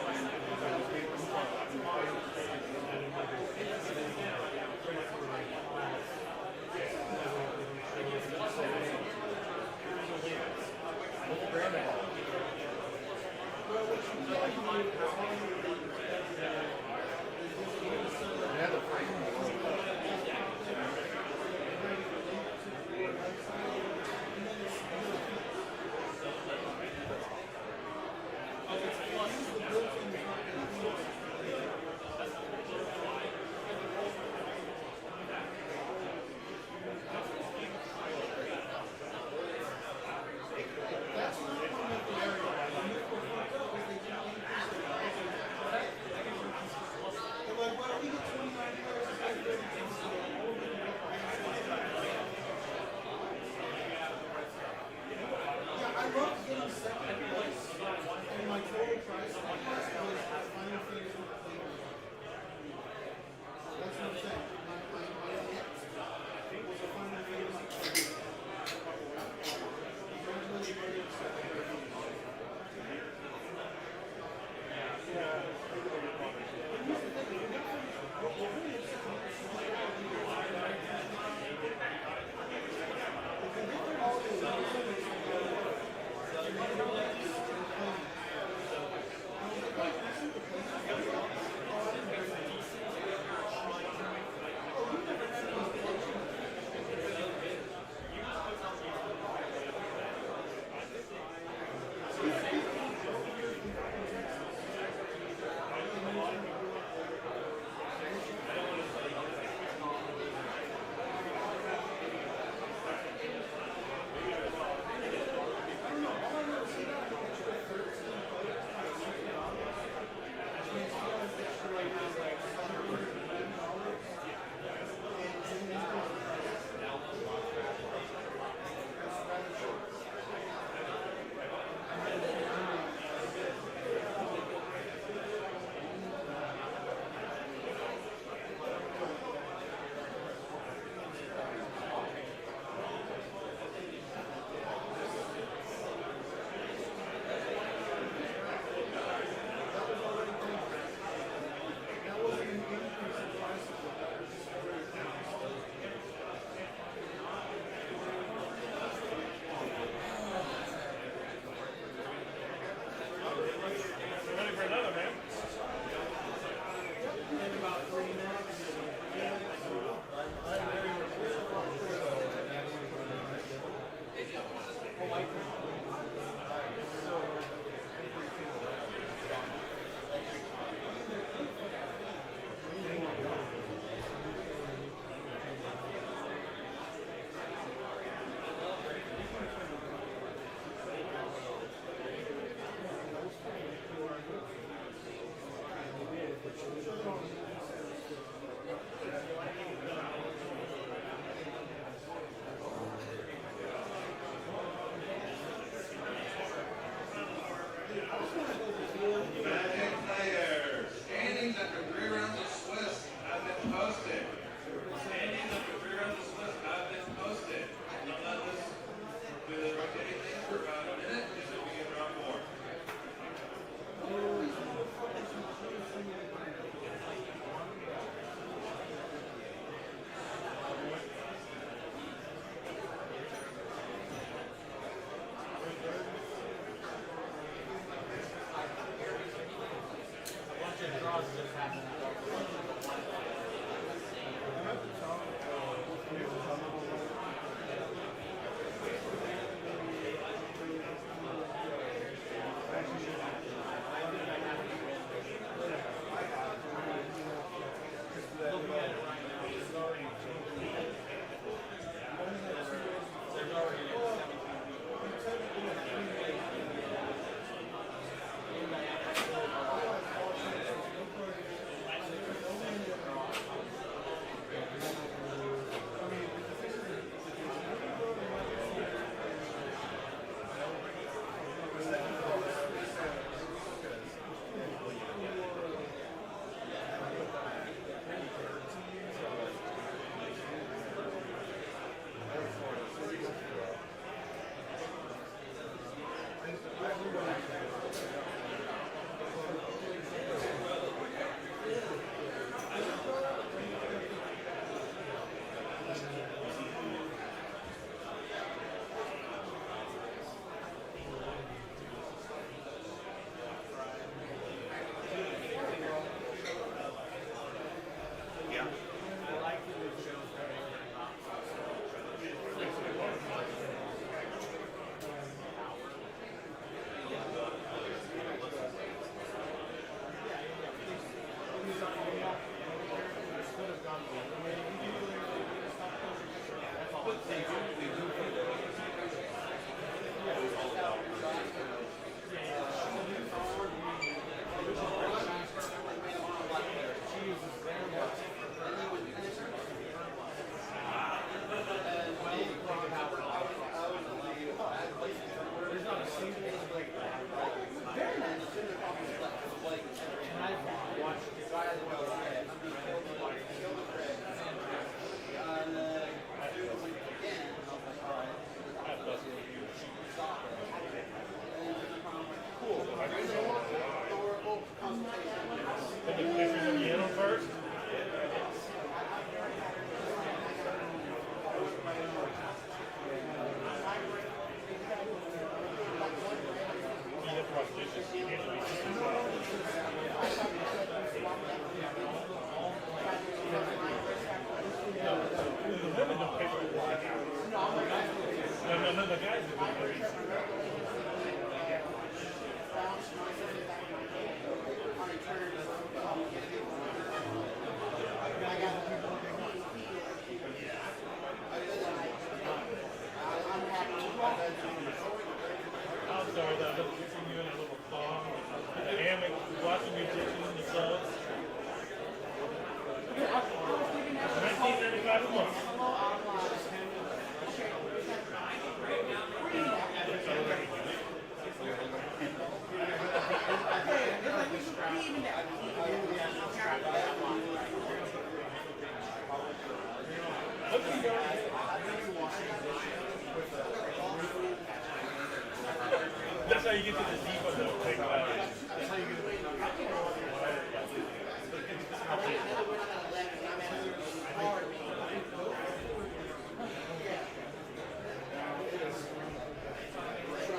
That's how you get to the deep of the big valley. That's how you get to the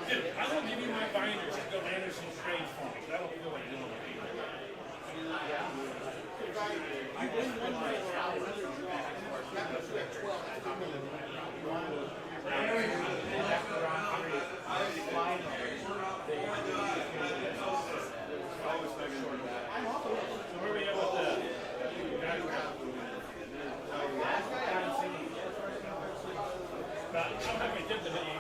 Dude, I will give you my binders and go Anderson's trade for me. I don't feel like doing it. Where are we at with I'm not going to tip the video.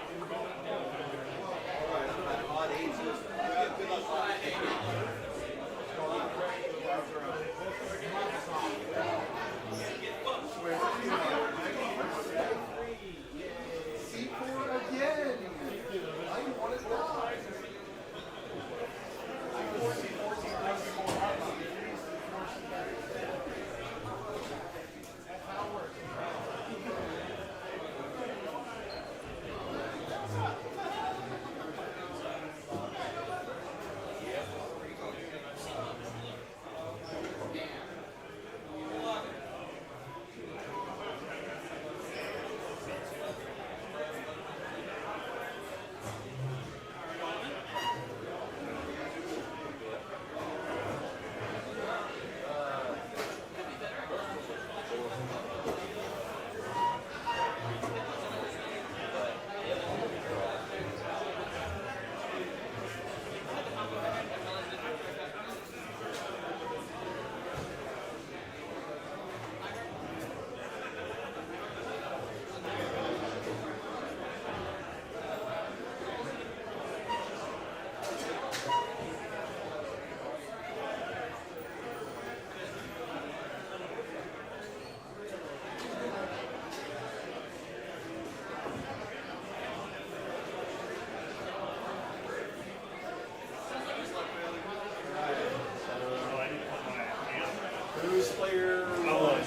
Who's player one?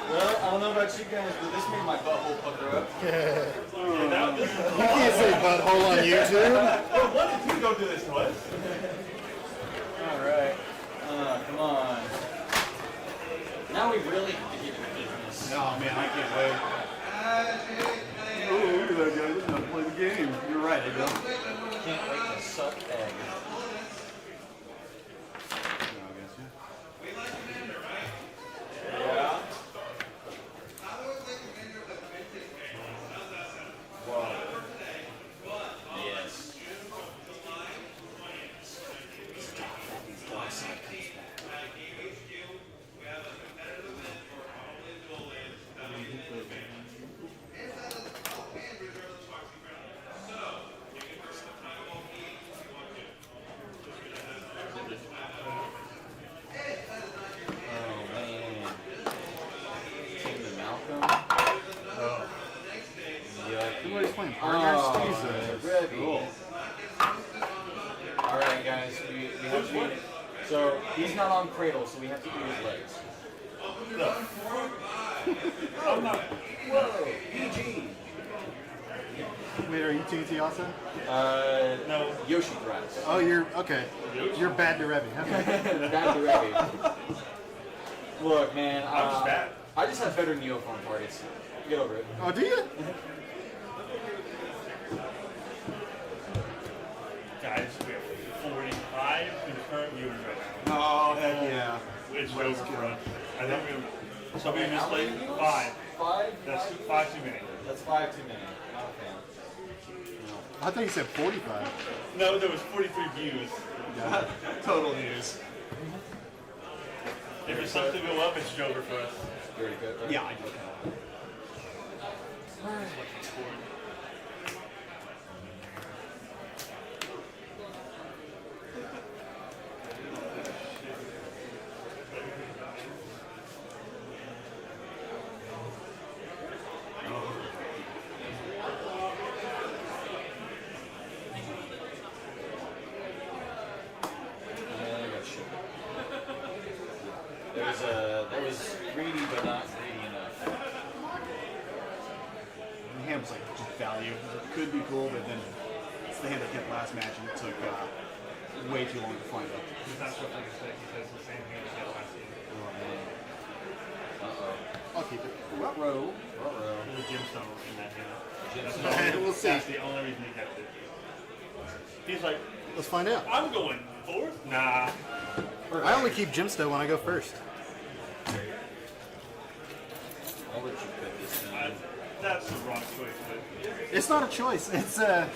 Well, I don't know about you guys, but this made my butthole pucker up. You can't say butthole on YouTube. Well, when did you go to this one? Alright. Come on. Now we really have to get into business. Oh man, I can't wait. Oh, look at that guy. He's not to play the game. You're right, I don't. Can't wait to suck egg. Yeah. Yes. Stop that these dark side comes back. Oh man. Team Malcolm. Oh. Yucky. Everybody's playing partners. Oh, Jesus. Rebby. Alright guys, we have to be, so he's not on cradle, so we have to do his legs. No. I'm not. Whoa, PG. Wait, are you TNT also? No. Yoshi Grass. Oh, you're okay. You're bad to Revy. Okay. Bad to Revy. Look, man, I'm just bad. I just have better Neophone targets. Get over it. Oh, do you? Guys, we have 45 concurrent viewers right now. Oh, heck yeah. It's over for us. I think we somebody missed like 5. 5? That's 5 too many. That's 5 too many. Not a fan. I thought you said 45. No, there was 43 views. Total news. If it's something to go up, it's Joker for us. You already good, right? Yeah, I do. That was greedy, but not greedy enough. The hand was like just value. It could be cool, but then it's the hand that kept last match, and it took way too long to find it. He's not supposed to mistake because the same hand as last year. Oh man. Uh-oh. I'll keep it. Ruh-roh. There's a gemstone in that hand. Gemstone. We'll see. That's the only reason he kept it. He's like, Let's find out. I'm going 4th? Nah. I only keep gemstone when I go first. I'll let you put this down. That's the wrong choice, but It's not a choice. It's a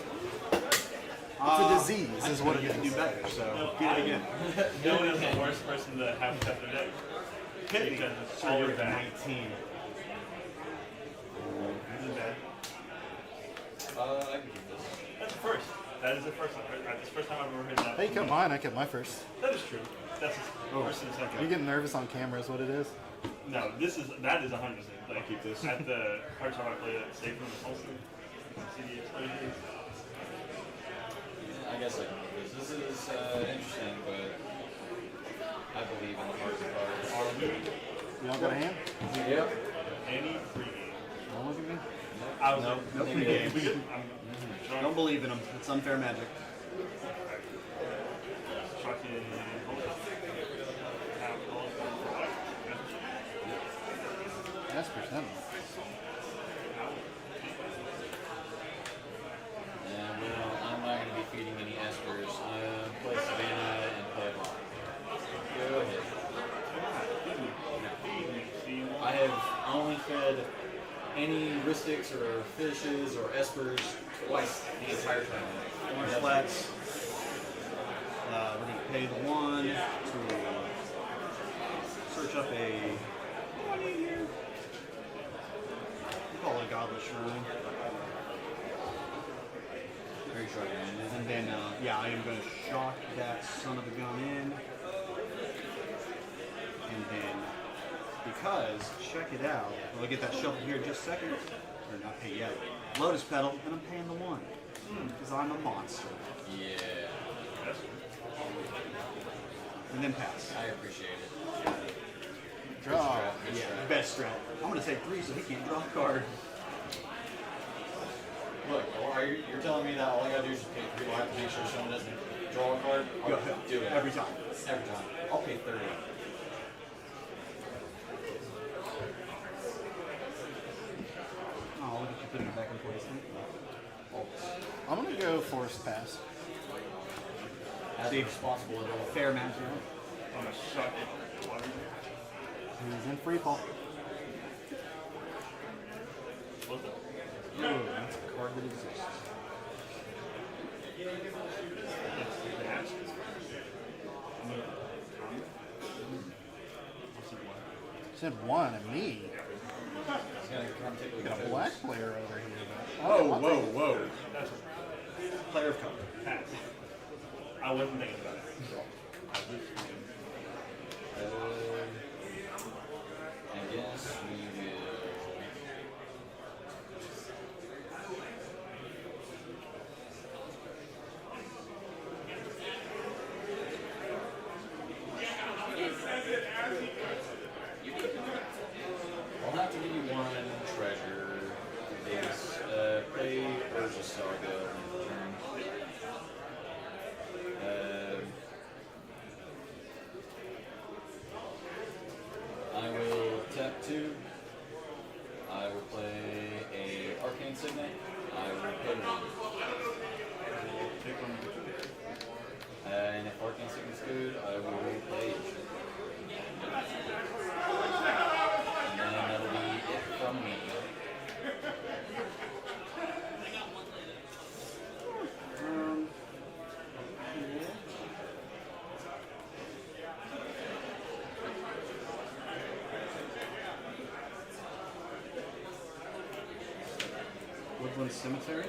disease, is what it is. Do better, so no, get it again. No one is the worst person to have kept their deck. Hit me. Because it's So always you're bad. 19. This is bad. I can keep this. That's the first. That is the first. That's the first time I've ever heard that. Hey, you kept mine. I kept my first. That is true. That's the first and the second. You getting nervous on camera is what it is. No, that is 100%. Like, keep this. At the hard time I played at State from the Tulsa, CDH. I guess I can keep this. This is interesting, but I believe in the hearts of cards. Are we? You all got a hand? Yep. Any pregame? Don't look at me. I was No, like, no pregame. I'm drunk. Don't believe in them. It's unfair magic. Fucking That's percent. And well, I'm not going to be feeding any Espers. Play Savannah and play Block. Go ahead. I have only fed any Ristics or Fishes or Espers twice the entire time. Orange flats. We're going to pay the 1 to search up a. What do you hear? We call it a Goblet Shrine. Very short hand. And then, yeah, I am going to shock that son of a gun in. And then, because, check it out, we'll get that shuffle here in just a second. Or not pay yet. Lotus Petal, and I'm paying the 1. Because I'm a monster. Yeah. And then pass. I appreciate it. Draw. Good Yeah, strat. best strat. I'm going to take 3 so he can't draw a card. Look, you're telling me that all I gotta do is just pay 3, I have to make sure someone doesn't draw a card? Go I'll ahead. do it. Every time. Every time. I'll pay 30. Oh, look at you putting it back in place. I'm gonna go forced pass. As a responsible adult. Fair magic. I'm gonna suck it. Water. He's in free fall. What's it? Ooh, that's a card that exists. Said 1 and me. He's gonna come take a look Got at a those. black player over here. Whoa, whoa, whoa. That's Player of color. pass. I wasn't thinking about it. insignia? I will put it on. And if working insignia is good, I will play. And then that'll be it from me. Woodland Cemetery.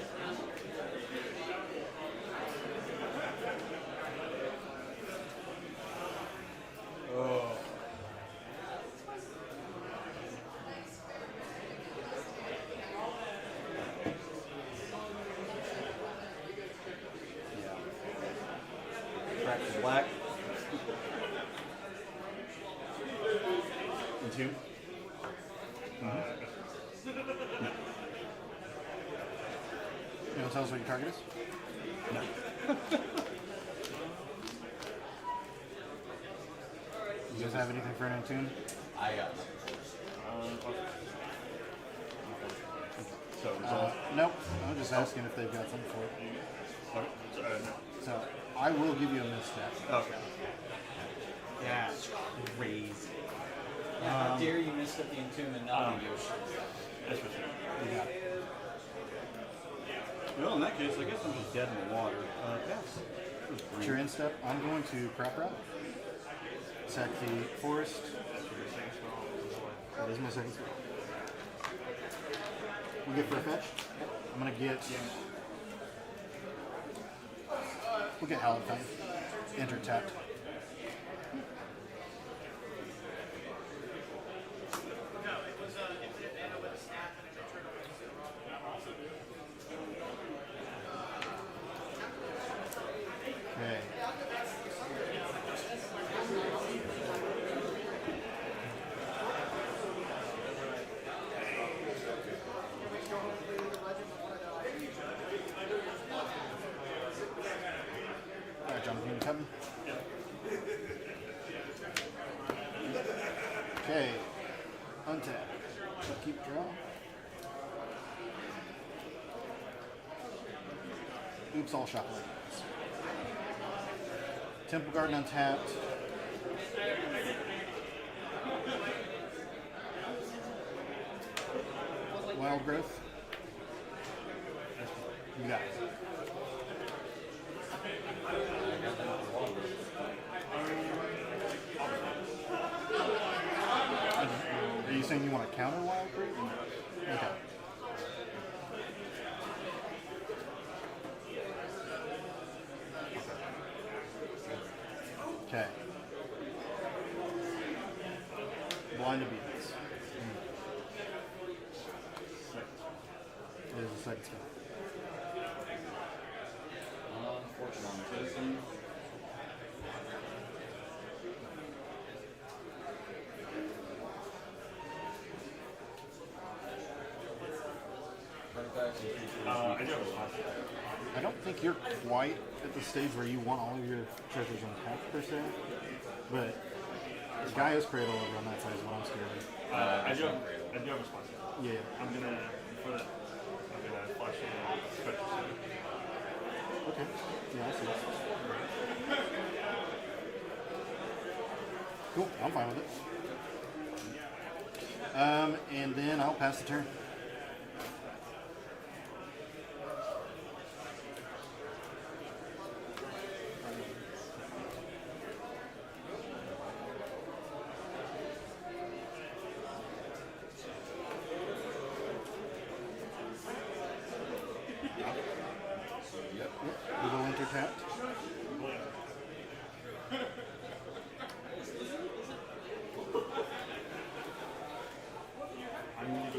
Oh. Yeah. Crack the black. And two. You want to tell us what your target is? No. You guys have anything for an tune? I got So, nope. I'm just asking if they've got something for it. So I will give you a misstep. Okay. That's crazy. How dare you miss up the Entomb and not the Yoshi? that's what you You got it. Well, in that case, I guess I'm just dead in the water. Pass. What's your instep? I'm going to crap route. Sack the forest. That is my second spell. We get for a fetch. I'm gonna get. We'll get Halifine. Enter tapped. Okay. All right, Jonathan, you coming? Okay. Untap. Keep draw. Oops, all shot lightnings. Temple Garden untapped. Wild Growth. You got it. Are you saying you want to counter Wild Growth? Okay. Okay. Blind Obedience. It is the second spell. Fortune on Jason. I don't think you're quite at the stage where you want all of your treasures untapped per se, but the guy is Cradle over on that side is what I'm scared of. I do have a response. Yeah. I'm gonna, for that, I'm gonna flash in special suit. Okay. Yeah, I see. Cool. I'm fine with it. And then I'll pass the turn. Yep. We will enter tapped. I'm gonna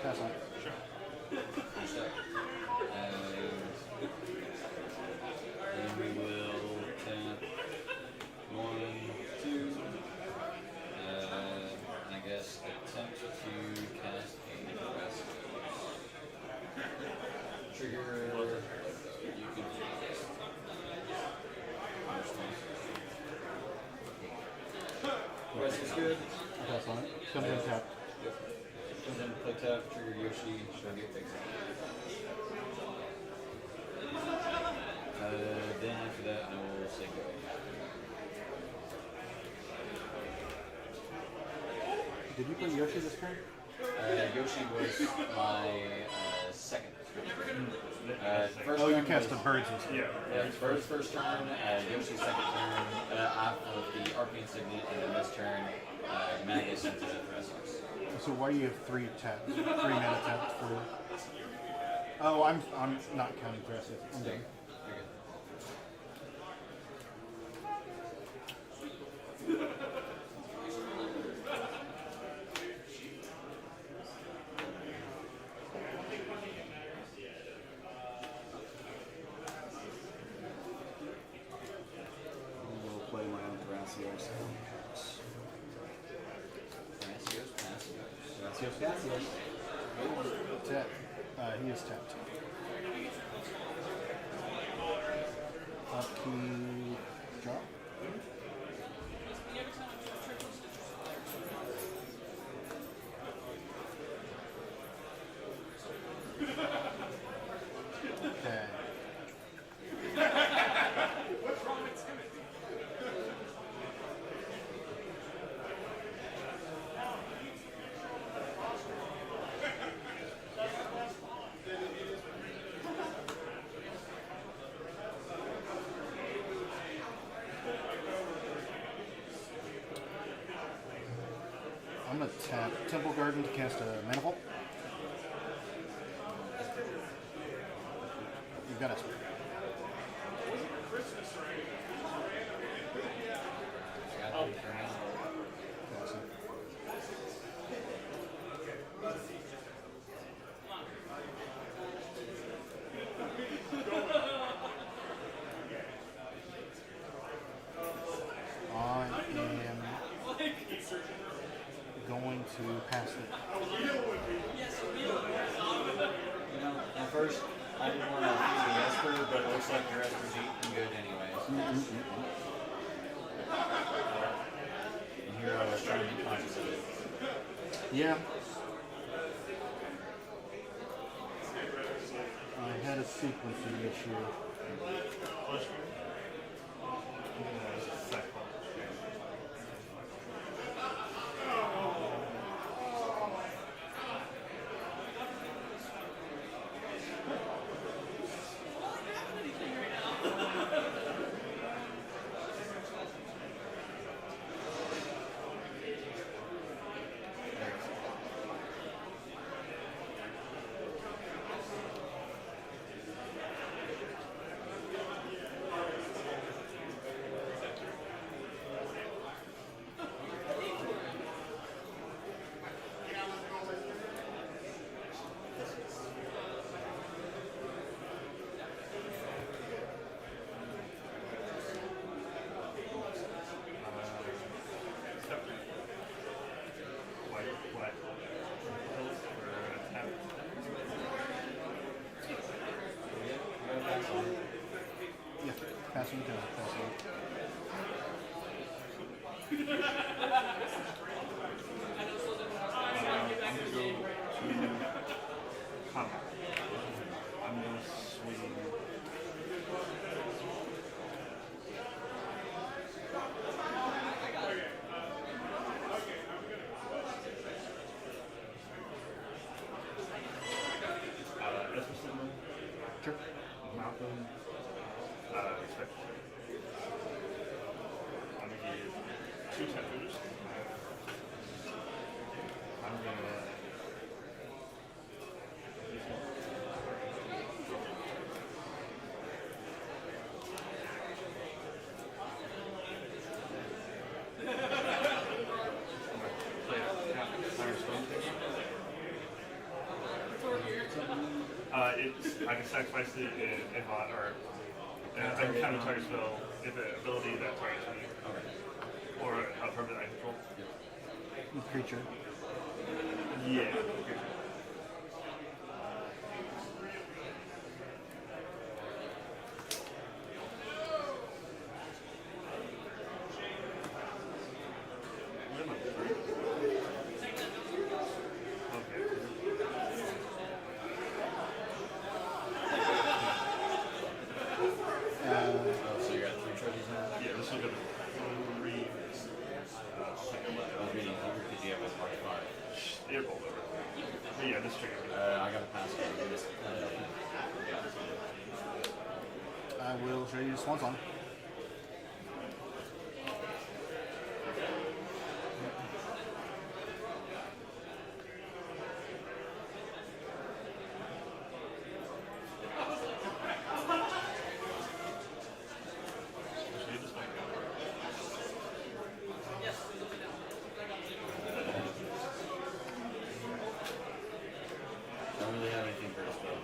Pass on. Sure. And we will tap 1, 2. And I guess attempt to cast a rest. Trigger. You can do this. Rest is good. Pass on it. Comes in tap. Yep. Comes in, play tap, trigger Yoshi, she'll get fixed. Then after that, I will say go. Did you play Yoshi this turn? Yoshi was my second. First Oh, you turn cast was- the birds instead. Yeah, it's Bird's first turn, Yoshi's second turn, off of the Arcane Signet, and then this turn, Magus into Renaissance. So why do you have 3 taps? 3 mana taps for? Oh, I'm not counting aggressive. I'm done. We'll play my own Gracios. Gracios. Tap. He is tapped. Up to drop. Okay. What's wrong with Timothy? I'm gonna tap Temple Garden to cast a Mana Vault. You got it. I am going to pass it. You know, at first, I didn't want to use the Esper, but it looks like your Esper's eating good anyways. And here I was trying to be conscious of it. Yeah. I had a sequencing issue. Yeah, passing it down. Passing it. I'm going to swing. Esper Signal. Sure. Malcolm. Expect. I'm going to give 2 tempers. I can sacrifice it in bot, or I can counter target spell if an ability that targets me. Or a permanent I control. Creature. Yeah. So you got 3 trophies now? Yeah, this will go to 3. I was reading here because you have a Mark 5. It rolled over. But yeah, this trigger. I got a pass card. I will show you Swan Song. Don't really have anything for this though.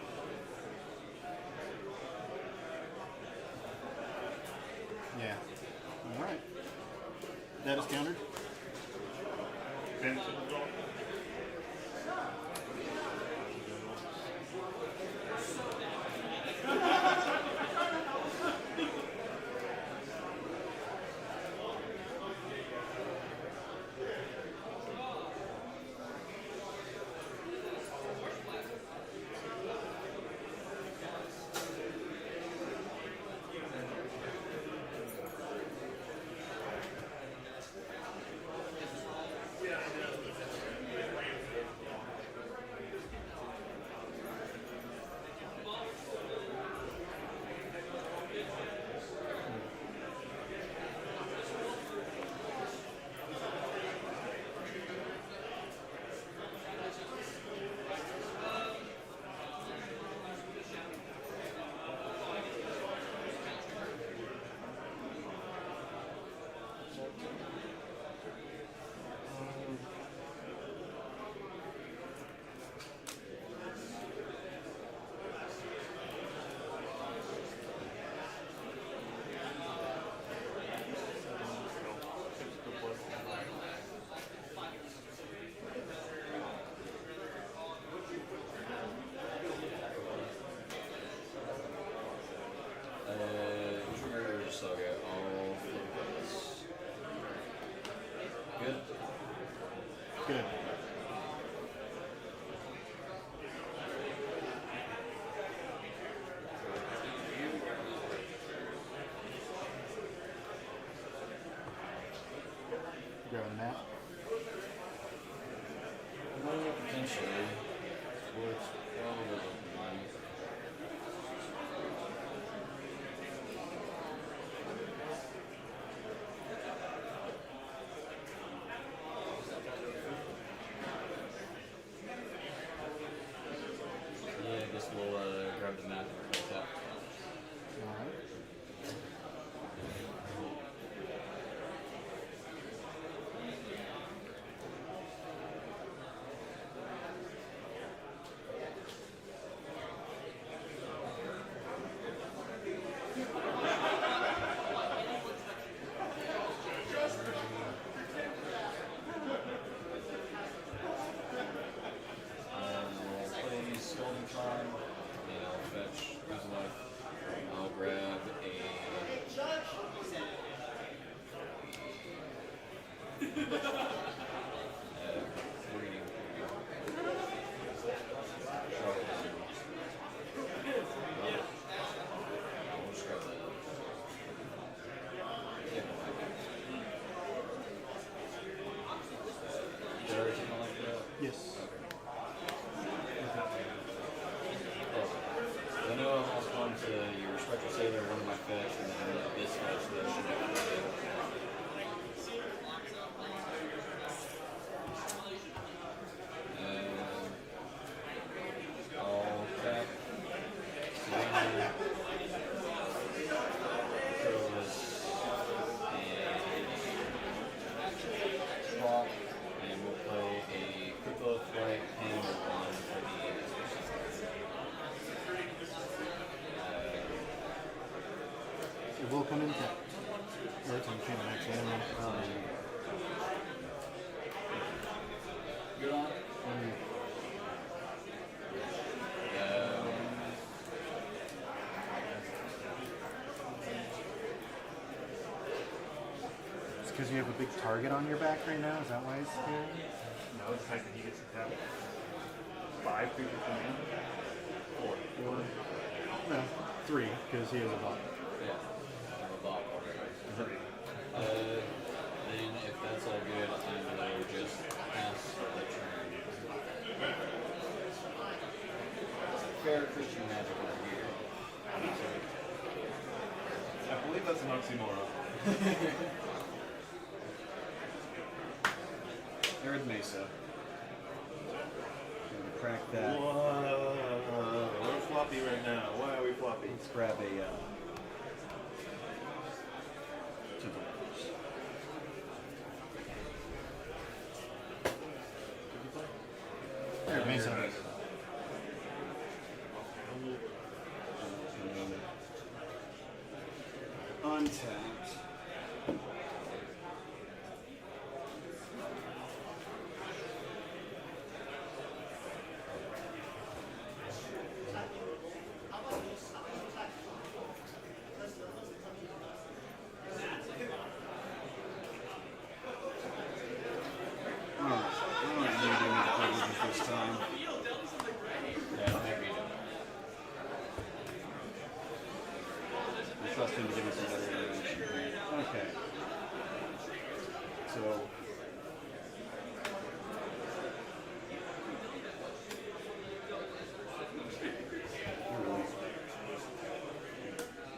Yeah. Alright. That is countered. Then to the draw. Trigger Saga, all 4 points. Good? Good. Grab the map. Well, potentially. What's probably mine? Yeah, I guess we'll grab the map and put that. Alright. I'll play Scalding Charm, and I'll fetch Lose Life. I'll grab reading. I'll just grab that. Yeah. Did I already take my life for that? Yes. I know I was going to your Respectful Sailor, one of my fetch, and then this fetch, so that should be good. I'll tap, Savannah, throw this, and drop, and we'll play a quick look. because you have a big target on your back right now? Is that why it's scary? No, the fact that he gets to have 5 creatures from me. 4. No, 3, because he has a bot. Yeah. I'm a bot already. Then if that's all good, I'm going to just pass the turn. Fair Christian magic over here. I believe that's an oxymoron. Arid Mesa. Gonna crack that. Whoa, we're floppy right now. Why are we floppy? Let's grab a Temple Rose. Arid Mesa. Untapped. This time. Yeah, maybe. I trust him to give me some better information. Okay. So.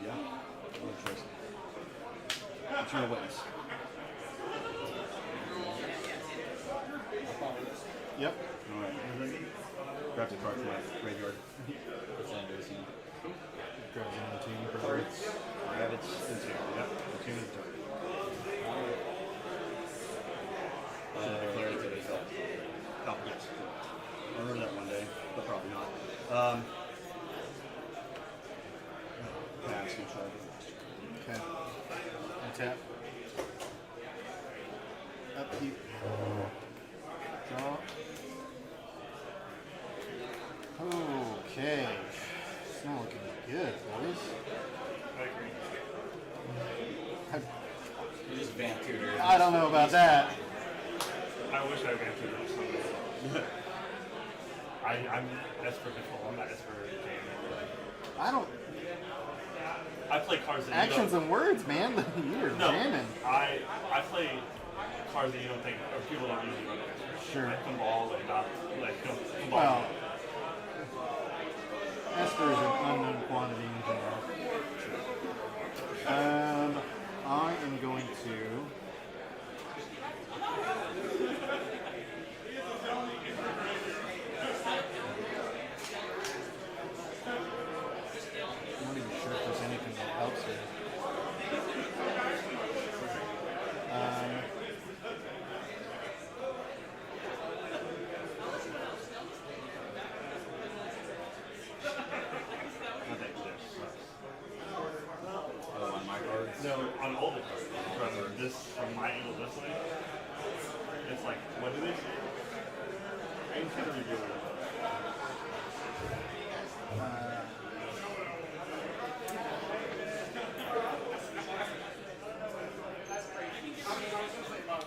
Yeah. What choice? Eternal Witness. Yep. Alright. Grab the card from my graveyard. What's that do, scene? Grab the team for cards. Grab its instinct. Yep. The team is done. Declare it to itself. Oh, yes. I'll remember that one day, but probably not. Pass and try to. Okay. Untap. Upkeep. Draw. Okay. It's not looking good, boys. You just vamped your. I don't know about that. I wish I ran through this. I'm Esper Control, I'm not Esper Jam. I don't. I play cards that Actions you and words, man. You're don't. No, jamming. I play cards that you don't think, or people don't usually run. Sure. Like Cabal and not, like, Cabal. Well, Esper is an unknown quantity in general. I am going to. I'm not even sure if there's anything that helps here. On my cards? No, on all the cards. From this, from my angle this way, it's like, what do they say? I can kind of review it.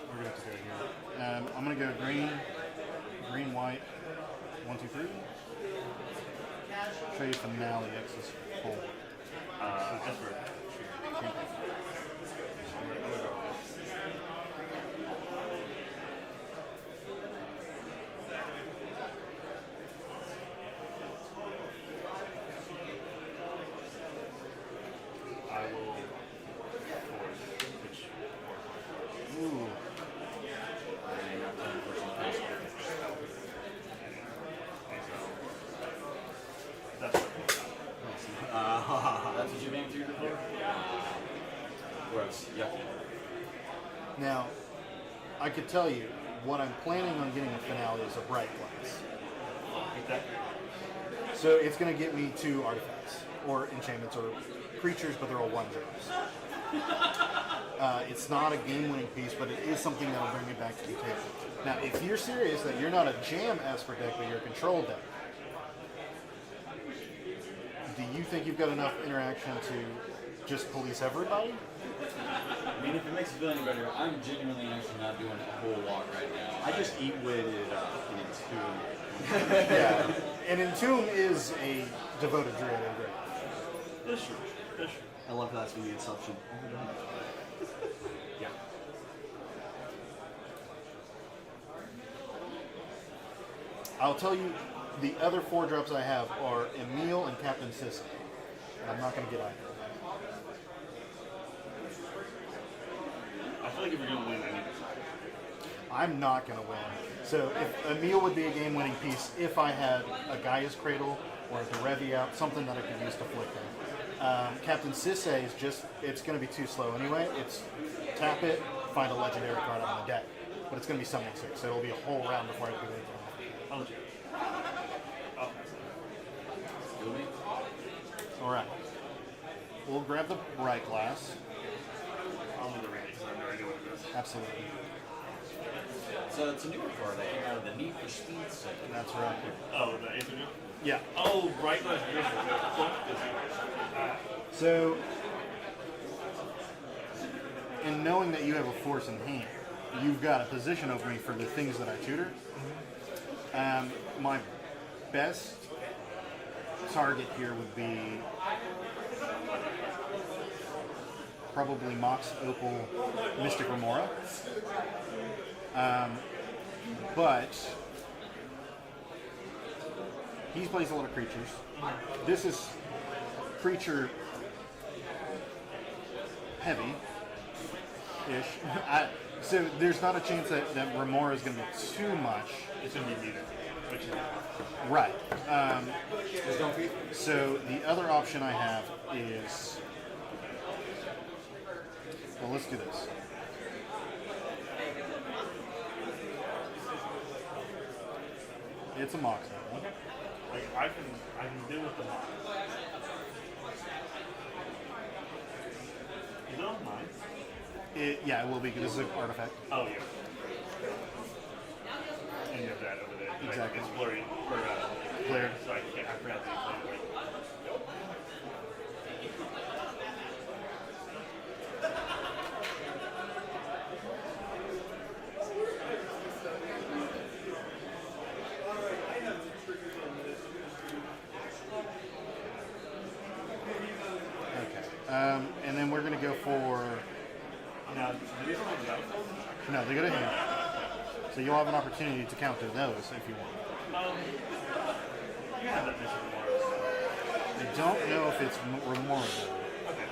We're gonna have to go here. I'm gonna go green, white, 1, 2, 3. Trade Finale X is full. Esper. I will force which. Ooh. That's what you named your before? Gross. Yucky. Now, I could tell you what I'm planning on getting a finale is a bright glass. So it's going to get me 2 artifacts or enchantments or creatures, but they're all 1/0s. It's not a game-winning piece, but it is something that will bring me back to the table. Now, if you're serious that you're not a jam Esper deck, but you're a control deck, do you think you've got enough interaction to just police everybody? I mean, if it makes you feel any better, I'm genuinely actually not doing a whole lot right now. I just eat weighted in Entomb. Yeah, and Entomb is a devoted druid and great. That's true. That's true. I love that's the assumption. Yeah. I'll tell you, the other 4 drops I have are Emil and Captain Sissi. And I'm not going to get either. I feel like if you're gonna win, I need to decide. I'm not going to win. So if Emil would be a game-winning piece if I had a Gaia's Cradle or a Derevi out, something that I could use to flick them. Captain Sissi is just, it's going to be too slow anyway. It's tap it, find a legendary card on the deck. But it's going to be summoning 6, so it'll be a whole round before I do anything. I'll let you. All right. We'll grab the bright glass. I'll do the rating because I have no idea what it is. Absolutely. So it's a newer card that came out of the Need for Speed set. That's right. Oh, the Anthony? Yeah. Oh, Bright Glass. So, in knowing that you have a force in hand, you've got a position opening for the things that I tutor. My best target here would be probably Mox Opal Mystic Remora. But he plays a lot of creatures. This is creature heavy-ish. So there's not a chance that Remora is going to be too much. It's going to be needed. Which is Right. So the other option I have is, well, let's do this. It's a Mox. okay. Like I can deal with the mod. Is it on mine? Yeah, it will be because it's an artifact. Oh yeah. And you have that over there. Like, Exactly. it's blurry. Clear. So I forgot to play it. And then we're going to go for... Now, do these have a battlefield? No, they go to him. So you'll have an opportunity to counter those if you want. You have that mission tomorrow. I don't know if it's Remora. Okay.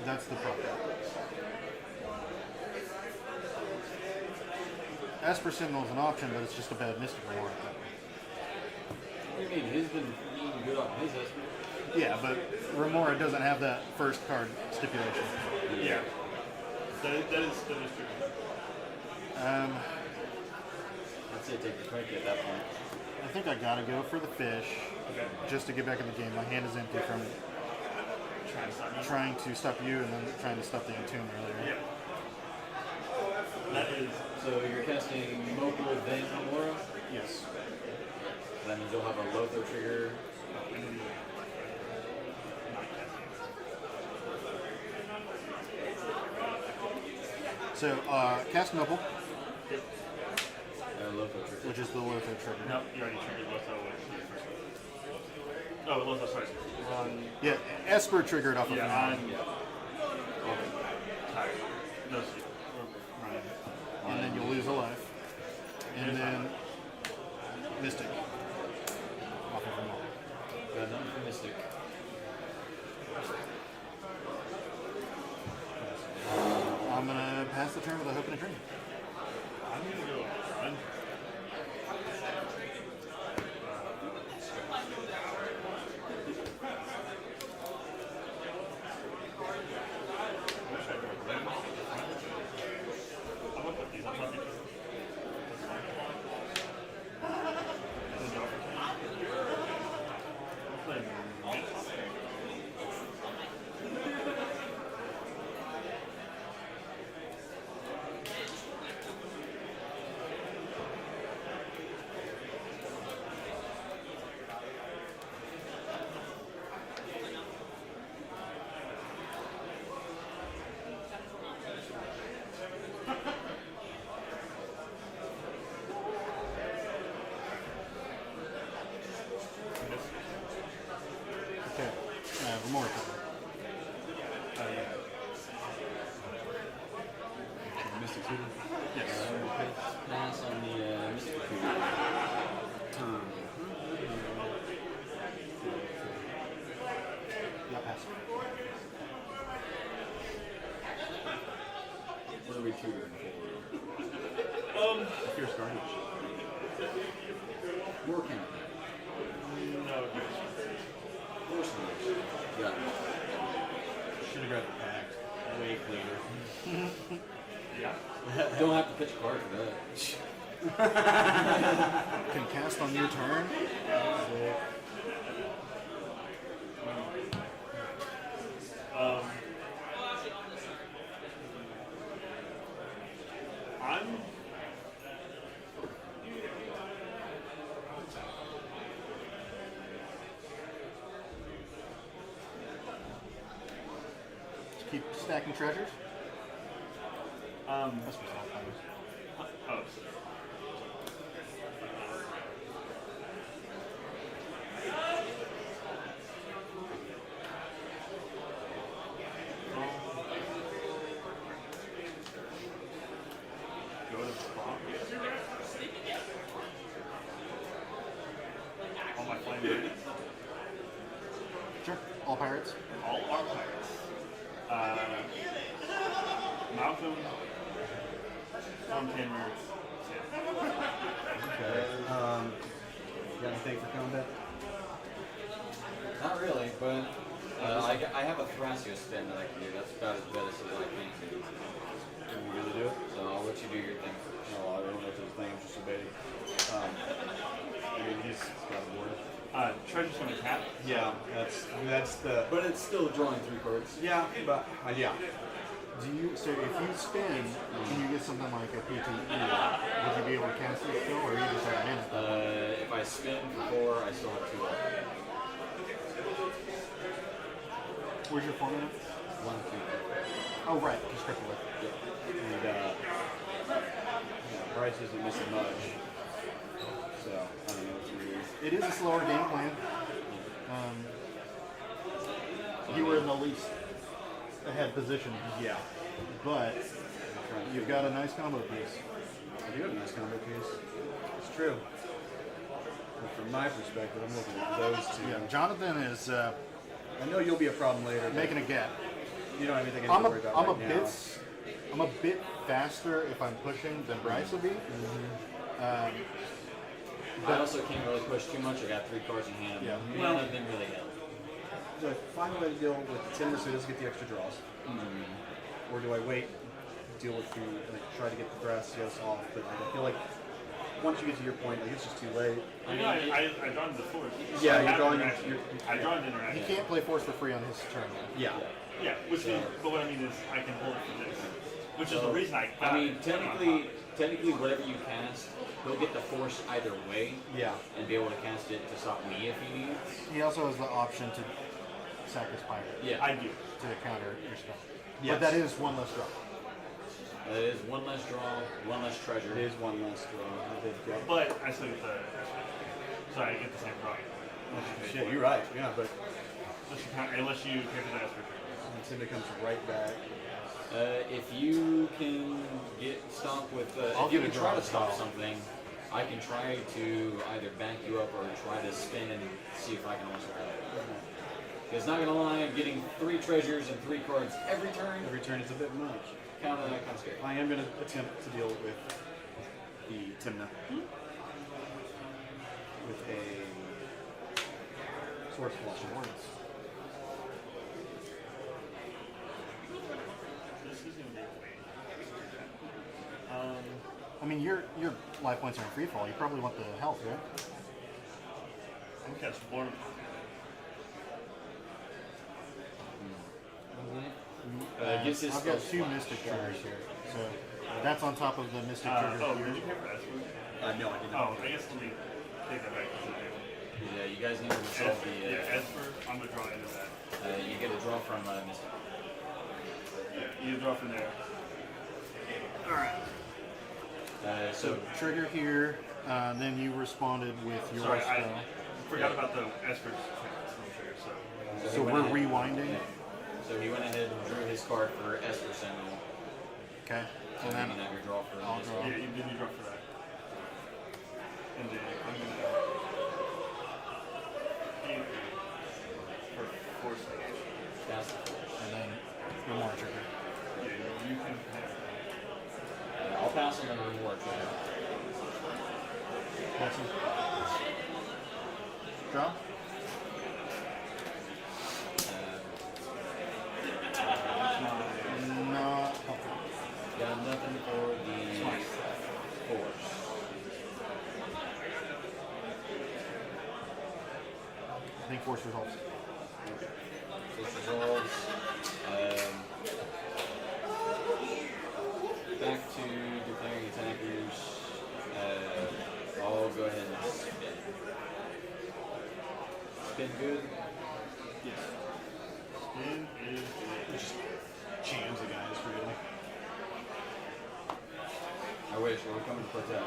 That's the problem. Esper Sentinel is an option, but it's just a bad Mystic Remora. What do you mean? He's been eating good on his Esper. Yeah, but Remora doesn't have that first card stipulation. Yeah. That is true. I'd say take the 20 at that point. I think I gotta go for the fish, just to get back in the game. My hand is empty from trying to stop you and then trying to stop the Entomb earlier. Yeah. That is. So you're casting Moko then Remora? Yes. That means you'll have a Lothar trigger. So, cast Noble, Lothar trigger. which is the Lothar trigger. No, you already triggered Lothar. Oh, Lothar, sorry. Yeah, Esper triggered off of Yeah, him. I'm tired. No sleep. We're running. And then you'll lose a life. And then Mystic. Off of him. Got nothing for Mystic. I'm gonna pass the turn with a hope and a dream. I'm gonna go run. Yes. Pass on the Mystic Cube. Yeah, pass. What are we tutoring for? Fierce Carnage. War count. No, War Smash. Yeah. should have grabbed the pack way cleaner. Yeah. Don't have to pitch a card for that. Can cast on your turn. I'm. Keep stacking treasures. That's what's all Oh. Go to prompt. All my flame units. Sure. All pirates. All our pirates. Malcolm, Tom Tamers, Okay. You got anything for combat? Not really, but I have a Thrasios spin that I can do. That's about as bad as I can do. Can we really do it? So I'll let you do your thing. No, I don't know if his thing is just obeying. I mean, he's got a board. Treasure's gonna tap. Yeah, that's the. But it's still drawing 3 cards. Yeah, but yeah. Do you? So if you spin, can you get something like a PTE? Would you be able to cast it still, or you just have mana? If I spin for 4, I still have 2 left. Where's your formula? 1, 2. Oh, right. Just cripple it. And Bryce isn't missing much. So I don't know. It's weird. It is a slower game plan. You were in the least ahead position. Yeah. But you've got a nice combo piece. I do have a nice combo piece. It's true. But from my perspective, I'm looking at those two. Yeah, Jonathan is I know you'll be a problem later. but making a gap. You don't have anything I'm to worry about right I'm a bit faster if I'm pushing than Bryce will be. I also can't really push too much. I got 3 cards in hand. Yeah. None of them really help. Do I find a way to deal with the Timber so he doesn't get the extra draws? Or do I wait, deal with the, like, try to get the Thrasios off? But I feel like once you get to your point, like, it's just too late. I drawn the force. Yeah, I you're have drawing. interaction. I draw an interaction. He can't play force for free on his turn. Yeah. Yeah, which is, but what I mean is I can hold it for this, which is the reason I got I mean, it. technically, whatever you cast, he'll get the force either way. Yeah. And be able to cast it to stop me if he needs. He also has the option to sack his pirate. Yeah. I do. To counter your spell. Yes. But that is one less draw. That is 1 less draw, 1 less treasure. It is 1 less draw. But I still get the, so I get the same draw. Shit, you're right. Yeah, but Unless you pay for the extra. Tim comes right back. If you can get stopped with, I'll if you give can it try draw to stop as well. something, I can try to either back you up or try to spin and see if I can also help. Because not gonna lie, getting 3 treasures and 3 cards every turn is a bit much. Kind of scary. I am going to attempt to deal with the Timna with a Sword Flush. This is gonna be I mean, your life points are in free fall. You probably want the health, right? I'm gonna catch one. Gives his I've got spells 2 flash. mystic triggers here. So that's on top of the mystic trigger. Oh, did you pay for Esper? No, I did Oh, not. I guess let me take that back. Yeah, you guys need to resolve the. Yeah, Esper, I'm gonna draw into that. You get a draw from Mystic. Yeah, you draw from there. Alright. So trigger here, then you responded with your Sorry, spell. I forgot about the Esper trigger, so. So we're rewinding? So he went ahead and drew his card for Esper Sentinel. Okay. So then you have your draw for I'll this draw. one. Yeah, you did your draw for that. And then I'm gonna aim for force negation. That's the force. And then reward trigger. Yeah, you can have. I'll pass on the reward trigger. Passes. Draw. Not helpful. Got nothing for the force. I think force resolves. Force resolves. Back to declaring attackers. I'll go ahead and spin. Spin good. Yes. Spin is Just jams the guys, really. I wish we were coming to protect.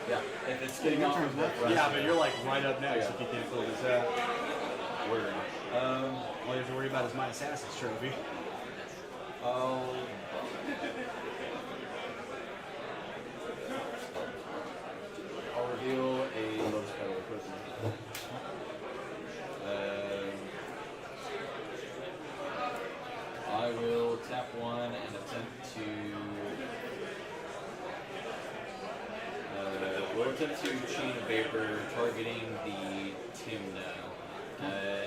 Yeah, if it's getting Your off turn's of the next. thrust. Yeah, but you're like right up next if you can't pull this out. Where? All you have to worry about is my Assassin's Trophy. Oh. I'll reveal a lotus petal quickly. I will tap one and attempt to. We'll attempt to chain of vapor targeting the Timna.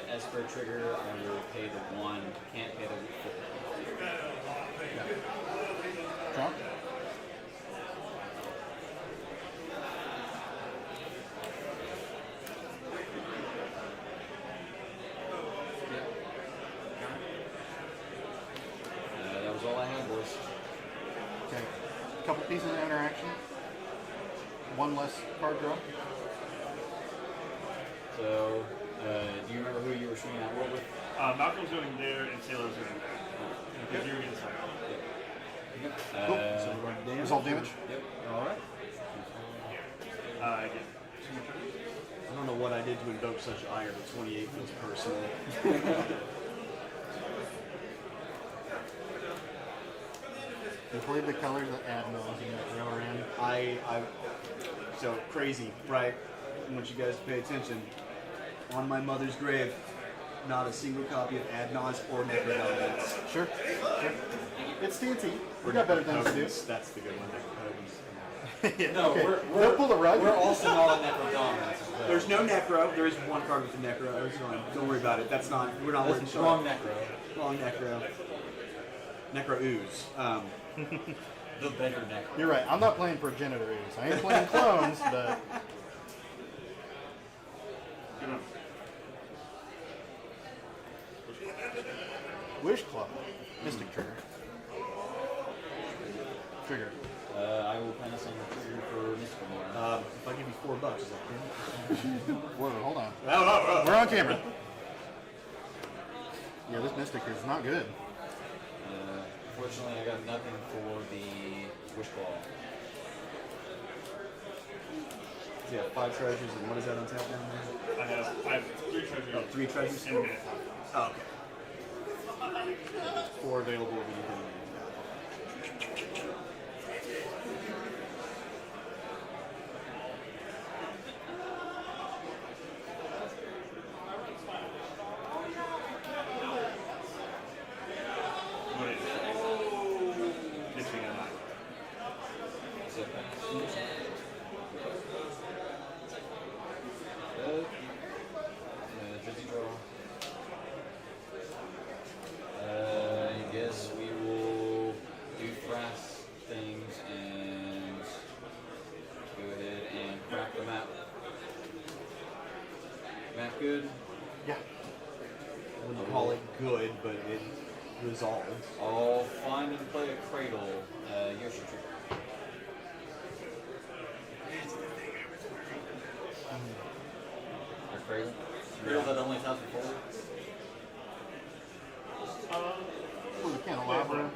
As per trigger, I will pay the one. Can't pay the. Draw. That was all I had, boys. Okay. Couple pieces of interaction. One less card draw. So, do you remember who you were swinging that roll with? Malcolm's going there and Taylor's going there. Because you're inside. Cool. So we're going to damage. Resolve damage. Yep. Alright. Again. I don't know what I did to invoke such ire, but 28 feels personal. You play the colors that add nauseam that throw her in. So crazy, right? I want you guys to pay attention. On my mother's grave, not a single copy of Ad Nauseam or Necrodominance. Sure. Sure. It's TNT. We got better things to do. That's the good one, Necropotence. Yeah, No, okay. we're They'll pull the rug. We're also not necro dominance. There's no Necro. There is one card with the Necro. It's fine. Don't worry about it. That's not. We're not working. That's wrong necro. Wrong Necro. Necro ooze. The better necro. You're right. I'm not playing Progenitor Ooze. I ain't playing clones, but Good one. Wish Club. Mystic Trigger. Trigger. I will pass on the trigger for Mystical Mirror. If I give you $4, is that good? Whoa, hold on. Oh. We're on camera. Yeah, this Mystic is not good. Fortunately, I got nothing for the Wish Claw. So yeah, 5 treasures, and what is that on tap down there? I have 3 treasures. Oh, 3 treasures? And a minute. Oh, okay. 4 available if you can. What is it? Mixing a lot. So pass. Drizzy draw. I guess we will do fast things and go ahead and crack the map. Map good? Yeah. I wouldn't call it good, but it resolved. I'll find and play a cradle. Yoshi trigger. Or cradle? Cradle that only taps for forward? For the candelabra.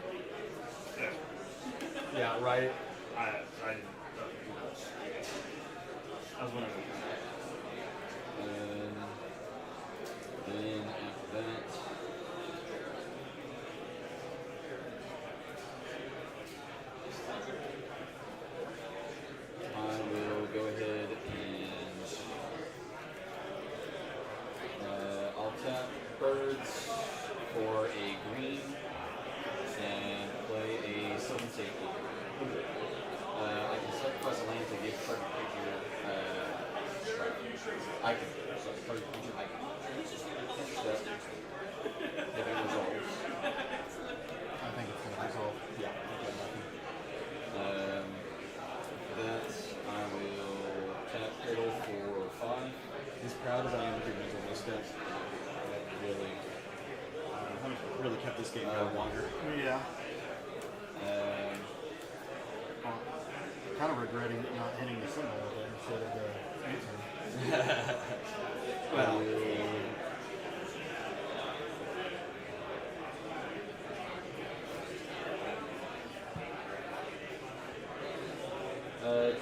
Yeah. Yeah, right. I didn't. I was wondering. Then after that, icon. So target creature icon. Step. If it resolves. I think it's going to resolve. Yeah. That I will tap Cradle for 5. As proud as I am of your mental misstep, that really, really kept this game going longer. Yeah. Kind of regretting not hitting the symbol with it instead of the answer. Well,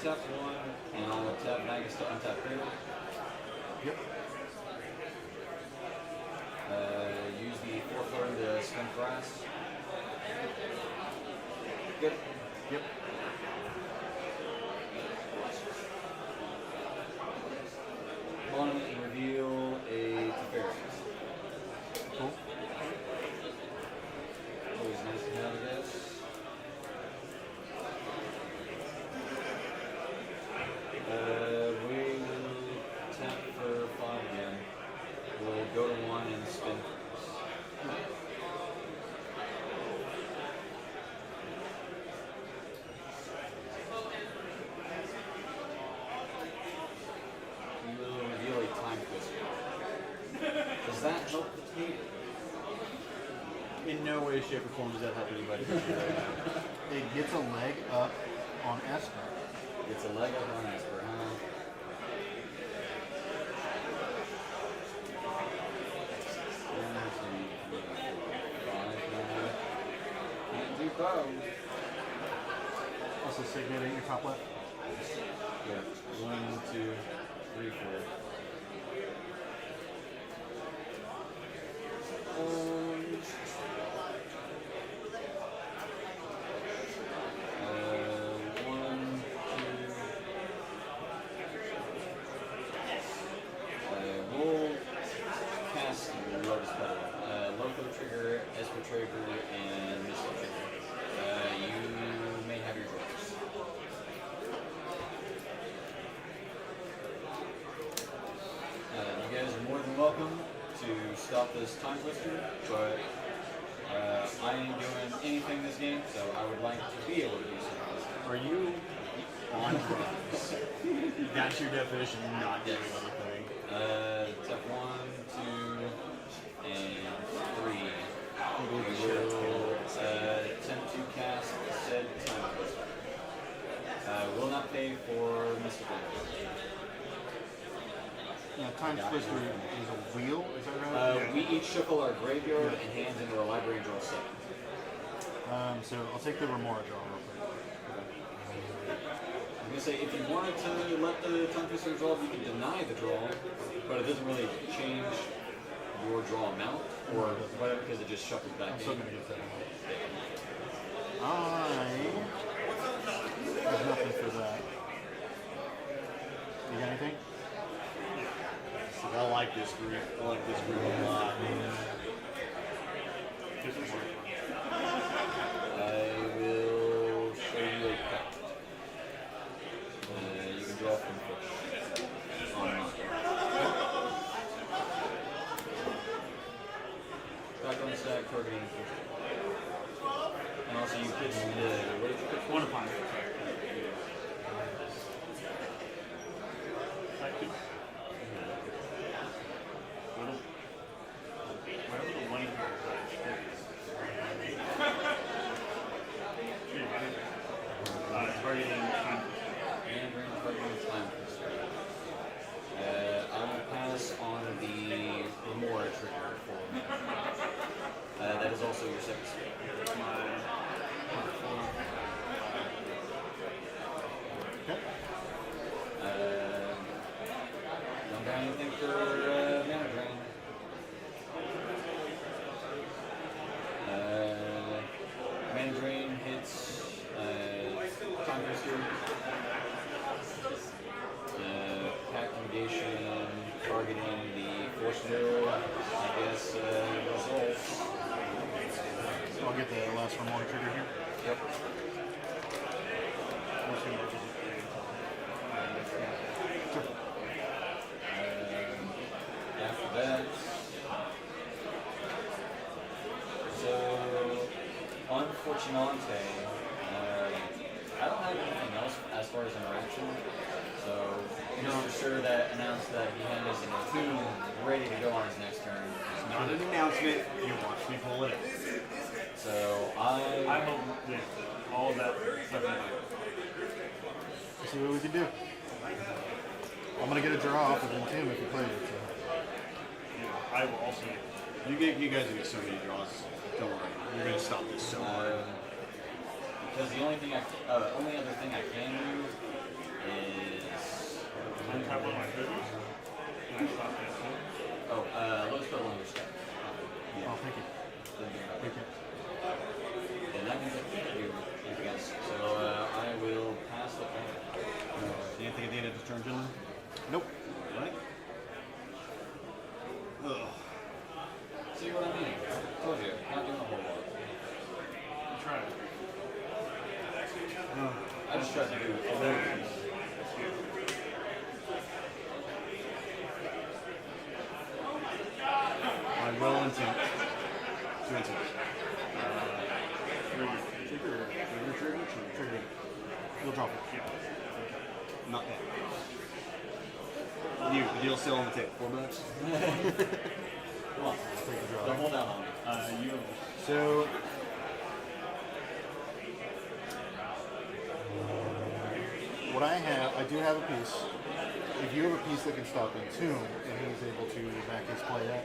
tap 1, and I'll tap Magus to untap Cradle. Yep. Use the 4 to spin Grass. Good. Yep. Bottom and reveal a Teferi. Cool. Always nice to have this. We will tap for 5 again. We'll go to 1 and spin. We will reveal a Time Twister. Does that help the table? In no way, shape, or form does that help anybody. It gets a leg up on Esper. It's a leg up on Esper, huh? Can't do both. Also, Signet at your top left. Yeah. 1, 2, 3, 4. We'll cast Lotus Petal. Loco Trigger, Esper Trigger, and Missile Trigger. You may have your choice. You guys are more than welcome to stop this Time Twister, but I ain't doing anything this game, so I would like to be able to do something. Are you on drugs? That's your definition of not doing anything. Step 1, 2, and 3. We will attempt to cast said Time Twister. Will not pay for Mystic Damage. Yeah, Time Twister is a wheel, is that right? We each shuffle our graveyard and hands into our library and draw 7. So I'll take the Remora draw real quick. I'm gonna say if you wanted to let the Time Twister resolve, you can deny the draw, but it doesn't really change your draw amount or whatever because it just shuffles back I'm in. still going to get that. There's nothing for that. You got anything? I like this group. I like this group a lot. I will show you a pact. You can draw from push. Back on stack, targeting push. And also you pitch what did you pitch? One upon. Targeting time. Targeting time. I will pass on the Remora trigger for that is also your second skill. Don't got anything for mana drain. Mana drain hits Time Twister. Pact negation targeting the Force Will, I guess, results. I'll get the last Remora trigger here. Yep. Shinante. I don't have anything else as far as interaction. So, Mr. Sure that announced that he had his tomb ready to go on his next turn. It's not an announcement. You watch me pull it in. So, I hope with all that stuff in mind. Let's see what we can do. I'm gonna get a draw off of him too if he plays it. So. I will also. You guys will get so many draws. Don't worry. You're gonna stop this so hard. Because the only other thing I can do is untap one of my triggers. Can I stop that too? Oh, let's put one of your stuff. Oh, thank you. Thank you. And that means I can't do anything else. So I will pass the turn. Anything at the end of the turn, gentlemen? Nope. Right? Ugh. See what I mean? Told you, not doing a whole lot. I'm trying. I just tried to do a little piece. I roll intent. 2 intents. Trigger. You'll drop it. Yeah. Not that. The deal's still on the table. $4 bucks. Come on. Don't hold out on me. So what I do have a piece. If you have a piece that can stop Entomb and he's able to back his play up,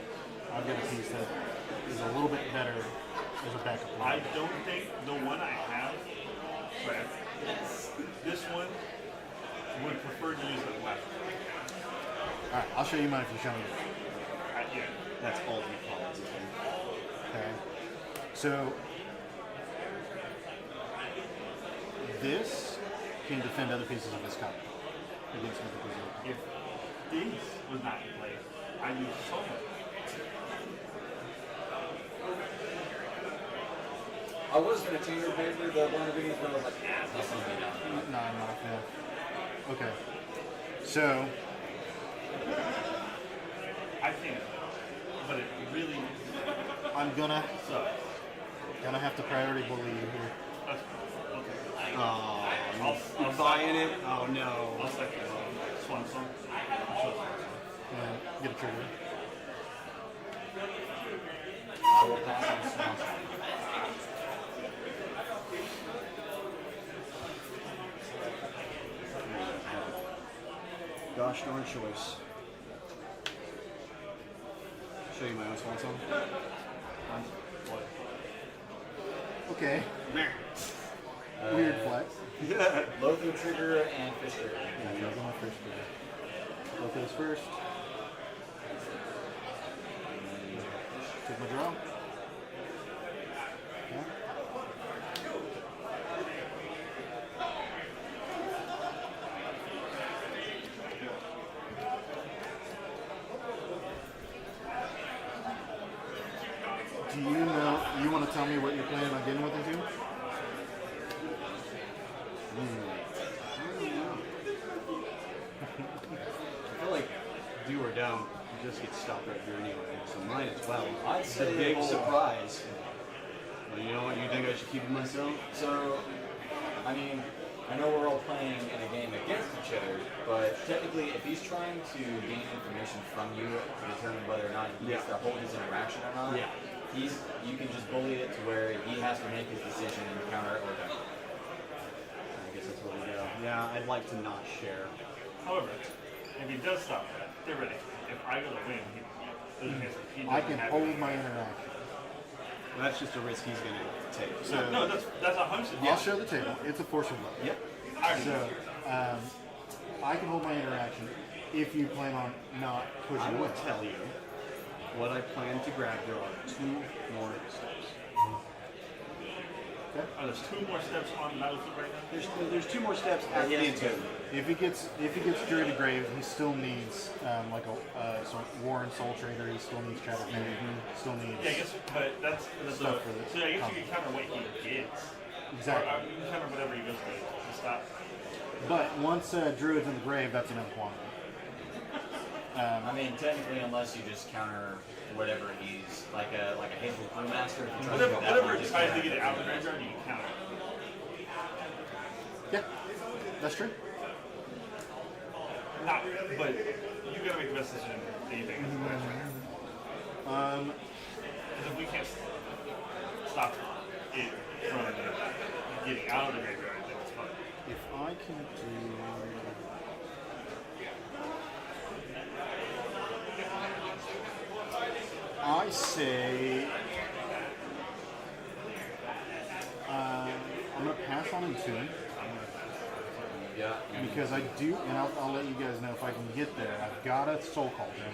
I've got a piece that is a little bit better as a backup play. I don't think the one I have, but this one would prefer to use the left. Alright, I'll show you mine if you show me yours. Yeah. That's all you call it. Okay. So this can defend other pieces of this copy against other pieces of the copy. If these was not in place, I use so much. I was going to change your paper, the one of the videos, but I was like, that's not something down. No, I'm not. Yeah. Okay. So I can, but it really I'm gonna sucks. have to priority bully you here. That's okay. Oh, I'll buying it? Oh no. I'll second Swan Song. And get a trigger. I will pass on Swanson. Gosh darn choice. Show you my own swan song. Okay. Weird flex. Lothar trigger and fish trigger. Yeah, those are my first trigger. Both those first. Take my draw. Okay. Do you want to tell me what you're planning on getting with it to? I feel like do or don't just get stopped right here anyway. So mine as well. I'd It's a say big hold. surprise. Well, you know what? You think I should keep it myself? So, I mean, I know we're all playing in a game against each other, but technically, if he's trying to gain information from you to determine whether or not he gets to hold his interaction or not, you can just bully it to where he has to make his decision and counter it or don't. I guess that's what we do. Yeah, I'd like to not share. However, if he does stop that, theoretically, if I go to win, there's a chance that he I doesn't can have hold it. my interaction. Well, that's just a risk he's going to take. So No, that's 100%. I'll show the table. It's a force of will. Yep. So I can hold my interaction if you plan on not pushing I away. will tell you what I plan to grab. There are 2 more steps. Okay. Oh, there's 2 more steps on the battlefield right now? There's 2 more steps after the intent. If he gets Druid Grave, he still needs like a Warren Soul Trader. He still needs Chatter Fang. Still needs. Yeah, I guess, but that's Stuff for this so I guess you can counter what he gets. Exactly. Or, you can counter whatever he goes to stop. But once Druid's in the grave, that's an quantity. I mean, technically, unless you just counter whatever he's like a Hazel Brewmaster. If you try to do that Whatever one, it just tries to counter get it it. out of the graveyard, you can counter it. Yeah, that's true. Not, but you gotta make the best decision anything is the last right. Because if we can't stop it from getting out of the graveyard, then it's fun. If I can do. I say. I'm going to pass on Entombed. Yeah. Because I do, and I'll let you guys know if I can get there. I've got a Soul Cauldron.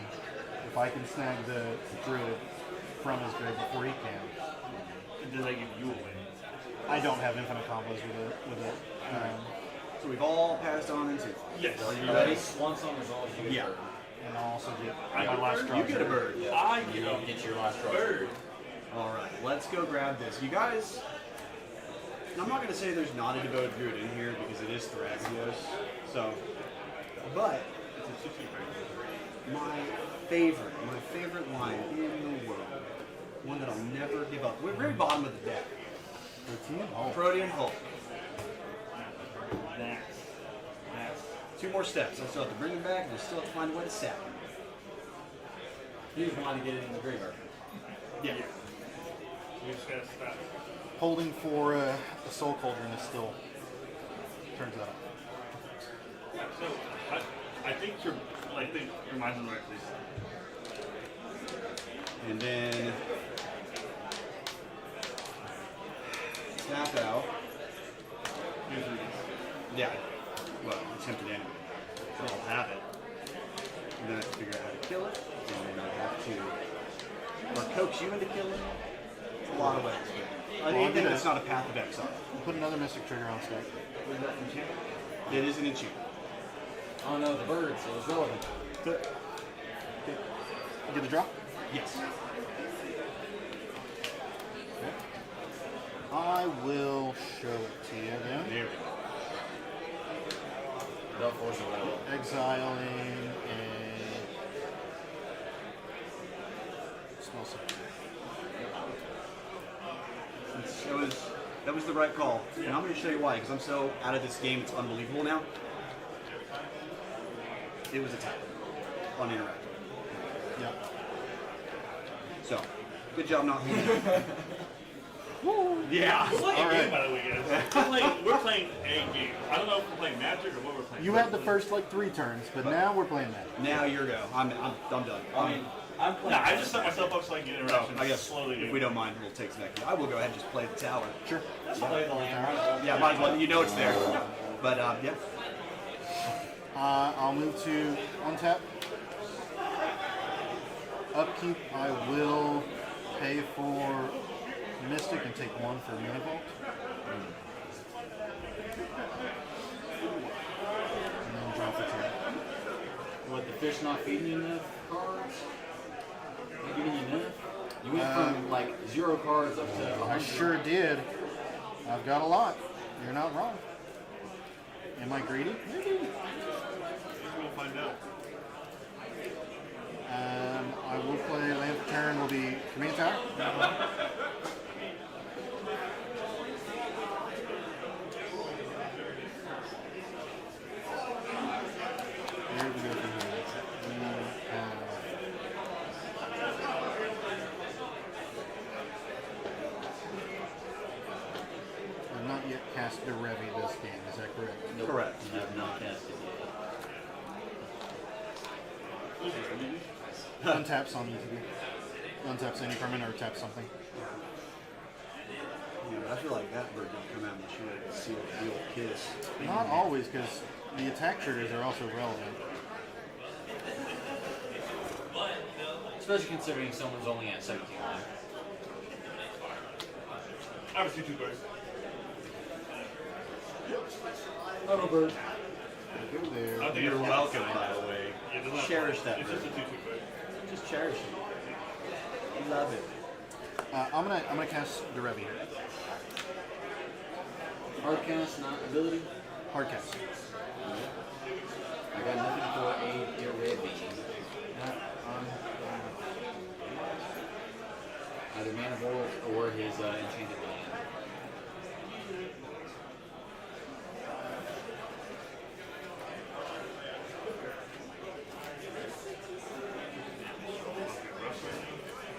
If I can snag the Druid from his grave before he can. Does that give you a win? I don't have infinite combos with it. So we've all passed on into. Yes. Are you ready? Swan Song resolves you. Yeah. And I'll also get I my get last bird? draw. You get a bird. Yeah. I You get get your last draw. bird. All right, let's go grab this. You guys, and I'm not going to say there's not a devoted druid in here because it is Thraxios. So, but my favorite line in the world, one that I'll never give up. We're very bottom of the deck. Protean Hulk. That's. 2 more steps. I still have to bring him back, and I still have to find a way to sack him. You just want to get it in the graveyard. Yeah. You just gotta stop. Holding for a Soul Cauldron is still turns out. So I think your mind's in the right place. And then tap out. Here's the reason. Yeah. Well, attempted anyway. So I'll have it. And then I have to figure out how to kill it. And then I have to or coax you into killing it. It's a lot of ways. But anything that's not a path of exile. Put another Mystic Trigger on stack. It is an enchantment. Oh no, the birds. It was relevant. Get the draw? Yes. I will show it to you then. There we go. They'll force it away. Exiling a spell save. That was the right call. And I'm going to show you why, because I'm so out of this game, it's unbelievable now. It was attacked. Uninteractive. Yeah. So, good job not holding it. Yeah. We're playing All a game, right. by the way, guys. We're playing a game. I don't know if we're playing Magic or what we're playing. You had the first 3 turns, but now we're playing that. Now you're go. I'm done. I mean, I'm playing. Nah, I just set myself up so I can get interaction. I guess slowly. if we don't mind, we'll take some extra. I will go ahead and just play the tower. Sure. Let's play the land. Yeah, might as well. You know it's there. But yeah. I'll move to untap. Upkeep, I will pay for Mystic and take 1 for Mana Vault. And then drop the 2. What, the fish not feeding you enough cards? Not giving you enough? You went from 0 cards up to 100. I sure did. I've got a lot. You're not wrong. Am I greedy? Maybe. We'll find out. I will play land for turn. Will be Command Tower. Where do we go from here? I've not yet cast the Derevi this game. Is that correct? Correct. I have not cast it yet. Untaps on ETB. Untaps any permanent or tap something. Yeah, but I feel like that bird didn't come out and she had to seal a real kiss. Not always, because the attack triggers are also relevant. Especially considering someone's only at 17 life. I have a 2/2 bird. Little bird. Go there. I think You're it's welcome, by the way. Yeah, doesn't have Cherish to- that It's bird. just a 2/2 bird. Just cherish it. Love it. I'm gonna cast Derevi here. Hard cast, not ability. Hard cast. I got nothing for a Derevi. or his enchanted land.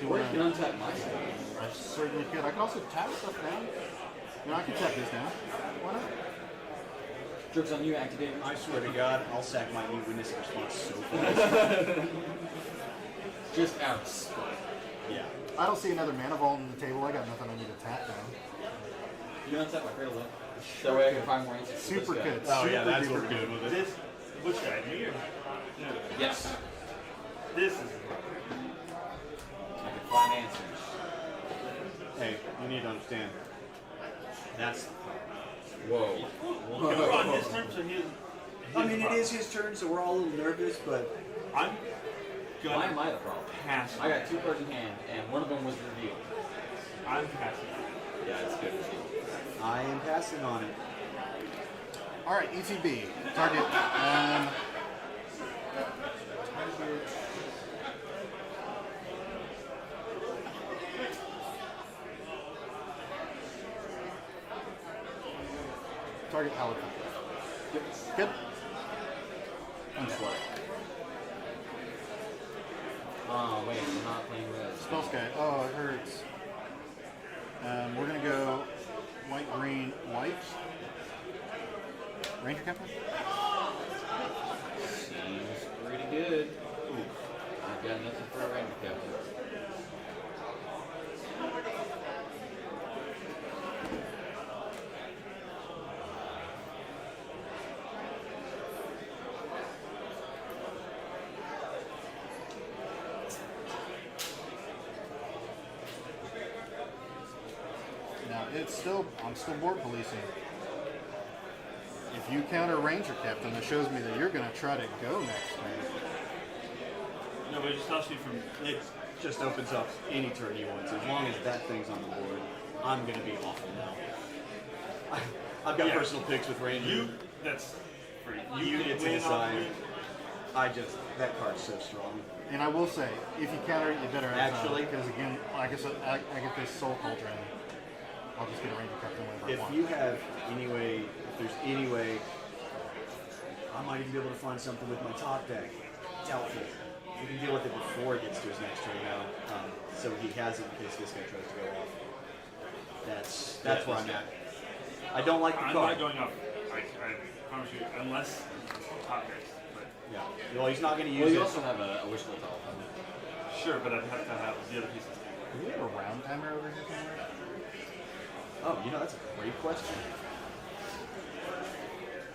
Or you can untap my stuff. I certainly could. I could also tap stuff down. You know, I can tap this down. Why not? Joke's on you, activate. I swear to God, I'll sack my new witness response so fast. Just outs. Yeah. I don't see another mana vault on the table. I got nothing I need to tap down. You can untap my cradle though. That way I can find more answers. to Super this guy. good. Oh, Super yeah, that's duper what we're doing with it. This, which guy? Me or? No. Yes. This is. I can find answers. Hey, you need to understand. That's Whoa. We're on his terms, so his. I mean, it is his turn, so we're all a little nervous, but I'm gonna. Why am I the problem? pass? I got 2 cards in hand, and one of them was revealed. I'm passing. Yeah, it's good. I am passing on it. All right, ETB. Target. Target Paladin. Yep. Good. Unselect. Oh, wait, I'm not playing red. Spell Sky. Oh, it hurts. We're gonna go white, green, white. Ranger Captain. Seems pretty good. Ooh, I've got nothing for a Ranger Captain. Now I'm still board policing. If you counter Ranger Captain, that shows me that you're gonna try to go next turn. No, but it just stops you from. It just opens up any turn he wants. As long as that thing's on the board, I'm going to be awful now. I've got Yeah. personal picks with Ranger. That's free. You can get to win decide. off That card's so strong. And I will say, if you counter it, you better Actually- because again, like I said, I get this Soul Cauldron. I'll just get a Ranger Captain whenever I If want. you have any way, if there's any way, I might even be able to find something with my top deck. Doubtful. We can deal with it before it gets to his next turn now. So he has it in case this guy tries to go off. That's where I'm at. I don't like the I'm card. not going up. I promise you, unless top picks. But Yeah. Well, he's not going to use Well, it. you also have a wishful tile. sure, but I'd have to have the other pieces. Do we have a round timer over here somewhere? Oh, that's a great question.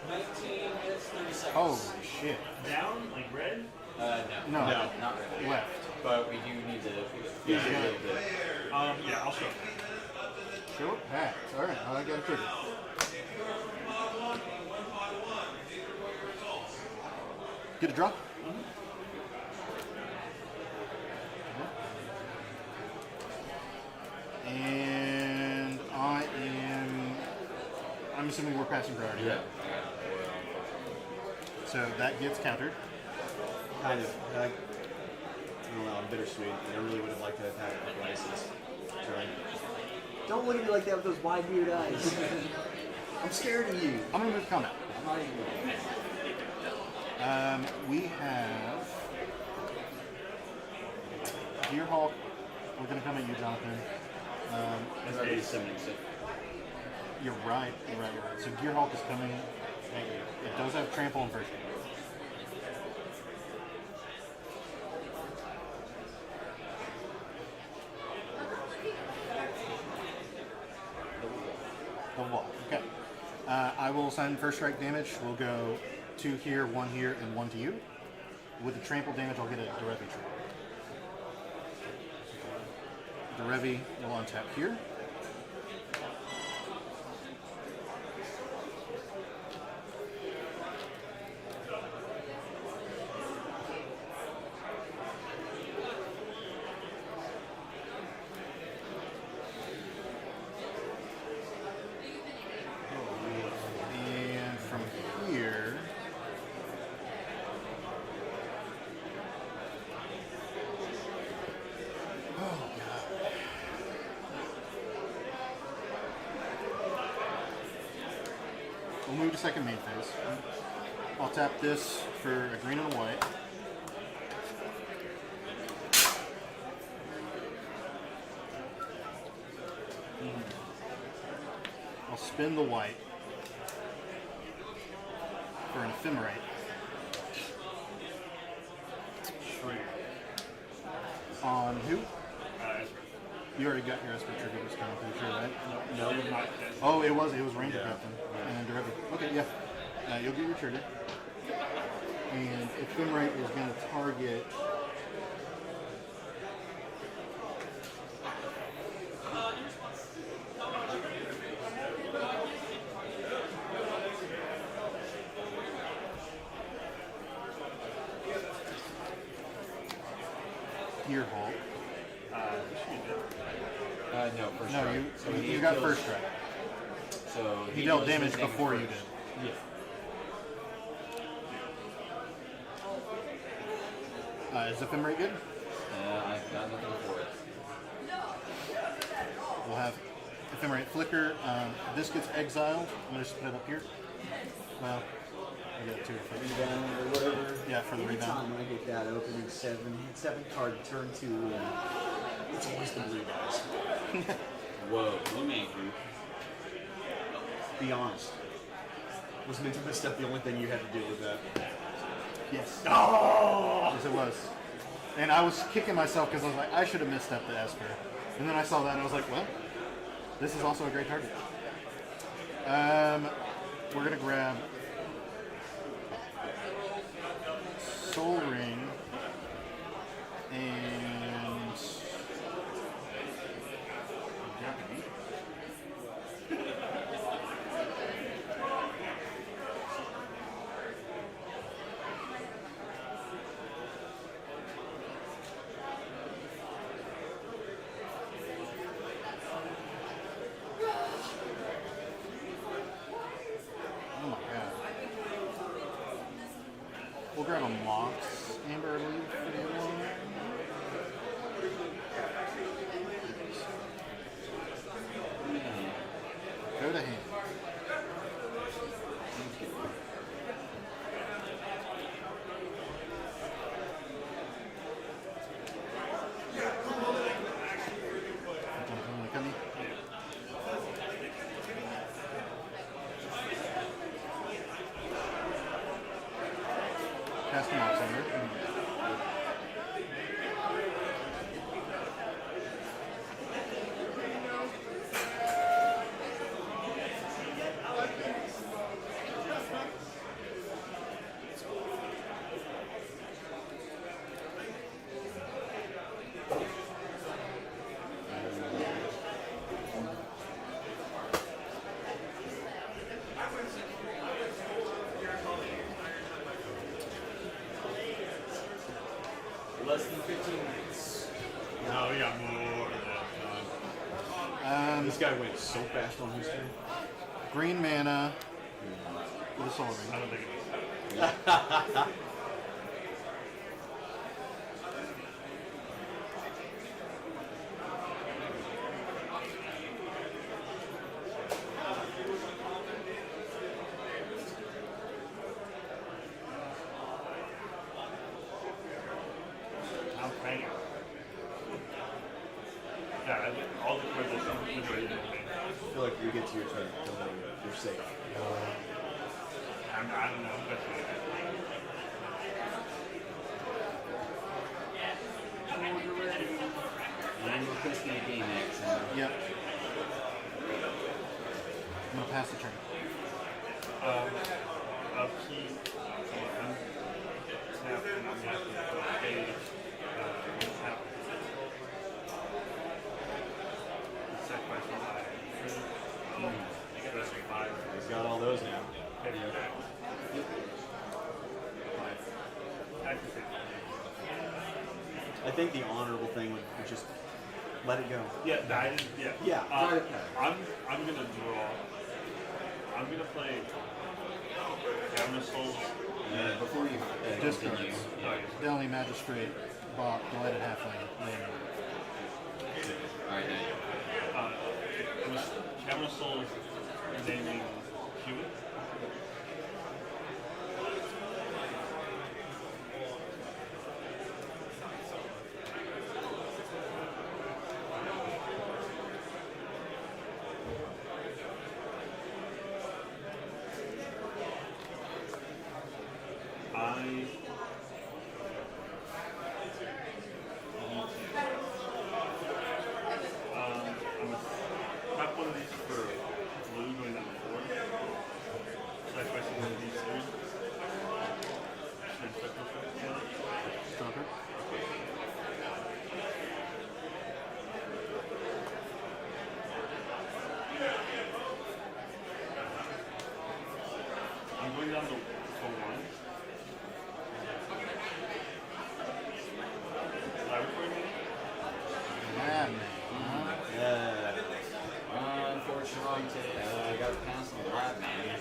19 minutes, 30 seconds. Holy shit. Down, like red. No. No. Not really. Left. But we do need to Yeah, a yeah. little bit. Yeah, I'll show. Sure. Pass. All right. I got a trigger. Get a draw. And I'm assuming we're passing priority. Yeah. So that gets countered. Kind of. I don't know. I'm bittersweet. I really would have liked to have had it with Rice's turn. Don't look at me like that with those wide, weird eyes. I'm scared of you. I'm gonna move combat. I'm not even We have Gearhulk. We're gonna come at you, Jonathan. It's already summoning stuff. You're right. You're right. So Gearhulk is coming at you. It does have trample and first aid. The wall. Okay. I will assign first strike damage. We'll go 2 here, 1 here, and 1 to you. With the trample damage, I'll get a Derevi trigger. Derevi will untap here. And from here, oh god, a second main phase. I'll tap this for a green and a white. I'll spin the white for an ephemerate. On who? You already got your Esper trigger this time, I'm pretty sure, right? No, not. Oh, it was Ranger Captain and then Derivative. Okay, yeah. You'll get your trigger. And Ephemerate is going to target. Gearhulk. No, first No, strike. you So you he got kills- first strike. So He dealt deals damage his before you first. did. Yeah. Is Ephemerate good? I've got nothing for it. We'll have Ephemerate Flicker. This gets exiled. I'm going to just put it up here. Well, I got 2 for Rebound or whatever. Yeah, for the rebound. Anytime I get that opening 7 card turn 2, and it's always the blue guys. Whoa, blue man group. Be honest. Was Mental Misstep the only thing you had to do with that? Yes. Oh! Yes, it was. And I was kicking myself because I was like, I should have missed up the Esper. And then I saw that and I was like, well, this is also a great target. We're going to grab Soul Ring and oh my god. We'll grab a Mox Amber, I believe, for the other one. Go to hand. Come here. Cast him off somewhere. Less than 15 minutes. No, we got more than that. This guy went so fast on his turn. Green mana with a Soul Ring. I don't think it is. I'm playing. Yeah, all the cards are majority of the game. I feel like you get to your turn, you're safe. I don't know, but I'm requesting a game X. Yep. I'm going to pass the turn. upkeep, snap, and I'm happy to pay, snap. Sacrifice one life. That's 5. He's got all those now. I think the honorable thing would just let it go. Yeah, I didn't, yeah. Yeah, try to I'm gonna draw. I'm gonna play Camera Souls. Before you Discards. continue, Delhi Magistrate, Bach, Delighted Halfling, Land. Alright, Camera Souls naming Hewitt. Stalker. I'm going down to 1. Laboratory meeting? Yeah, man. Unfortunately, I got to pass on the lab man.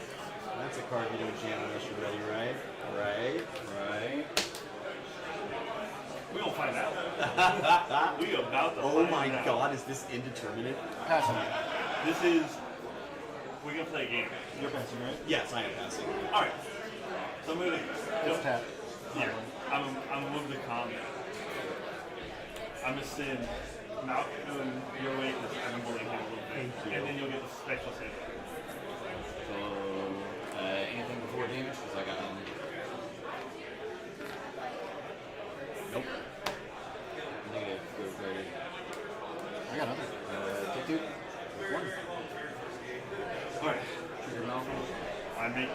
That's a card you don't jam unless you're ready, right? Right. We don't find out. We about to Oh find my out. god, is this indeterminate? Passing. This is. We're gonna play a game. You're passing, right? Yes, I am passing. Alright. So I'm gonna. It's tap. Yeah. I'm gonna move the combat. I'm gonna send Malcolm your way because I'm bullying him a little bit. Thank you. And then you'll get the special save. So, anything before damage? Because I got him. Nope. Negative. Go credit. I got nothing. Take 2. 1. Alright. Trigger Malcolm. I make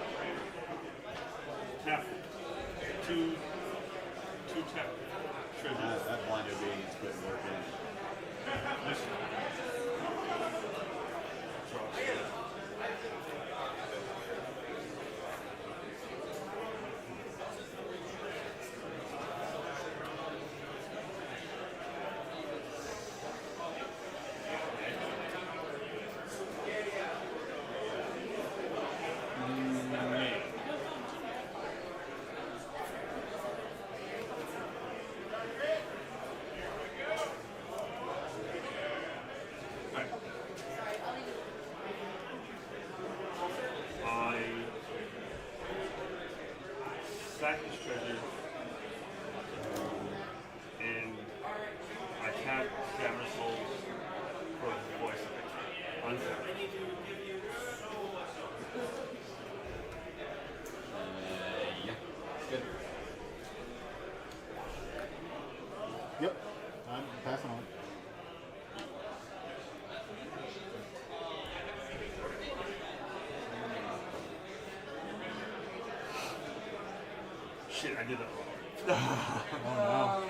tap 2 tap treasures. That blind obedience couldn't work in. This sack this treasure, and I tap Scavenger Souls for voice. Untap. Yeah. Good. Yep. I'm passing on. Shit, I did that wrong. Oh no.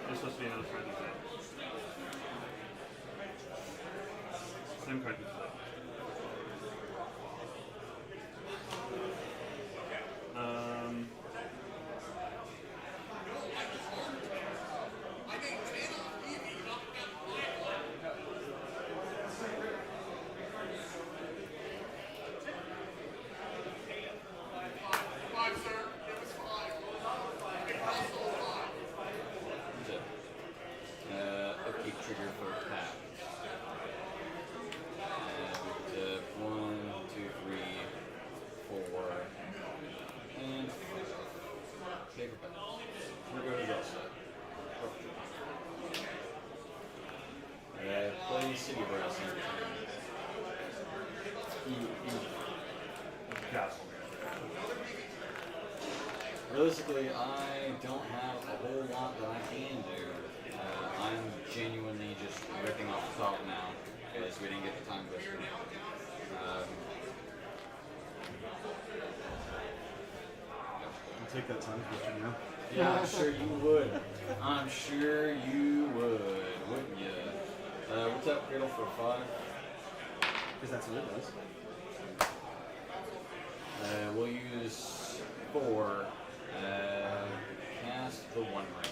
There's supposed to be another card that's same card that's Upkeep trigger for tap. And 1, 2, 3, 4, and 5. Paper pen. We're going to go. Play City Brass. Realistically, I don't have a whole lot that I can do. I'm genuinely just ripping off the top now because we didn't get the time blister. I'll take that time question now. Yeah, I'm sure you would. I'm sure you would, wouldn't you? What's up, Cradle for 5? Because that's what it does. We'll use 4. Cast the One Ring.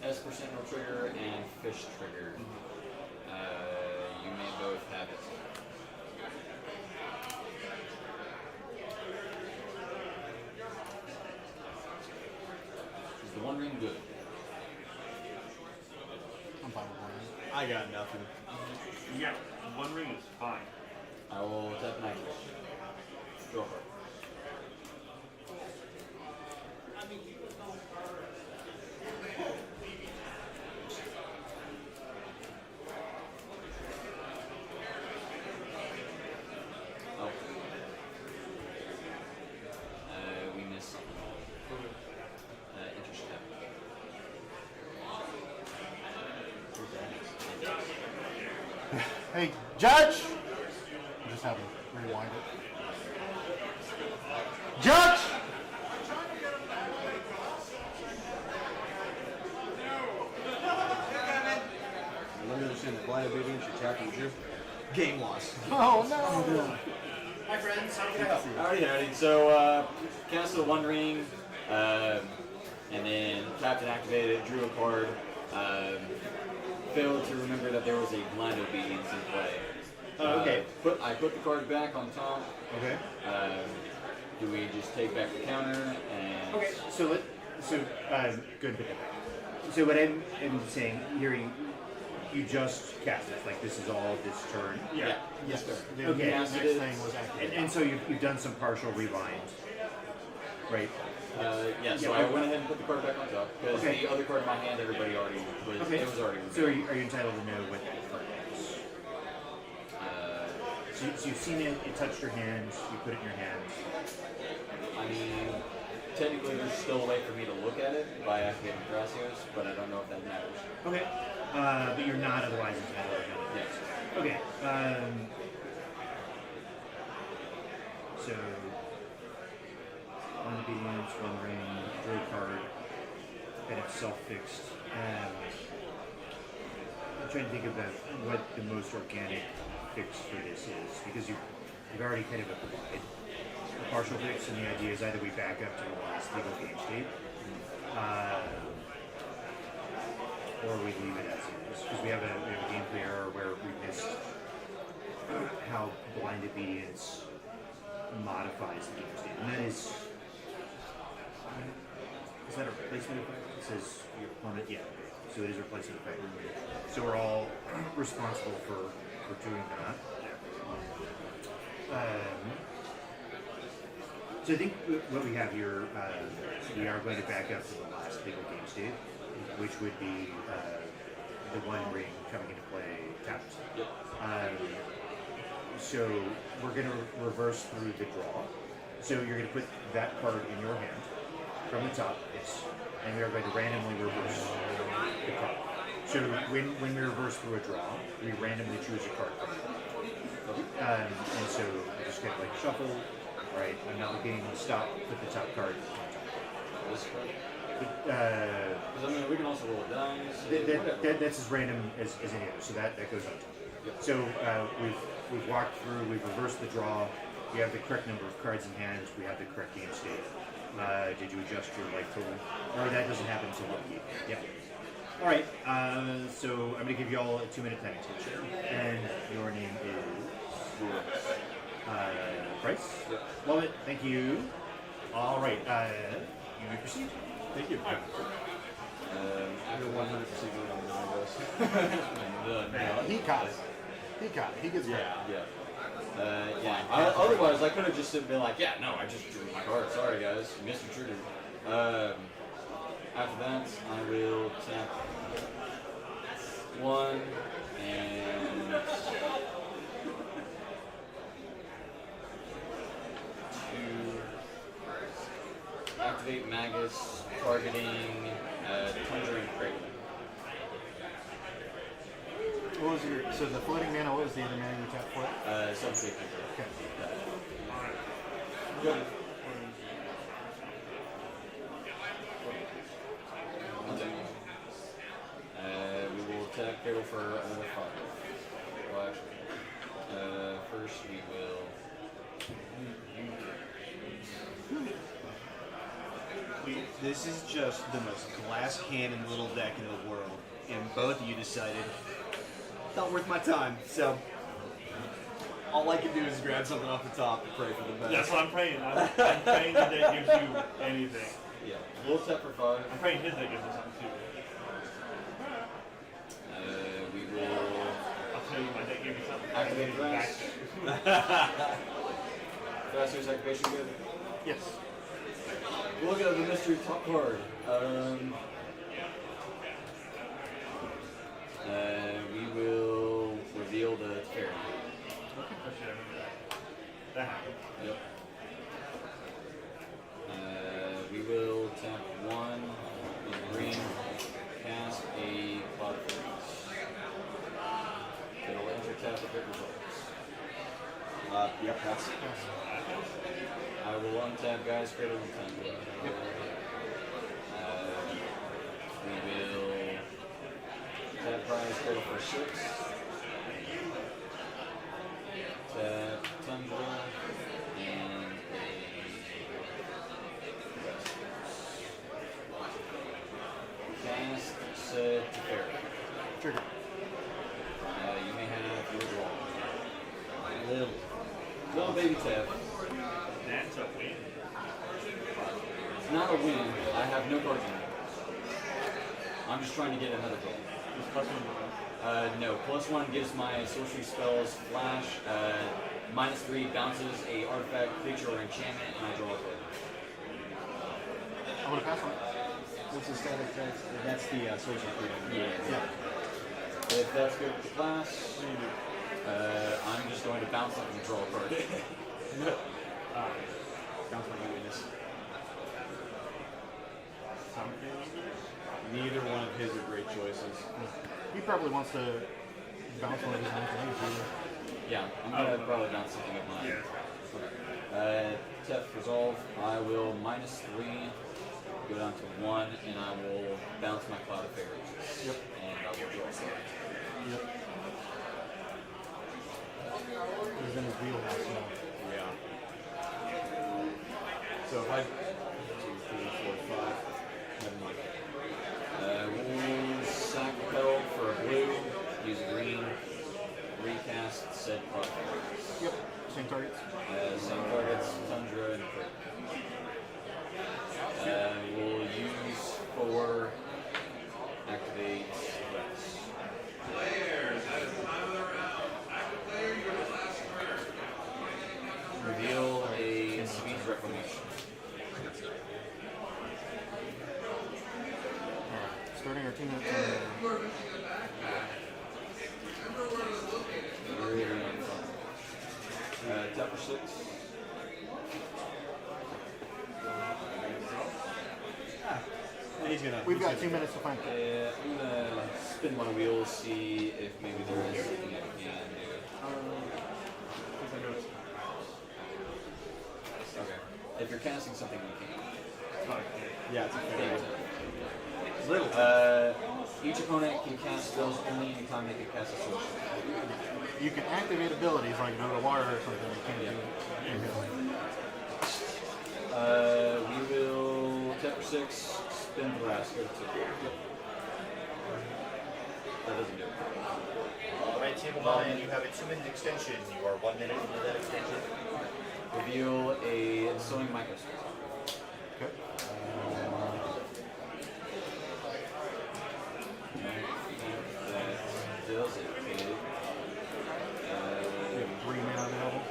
Esper Sentinel trigger and Fish trigger. You may both have it. Is the One Ring good? I'm fine with one. I got nothing. Yeah, One Ring is fine. I will tap Nightwish. Go for it. Oh. We missed something. Interstep. Hey, Judge! Just have him rewind it. Judge! Let me understand that blind obedience, you tap and drift. Game loss. Oh no! Hi friends, how can I help you? Howdy. So, cast the One Ring, and then tapped and activated it, drew a card, failed to remember that there was a blind obedience in play. Okay. I put the card back on top. Okay. Do we just take back the counter and... Okay, so good. So what I'm saying here, you just cast this, like this is all this turn. Yeah. Yes. The Okay. next thing was activated. And so you've done some partial rewind, right? Yeah, so I went ahead and put the card back on top, because the other card in my hand, everybody already was, it was already So are you entitled to know what that card is? So you've seen it, it touched your hand, you put it in your hand. I mean, technically there's still a way for me to look at it by activating Gracios, but I don't know if that matters. Okay. But you're not otherwise entitled to know it. Yes. Okay. So one obedience, one ring, draw a card, and it's self-fixed. I'm trying to think about what the most organic fix for this is, because you've already kind of applied a partial fix, and the idea is either we back up to the last legal game state, or we leave it as is, because we have a gameplay error where we missed how blind obedience modifies the game state, and that is that a replacement effect? It says your opponent, yeah, okay. So it is a replacement effect. So we're all responsible for doing that. So I think what we have here, we are going to back up to the last legal game state, which would be the One Ring coming into play, tapped. So we're going to reverse through the draw. So you're going to put that card in your hand from the top, and we are going to randomly reverse the card. So when we reverse through a draw, we randomly choose a card. And so I just kind of like shuffle. All right, I'm now beginning to stop. Put the top card on top. This card? Because I mean, we can also roll dice. That's as random as any other. So that goes on top. Yep. So we've walked through. We've reversed the draw. We have the correct number of cards in hand. We have the correct game state. Did you adjust your life total? Or that doesn't happen until one game. Yeah. All right. So I'm going to give you all a 2-minute time to share. And your name is Bryce. Yep. Love it. Thank you. All right. You may proceed. Thank you. I have 100% on this. He caught it. He caught it. He gets yeah. Otherwise, I could have just been like, yeah, no, I just drew my card. Sorry, guys, missed your trigger. After that, I will tap 1 and 2. Activate Magus, targeting Conjuring Cradle. What was your, so the floating mana, what was the other mana you tapped for? Subsafety. Okay. Good. I'll take it. We will attack Cradle for another 5. Well, actually, first we will. This is just the most glass cannon little deck in the world, and both of you decided not worth my time. So all I can do is grab something off the top and pray for the best. That's what I'm praying. I'm praying that that gives you anything. Yeah, we'll tap for 5. I'm praying his deck gives us something too. We will. I'll tell you, my deck gave me something. Activate Grass. Grassier's activation good? Yes. We'll look at the mystery top card. We will reveal the Teferi. That happened. Yep. We will tap 1 in green, cast a Cloud Freeze. It'll enter tap the Yes. I will untap guys, cradle and tundra. Yep. We will tap prize, cradle for 6. Tap tundra and a cast set to fairy. Trigger. You may have your draw. Little baby tap. That's a win. It's not a win. I have no cards in it. I'm just trying to get another draw. No. +1 gives my sorcery spells flash. -3 bounces a artifact, creature, or enchantment, and I draw a card. I'm gonna pass on. What's the status? That's the sorcery freedom. Yeah. If that's good with the class, I'm just going to bounce up and draw a card. Bounce my witness. Neither one of his are great choices. He probably wants to bounce one of his own things. Yeah, I'm gonna probably bounce something of mine. Yeah. Tef resolve. I will -3, go down to 1, and I will bounce my cloud of fairies. Yep. And I will draw a card. Yep. He's in his wheelhouse now. Yeah. So if I 2, 3, 4, 5, never mind. We'll sack a petal for a blue, use a green, recast said product. Yep. Same targets. Same targets, tundra and crit. We'll use 4, activate Rex. Players, that is the time of the round. Active player, you're the last card. Reveal a Speed Reclamation. Starting our 2 minutes. You are missing a backpack. Remember where it was located. Really fun. Tap for 6. He's gonna. We've got 2 minutes to find it. Yeah, I'm gonna spin my wheels, see if maybe there is something I can do. Okay. If you're casting something, you can. Yeah, it's a fair one. Each opponent can cast spells only anytime they can cast a sorcery. You can activate abilities like go to water or something. You can't do it. We will tap for 6, spin blast, go to 2. That doesn't do it. All right, table 9, you have a 2-minute extension. You are 1 minute into that extension. Reveal a sewing microscope. Okay. That does it. We have 3 mana available.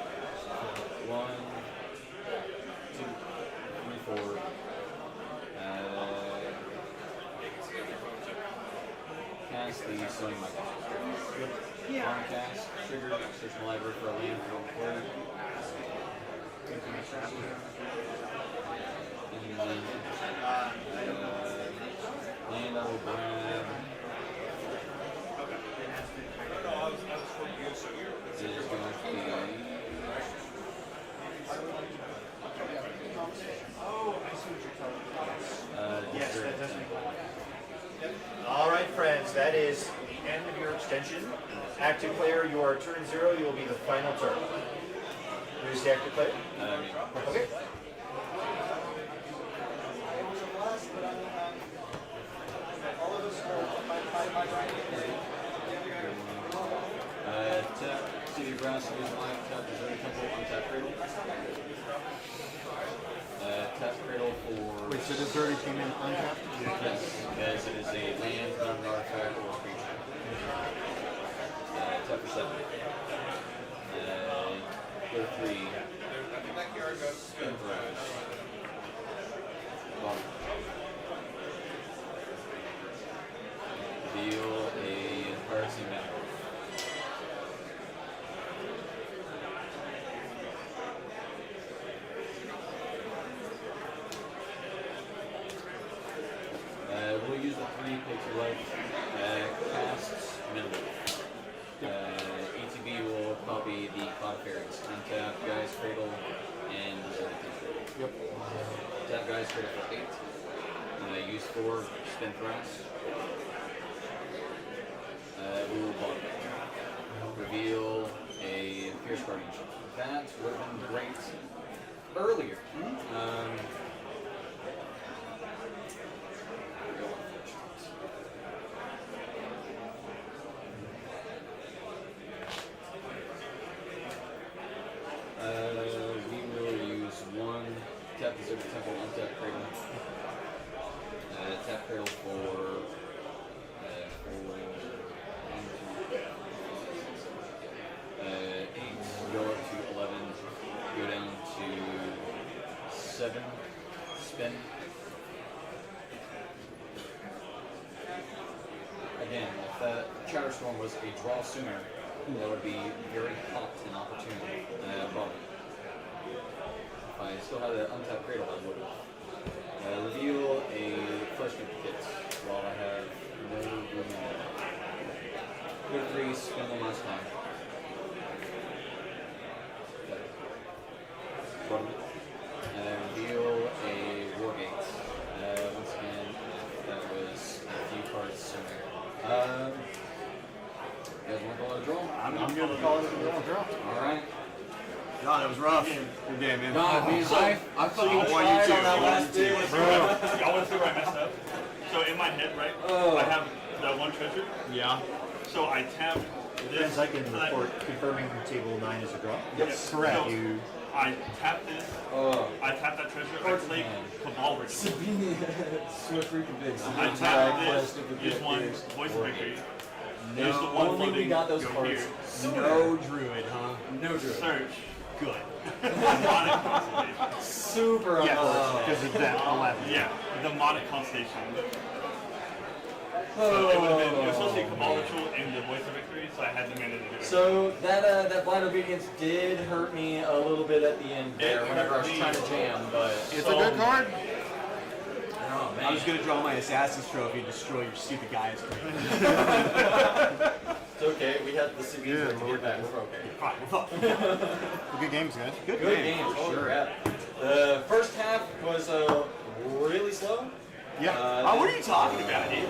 1, 2, 3, 4. Cast the sewing microscope. On cast, trigger, search my library for a land for a player. And then land I will grab. Is going to be Yes, that does make it. All right, friends, that is the end of your extension. Active player, you are turn 0. You will be the final turn. Who's the active player? Okay. Tap, City of Brass, use life, tap, Desert Temple, untap Cradle. Tap Cradle for... Wait, so this already came in untapped? Yes, because it is a land, not an artifact, or a creature. Tap for 7. Go 3. Spin throws. Bottom. Deal a Piracy Metal. We'll use the 3, pay 2 life, cast minimal. 18 CB will probably be the Cloud Fairies. Untap Guy's Cradle and Yep. Tap Guy's Cradle for 8. Use 4 Spin Thrust. We will bottom. Reveal a Fierce Guardianship. That would have been great earlier. We will use 1 tap Deserted Temple, untap Cradle. Tap Cradle for 8, go up to 11, go down to 7, spin. Again, if that Shatter Storm was a draw sooner, that would be very hot and opportune. But if I still had an untapped Cradle, I would have. Reveal a Flesh Kit while I have no room in there. Go to 3, spin one last time. Reveal a Wargate. Once again, that was a few cards sooner. You guys want to call it a draw? I'm going to call it a draw. Alright. God, that was rough. Good game, man. God, I thought you want tried you on that last bit. Y'all want to see where I messed up? So in my head, right, I have the 1 treasure. Yeah. So I tapped this. I can report confirming table 9 is a draw. Yes, correct. So I tapped this. I tapped that treasure. I played Cabal Ritual. I tapped this. Use 1 Voice of Victory. Use the 1 only we floating. got those Go cards. here. No druid, huh? No druid. Search. Good. Demonic Constellation. Super Yes, because of that 11. Yeah, Demonic Constellation. So it would have been, it was supposed to be Cabal Ritual and the Voice of Victory, so I had to manage to do it. So that Blind Obedience did hurt me a little bit at the end there whenever I was trying to jam, but It's a good card. Oh, man. I was going to draw my Assassin's Trophy and destroy your stupid guys. It's okay, we had the CBs to get back. We're okay. Good games, guys. Good game, for sure. Yeah. The first half was really slow. Yeah. What are you talking about, dude?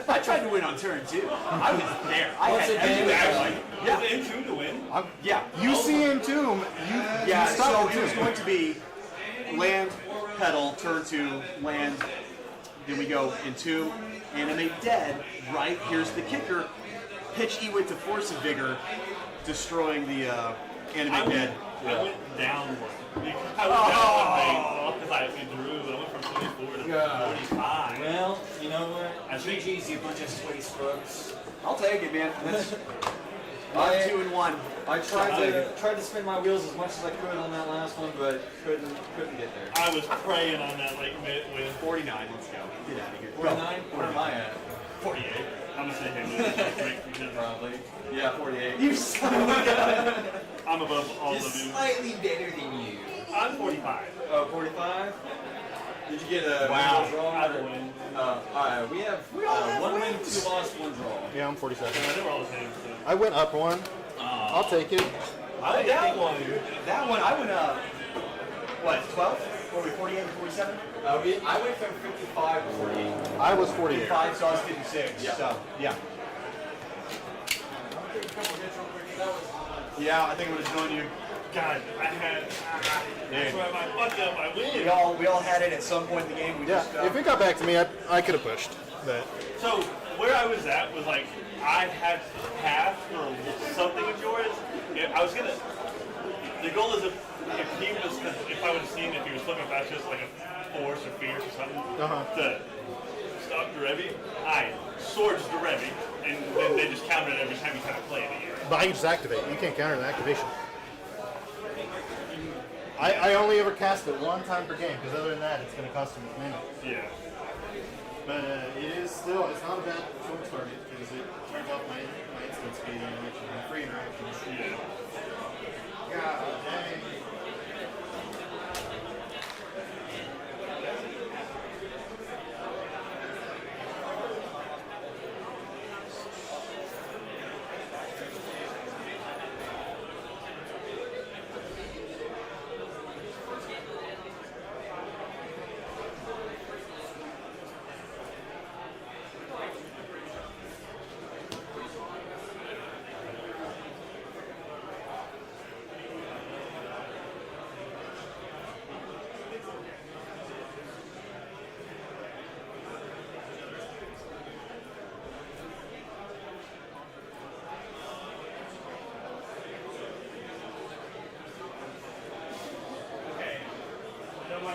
I tried to win on turn 2. I was there. I Once had again, everything. Yeah. Was it in tune to win? Yeah. You see Entomb. Yeah, so it was going to be land, pedal, turn 2, land. Then we go Entomb, animate dead. Right, here's the kicker. Pitch Ewit to Force of Vigor, destroying the animate dead. I went down one. I went down one because I drew. I went from 24 to 45. Well, you know what? I think GG's, you bunch of sweaty scrubs. I'll take it, man. That's I- 2 and 1. I tried to spin my wheels as much as I could on that last one, but couldn't get there. I was praying on that like mid with 49. Let's go. Get out of here. 49? Where am I at? 48. I'm gonna say him. Probably. Yeah, 48. You son of a gun. I'm above all Just of you. slightly better than you. I'm 45. Oh, 45? Did you get a Wow. draw? I win. Alright, we have 1 win, 2 loss, 1 draw. Yeah, I'm 47. I think we're all the same. So. I went up 1. I'll take it. I like that one. That one, I went up, what, 12? What were we, 48 and 47? I went from 55 to 48. I was 48. 55, so I was 56. Yeah. So, yeah. Yeah, I think I'm going to join you. God, I had. That's why I fucked up. I win. We all had it at some point in the game. We Yeah, just, if it got back to me, I could have pushed. But So where I was at was like I had half or something of yours. I was gonna. The goal is if he was, if I would have seen if he was flipping fast, just like a force or fierce or something to stop Derevi. I swords Derevi, and then they just countered it every time you kind of play it. but I can just activate. You can't counter the activation. I only ever cast it 1 time per game, because other than that, it's going to cost him mana. Yeah. But it is still, it's not a bad choice target, because it turns off my instant speed interaction, my free interactions. Yeah. God dang.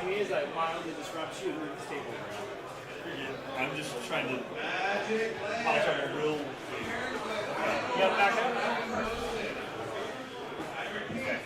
me is that mildly disrupts you and moves the table around. I'm just trying to polish up a real. Yep, back up. Okay.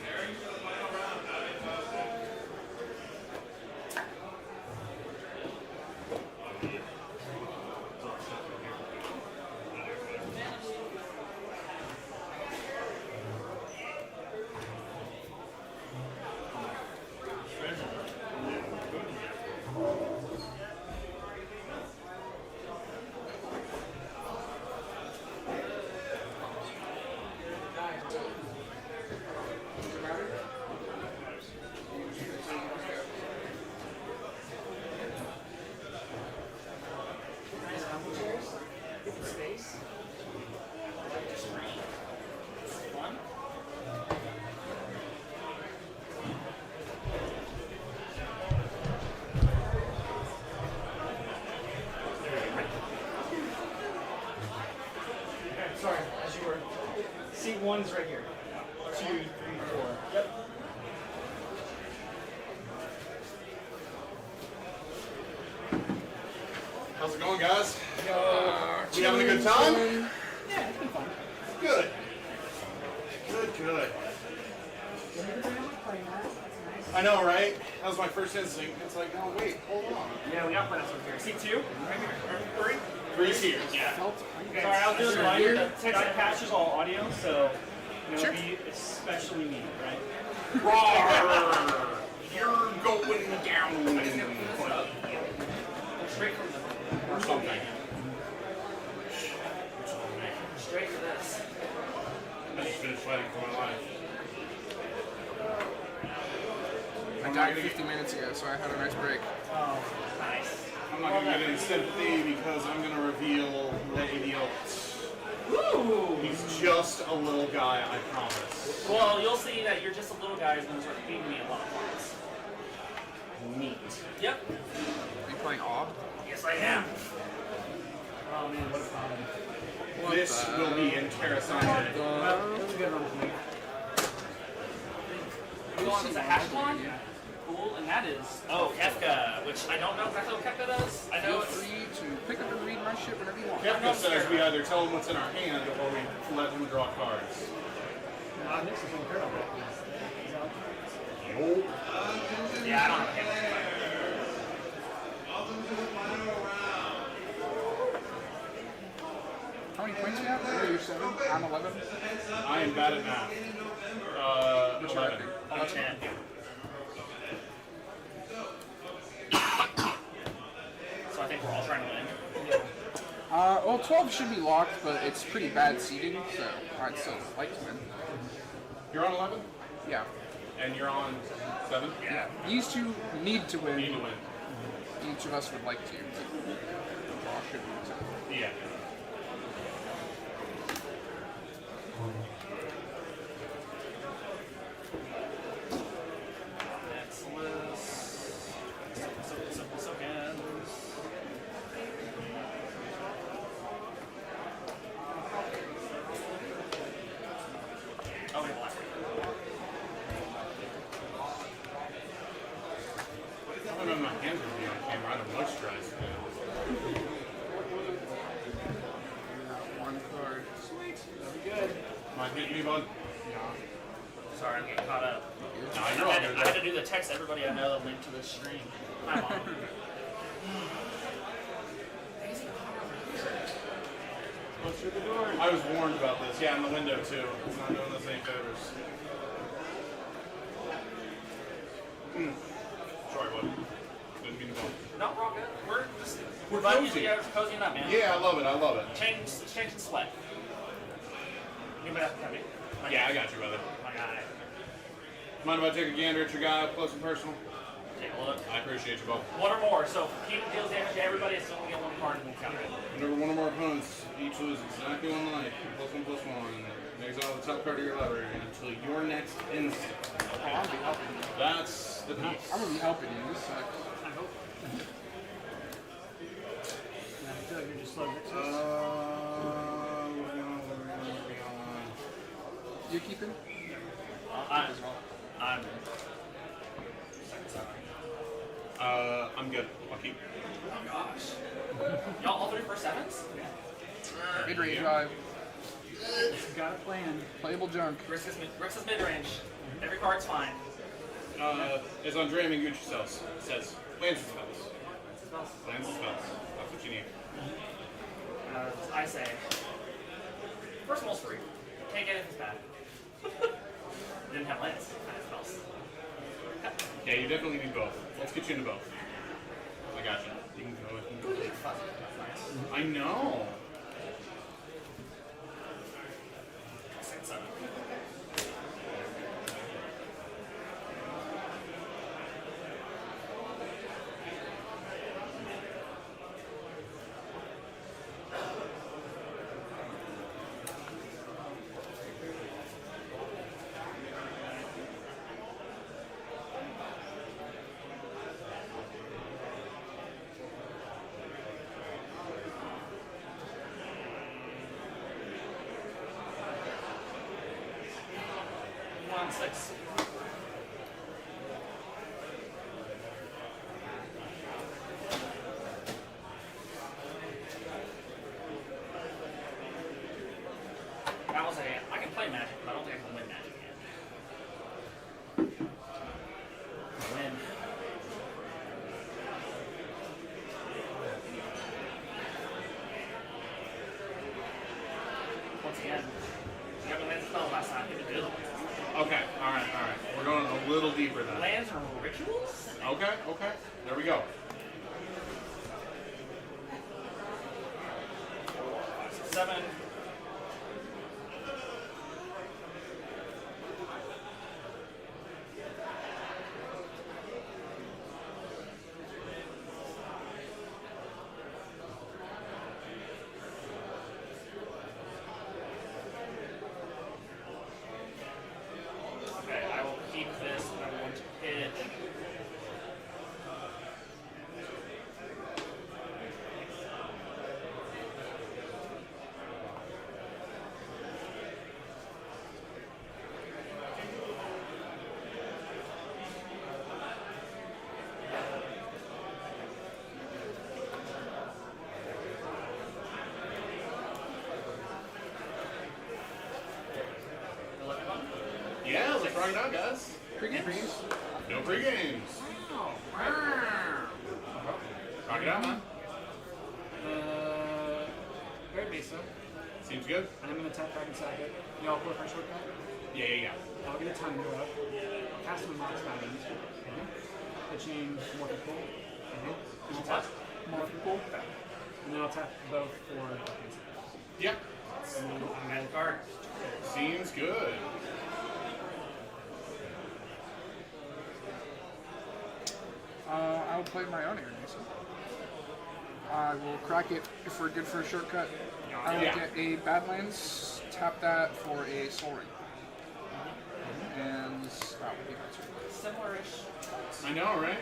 Nice comfy chairs. Get the space. Fun. Okay, sorry, as you were. Seat 1's right here. 2, 3, 4. Yep. How's it going, guys? We having a good time? Yeah, it's been fun. Good. Good. I know, right? That was my first instinct. It's like, no, wait, hold on. Yeah, we got plans over here. Seat 2, right here. Or 3? Three's here. Yeah. Sorry, I was doing the reminder that text that captures all audio, so it'll be especially me, right? You're going down. Straight from the. Or something. Straight for this. I just finished fighting for my life. I died 50 minutes ago, so I had a nice break. Oh, nice. I'm not going to get any sympathy because I'm going to reveal the idiot. Woo! He's just a little guy, I promise. Well, you'll see that you're just a little guy who's going to start feeding me a lot of points. Neat. Yep. Are you playing Ob? Yes, I am. Oh man, what a problem. This will be interesting. Well, it was a good run for me. We're going with the Hashbond? Cool, and that is Kefka, which I don't know exactly what Kefka does. I know Feel free to pick up and read my shit whenever you want. Kefka says we either tell him what's in our hand or we let him draw cards. Nope. Yeah, I don't have a How many points do you have? You're 7. I'm 11. I am bad at math. 11. I'm 10. So I think we're all trying to win. Well, 12 should be locked, but it's pretty bad seating, so I'd still like to win. You're on 11? Yeah. And you're on 7? Yeah. These two need to win. Need to win. Each of us would like to, but all should win. Yeah. I don't know, my hands would be on camera. I don't moisturize. One card. Sweet. That'd be good. Mind hitting me, bud? Sorry, I'm getting caught up. No, you're all good. I had to do the text everybody I know the link to this stream. I'm on. Through the door. I was warned about this. Yeah, in the window too. It's not doing us any favors. Sorry, bud. Didn't mean to go. No, we're all good. We're cozy. Cozying up, man. Yeah, I love it. I love it. Change and sweat. Anybody else have me? Yeah, I got you, brother. My guy. Mind if I take a gander at your guy up close and personal? Take a look. I appreciate you both. One or more. So if he deals damage to everybody, it's only get one card and we'll count it. Whenever one of our opponents each loses exactly one life, +1/+1, exile the top card of your library until your next instant. Oh, I'll be helping you. That's the piece. I'm gonna be helping you. This sucks. I hope. I feel like you're just slow next to us. You keeping? I'm. Second side. I'm good. I'll keep. Oh gosh. Y'all all three for sevens? Mid-range drive. Got a plan. Playable junk. Risk is mid-range. Every card's fine. As Andrea Mingucci says, lands and spells. Lands and spells. That's what you need. I say, first of all, it's free. Can't get it if it's bad. Didn't have lands. I had spells. Yeah, you definitely need both. Let's get you into both. I got you. You can go with me. I know. 6, 7. One, 6. I will say, I can play Magic, but I don't think I can win Magic yet. Win. Once again, you haven't landed spell last time. You can do it. Okay, alright. We're going a little deeper then. Lands are rituals? Okay. There we go. 7. Okay, I will keep this. I want to hit. Yeah, let's rock it out, guys. Pre-games? No pre-games. Rock it out, man. Very basic. Seems good. I'm gonna tap back and sack it. Y'all go for a shortcut? Yeah. I'll get a time to go up. I'll cast my Mox Pattern. I change Morphic Pool. And I'll tap Morphic Pool. And then I'll tap both for buttons. Yep. I'm at the card. Seems good. I will play my own Aeronation. I will crack it if we're good for a shortcut. I will get a Badlands, tap that for a Soul Ring. And that would be my turn. Similar-ish. I know, right?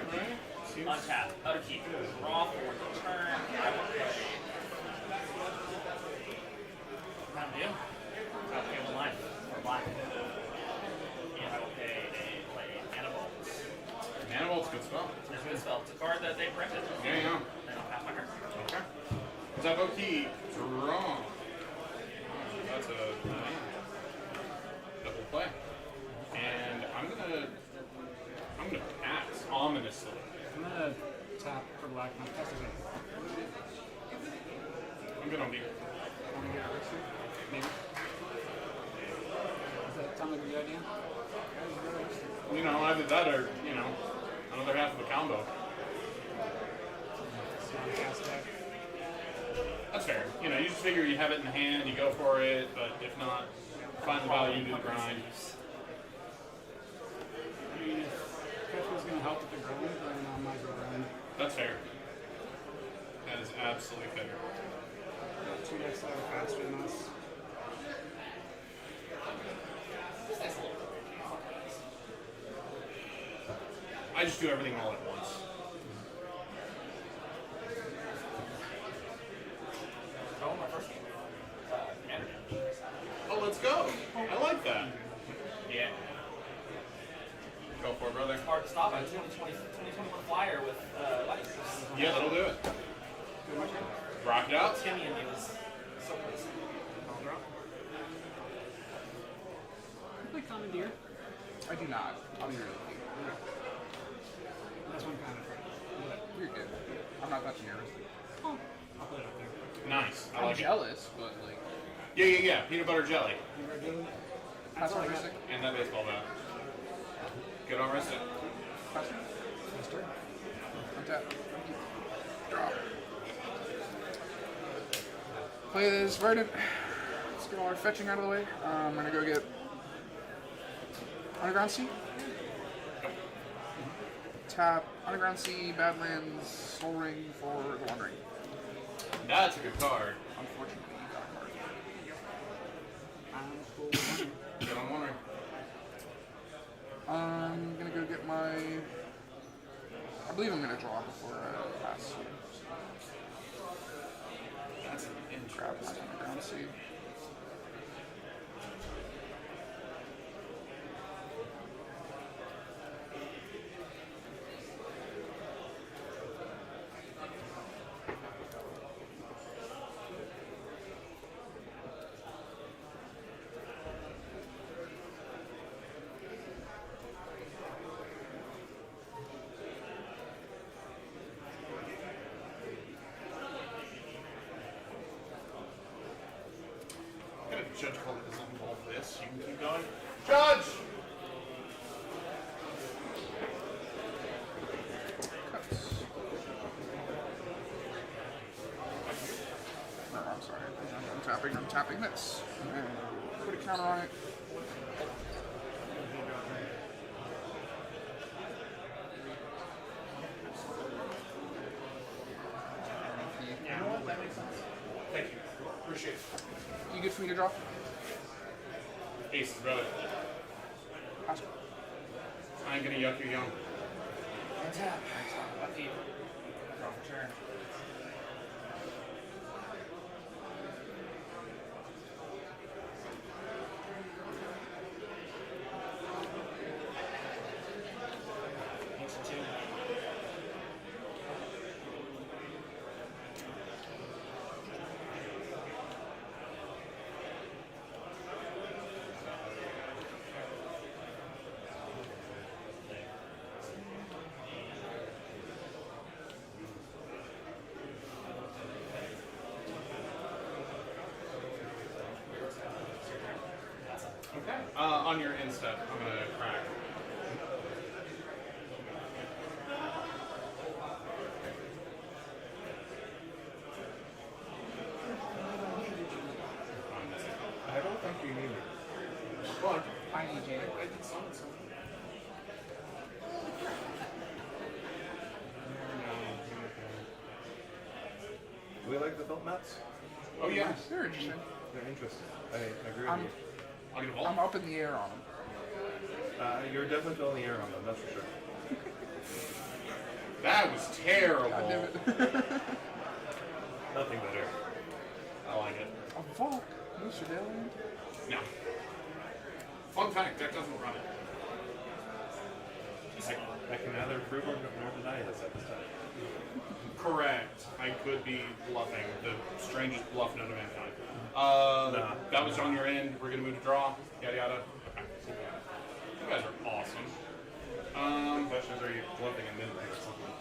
Seems... Untap. Upkeep. Draw for the turn. I will play. Round deal. I will pay 1 life. Or black. And I will play Mana Bolt. Mana Bolt's a good spell. It's a good spell. It's a card that they printed. Yeah. Then I'll pass my turn. Okay. Tap key. Draw. That's a double play. And I'm gonna pass ominously. I'm gonna tap for black and I'll cast it. I'm good on D. Want to get a Rixie? Maybe. Does that sound like a good idea? You know, either that or, another half of a combo. That's fair. You just figure you have it in the hand, you go for it, but if not, find the value, do the grind. I mean, if Ketchup's gonna help with the grind, then I might as well grind. That's fair. That is absolutely fair. Got 2 decks that are faster than us. I just do everything all at once. Oh, my first game. Oh, let's go. I like that. Yeah. Go for it, brother. Part stop at 2021 flyer with lights. Yeah, that'll do it. Rock it out. Timmy and me was so close. I'll draw. You play Commandeer? I do not. I'll be real with you. That's one kind of afraid. You're good. I'm not touching yours. Oh, I'll put it up there. Nice. I I'm like it. jealous, but like. Yeah. Peanut butter jelly. Pass on Ristic. And that baseball bat. Good on Ristic. Pass. Untap. Draw. Play this Verdant. Let's get all our fetching out of the way. I'm gonna go get Underground Sea. Tap Underground Sea, Badlands, Soul Ring for the One Ring. That's a good card. Unfortunately, you got a card. Good on One Ring. I'm gonna go get my. I believe I'm gonna draw before I pass. That's an Grab my Underground Sea. I'm gonna judge call that doesn't involve this. You can keep going. Judge! No, I'm sorry. I'm tapping this. And put a counter on it. You know what? That makes sense. Thank you. Appreciate it. You good for me to draw? Ace, brother. Pass. I ain't gonna yuck you young. And tap. Lucky. Draw for turn. Thanks for two. Okay. On your end step, I'm gonna crack. I don't think you need me. Well, I need you. I did summon something. Do we like the felt mats? Oh yeah. They're interesting. They're interesting. I agree with I'm, you. I'll get a ball. I'm up in the air on them. You're definitely filling the air on them, that's for sure. That was terrible. God damn it. Nothing better. I like it. A Volk. Mr. Dillon. No. Fun fact, deck doesn't run it. I can neither approve nor deny this at this time. Correct. I could be bluffing. The strangest bluff known to mankind. Nah. That was on your end. We're gonna move to draw. Yada yada. Okay. You guys are awesome. The question is, are you bluffing and then pick something?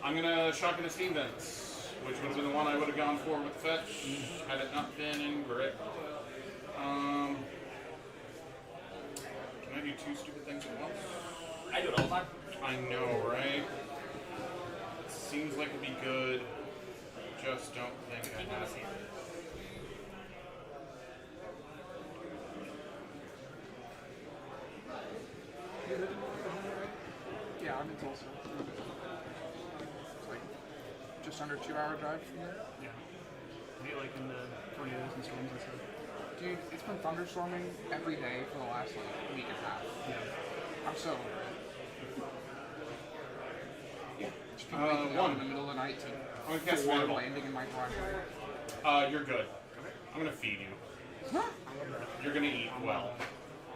I'm gonna shotgun a Steam Vents, which would have been the one I would have gone for with the fetch, had it not been incorrect. Can I do two stupid things at once? I do it all the time. I know, right? Seems like it'd be good. Just don't think I have it. Yeah, I'm in Tulsa. It's like just under 2-hour drive from here. Yeah. Maybe like in the tornadoes and storms and stuff. Dude, it's been thunderstorming every day for the last like week and a half. Yeah. I'm so over it. Just been waking up in the middle of the night to I'm gonna cast Ford Fireball. landing in my garage. You're good. I'm gonna feed you. You're gonna eat well.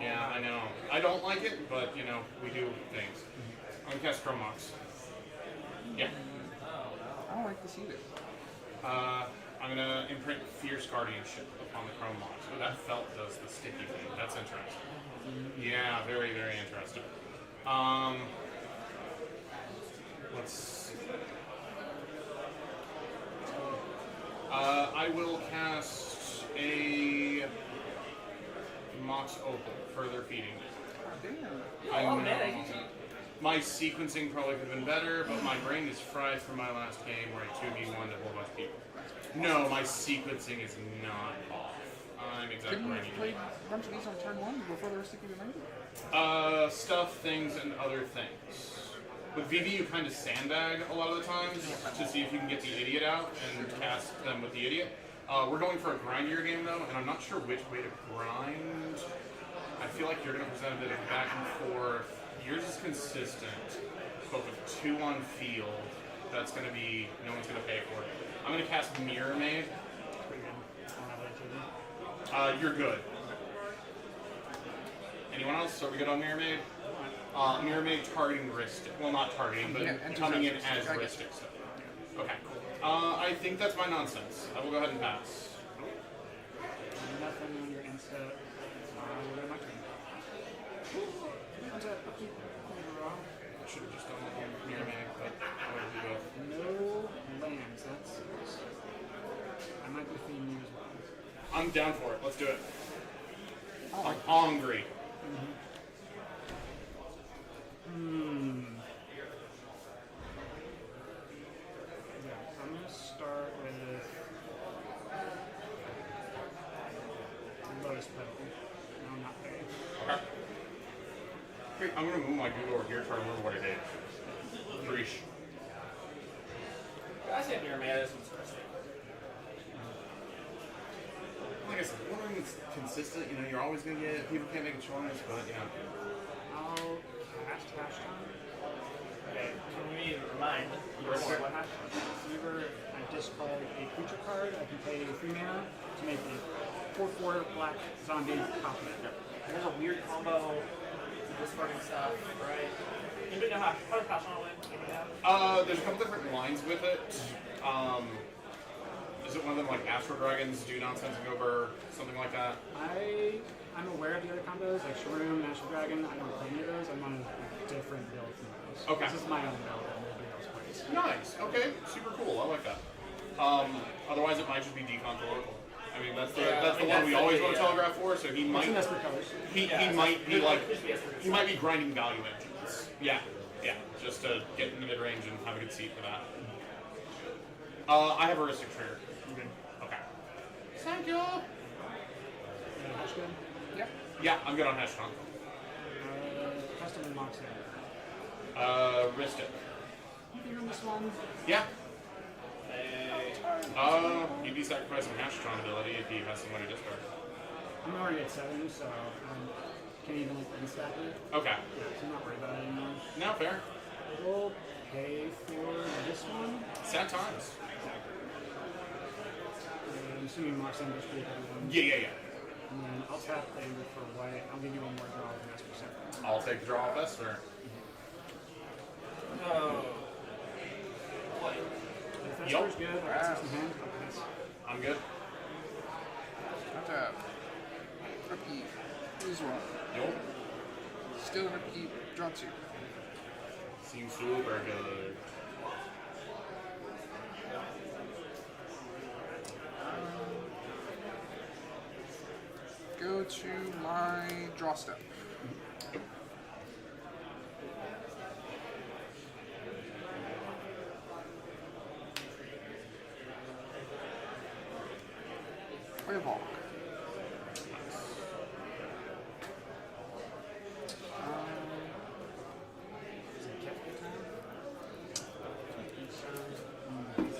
Yeah, I know. I don't like it, but you know, we do things. I'm gonna cast Chrome Mox. Yeah. I don't like this either. I'm gonna imprint Fierce Guardianship upon the Chrome Mox. Oh, that felt does the sticky thing. That's interesting. Yeah, very, very interesting. Let's see. I will cast a Mox Opal, further feeding it. I know my sequencing probably could have been better, but my brain is fried from my last game where I 2v1 to a whole bunch of people. No, my sequencing is not off. I'm exactly Couldn't where I you need to play be. a bunch of these on turn 1 before the rest of you remember? Stuff, things, and other things. With VV, you kind of sandbag a lot of the times to see if you can get the idiot out and cast them with the idiot. We're going for a grindier game though, and I'm not sure which way to grind. I feel like you're going to present a bit of back and forth. Yours is consistent, but with 2 on field, that's going to be, no one's going to pay for it. I'm going to cast Mirror Maid. You're good. Anyone else? Are we good on Mirror Maid? Mirror Maid targeting Ristic. Well, not targeting, but coming in as Ristic. So. Okay. I think that's my nonsense. I will go ahead and pass. Nothing on your insta. We'll go to my turn. I should have just done Mirror Maid, but I would do both. No lands. That's. I might be feeding you as well. I'm down for it. Let's do it. I'm hungry. Yeah, I'm gonna start with Lotus Petal. No, I'm not paying. Okay. Wait, I'm gonna move my dude over here, try to remember what it is. Breach. I said Mirror Man, this one's first. Like I said, one of them is consistent. You know, you're always gonna get people can't make a choice, but yeah. I'll cast Hash Time. Okay, can we remind What happens? Whenever I discard a creature card, I can pay 3 mana to make a 4/4 black zombie copy. There's a weird combo with discarding stuff, right? Anybody know how to pass on it? Anybody have? There's a couple different lines with it. Is it one of them like Astro Dragons do nonsense and go over something like that? I'm aware of the other combos, like Shroom, Astro Dragon. I don't play any of those. I'm on a different build from those. Okay. This is my own build. I'm going to do those plays. Nice. Okay. Super cool. I like that. Otherwise, it might just be Decon to Oracle. I mean, that's the one we always want to telegraph for. So he might he might be like he might be grinding value engines. Yeah. Just to get in the mid range and have a good seat for that. I have a Ristic trigger. Okay. Thank you. Yep. Yeah, I'm good on Heshton. Custom and Mox. Ristic. You on this one? Yeah. You'd be sacrificing Hashtron ability if he has someone to discard. I'm already at 7, so I can't even instack it. Okay. Yeah, so I'm not worried about it anymore. No, fair. We'll pay for this one. Sad times. I'm assuming Mox End is pretty heavy one. Yeah. And then I'll tap the Anger for white. I'll give you one more draw with an S%. I'll take the draw off Esper. No. If Esper's good, I got some hand. I'll pass. I'm good. Tap. Repeat. Lose 1. Yup. Still repeat. Draw 2. Seems super good. Go to my draw step. Play a ball.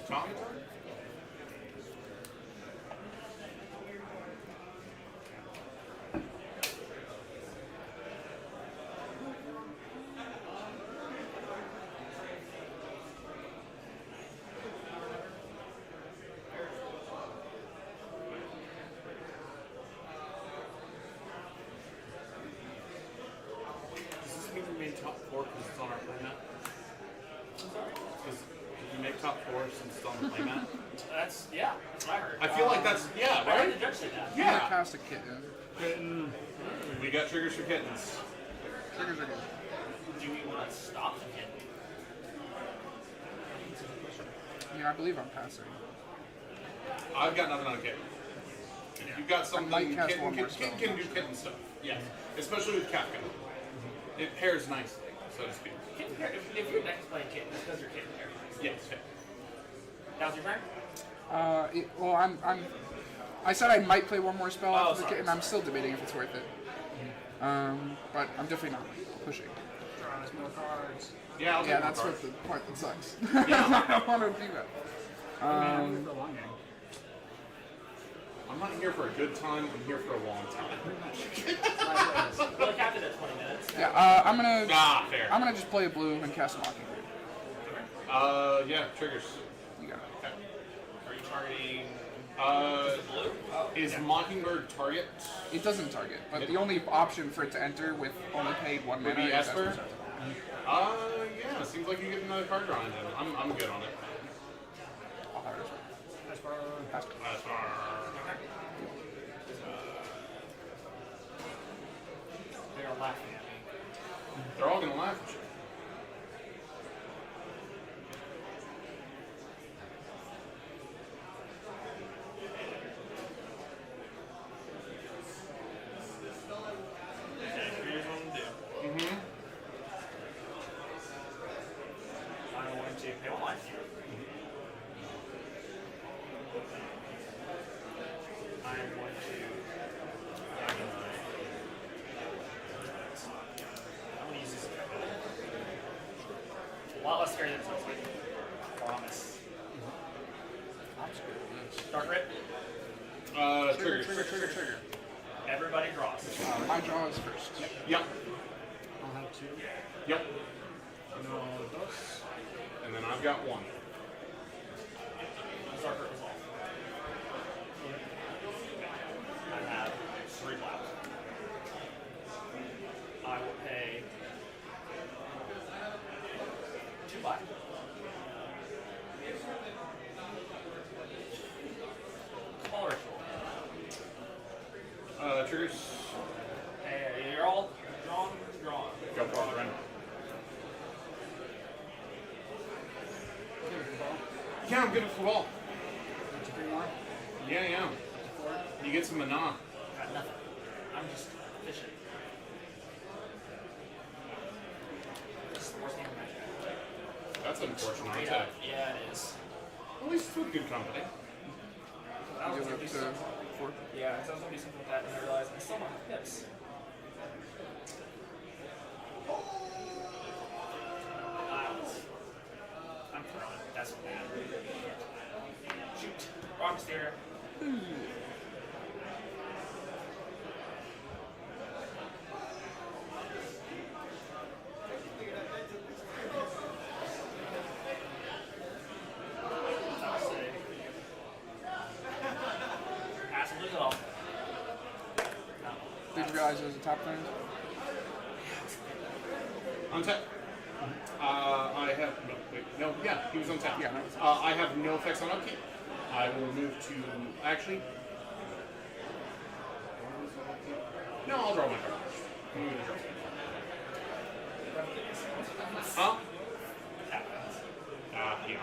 Tommy? before since it's on the playmat? That's, yeah, that's what I heard. I feel like that's, yeah, I heard right? the judge say that. I'm gonna Yeah. cast a kitten. Kitten. We got triggers for kittens. Triggers are good. Do we want to stop the kid? Yeah, I believe I'm passing. I've got nothing on kitten. If you've got something, might cast kitten one more kitten spell, can I'm do not kitten stuff. Yes. Especially with Kafka. It pairs nicely, so to speak. Kitten pair, if your deck is playing kitten, it's because you're kitten pair. Yes. That was your turn? Well, I said I might play one more spell Oh, after the sorry, kitten. I'm still debating if it's worth it. But I'm definitely not pushing. Draws more cards. Yeah, I'll take Yeah, more that's cards. what the part that sucks. Yeah. I don't want to do that. I'm here for a long game. I'm not here for a good time, I'm here for a long time. Well, it capped it at 20 minutes. Yeah, I'm fair. gonna just play a blue and cast a Mockingbird. Yeah, triggers. You got it. Are you targeting blue? Is yeah. Mockingbird target? It doesn't target, but the only option for it to enter with only paid one Would mana be is Esper? Esper. Yeah, seems like you get another card drawing then. I'm good on it. I'll hire Esper. Esper. They are laughing at me. They're all gonna laugh at you. Okay, here's what I'm gonna do. Mm-hmm. I'm going to pay one life. I am going to. I'm gonna use this. A lot less scary than it sounds like. I promise. I'm scared of this. Dark Rip. Triggers. Everybody draws. My draw is first. Yep. I'll have two. Yep. No dos. And then I've got one. Dark Rip is off. I have 3 black. I will pay 2 black. Small ritual. Triggers. Hey, you're all drawn. Go for it, Ren. Yeah, I'm good at football. Yeah. You get some mana. Got nothing. I'm just fishing. This is the worst game of my life. That's unfortunate. Straight I'll up. take. Yeah, it is. At least it's with good company. I was Give gonna up do to something. 4. Yeah, because I was gonna do something with that, and I realized I still don't have pips. I'm throwing. That's bad. Shoot. Rock steer. Pass and lose it all. Didn't realize it was a top turn. Untap. I have no. Wait, no. Yeah, he was untapped. Yeah. I have no effects on upkeep. I will move to actually. No, I'll draw my card. I'm moving to draw. Huh? Yeah.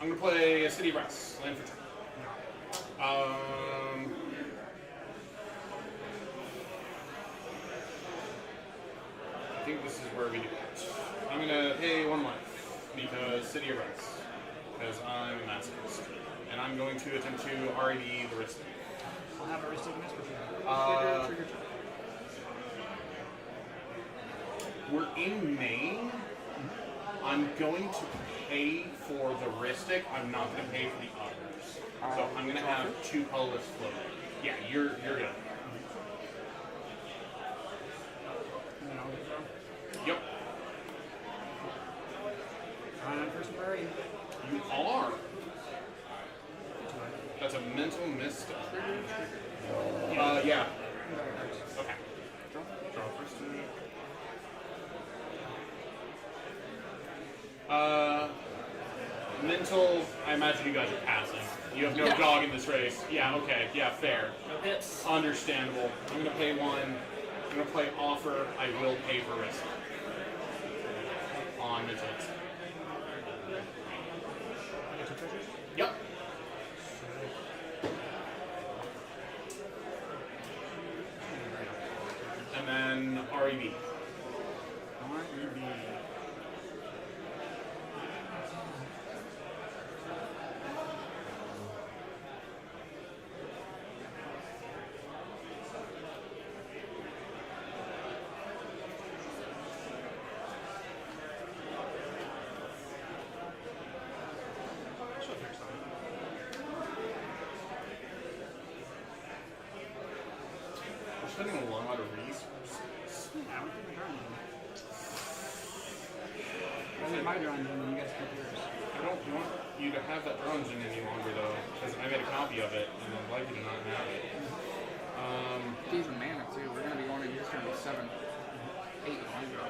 I'm gonna play a City of Rest. Land for turn. I think this is where we do it. I'm gonna pay 1 life because City of Rest. Because I'm a masochist. And I'm going to attempt to RAD the Ristic. I'll have a Ristic and Esper. Trigger. We're in Maine. I'm going to pay for the Ristic. I'm not going to pay for the others. So I'm going to have 2 colorless floating. Yeah, you're good. And then I'll get drawn. Yep. I'm first priority. You are. That's a mental misstep. Yeah. Okay. Draw first. Mental, I imagine you guys are passing. You have no Yeah. dog in this race. Yeah, okay, yeah, fair. No hits. Understandable. I'm gonna pay one. I'm gonna play offer. I will pay for risk. On mental hits. Yep. And then REB. We're spending a lot of resources. I need my drawing done when you guys keep yours. I don't want you to have that draw engine any longer though, because I made a copy of it and I'd like you to not have it. These are mana too. We're gonna be going in. It's gonna be 7, 8 on go.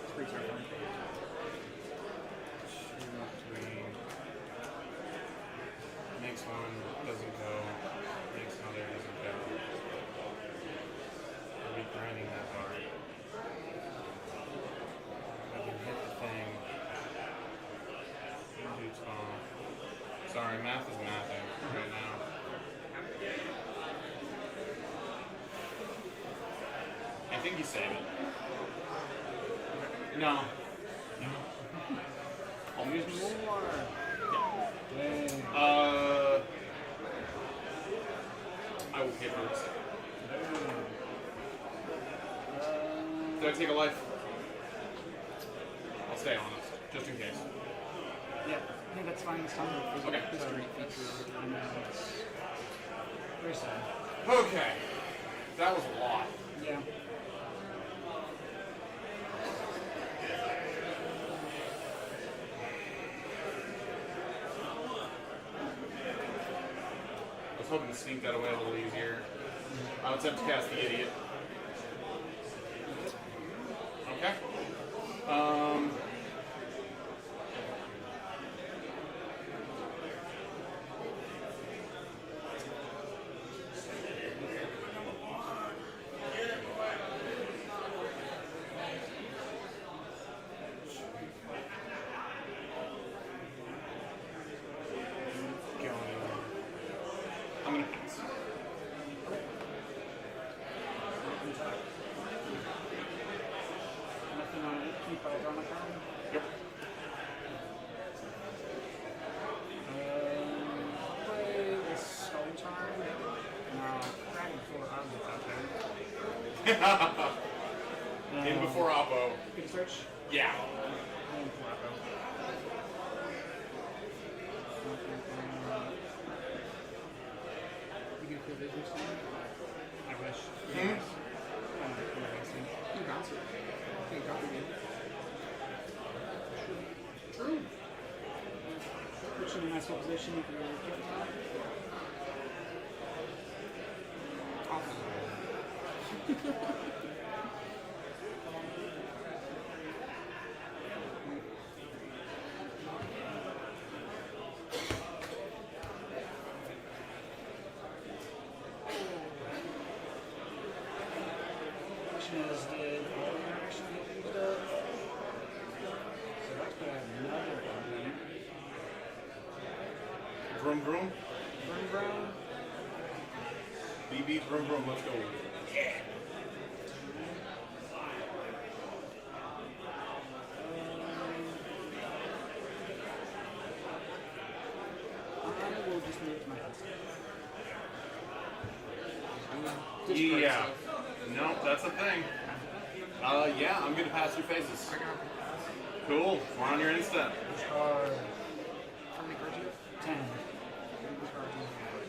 It's pretty terrifying. 2, 3. Makes one, doesn't go. Makes another, doesn't go. I'll be grinding that part. I can hit the thing. Dude's gone. Sorry, math is mathing right now. I think you save it. No. I'll use more. I will pay for this. Did I take a life? I'll stay honest, just in case. Yeah, I think that's fine this time. Okay. History feature. I know it's very sad. Okay. That was a lot. Yeah. I was hoping to sneak that away a little easier. I'll attempt to cast the idiot. Okay. I'm gonna pass. Nothing on it. Keep I draw my card. Yep. Play this Skull Charm. Now, Dragon 4 objects out there. In before Oppo. Good search? Yeah. In before Oppo. You get a vision stone? I wish. Hmm? You bounce it. Okay, drop it again. True. Puts you in a nice little position. You can really get it out. Question is, did all the interaction get used up? So that's gonna have another one. Vroom vroom. Vroom vroom. BB vroom vroom, let's go. Yeah. I will just move it to my house. Yeah. No, that's a thing. Yeah, I'm gonna pass through phases. Cool. We're on your instant. How many cards do you have? 10. This card do you have?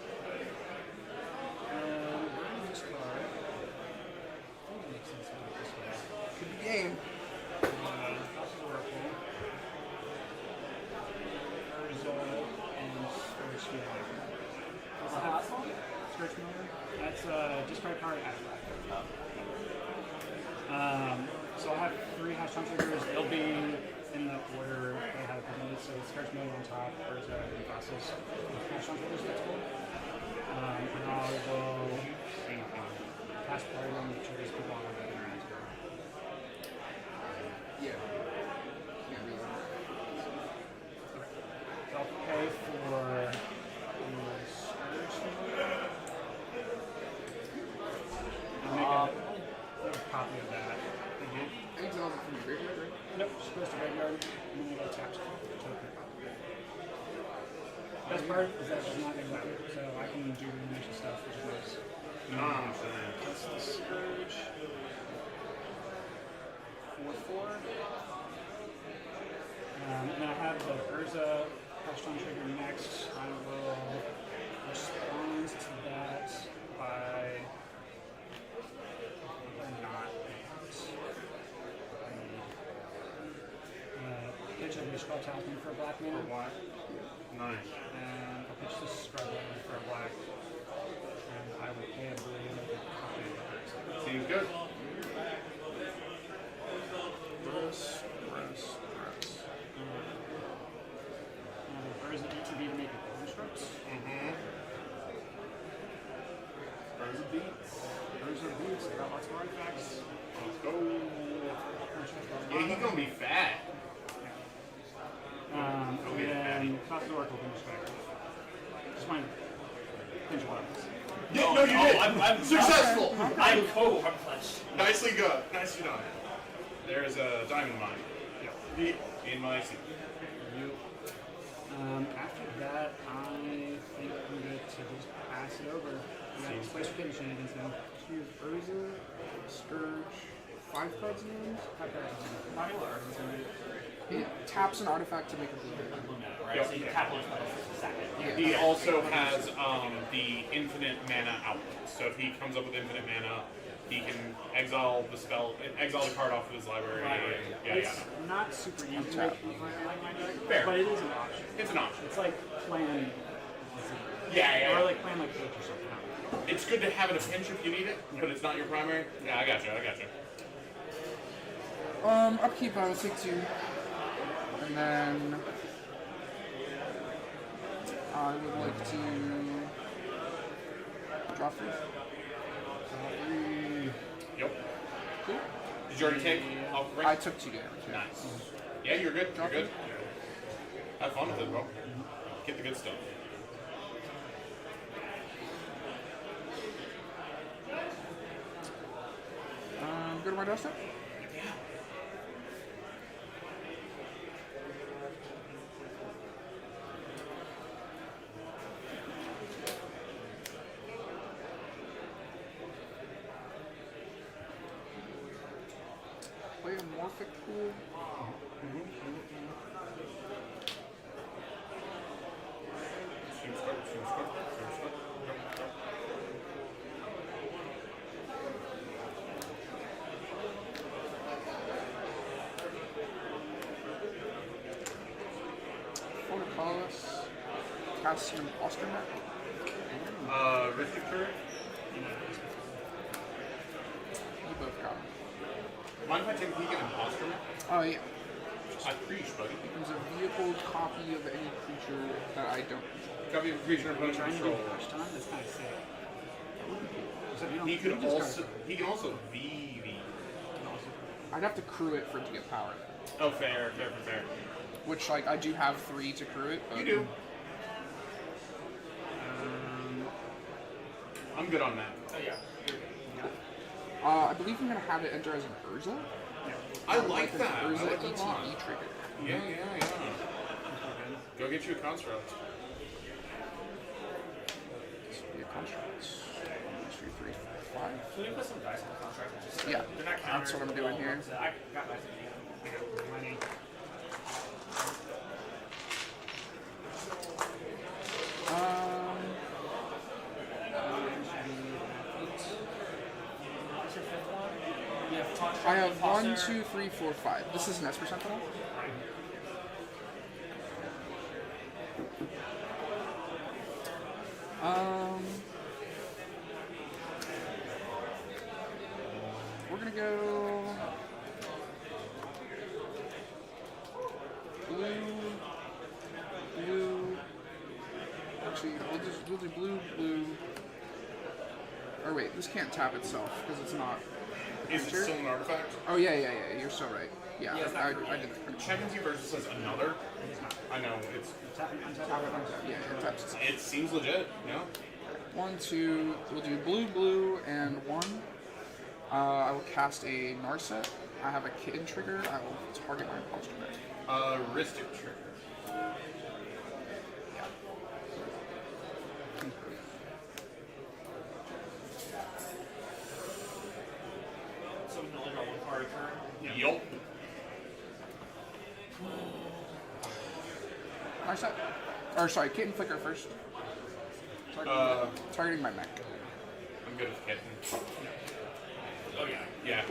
This card. I think it makes sense to do it this way. Could be game. Oracle. Resolve and Scourge Familiar. What's the last one? Scourge Familiar? That's discard card after that. So I have 3 Hash Triggers. They'll be in the order they have presented. So it starts moving on top, Urza, and Fossils. Cash on triggers, that's cool. And I will pass party on the triggers people on that interact. Yeah. Yeah, really. So I'll pay for I'll make a copy of that. Exile from the graveyard, right? Nope, just goes to graveyard, and then we go tap token. Best part is that's just not exiled, so I can do reanimation stuff, which is nice. That's the Scourge. 4/4. And then I have the Urza Touchstone trigger next. I will respond to that by not. Pitch a Wishcraft Talisman for a black mana. Nice. And I'll pitch this Scrubland for a black. And I will pay a blue and copy of the Seems good. Gross. Where's the ETB to make it constructs? Urza beats. Urza beats. I got lots of artifacts. Let's go. Yeah, he's gonna be fat. And then top of the Oracle finish back. Just my pinch weapons. Yeah, no, you did. I'm successful. I'm accomplished. Nicely good. Nicely done. There's a diamond mine. In my seat. After that, I think I'm good to just pass it over. We got space for getting shenanigans now. Here's Urza, Scourge, 5 cards in hand. 5 cards. It taps an artifact to make a blue mana. Right, so you can tap one spell for a second. He also has the infinite mana output. So if he comes up with infinite mana, he can exile the spell, exile the card off of his library. And, It's not super easy to make like my deck, Fair. but it is an option. It's an option. It's like plan. Yeah. Or like plan like Cage or something. It's good to have it a pinch if you need it, but it's not your primary. Yeah, I gotcha. Upkeep, I will take 2. And then I would like to draw 3. Yep. Cool. Did you already take off the ring? I took 2 damage. Nice. Yeah, you're good. You're good. Have fun with it, bro. Get the good stuff. Go to my doorstep? Play a Morphic Pool. Seems good. Photocollis. Cassian Osternet. Ristic turret? You both got them. Mind if I take a peek at Imposter Map? Oh, yeah. I preach, buddy. Becomes a vehicle copy of any creature that I don't control. Copy of a creature opponent control. That's kind of sick. He can also VV. I'd have to crew it for it to get power. Oh, fair. Which, like, I do have 3 to crew it. But You do. I'm good on that. Oh yeah. I believe I'm going to have it enter as an Urza. I like that. I Urza like that a lot. ETB trigger. Yeah. Go get you a construct. This would be a construct. 2, 3, 4, 5. Can we put some dice on the contract? Yeah, They're not that's what I'm doing here. I got my money. I have 1, 2, 3, 4, 5. This is an Esper Sentinel. We're gonna go Or wait, this can't tap itself because it's not. a Is it creature. still an artifact? Oh yeah. You're so right. Yeah, I did that. Checking versus says another. I know it's. Yeah, it taps itself. It seems legit. Yeah. 1, 2. We'll do blue, and 1. I will cast a Narset. I have a kitten trigger. I will target my imposter deck. Ristic trigger. So we can only draw one card a turn? Yup. Narset. Or sorry, kitten flicker first. Targeting my mech. I'm good with kitten. Oh yeah. Yeah.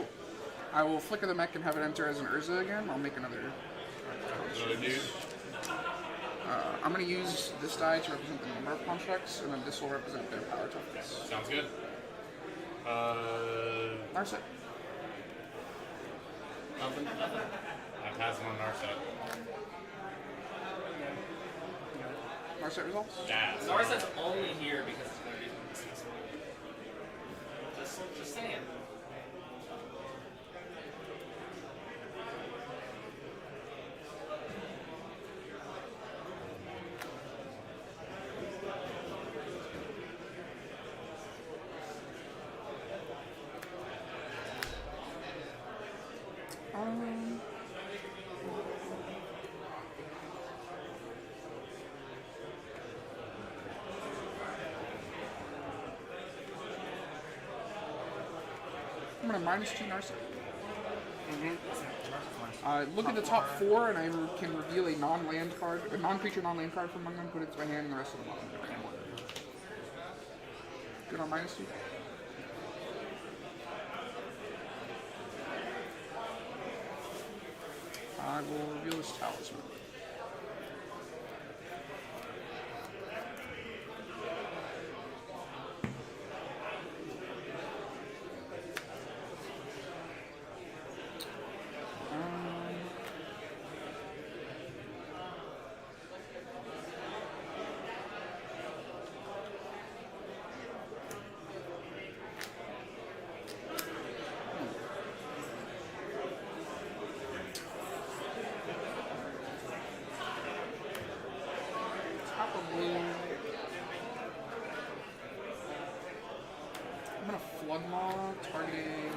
I will flicker the mech and have it enter as an Urza again. I'll make another. Another dude. I'm going to use this die to represent the number of constructs, and then this will represent their power tokens. Sounds good. Narset. Nothing. I pass him on Narset. Narset results? Yeah. Narset's only here because it's going to be just saying. I'm going to -2 Narset. Look at the top 4, and I can reveal a non-land card, a non-creature, non-land card from among them, put it to my hand, and the rest of them on. Good on -2. I will reveal this talisman. I'm gonna Floodmaw, targeting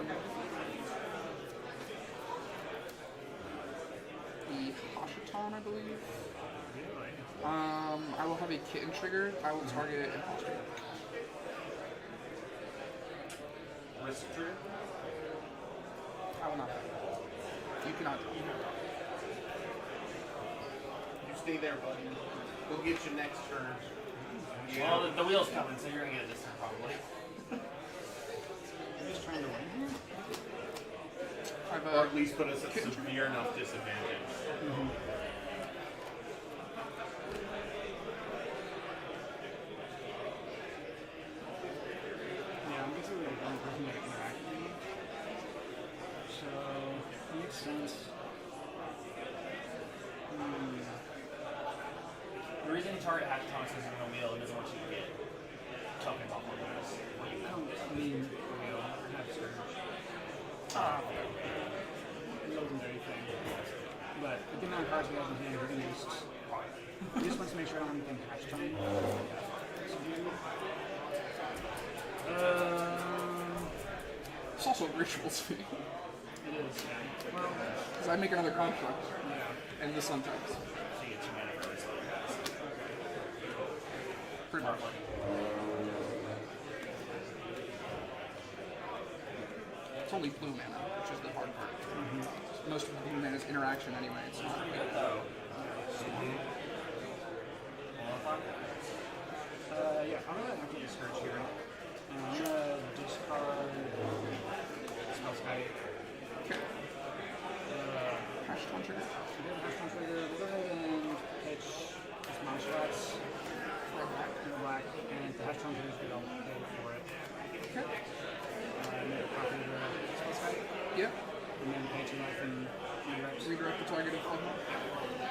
the Hashiton, I believe. I will have a kitten trigger. I will target imposter. Risk trigger? I will not. You cannot. You stay there, buddy. We'll get you next turn. Well, the wheel's coming, so you're gonna get it this turn probably. I'm just trying to win here. Or at least put us at severe enough disadvantage. Yeah, I'm basically like one person that can interact with me. So, it makes sense. The reason you target Hackathon is because you're gonna wheel and doesn't want you to get tokens off on this. I mean, I have Scourge. Legendary thing. But the amount of cards we have in hand, we're going to use. He just wants to make sure I don't have anything hatch time. It's also a ritual thing. It is, yeah. Well, because I make another conflict. Yeah. And the sun types. So you get 2 mana for this other guys. Pretty much. It's only blue mana, which is the hard part. Most of the blue mana is interaction anyway. It's not Good though. Yeah, I'm going to activate Scourge here. I'm going to discard Spellskite. Okay. Hashiton trigger. We have a Hashiton trigger. We'll go ahead and pitch just Monstrats. In the black. And the Hashiton trigger is good. I'll pay for it. Okay. Make a copy of the Spellskite. Yep. And then pay 2 life and redirect. Redirect the target of Floodmaw.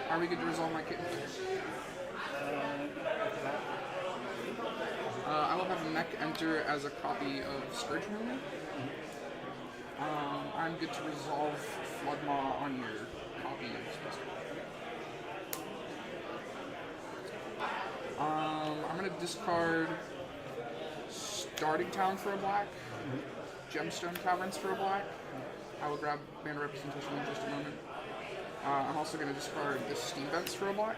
Are we good to resolve my kitten? After that. I will have a deck, enter as a copy of Scourge Movement. I'm good to resolve Floodmaw on your copy of Special. I'm going to discard Starting Town for a black, Gemstone Caverns for a black. I will grab Mana Representation in just a moment. I'm also going to discard the Steam Vents for a black.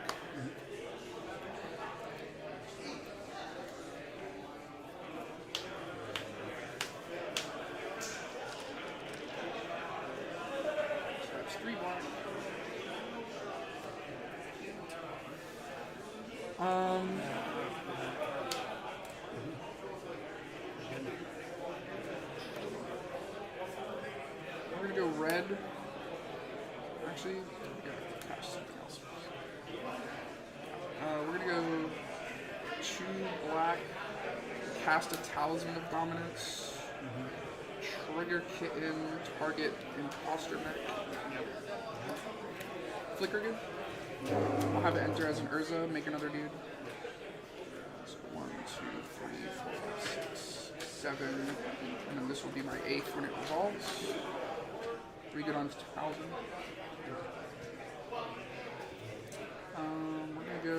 So that's 3 black. We're gonna go red. Actually, we gotta cast something else. We're gonna go 2 black, cast a Talisman of Dominance, trigger Kitten, target Imposter Mech. Flicker good. I'll have it enter as an Urza, make another dude. So 1, 2, 3, 4, 5, 6, 7, and then this will be my 8th when it resolves. 3 good on Talisman. We're gonna go.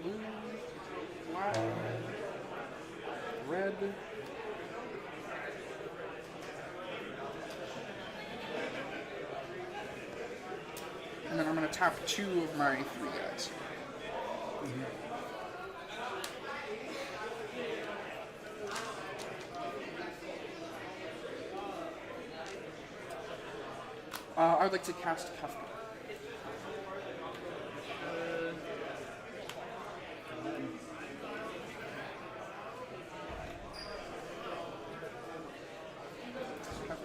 Blue, black, red. And then I'm going to tap 2 of my 3 guys. I would like to cast Kafka.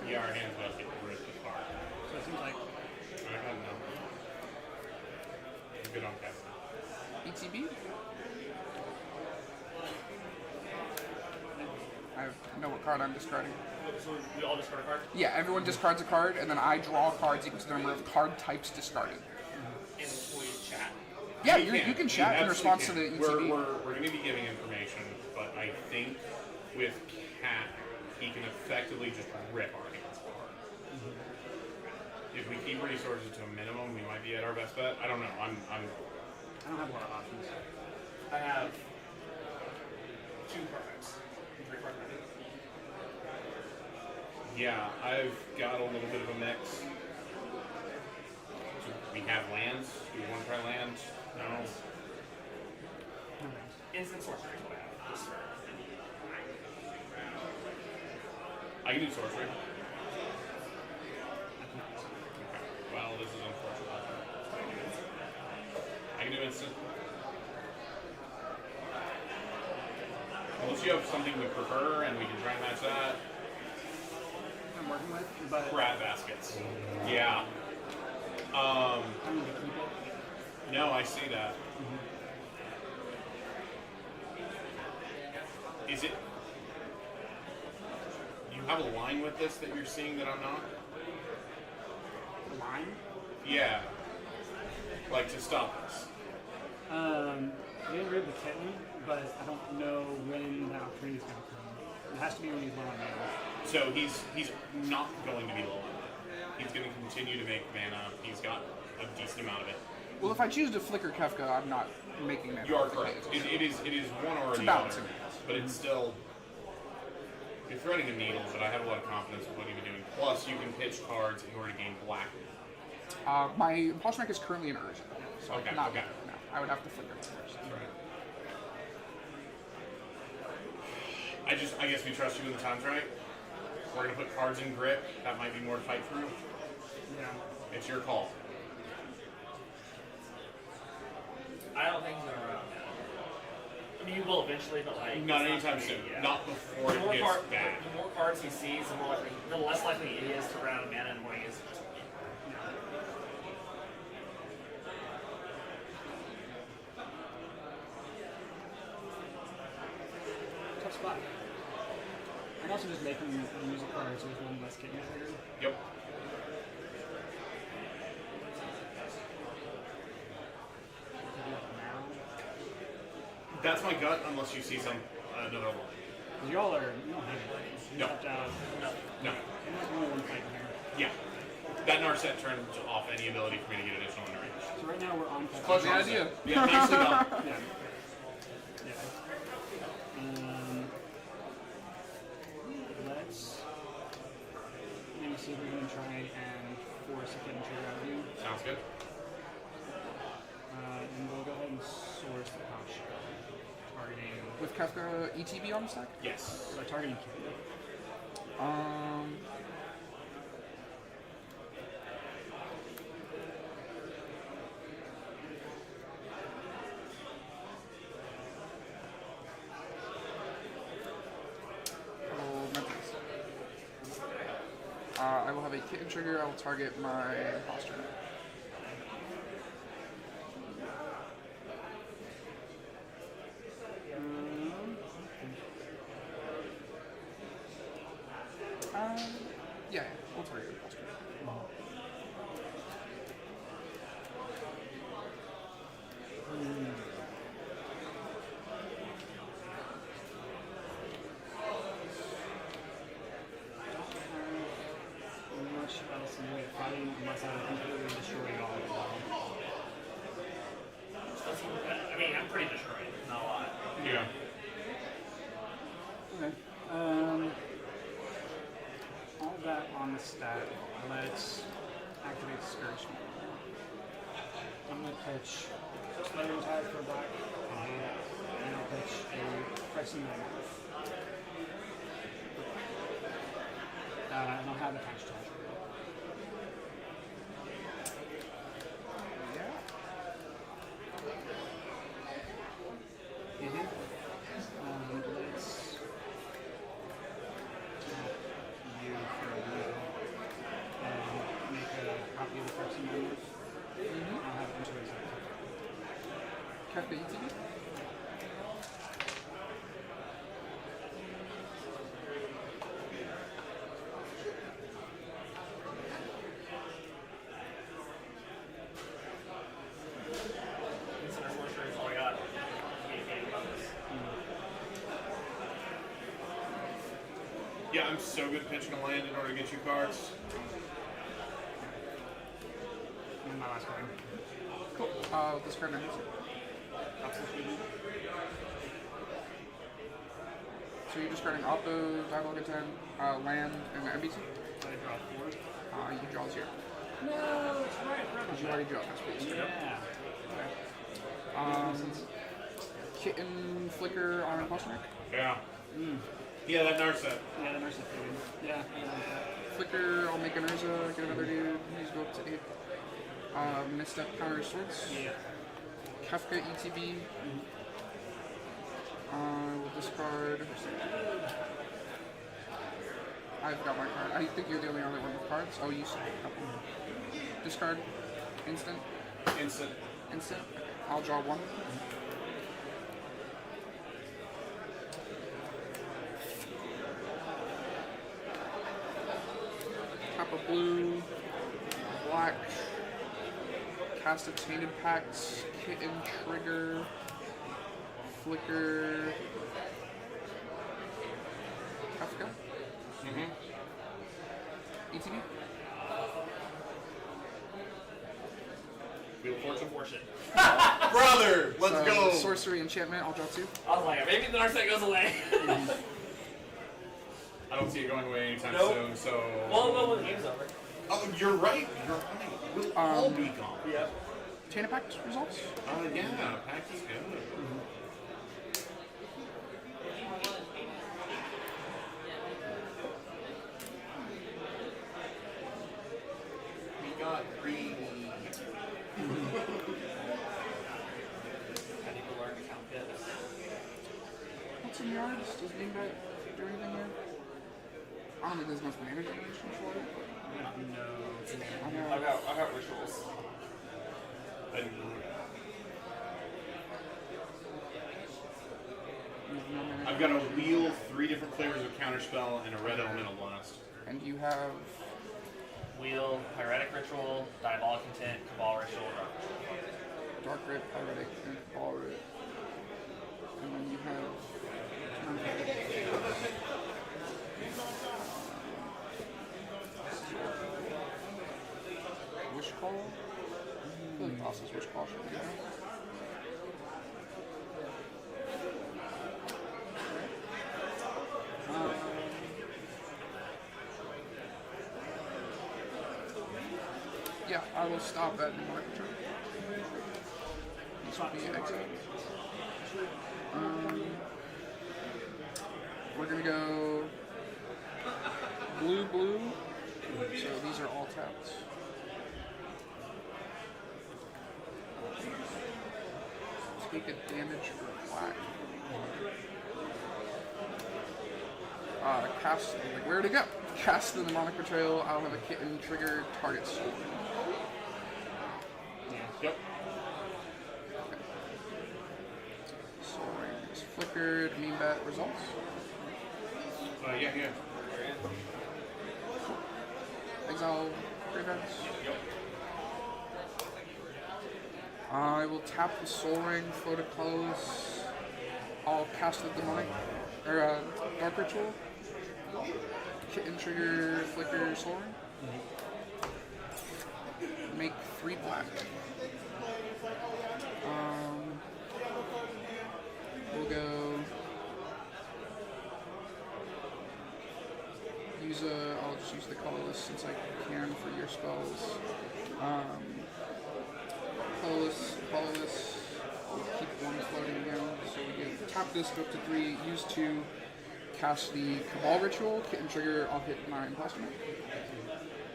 Yeah, our hands about to get ripped apart. So it seems like I don't know. I'm good on cast now. ETB? I know what card I'm discarding. So we all discard a card? Yeah, everyone discards a card, and then I draw cards equal to the number of card types discarded. And we chat. Yeah, you can chat in response to the ETB. We're going to be giving information, but I think with Cat, he can effectively just rip our hands apart. If we keep resources to a minimum, we might be at our best bet. I don't know. I don't have a lot of options. I have 2 cards. 3 cards. Yeah, I've got a little bit of a mix. So we have lands. Do we want to try land? No. Instant sorcery is what I have. Just for I can do sorcery. Okay. Well, this is unfortunate. I can do instant. Unless you have something we prefer and we can try and match that. I'm working with, but Rat baskets. Yeah. I'm gonna keep it. No, I see that. Is it? You have a line with this that you're seeing that I'm not? A line? Yeah. Like to stop this. I didn't read the kitten, but I don't know when the opportunity is going to come. It has to be when he's low on mana. So he's not going to be low on mana. He's going to continue to make mana. He's got a decent amount of it. Well, if I choose to flicker Kefka, I'm not making that. You are correct. It is one or It's the balancing. other. But it's still, you're threading a needle, but I have a lot of confidence with what you've been doing. Plus, you can pitch cards in order to gain black. My Imposter Mech is currently an Urza, so Okay, I cannot okay. get it now. I would have to flicker it first. That's right. I guess we trust you when the time's right. We're gonna put cards in grip. That might be more to fight through. Yeah. It's your call. I don't think he's gonna run out now. I mean, you will eventually, but like Not it's anytime gonna soon. be- yeah. Not before The it more gets bad. The more cards he sees, the less likely he is to run out of mana, and the more he is. Tough spot. I'm also just making music cards with one less kitten trigger. Yep. That's my gut, unless you see some another one. You all are, you don't have anything. You No. have to have, No. I'm not the only one fighting here. Yeah. That Narset turns off any ability for me to get additional in range. So right now we're on Close Pepper. idea. Yeah, nicely done. Yeah. Let's maybe see if we can try and force a hidden trigger out of you. Sounds good. And we'll go ahead and source the pouch. Targeting. With Kafka ETB on the stack? Yes. By targeting Q. I will have a kitten trigger. I will target my imposter. Yeah, we'll target imposter. Much else in the way of fighting unless I completely destroy it all. I mean, I'm pretty destroyed. Not a lot. Yeah. Okay. All that on the stack. Let's activate Scourge. I'm going to pitch Spider Tag for black, and I'll pitch a Pressing Knife. And I'll have a catch charge. Let's tap you for a blue and make a copy of the Pressing Knife. I'll have it into his Kafka ETB? Yeah, I'm so good pitching a land in order to get you cards. And my last card. Cool. Discard my answer. So you're discarding Oppo, Dialogue Intent, land, and MBT? I draw 4. You draw 0. No, it's right. Because you already drew up my space. Yeah. Okay. Kitten Flicker on Imposter Neck? Yeah. Yeah, that Narset. Yeah, the Narset figured. Yeah, I like that. Flicker, I'll make an Urza, get another dude, he's go up to 8. Misstep counter swords. Yeah. Kafka ETB. We'll discard. I've got my card. I think you're the only other one with cards. Oh, you said a couple. Discard. Instant. Instant. Instant. Okay. I'll draw 1. Tap a blue. Black. Cast a Tainted Pact. Kitten trigger. Flicker. Kafka. ETB. Wheel of Fortune. Brother, let's So, go. Sorcery enchantment. I'll draw 2. I was like, maybe the Narset goes away. I don't see it going away anytime Nope. soon, so... Well, when the game's over. Oh, you're right. You're right. We'll all be gone. Yep. Tainted Pact results? Yeah, Pact is good. We got greedy. I need to learn to count bits. What's in yards? Does Beanbag do anything here? I don't think there's much mana generation for it. No. I got rituals. I've got a wheel, 3 different flavors of counterspell, and a red elemental blast. And you have Wheel, Pyretic Ritual, Diabolic Intent, Cabal Ritual, Dark Ritual. Dark Red, Pyretic, and Ball Red. And then you have Wish Call? I feel like Boss's Wish Call should be there. Yeah, I will stop at Mnemonic turn. This will be exit. We're gonna go blue, blue. So these are all tapped. Take a damage for black. Cast, like, where to go? Cast the Mnemonic Betrayal. I'll have a kitten trigger target sword. Yep. Okay. Sword is flickered. Mean bat results. Yeah. Exile Graveyards. I will tap the Soul Ring, float it close. I'll cast the Demonic, or Dark Ritual. Kitten trigger, flicker, Soul Ring. Make 3 black. We'll go. I'll just use the colorless since I can for your spells. Colorless. We'll keep one floating again. So we get tap this, go up to 3, use 2, cast the Cabal Ritual, kitten trigger, I'll hit my Imposter Knight.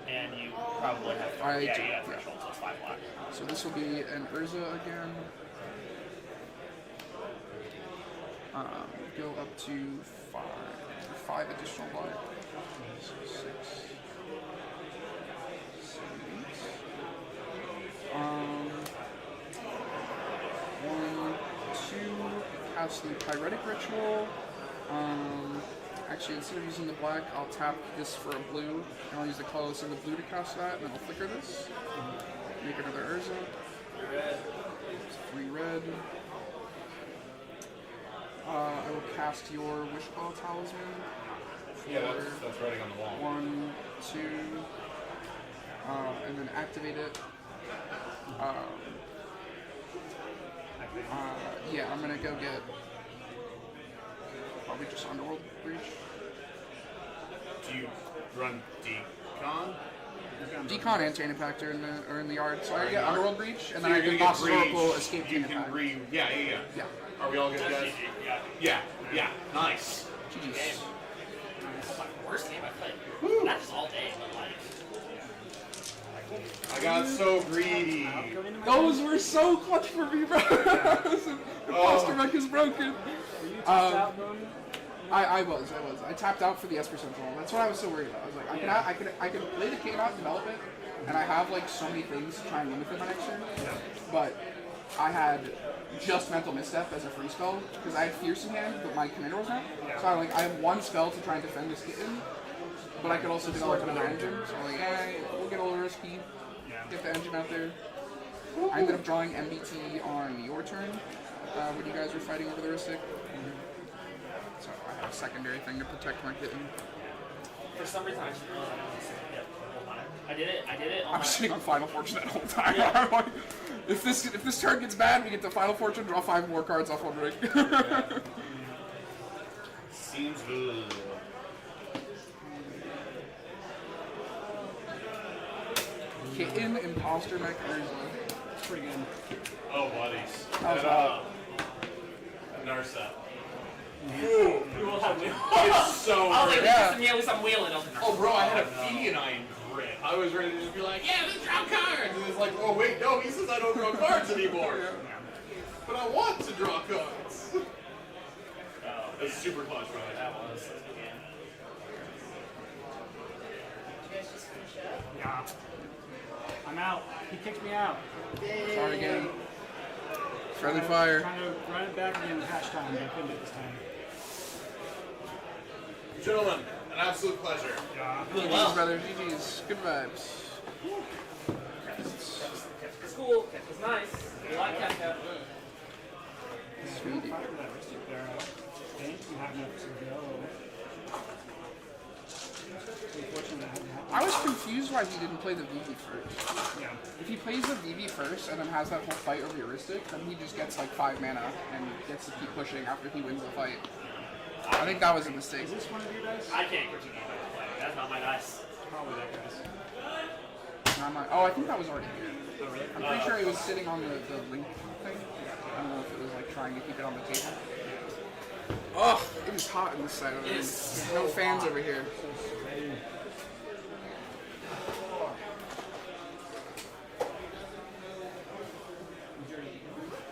And you probably have I do, you have threshold, so it's 5 black. So this will be an Urza again. Go up to 5 additional black. 6, 7, 8. 1, 2, cast the Pyretic Ritual. Actually, instead of using the black, I'll tap this for a blue, and I'll use the colorless and the blue to cast that, and then I'll flicker this. Make another Urza. 3 red. I will cast your Wishclaw Talisman. Yeah, that's writing on the wall. 1, 2, and then activate it. Yeah, I'm gonna go get probably just Underworld Breach. Do you run Decon? Decon and Chain Impact are in the yard, so I get Underworld Breach, and then I you're can gonna boss get Breach, Oracle, escape you Chain can Impact. Yeah. Are we all good, guys? Yeah. Nice. GG's. That's my worst game I played. Not just all day, but like. I got so greedy. Those were so clutch for me, bro. Imposter Mech is broken. I was. I tapped out for the Esper Central. That's what I was so worried about. I was like, I could play the King out, develop it, and I have like so many things to try and limit them my next turn. But I had just Mental Misstep as a free spell because I had Fierce in hand, but my commander was not. So I have 1 spell to try and defend this kitten, but I could also develop another engine. So I'm like, we'll get a little risky. Get the engine out there. I ended up drawing MBT on your turn when you guys were fighting over the Ristic. So I have a secondary thing to protect my kitten. For some reason, I just I did it. I was sitting on Final Fortune that whole time. I'm like, if this turn gets bad, we get to Final Fortune, draw 5 more cards off 1 ring. Seems good. Kitten, Imposter Mech, Urza. Pretty good. Oh, buddies. That was Narset. We will have wheels. It's so I was like, great. at least I'm wheeling. Oh, bro, I had a Pedianite grip. I was ready to just be like, yeah, let's draw cards. And it's like, oh, wait, no, he says I don't draw cards anymore. But I want to draw cards. It's super clutch, bro. That was. Did you guys just finish up? Yeah. I'm out. He kicked me out. Sorry again. Friendly fire. Trying to run it back again hash time, but I couldn't do it this time. Gentlemen, an absolute pleasure. GG's, brother. GG's. Good vibes. It's cool. It was nice. We like Cat. Sweet. If I put that Ristic there, I think you have enough to go. Unfortunately, I haven't happened. I was confused why he didn't play the Vivi first. Yeah. If he plays the Vivi first and then has that whole fight over Heuristic, then he just gets like 5 mana and gets to keep pushing after he wins the fight. I think that was a mistake. Is this one of your dice? I can't critique you guys play. That's not my dice. Probably that guy's. Oh, I think that was already here. Oh, really? I'm pretty sure it was sitting on the link thing. I don't know if it was like trying to keep it on the table. Oh, it is hot in this side of the room. There's no fans over here.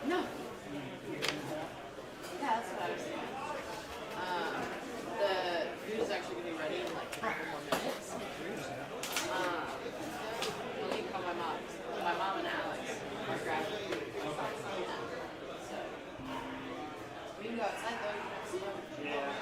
No. Yeah, that's what I was thinking. The food is actually going to be ready in like a couple more minutes. Let me call my mom. My mom and Alex are grabbing food. So, we can go outside though. You can see them. Yeah.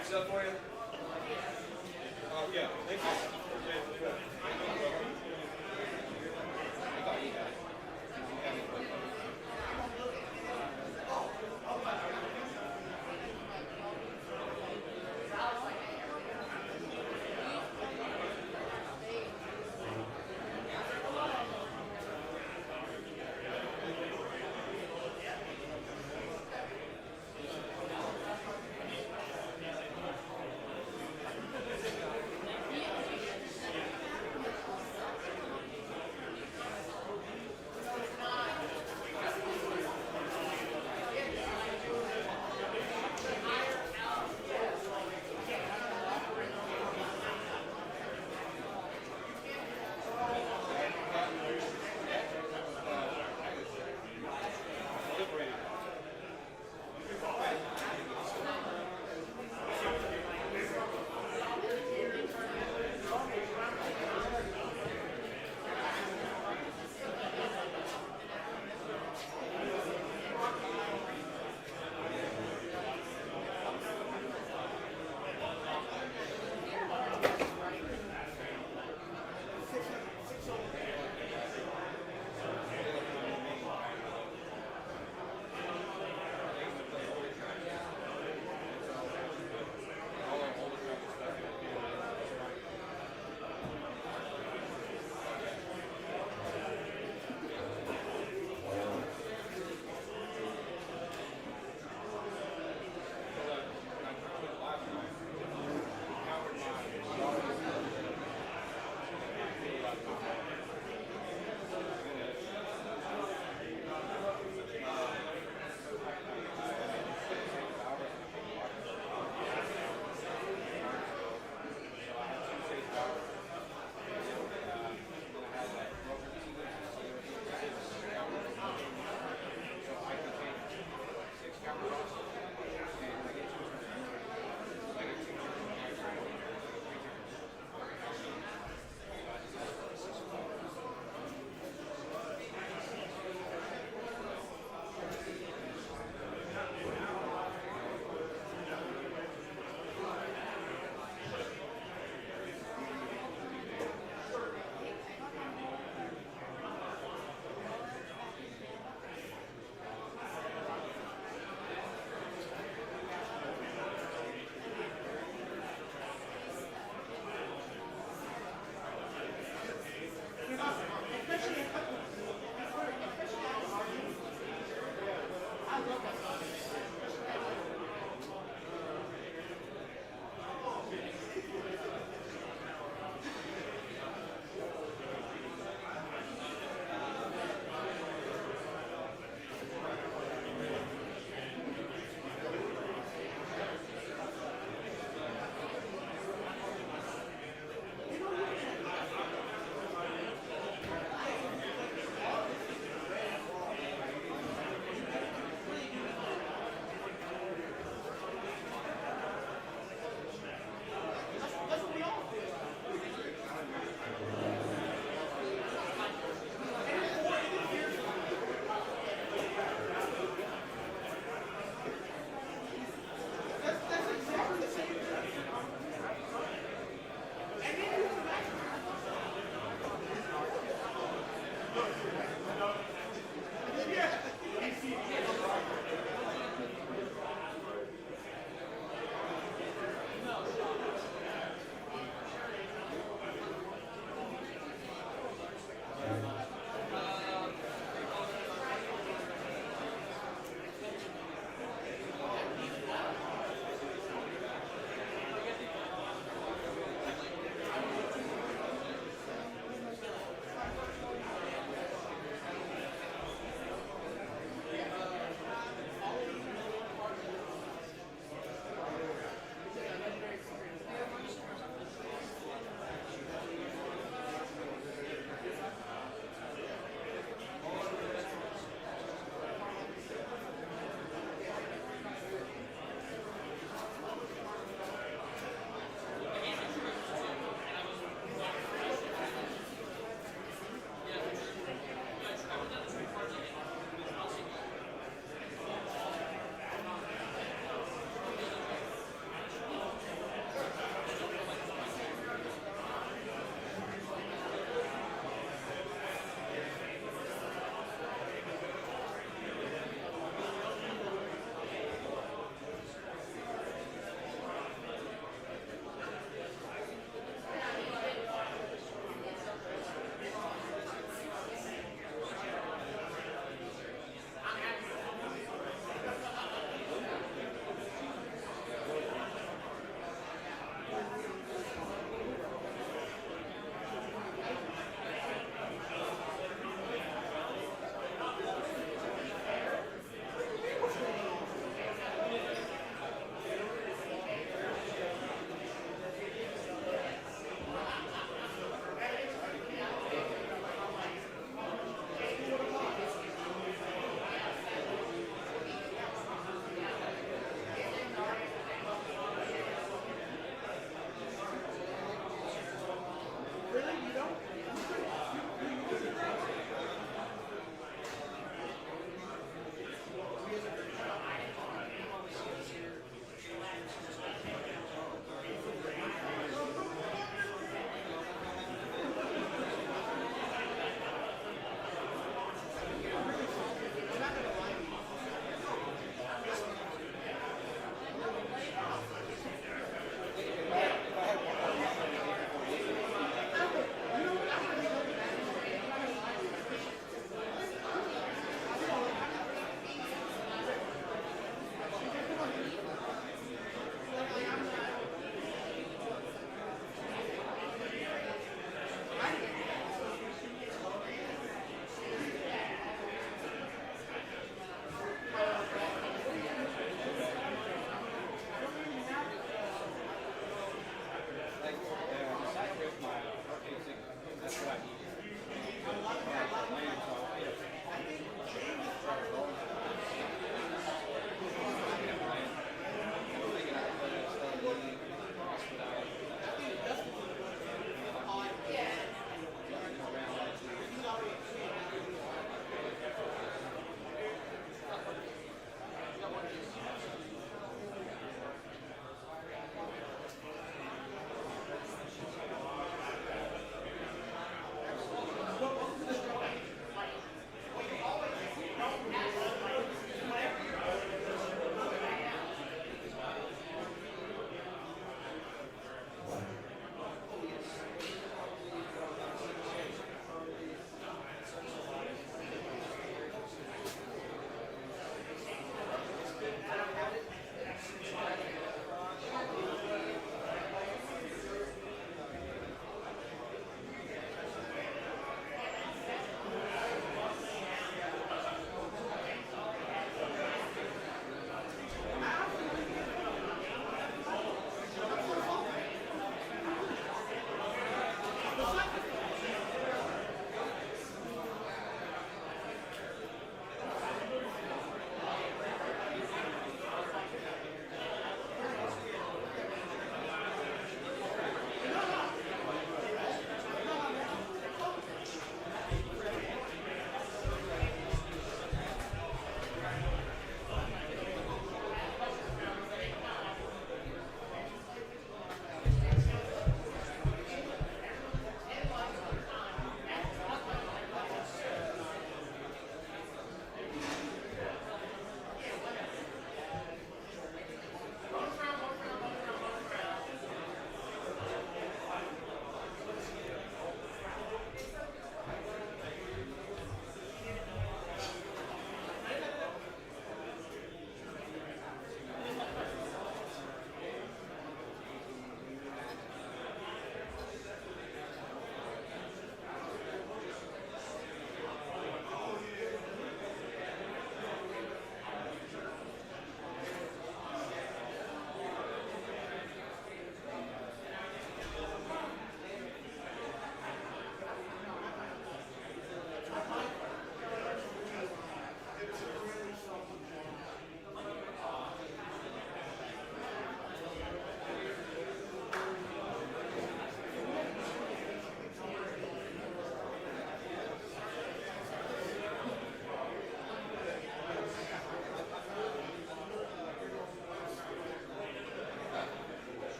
fix it up for you? Yeah, thank you.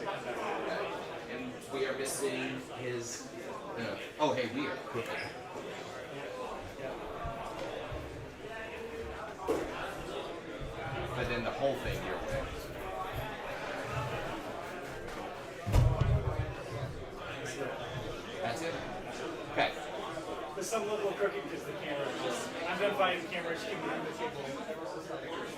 And we are missing his. Oh, hey, we are cooking. But then the whole thing your way. That's it. Okay. There's some level of crooked because the camera is just. I'm done finding the camera shooting behind the table.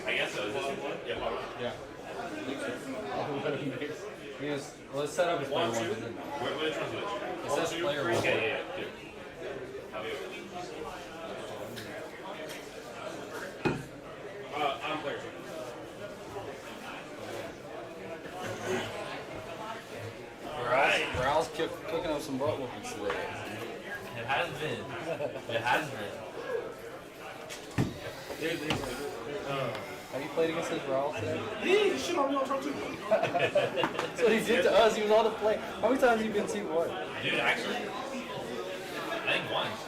I guess so. Is this one? Yeah. Yes, well, let's set up a One, player two. one. and then- Which one's which? It says One, two, player three. one. Okay, yeah, two. I'm player two. Raul's cooking up some butt whoopings today. It has been. It has been. Have you played against this Raul today? He shit on me on Trump too. That's what he did to us. He was on the play. How many times have you been team one? Dude, actually, I think once.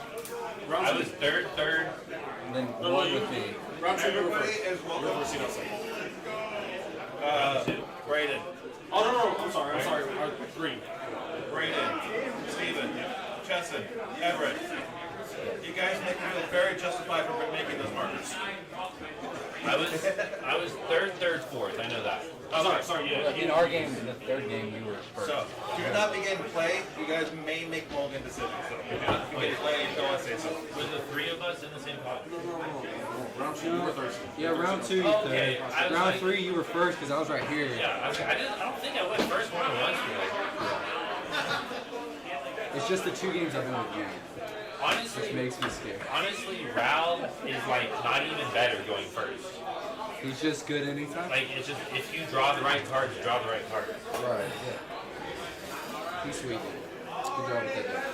I was third. And then one with me. Round two, Everybody is welcome. You're first, you know, second. Braden. Oh, no, I'm sorry. Green. Braden. Steven. Chesson. Everett. You guys make me feel very justified for making those markers. I was third, fourth. I know that. Oh, sorry, yeah. In our game, in the third game, you were first. So, do not begin to play. You guys may make mulligan decisions. So, if you don't begin to play, don't want to say so. Were the three of us in the same pot? Round two, you were first. Yeah, round two, you Okay, third. I was Round like- three, you were first because I was right here. Yeah, I don't think I went first more than once. It's just the 2 games I've been with you. Honestly, Which makes me scared. honestly, Raul is like not even better going first. He's just good anytime? Like it's just if you draw the right cards, you draw the right cards. Right, yeah. He's sweet. Good job with that.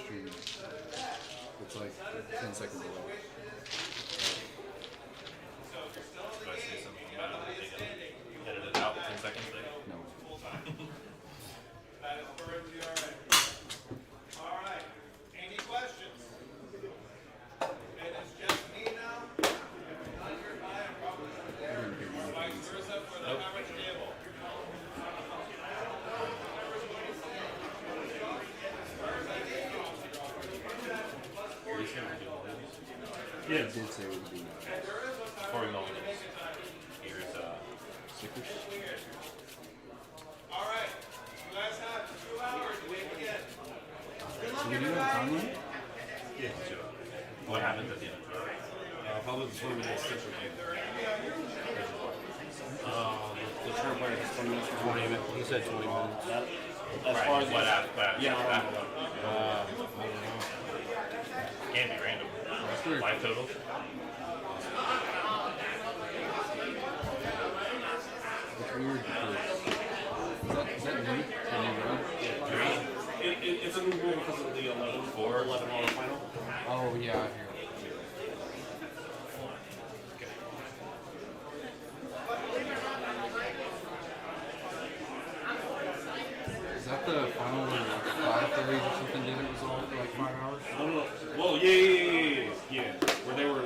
Dude. It's like 10 seconds away. Do I say something about it? They edit it out 10 seconds later? No. That is perfectly all right. Any questions? It is just me now. Vice versa for the average table. You said we're doing this. Yeah. It did say it would be Corey Mulligan's. Here's Sickers. Alright, you guys have 2 hours to make it. So we do have a time limit? Yeah, sure. What happens at the end of the tournament? If I lose the 20 minutes, it's okay. The turn player is 20 minutes. 20 minutes. He said 20 minutes. As Right, far as what happened? yeah, I don't know. Can't be random. That's weird. Life total. It's weird because is that new? The new road? It's a new rule because of the 11 hour final. Oh yeah, I hear. Is that the final where like 5 theories or something didn't resolve for like 5 hours? No. Well, yeah. Where they were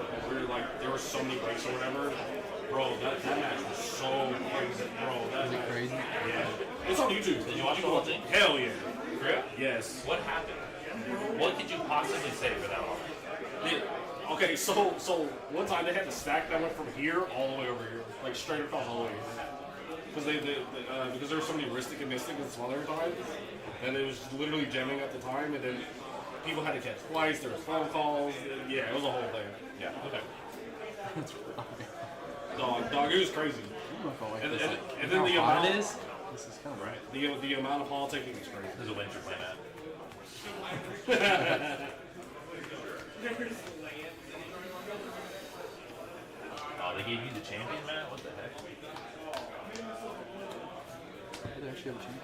like there were so many breaks or whatever. Bro, that match was so crazy, bro. That Is it match, crazy? Yeah. It's on YouTube. Did you watch the whole thing? Hell yeah. For real? Yes. What happened? What could you possibly say for that long? Okay, so one time they had the stack that went from here all the way over here, like straight across all the way here. Because there were so many Ristic and Mystic and some other times, and it was literally jamming at the time, and then people had to catch flights, there was phone calls, yeah, it was a whole thing. Yeah, okay. Dog, it was crazy. I don't know if I like And, this. and, Like, and then the how hot amount, it is. This is kind of right. The amount of politicking is crazy. There's a winter plan at. Oh, they gave you the champion, Matt? What the heck? They actually have a champion.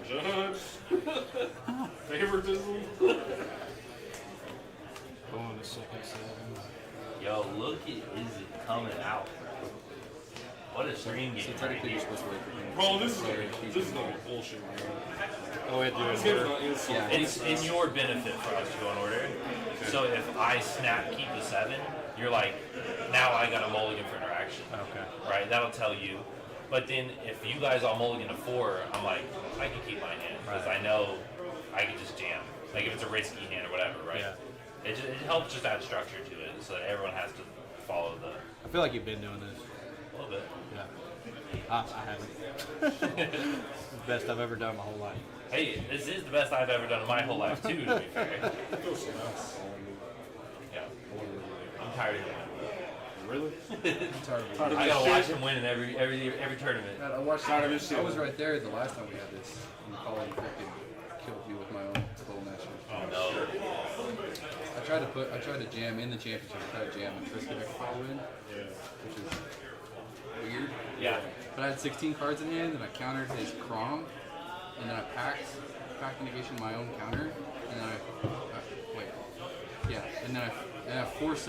Judge. Favoritism. Going to second seven. Yo, look at Izzy coming out. What a stream game. So technically you're supposed to wait for him. Bro, this is gonna be bullshit, man. Oh, wait, This game's gonna end so yeah. It's in your benefit for us to go in order. So if I snap keep the 7, you're like, now I got a mulligan for interaction. Okay. Right? That'll tell you. But then if you guys all mulligan to 4, I'm like, I can keep my hand because I know I can just jam. Like if it's a risky hand or whatever, right? Yeah. It helps just add structure to it so that everyone has to follow the. I feel like you've been doing this. A little bit. Yeah. I haven't. The best I've ever done my whole life. Hey, this is the best I've ever done in my whole life too, to be fair. Yeah. I'm tired of him. Really? I gotta watch him win in every tournament. I watched. I was right there the last time we had this. And Colin freaking killed me with my own full match. Oh no. I tried to jam in the championship. I tried to jam and Tristan Ekfall win, which is weird. Yeah. But I had 16 cards in hand, and I countered his Crom, and then I packed negation my own counter, and then I force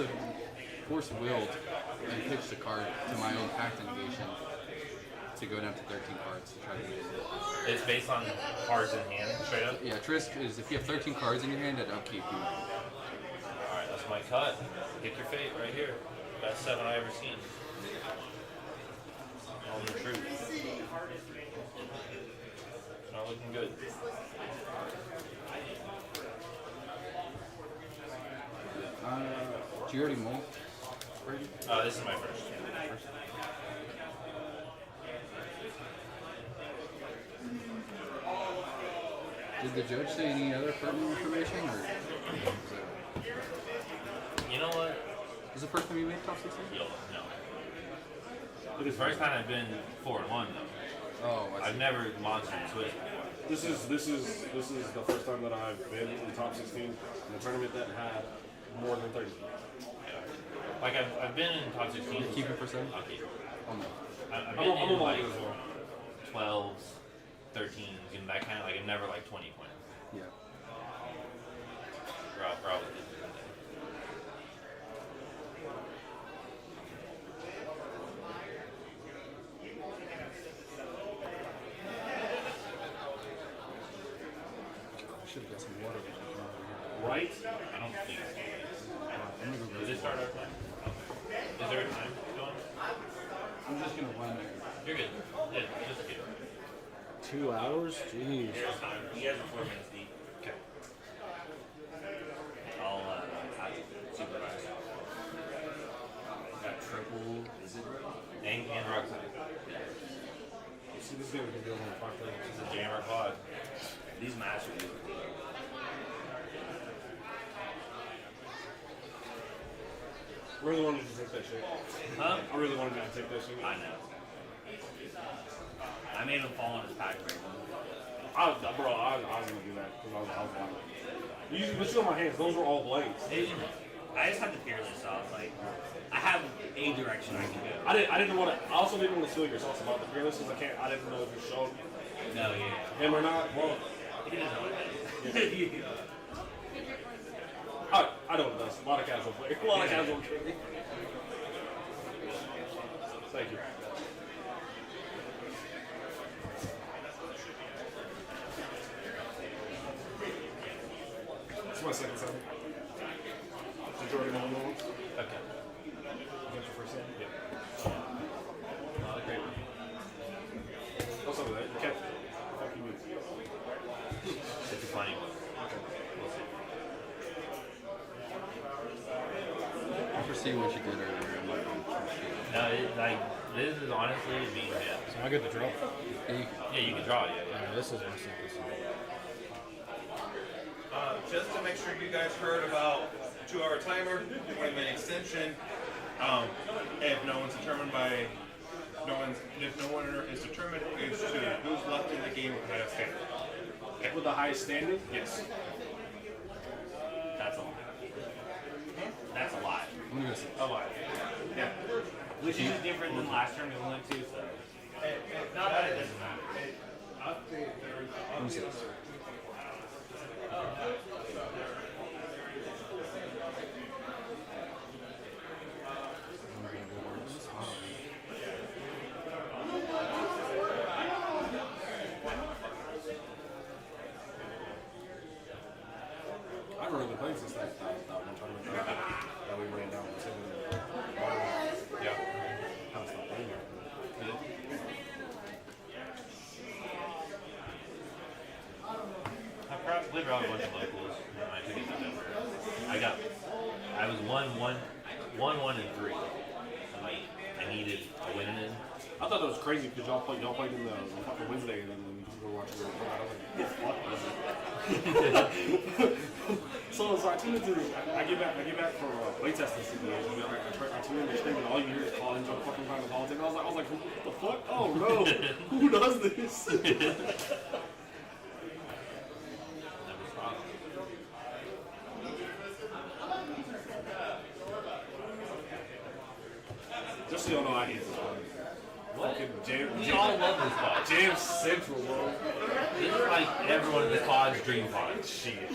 willed and pitched a card to my own packed negation to go down to 13 cards to try to win. It's based on cards in hand, straight up? Yeah, Trisk is if you have 13 cards in your hand, I'd upkeep you. Alright, that's my cut. Pick your fate right here. Best 7 I ever seen. All the truth. Not looking good. Did you already mold? This is my first. Did the judge say any other pertinent information, or? You know what? Is the first time you made top 16? Yo, no. It was the first time I've been 4-1 though. Oh, I see. I've never monstered Swiss. This is the first time that I've been in the top 16 in a tournament that had more than 30. Like I've been in top 16. Keep it for 7? I'll keep it. Oh no. I've been in like 12s, 13s, and that kind of like I'm never like 20 points. Yeah. Probably. Should have got some water. Right? I don't think so. I'm gonna go Does it start our time? Is there a time going? I'm just gonna run there. You're good. Yeah, just good. 2 hours? Jeez. There's time. You guys are 4 minutes deep. Okay. see what we can do on the front page. It's a jammer pod. These mats are good. I really wanted to take that shit. Huh? I really wanted to take that shit. I know. I made him fall on his pack break. I was gonna do that because I was wild. You usually put you on my hands. Those were all blades. I just had the fearless, so I was like, I have a direction I can go. I didn't want to. I also didn't want to steal your sauce about the fearless because I didn't know if you showed No, yeah. him or not. Well, He didn't know that. I know it does. A lot of casual play. A lot of casual play. Thank you. It's my second set. Did you already know the ones? Okay. Is that your first set? Yeah. Okay. What's up with that? You catch it. Fuck you with. It's a funny one. Okay. We'll see. I foresee what you did earlier. I'm not going to No, this is honestly being hit. So I get the draw? Yeah, you can draw it. Yeah. This is my simplest. Just to make sure you guys heard about 2-hour timer, 20-minute extension. If no one's determined by, if no one is determined as to who's left in the game with the highest standing. Okay. With the highest standing? Yes. That's a lot. That's a lot. I'm going to say A lot. Yeah. Which is different than last term we went to, so. Not that it doesn't matter. I haven't really played since that one tournament that we ran down with Tim. Yeah. Haven't stopped playing there. I probably played around a bunch of locals when I took it to Denver. I was 1-1 and 3. I needed a win in. I thought that was crazy because y'all played in the fucking Wednesday and then we were watching the So I tune into I get back from playtesting studios. I tune in this thing and all you hear is calling jump fucking kind of politics. I was like, what the fuck? Oh no, who does this? Just so you know, I hate this one. What? Jam, We all love this pod. Jam Central, bro. This is like everyone in the pod's dream pod. Shit.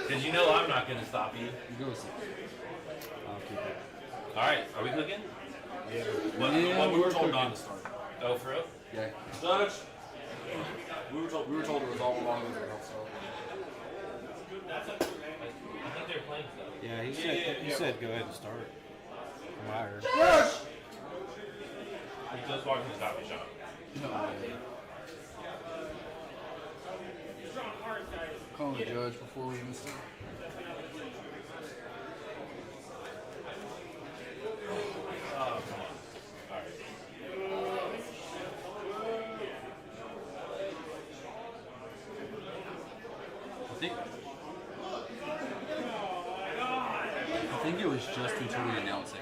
Because you know I'm not going to stop you. Go with it. I'll keep it. Alright, are we cooking? Yeah. What We were told not to start. Oh, for real? Yeah. Judge. We were told it was all along this route, so. I think they're playing stuff. Yeah, he said go ahead and start. From what I heard. Yes! He just walked in the coffee shop. No. Calling the judge before we miss it. Oh, come on. Alright. I think it was just until we announced it.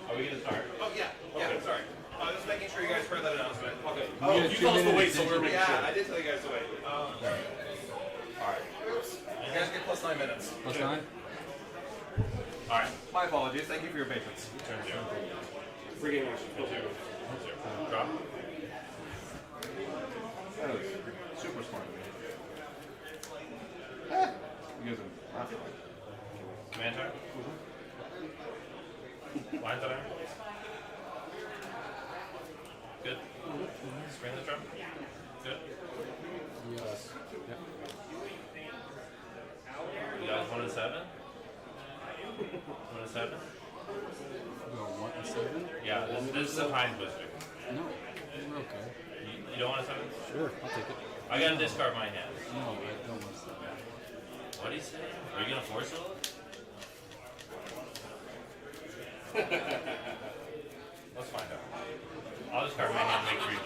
Are we going to start? Oh, yeah. Yeah, sorry. I was just making sure you guys heard that announcement. Okay. Oh, you told us to wait, so we were making sure. Yeah, I did tell you guys to wait. Alright. Oops. You guys get +9 minutes. +9? Alright. My apologies. Thank you for your patience. Turn 0. Free game action. Go 0. Drop. That was super smart. You guys are laughing. Command turn? Line turn? Good. Spring the drum? Good. Yes. Yep. You guys 1 and 7? 1 and 7? Go 1 and 7? Yeah, this is a time twister. No, we're okay. You don't want a 7? Sure, I'll take it. I gotta discard my hand. No, I don't want to. What do you say? Are you gonna force it? Let's find out. I'll just carve my hand and make free.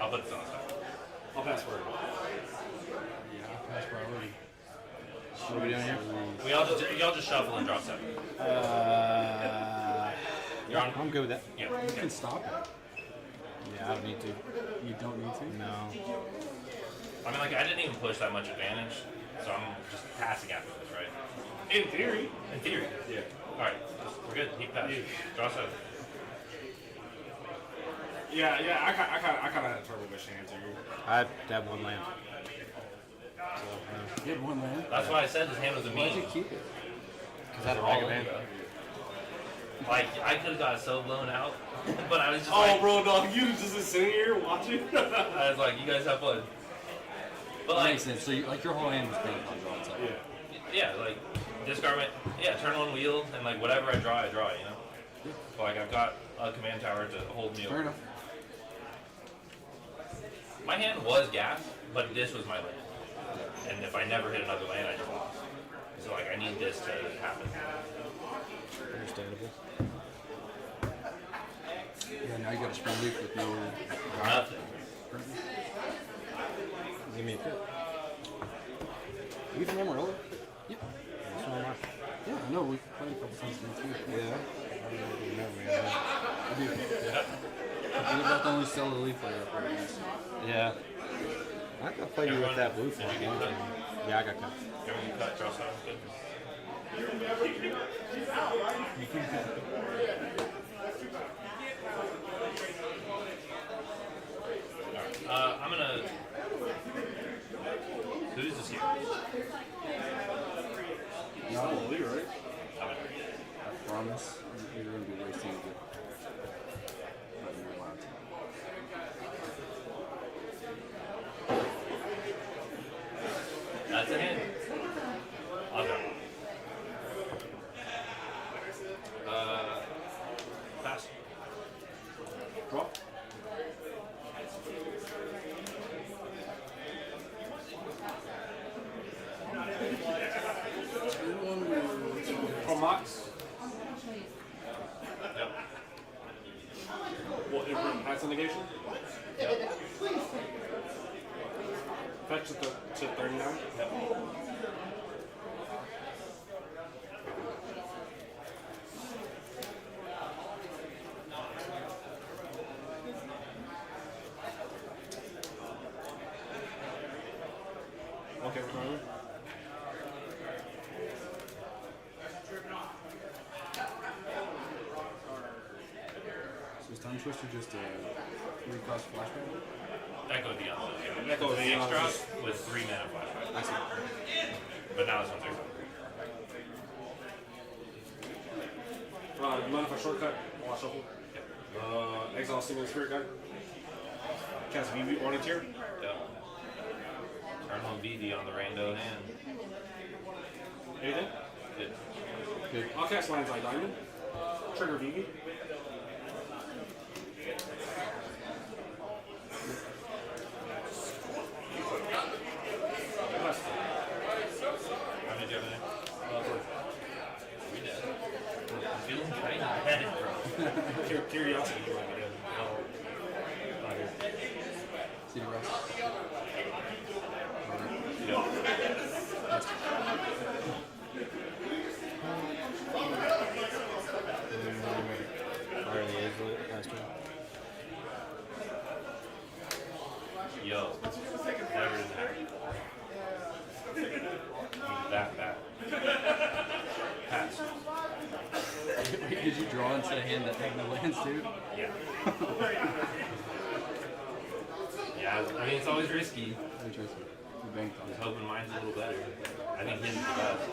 I'll put this on the side. I'll pass forward. Yeah, pass priority. What are we doing here? Y'all just shuffle and drop 7. You're on? I'm good with that. Yeah. You can stop it. Yeah, I don't need to. You don't need to? No. I mean, like, I didn't even push that much advantage, so I'm just passing after this, right? In theory. In theory. Yeah. Alright, we're good. He passed. Draw 7. Yeah, I kind of had turbo mission hands here. I have one land. You had one land? That's why I said his hand was a Why'd mean. you keep it? Because that's all in, bro. Like, I could have got so blown out, but I was just bro, dog, you just sitting here watching? I was like, you guys have fun. But That like, makes sense. So, like, your whole hand was based on drawing something. yeah, like, discard turn on wheel, and like, whatever I draw, you know? But, like, I've got a command tower to hold me Fair over. enough. My hand was gas, but this was my land. And if I never hit another land, I just lost. So, like, I need this to happen. Understandable. Yeah, now you got a spring leaf with no... Nothing. Give me a pit. You from Amarillo? Yep. So am I. Yeah, I know. We've played a couple times too. Yeah. I do. Yeah. You're about the only sell the leaf player up there. Yeah. I could play you with that blue for a game. Yeah, I got cut. Everything cut, draw 7. Good. I'm gonna. Who's this here? No, Lee, right? I promise you're going to be wasting it. But you're allowed to. That's a hand. I'll go. Pass. Draw. From Max. Yep. What, pass the negation? Yep. Fetch to 39. Yep. Okay, we're going. So is Time Twister just a 3-cost flashback? Echo Dion. Yeah. Echo the Dion. extra with 3 mana flashback. I see. But now this one's extra. Mind if I shortcut while I shuffle? Exile Single Spirit Guide. Cast VV on a tier. Yep. Turn on BD on the rando hand. Anything? Good. Good. I'll cast Lion's Eye Diamond. Trigger VV. How did you have it? We did. I'm feeling kind of bad, bro. Curiosity. See the rest? Yo, never did that. Pass. Wait, did you draw into a hand that had no lands too? Yeah. Yeah, I mean, it's always risky. Interesting. You banked I on was it. hoping mine's a little better. I think his is the best.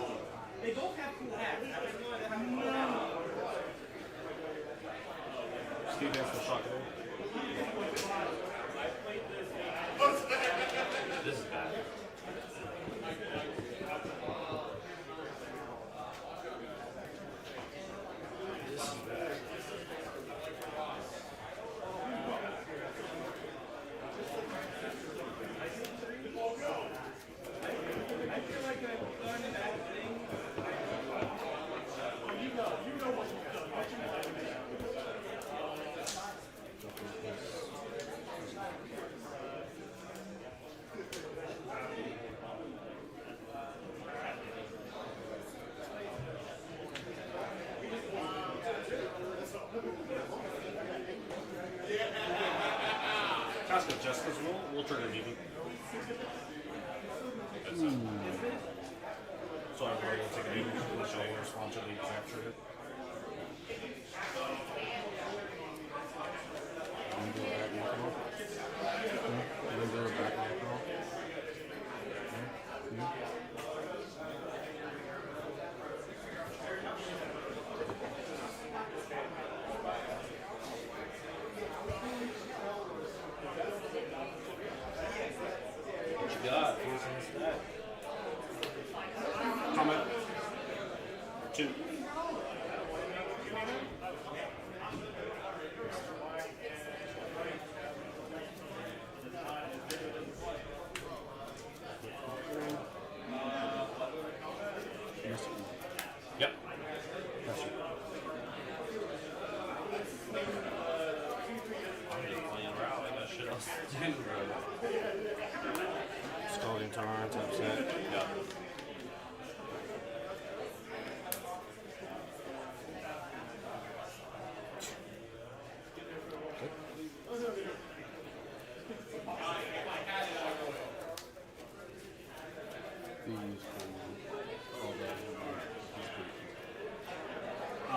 They both have cool hats. Steve Dance for shot today. This is bad. attack with Jessica's will trigger immediately. So I'm going to take a damage, which will respond to the exact trigger. What you got? Who's on the stack? Comment. 2. Yep. I'm just playing around. I got shit else to do, bro. Scalding Torrent, upset. Yep.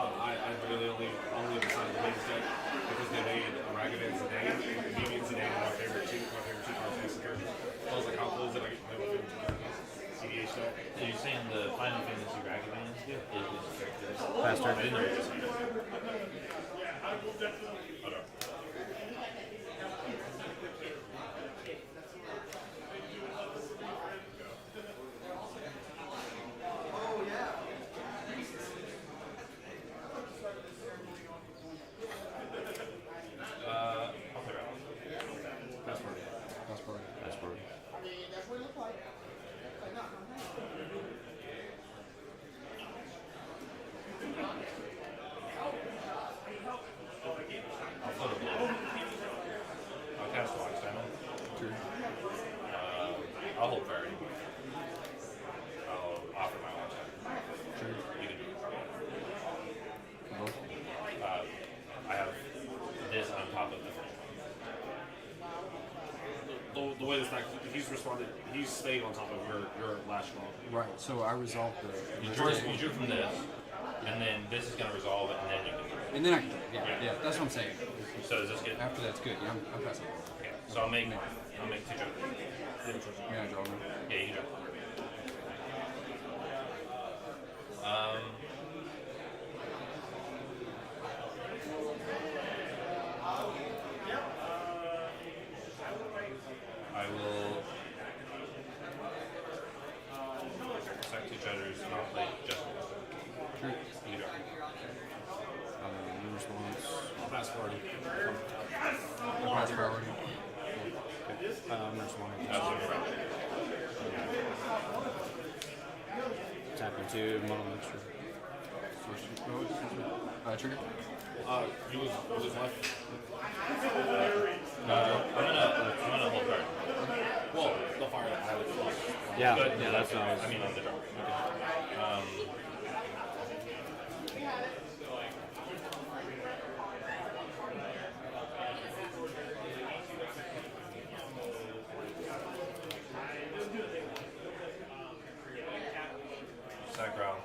I really only decided to make this deck because they made Ragavan Zidane, Vivian Zidane, my favorite two cards next characters. I was like, how cool is it? I get to play my favorite 2 cards. CDH deck. So you're saying the Final Fantasy Ragavan is characters? Faster. I didn't know this. I'll figure it out. Passport. Passport. I mean, that's what it looks like. Like, not my hand. I'll put a blow. I'll cast a Wax Channel. True. I'll hold priority. I'll offer my Wax Channel. True. You can do it. Both. I have this on top of the thing. The way this deck, he's responded, he's staying on top of your last draw. Right. So I resolved the You first drew, one. you drew from this, and then this is going to resolve it, and then you can. And then I can. Yeah. That's what I'm saying. So is this good? After that's good. Yeah, I'm passing. Okay. So I'll make 2 jokers. Yeah, I draw one. Yeah, you can draw. I will sack 2 treasures, not like just Sure. you can draw. New response. I'll pass forward. I pass priority. Respond. Tap into mono mixture. Trigger. You was left. I'm gonna hold card. Well, the fire that I have. Yeah, But, yeah, that's nice. I mean, on the draw. Side ground.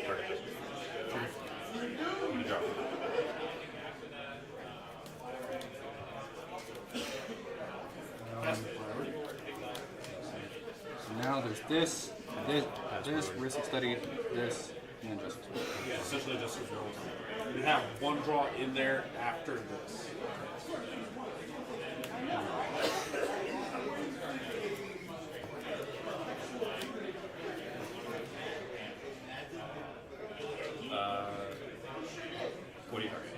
Target this. You drop. So now there's this, risk study, this, and then justice. Yeah, essentially just as well. We have 1 draw in there after this. What do you target?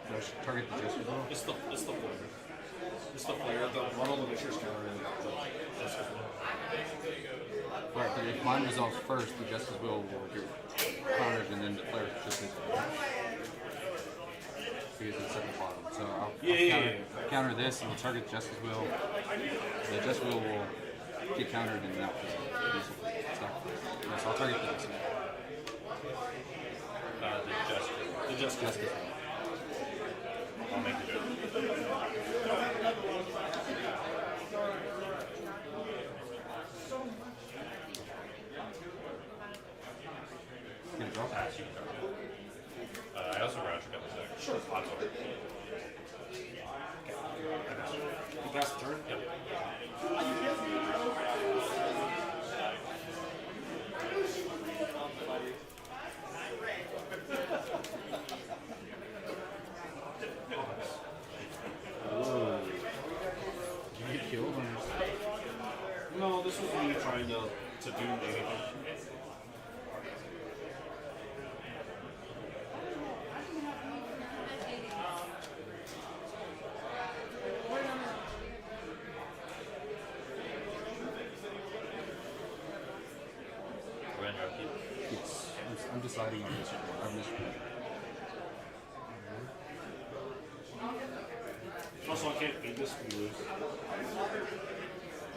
So I should target the justice roll. It's the flare. It's the flare. The one on the mixer's counter and the justice will. Right, but if mine resolves first, the justice will get countered and then declare justice. Because it's at the bottom. So I'll counter this and we'll target the justice will. The justice will get countered and that will stop. Yeah, so I'll target this. The justice. The justice. You pass the turn? Yep. Whoa. Did you get killed on this? No, this was me trying to do anything. Yes. I'm deciding on this one. I'm just. Also, I can't beat this if we lose.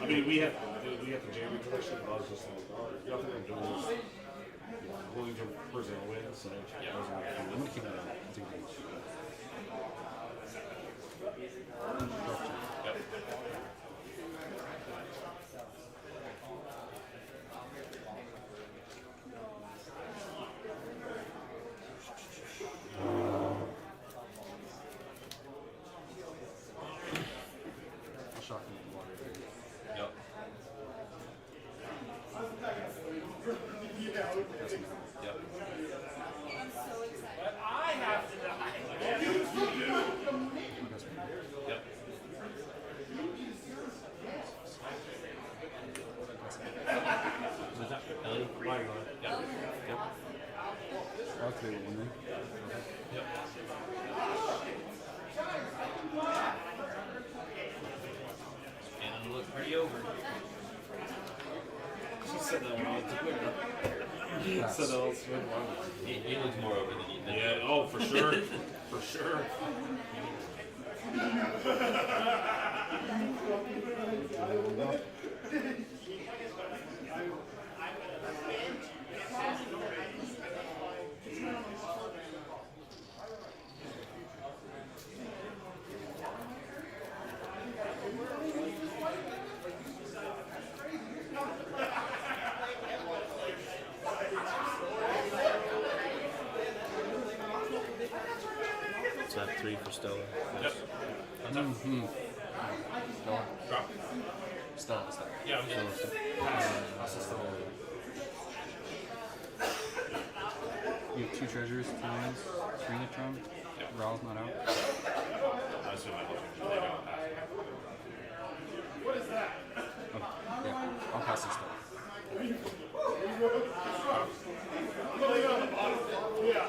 I mean, we have the JV collection, but I was just like, oh, nothing I'm doing is willing to present a win, so I'm gonna keep it out. Take it. Yep. I'll shock him with water. Yep. Yep. I'm so excited. But I have to die. Yep. Was that Ellie? Yep. Yep. Okay, well, then. Yep. And look pretty over. She said that when I was doing it. Said that I was doing it. He looks more over than you think. Yeah, oh, for sure. For sure. Is that 3 for Stella? Yep. Mm-hmm. Stella. Drop. Stella. Yeah, I'm good. Stella. You have 2 treasures, 2 wins, Renatron. Yep. Raul's not out. I assume I will. What is that? Okay. Yeah, I'll pass this Stella. I'm going on the bottom. Yeah.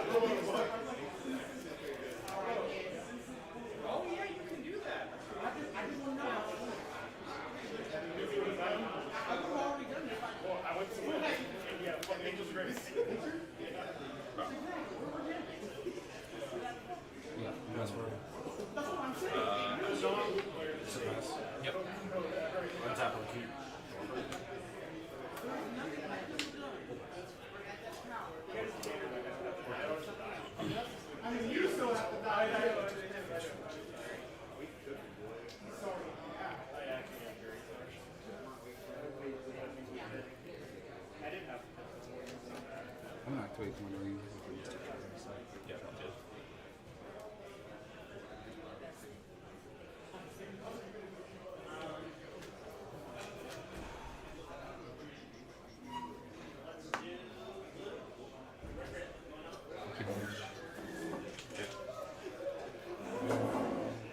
Oh yeah, you can do that. I didn't know. I've already done it. Well, I went to yeah, what Angel's Grace. Yeah, you guys were. That's what I'm saying. Yep. Untap on the key. I mean, you still have to die. I'm gonna activate one of these. Yeah, I'm good.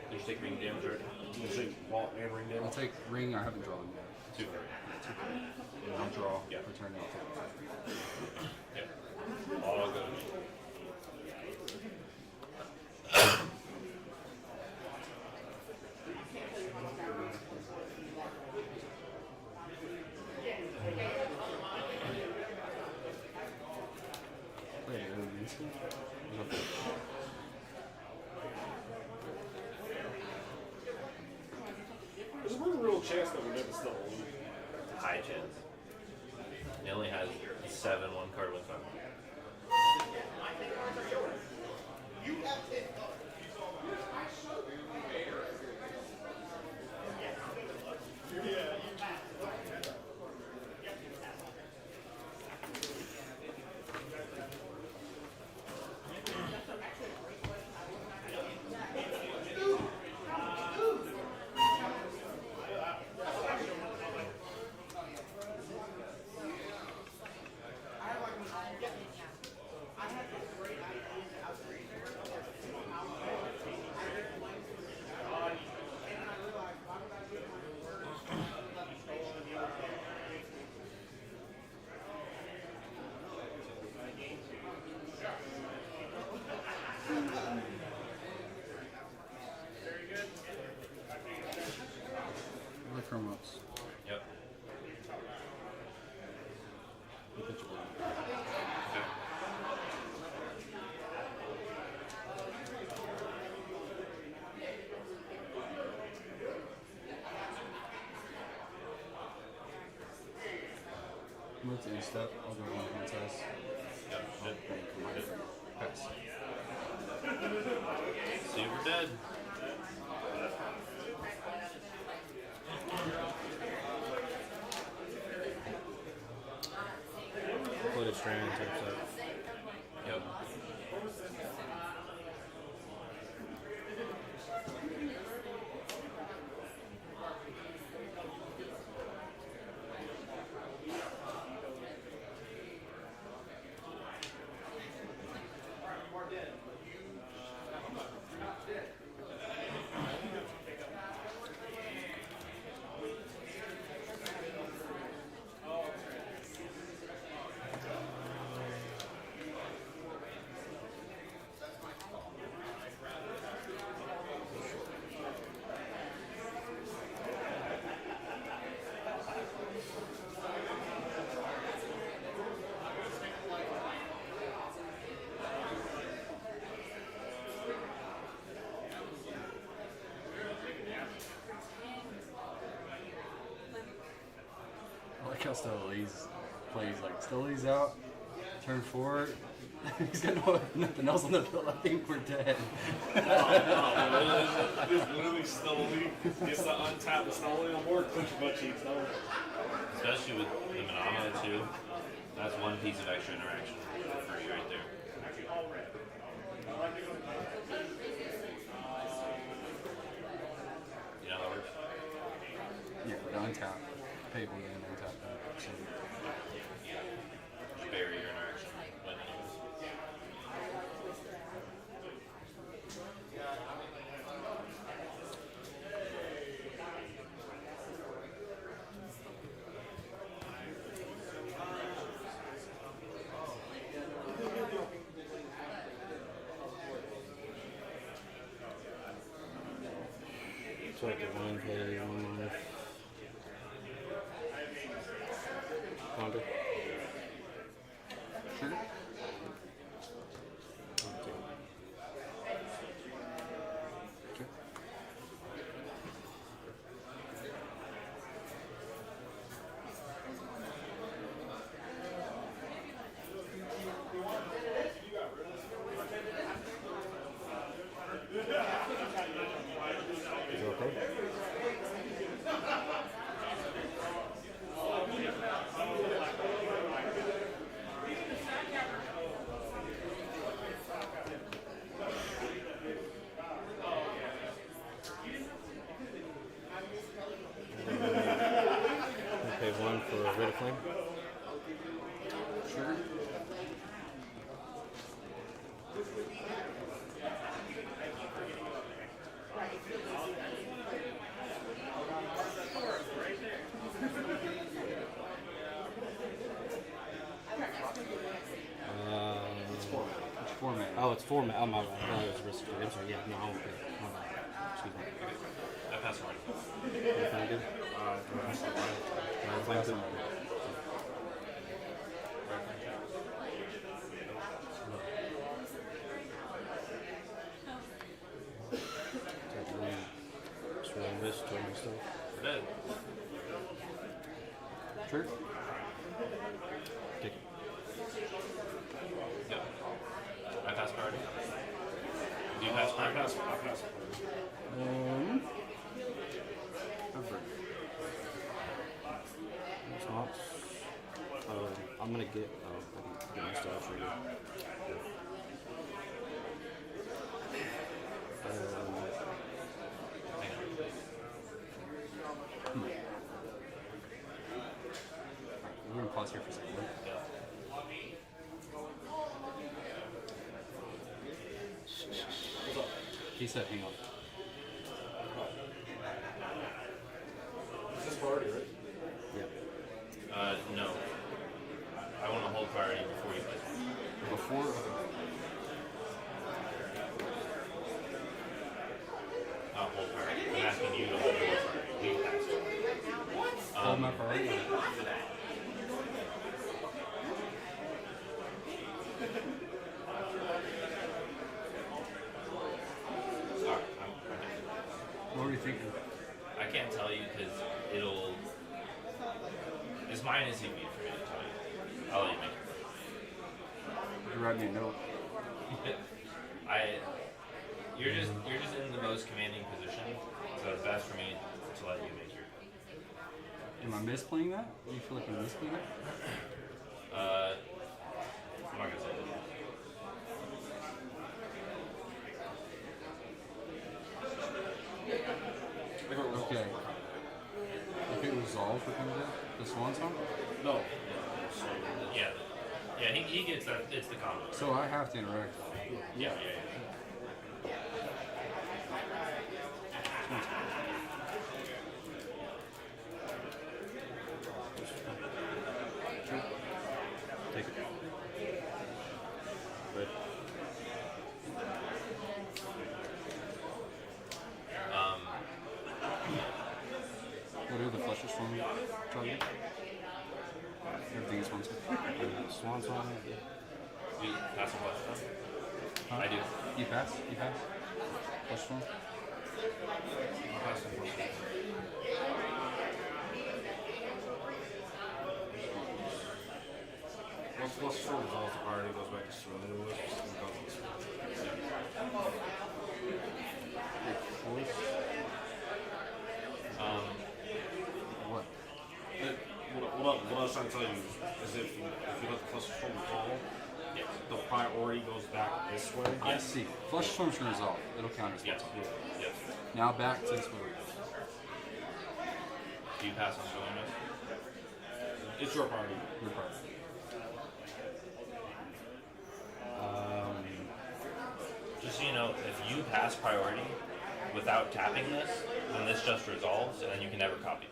Did you take ring damage already? You take ball and ring I'll damage? take ring. I haven't drawn yet. 2. I'll draw. Yeah. Return it. I'll take it. Yep. All good. Wait, it was instant? There's a really real chance that we never still lose. High chance. He only has 7 1-card wins on. put your board. Okay. Move to step. I'll go one hand size. Yep. Yep. Pass. See if we're dead. Put a strand tips up. Yep. I like how Stoley's plays like Stoley's out, turn forward. He's got nothing else on the field. I think we're dead. It's literally Stoley. Gets the untap the Stoley on board, push your butt cheeks. Especially with the Manama too. That's one piece of extra interaction for you right there. You know how that works? Yeah, but untap. Table and untap. So, Just bury your interaction. When it is. so like the one play, one life. Ponder. Sure. Okay. Is it okay? Pay one for Red of Flame. Sure. It's format. Oh, it's format. Oh, my bad. I thought it was risk. I'm sorry. Yeah, no, I won't pay. My bad. Excuse me. I pass already. Anything I did? Flame two. Just rolling this, turning stuff. We're dead. Sure. Take it. Yep. I pass priority. Do you pass I priority? pass. Over. Response. I'm gonna get. I can get my stuff for you. We're gonna pause here for a second. Yeah. He said, hang on. Is this priority, right? Yeah. No. I want to hold priority before you play. Before. I'll hold priority. I'm asking you to hold your priority. We passed. Hold my priority. thinking? I can't tell you because it'll. It's mine is easy for me to tell you. I'll let you make it. You write me a note. You're just in the most commanding position, so it's best for me to let you make your. Am I misplaying that? Do you feel like I'm misplaying that? I'm not gonna say that. Okay. If it resolves within the swan song? No. Yeah. Yeah, he gets that. It's the combo. So I have to interact. Yeah. Take it. But what are the flushes from target? Everything is swan song. Swan song. We pass a flush. Huh? I do. You pass? You pass? Flush swan? Pass a flush. Once flush from resolves, the priority goes back to surrender list. What? What I was trying to tell you is if you let the flush from resolve, the priority goes back this way. I see. Flush storm's gonna resolve. It'll count as Yes. Yes. Now back to this way. Do you pass on willingness? It's your priority. Your priority. Just so you know, if you pass priority without tapping this, then this just resolves, and then you can never copy it.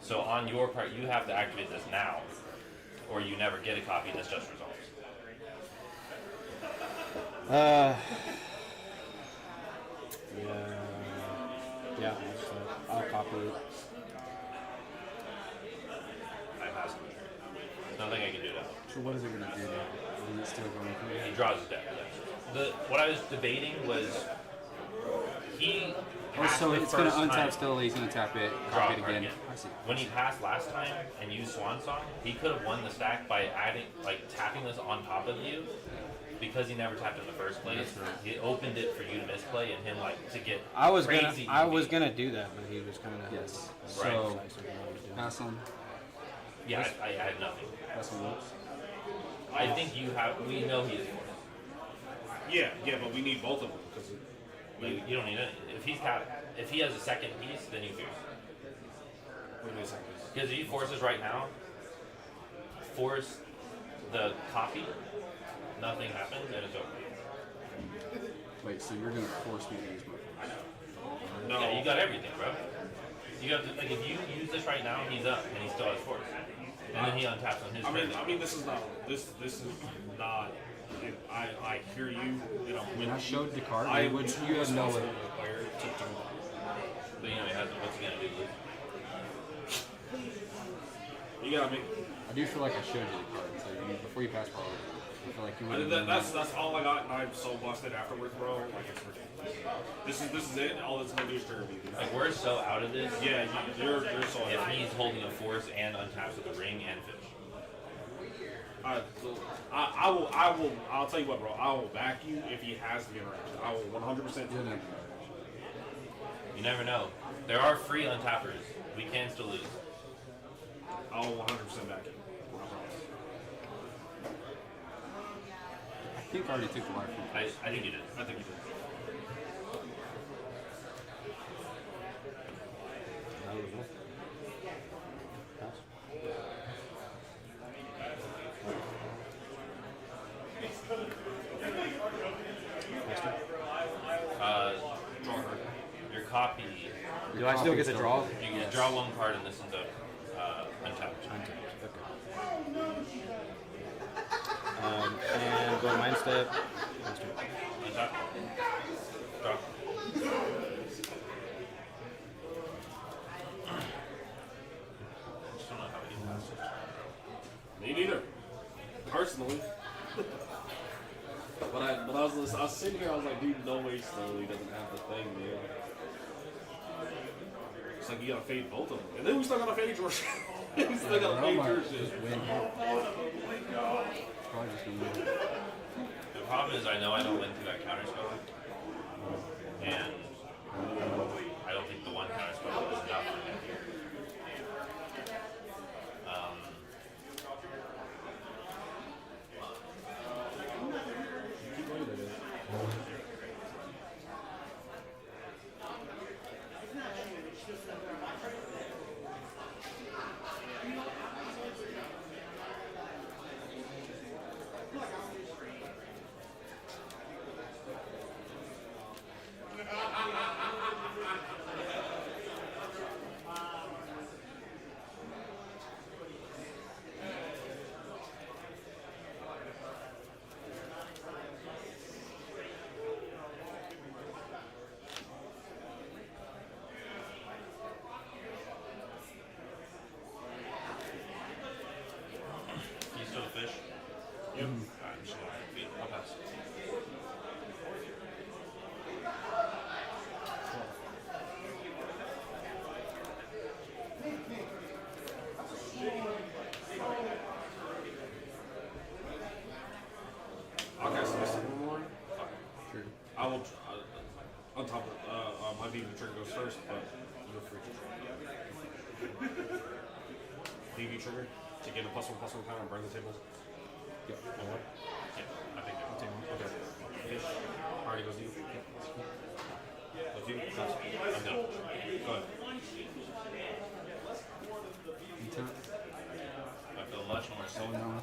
So on your part, you have to activate this now, or you never get a copy. This just resolves. Yeah, I'll copy it. I pass it. There's nothing I can do now. So what is it gonna do now? Is it still going through? He draws his deck. What I was debating was he. Oh, so it's gonna untap still. He's gonna tap it, Draw copy it a card again. again. I see. When he passed last time and used Swan Song, he could have won the stack by adding, tapping this on top of you, because he never tapped in the first place. That's right. He opened it for you to misplay and him to get. I was crazy. gonna do that, but he was kind of Yes. Right. So pass on. Yeah, I had nothing. Pass on whoops. I think you have. We know he is forced. Yeah, but we need both of them because You don't need it. If he has a second piece, then you fierce. What do you second piece? Because if he forces right now, force the copy, nothing happens and it's over. Wait, so you're gonna force me to use my phone? No. Yeah, you got everything, bro. You have to, if you use this right now, he's up and he still has force. And then he untaps on his turn. I mean, this is not. This is not. I hear you. You know, When I showed the card, I you would. you had no. Player to do that. But you know, he has what's he gonna do? You gotta make. I do feel like I showed you the card, so before you pass priority, I feel like you would. That's all I got, and I'm so busted afterwards, bro. Like it's ridiculous. This is it. All it's gonna do is trigger me. Like we're so out of this. Yeah, you're so. If he's holding a force and untaps with a ring and fish. I'll tell you what, bro. I will back you if he has the interaction. I will 100%. You never know. There are free untappers. We can still lose. I'll 100% back you. I promise. I think I already took the life from I think you did. I think you did. Your copy. Do I still get to draw? You can draw one card and this ends up untapped. Okay. And go to mind step. Untap. Draw. I just don't know how he passes. Me neither. Personally. But I was sitting here, I was like, dude, no way Slowly doesn't have the thing, man. It's like you gotta fade both of them. And then we still gotta fade George. We still gotta fade George. Probably just win. The problem is I know I don't win through that counter spell. And I don't think the one counter spell is enough for him. You still fish? Yep. Alright, I'm just gonna feed. I'll pass. I'll cast this one more. Sure. I will. On top of my BB trigger goes first, but you're free to try. BB trigger to get a +1/+1 counter and burn the tables. Yep. And what? Yeah, I think it. Okay. Fish. Already goes to you. Goes to you. I'm done. Go ahead. Intent. I feel much more safe. No.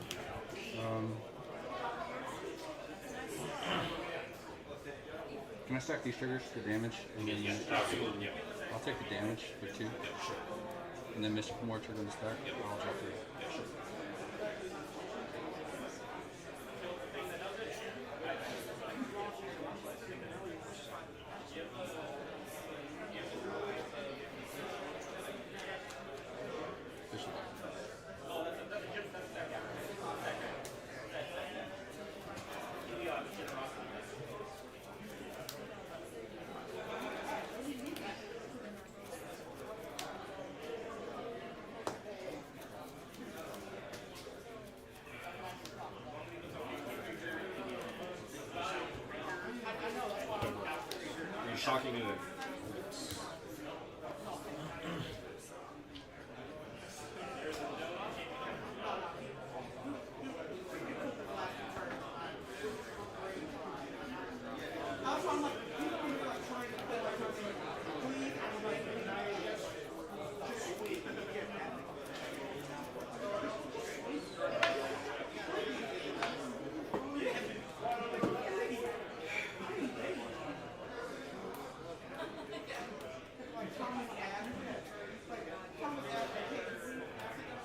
Can I stack these triggers for damage? And then Absolutely. Yeah. I'll take the damage for 2. Yeah, sure. And then miss one more trigger in the stack. Yep. I'll drop 3. Yeah, sure. You're shocking it in.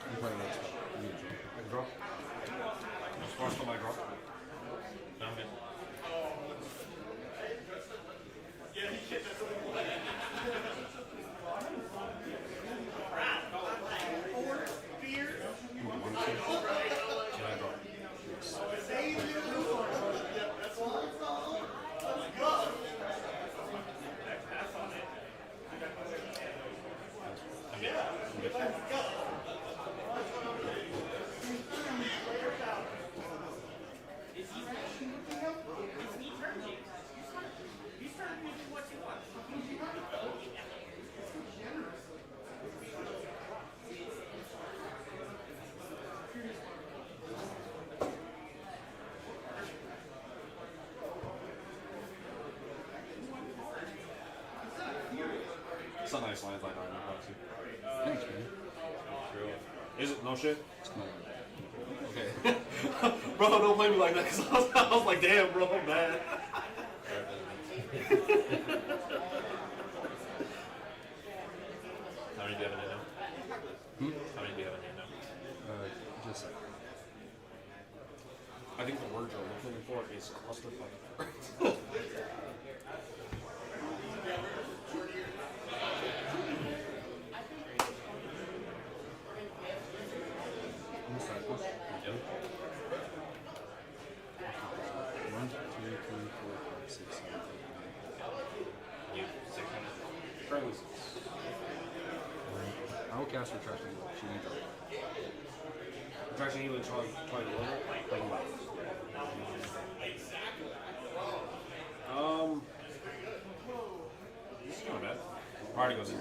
I'm probably not stuck. I need to drop. I can draw. Sparse for my draw. No, I'm good. Can I draw? I'm good. I'm good. It's a nice line like that. Thanks, man. Is it no shit? It's not. Okay. Bro, don't play me like that, because I was like, damn, bro, I'm mad. How many do you have in it now? How many do you have in it now? Just. I think the word you're looking for is clusterfuck. I'm sorry. Yep. One. cast Retraction Healing. She can drop. Retraction healing, try to lower it. This is not bad. Already goes in.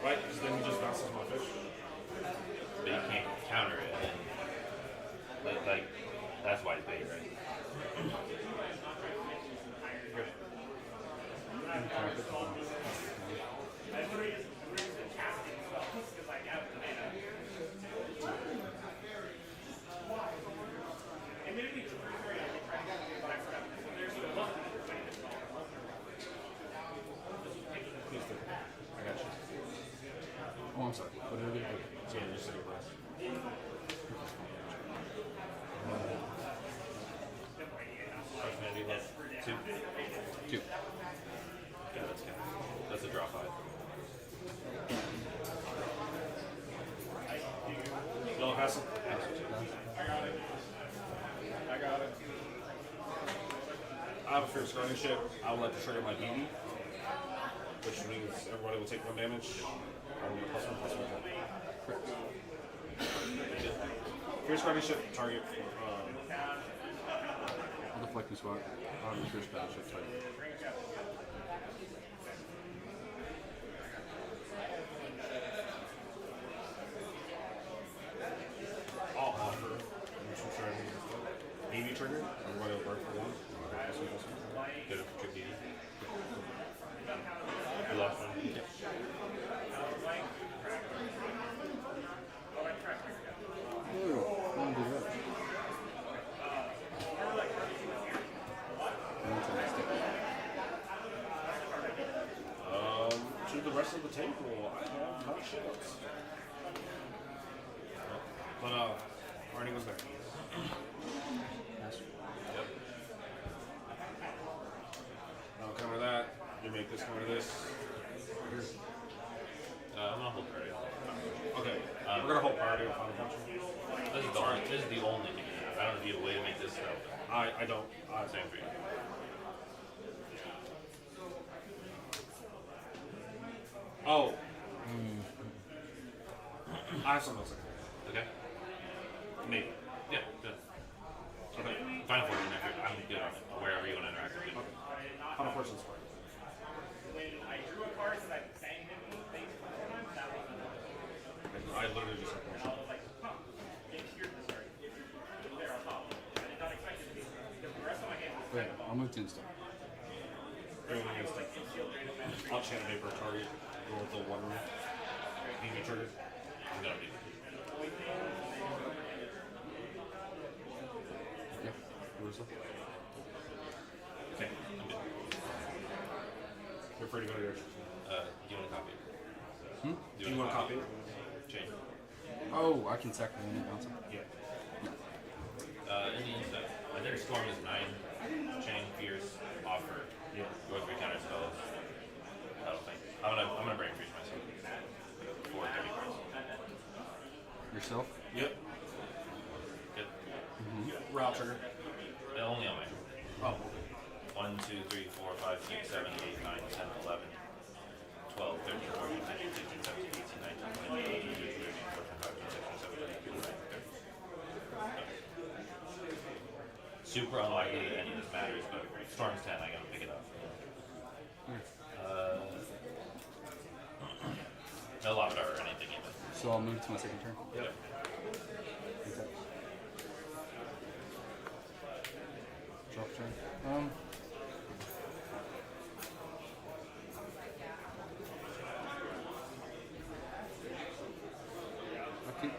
Right, because then he just bounces my fish. But you can't counter it. And, like, that's why it's bait, right? Oh, I'm sorry. What did I do? So yeah, just take a breath. First maybe hit 2. 2. Yeah, that's good. That's a draw 5. No, pass it. I got it. I have a Fierce Guardianship. I would like to trigger my BB, which means everybody will take 1 damage. I will get +1/+1. Fierce Guardianship target. I'll deflect and swat. I'll have the Fierce Guardianship target. I'll offer neutral trigger. BB trigger. Everybody will work for 1. Good for trick BB. You lost 1. To the rest of the table, I have not shit. But Arnie was there. Yep. I'll counter that. You make this counter this. I'm gonna hold priority. Okay. We're gonna hold priority on Final Punch. This is the only thing you have. I don't know if you have a way to make this help. I don't. Same for you. Oh. I have something else. Okay. Maybe. Yeah, good. Okay. Final Fortune, I'm good on it. Wherever you want to interact with it. Final Fortune's fine. I literally just have one. Wait, I'll move to instant. I'll chant a vapor target. Go with the 1 room. BB trigger. I'm gonna do Yeah. Where's that? Okay, I'm good. You're free to go to yours. Do you want to copy it? Hmm? Do you want to copy it? Chain. Oh, I can sack the one and bounce it. Yeah. In the instant, I think Storm is 9. Chain, Fierce, Offer. Yeah. Go 3 counter spells. I don't think. I'm gonna break freeze myself. 4 30 cards. Yourself? Yep. Good. Route trigger. Only on my. Oh. 1, 2, 3, 4, 5, 6, 7, 8, 9, 10, 11, 12, 13, 14, 15, 16, 17, 18, 19, 20, 21, 22, 23, 24, 25, 26, 27, 28, 29, 30. Super unlikely that any of this matters, but Storm's 10, I gotta pick it up. No Lava or anything even. So I'll move to my second turn? Yep. Okay. Drop turn. Okay.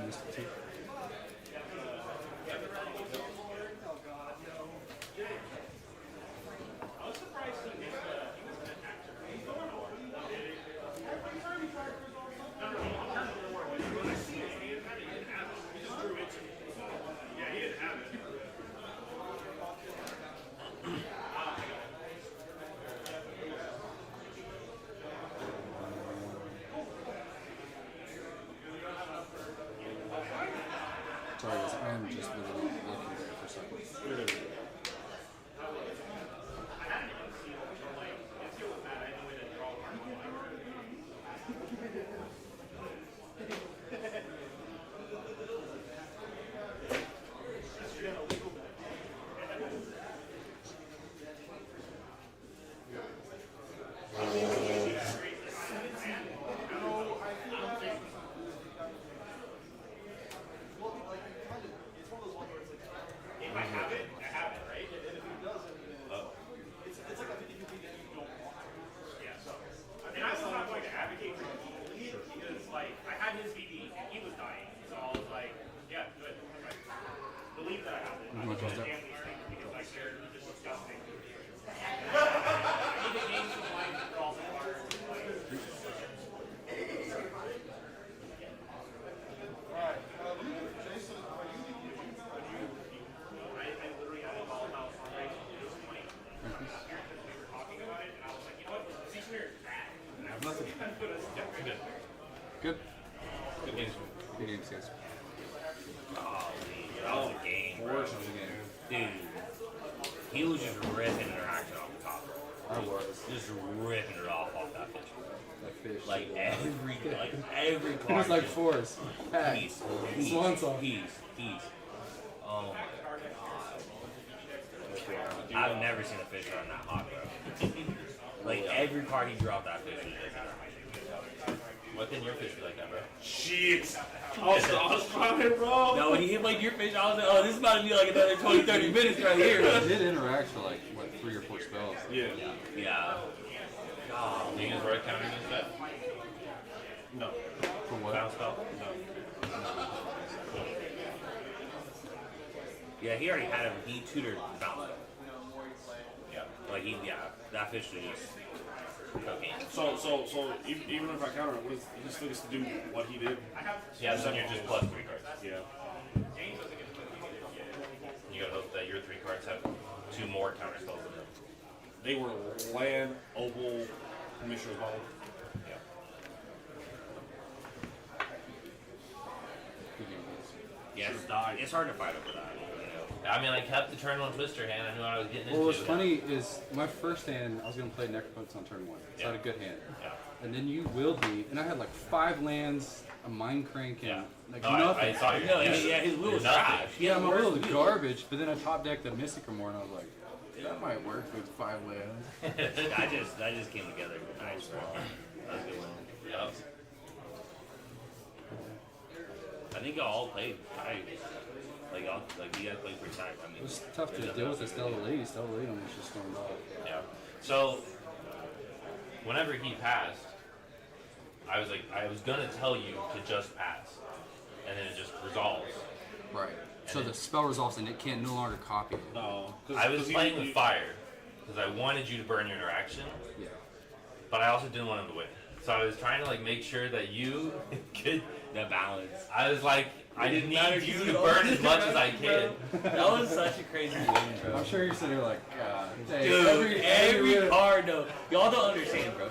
Missed it too. Good. Good games. Good games, guys. Oh, that was a game, bro. That was a game. Dude, he was just ripping interaction off the top. I was. Just ripping it off that fish. That fish. Like every It card. was like just fours. Piece, piece, Swan song. piece. Oh my god. I've never seen a fish run that hot, bro. Like every card he dropped that fish was just. Why couldn't your fish be like that, bro? Shit! I was trying, bro. No, when he hit like your fish, I was like, oh, this is about to be like another 20, 30 minutes right here. It did interact for like, what, 3 or 4 spells. Yeah. Yeah. God. Do you use red counter against that? No. For what? Bounce spell? No. Yeah, he already had him. He tutored bounce. Yeah. Like that fish was just cocaine. So even if I counter it, he still gets to do what he did. Yeah, then you're just plus 3 cards. Yeah. You gotta hope that your 3 cards have 2 more counter spells in them. They were land, opal, commissioner's ball. Yeah. Yeah, it's hard to fight over that. You know? I mean, I kept the turn 1 twister hand. I knew what I was getting into. Well, what's funny is my first hand, I was going to play Necropotence on turn 1. So I had a good hand. Yeah. And then you willed me, and I had like 5 lands, a Mind Crank, and like Oh, nothing. I saw your his will was trash. Yeah, my will was garbage, but then I top decked the Mystic Armor, and I was like, that might work with 5 lands. I just came together nice, bro. That was a good one. Yep. I think y'all all played tight. Like you guys played pretty tight. I mean, It was tough to deal with the Stella Lady. Stella Lady almost just stormed off. Yeah. So whenever he passed, I was gonna tell you to just pass, and then it just resolves. Right. So the spell resolves and it can no longer copy it. No. I was playing with fire because I wanted you to burn your interaction. Yeah. But I also didn't want him to win. So I was trying to like make sure that you could the balance. I was like, I didn't need you to burn as much as I can. That was such a crazy win, bro. I'm sure you're sitting there like, hey, dude, every card though. Y'all don't understand, bro.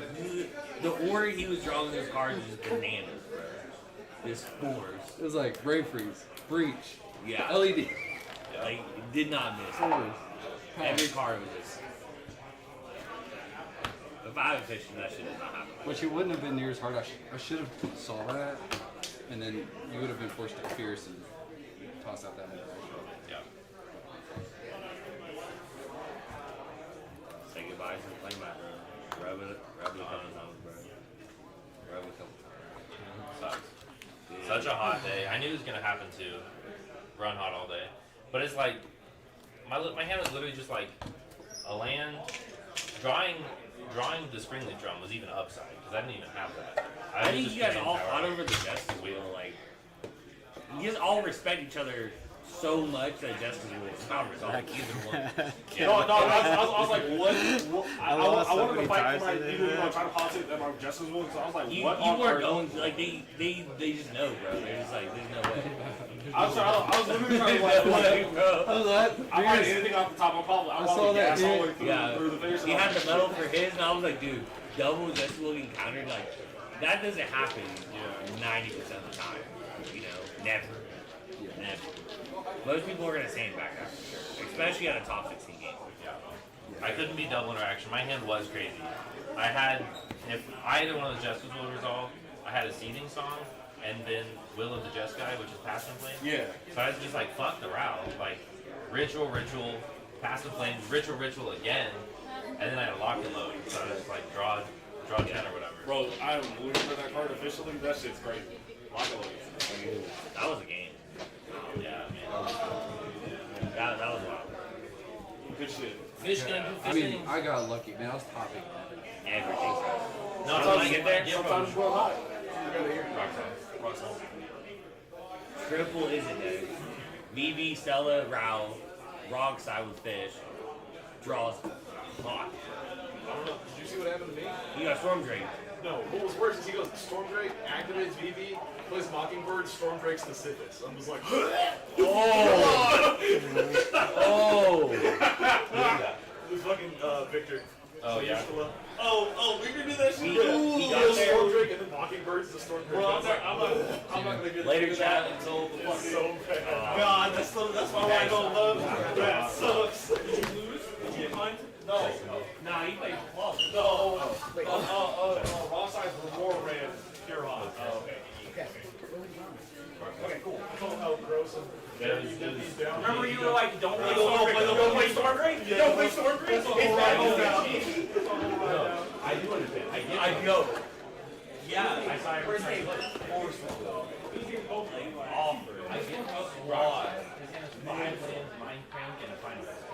The order he was drawing those cards was just bananas, bro. This fours. It was like Brave Freeze, Breach, yeah, LED. Yeah. Like, it did not miss. Fours. Every card was just. If I had fishing, that shit did not happen. Which it wouldn't have been near as hard. I should have saw that, and then you would have been forced to fierce and toss out that move. Yeah. Say goodbye to the playmat, bro. Rub it a couple times, bro. Rub it a couple times. Sucks. Yeah. Such a hot day. I knew it was gonna happen too. Run hot all day, but it's like my hand was literally just like a land. Drawing the Springleaf Drum was even an upside because I didn't even have that. I think you guys all fought over the Justice Wheel. Like, you guys all respect each other so much that Justice Wheel is not resolved either one. I was like, what? I wanted to fight for my, even though I tried to politic that my Justice Wheel, so I was like, you what? You weren't going, like, they just know, bro. They're just like, there's no way. I was literally trying to like, bro. I find anything off the top of my problem. I saw that through the face. He had the medal for his, and I was like, dude, double Justice Wheel getting countered, like, that doesn't happen 90% of the time. You know, never. Most people are gonna stand back after sure, especially at a top 16 game. Yeah. I couldn't be double interaction. My hand was crazy. If either one of the Justice Will resolve, I had a Seething Song, and then Will of the Just Guy, which is Passive Flame. Yeah. So I was just like, fuck the route. Like, Ritual, Passive Flame, Ritual again, and then I had a Lock and Load. So I was like, draw 10 or whatever. Bro, I am looking for that card officially. That shit's crazy. Lock and Load. That was a game. Yeah, man. That was wild. Good shit. Fish gun, I mean, I got lucky, man. I was topping everything. No, when I get there, sometimes we're hot. Triple isn't there. VV, Stella, Rao, Rog side with fish. Draws hot. I don't know. Did you see what happened to me? You got Storm Drake. No, what was worse is he goes Storm Drake, activates VV, plays Mockingbird, Storm Drake's the Sisyphus. I'm just like, oh! The fucking Victor Oh, yeah. Oh, we can do that shit. He got there. Storm Drake and then Mockingbirds the Storm Drake. Bro, I'm not gonna get Later that chat until the It's so bad. God, that's why I don't love that. Sucks. Did you lose? Did you get mine? No. Nah, he played club. No. Ross eyes were more red, pure hot. Oh, okay. Okay, cool. Oh, gross. Remember you were like, don't play Storm Drake. Don't play Storm Drake. Don't play Storm Drake. It's I do understand. I get I know. Yeah, I saw first game forceful. Offer. I get why. His hand is 5 lands, Mind Crank, and a Final Fantasy.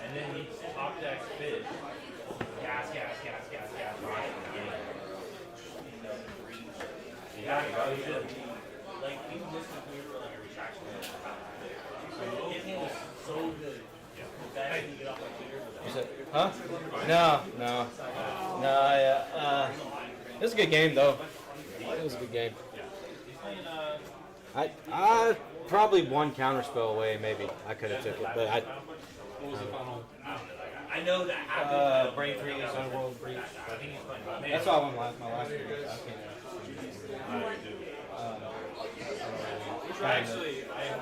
And then he top decks Fish. Gas. Right in the game. Yeah, he did. Like, he missed the clear for like a retraction. So his hand was so good. That he get off my clear. Huh? No. It was a good game though. It was a good game. I probably one counter spell away, maybe. I could have took it, but I. What was the final? I know that happened. Brain Freeze, Underworld Breach. I think he's playing. That's all I won my last game. Actually, I have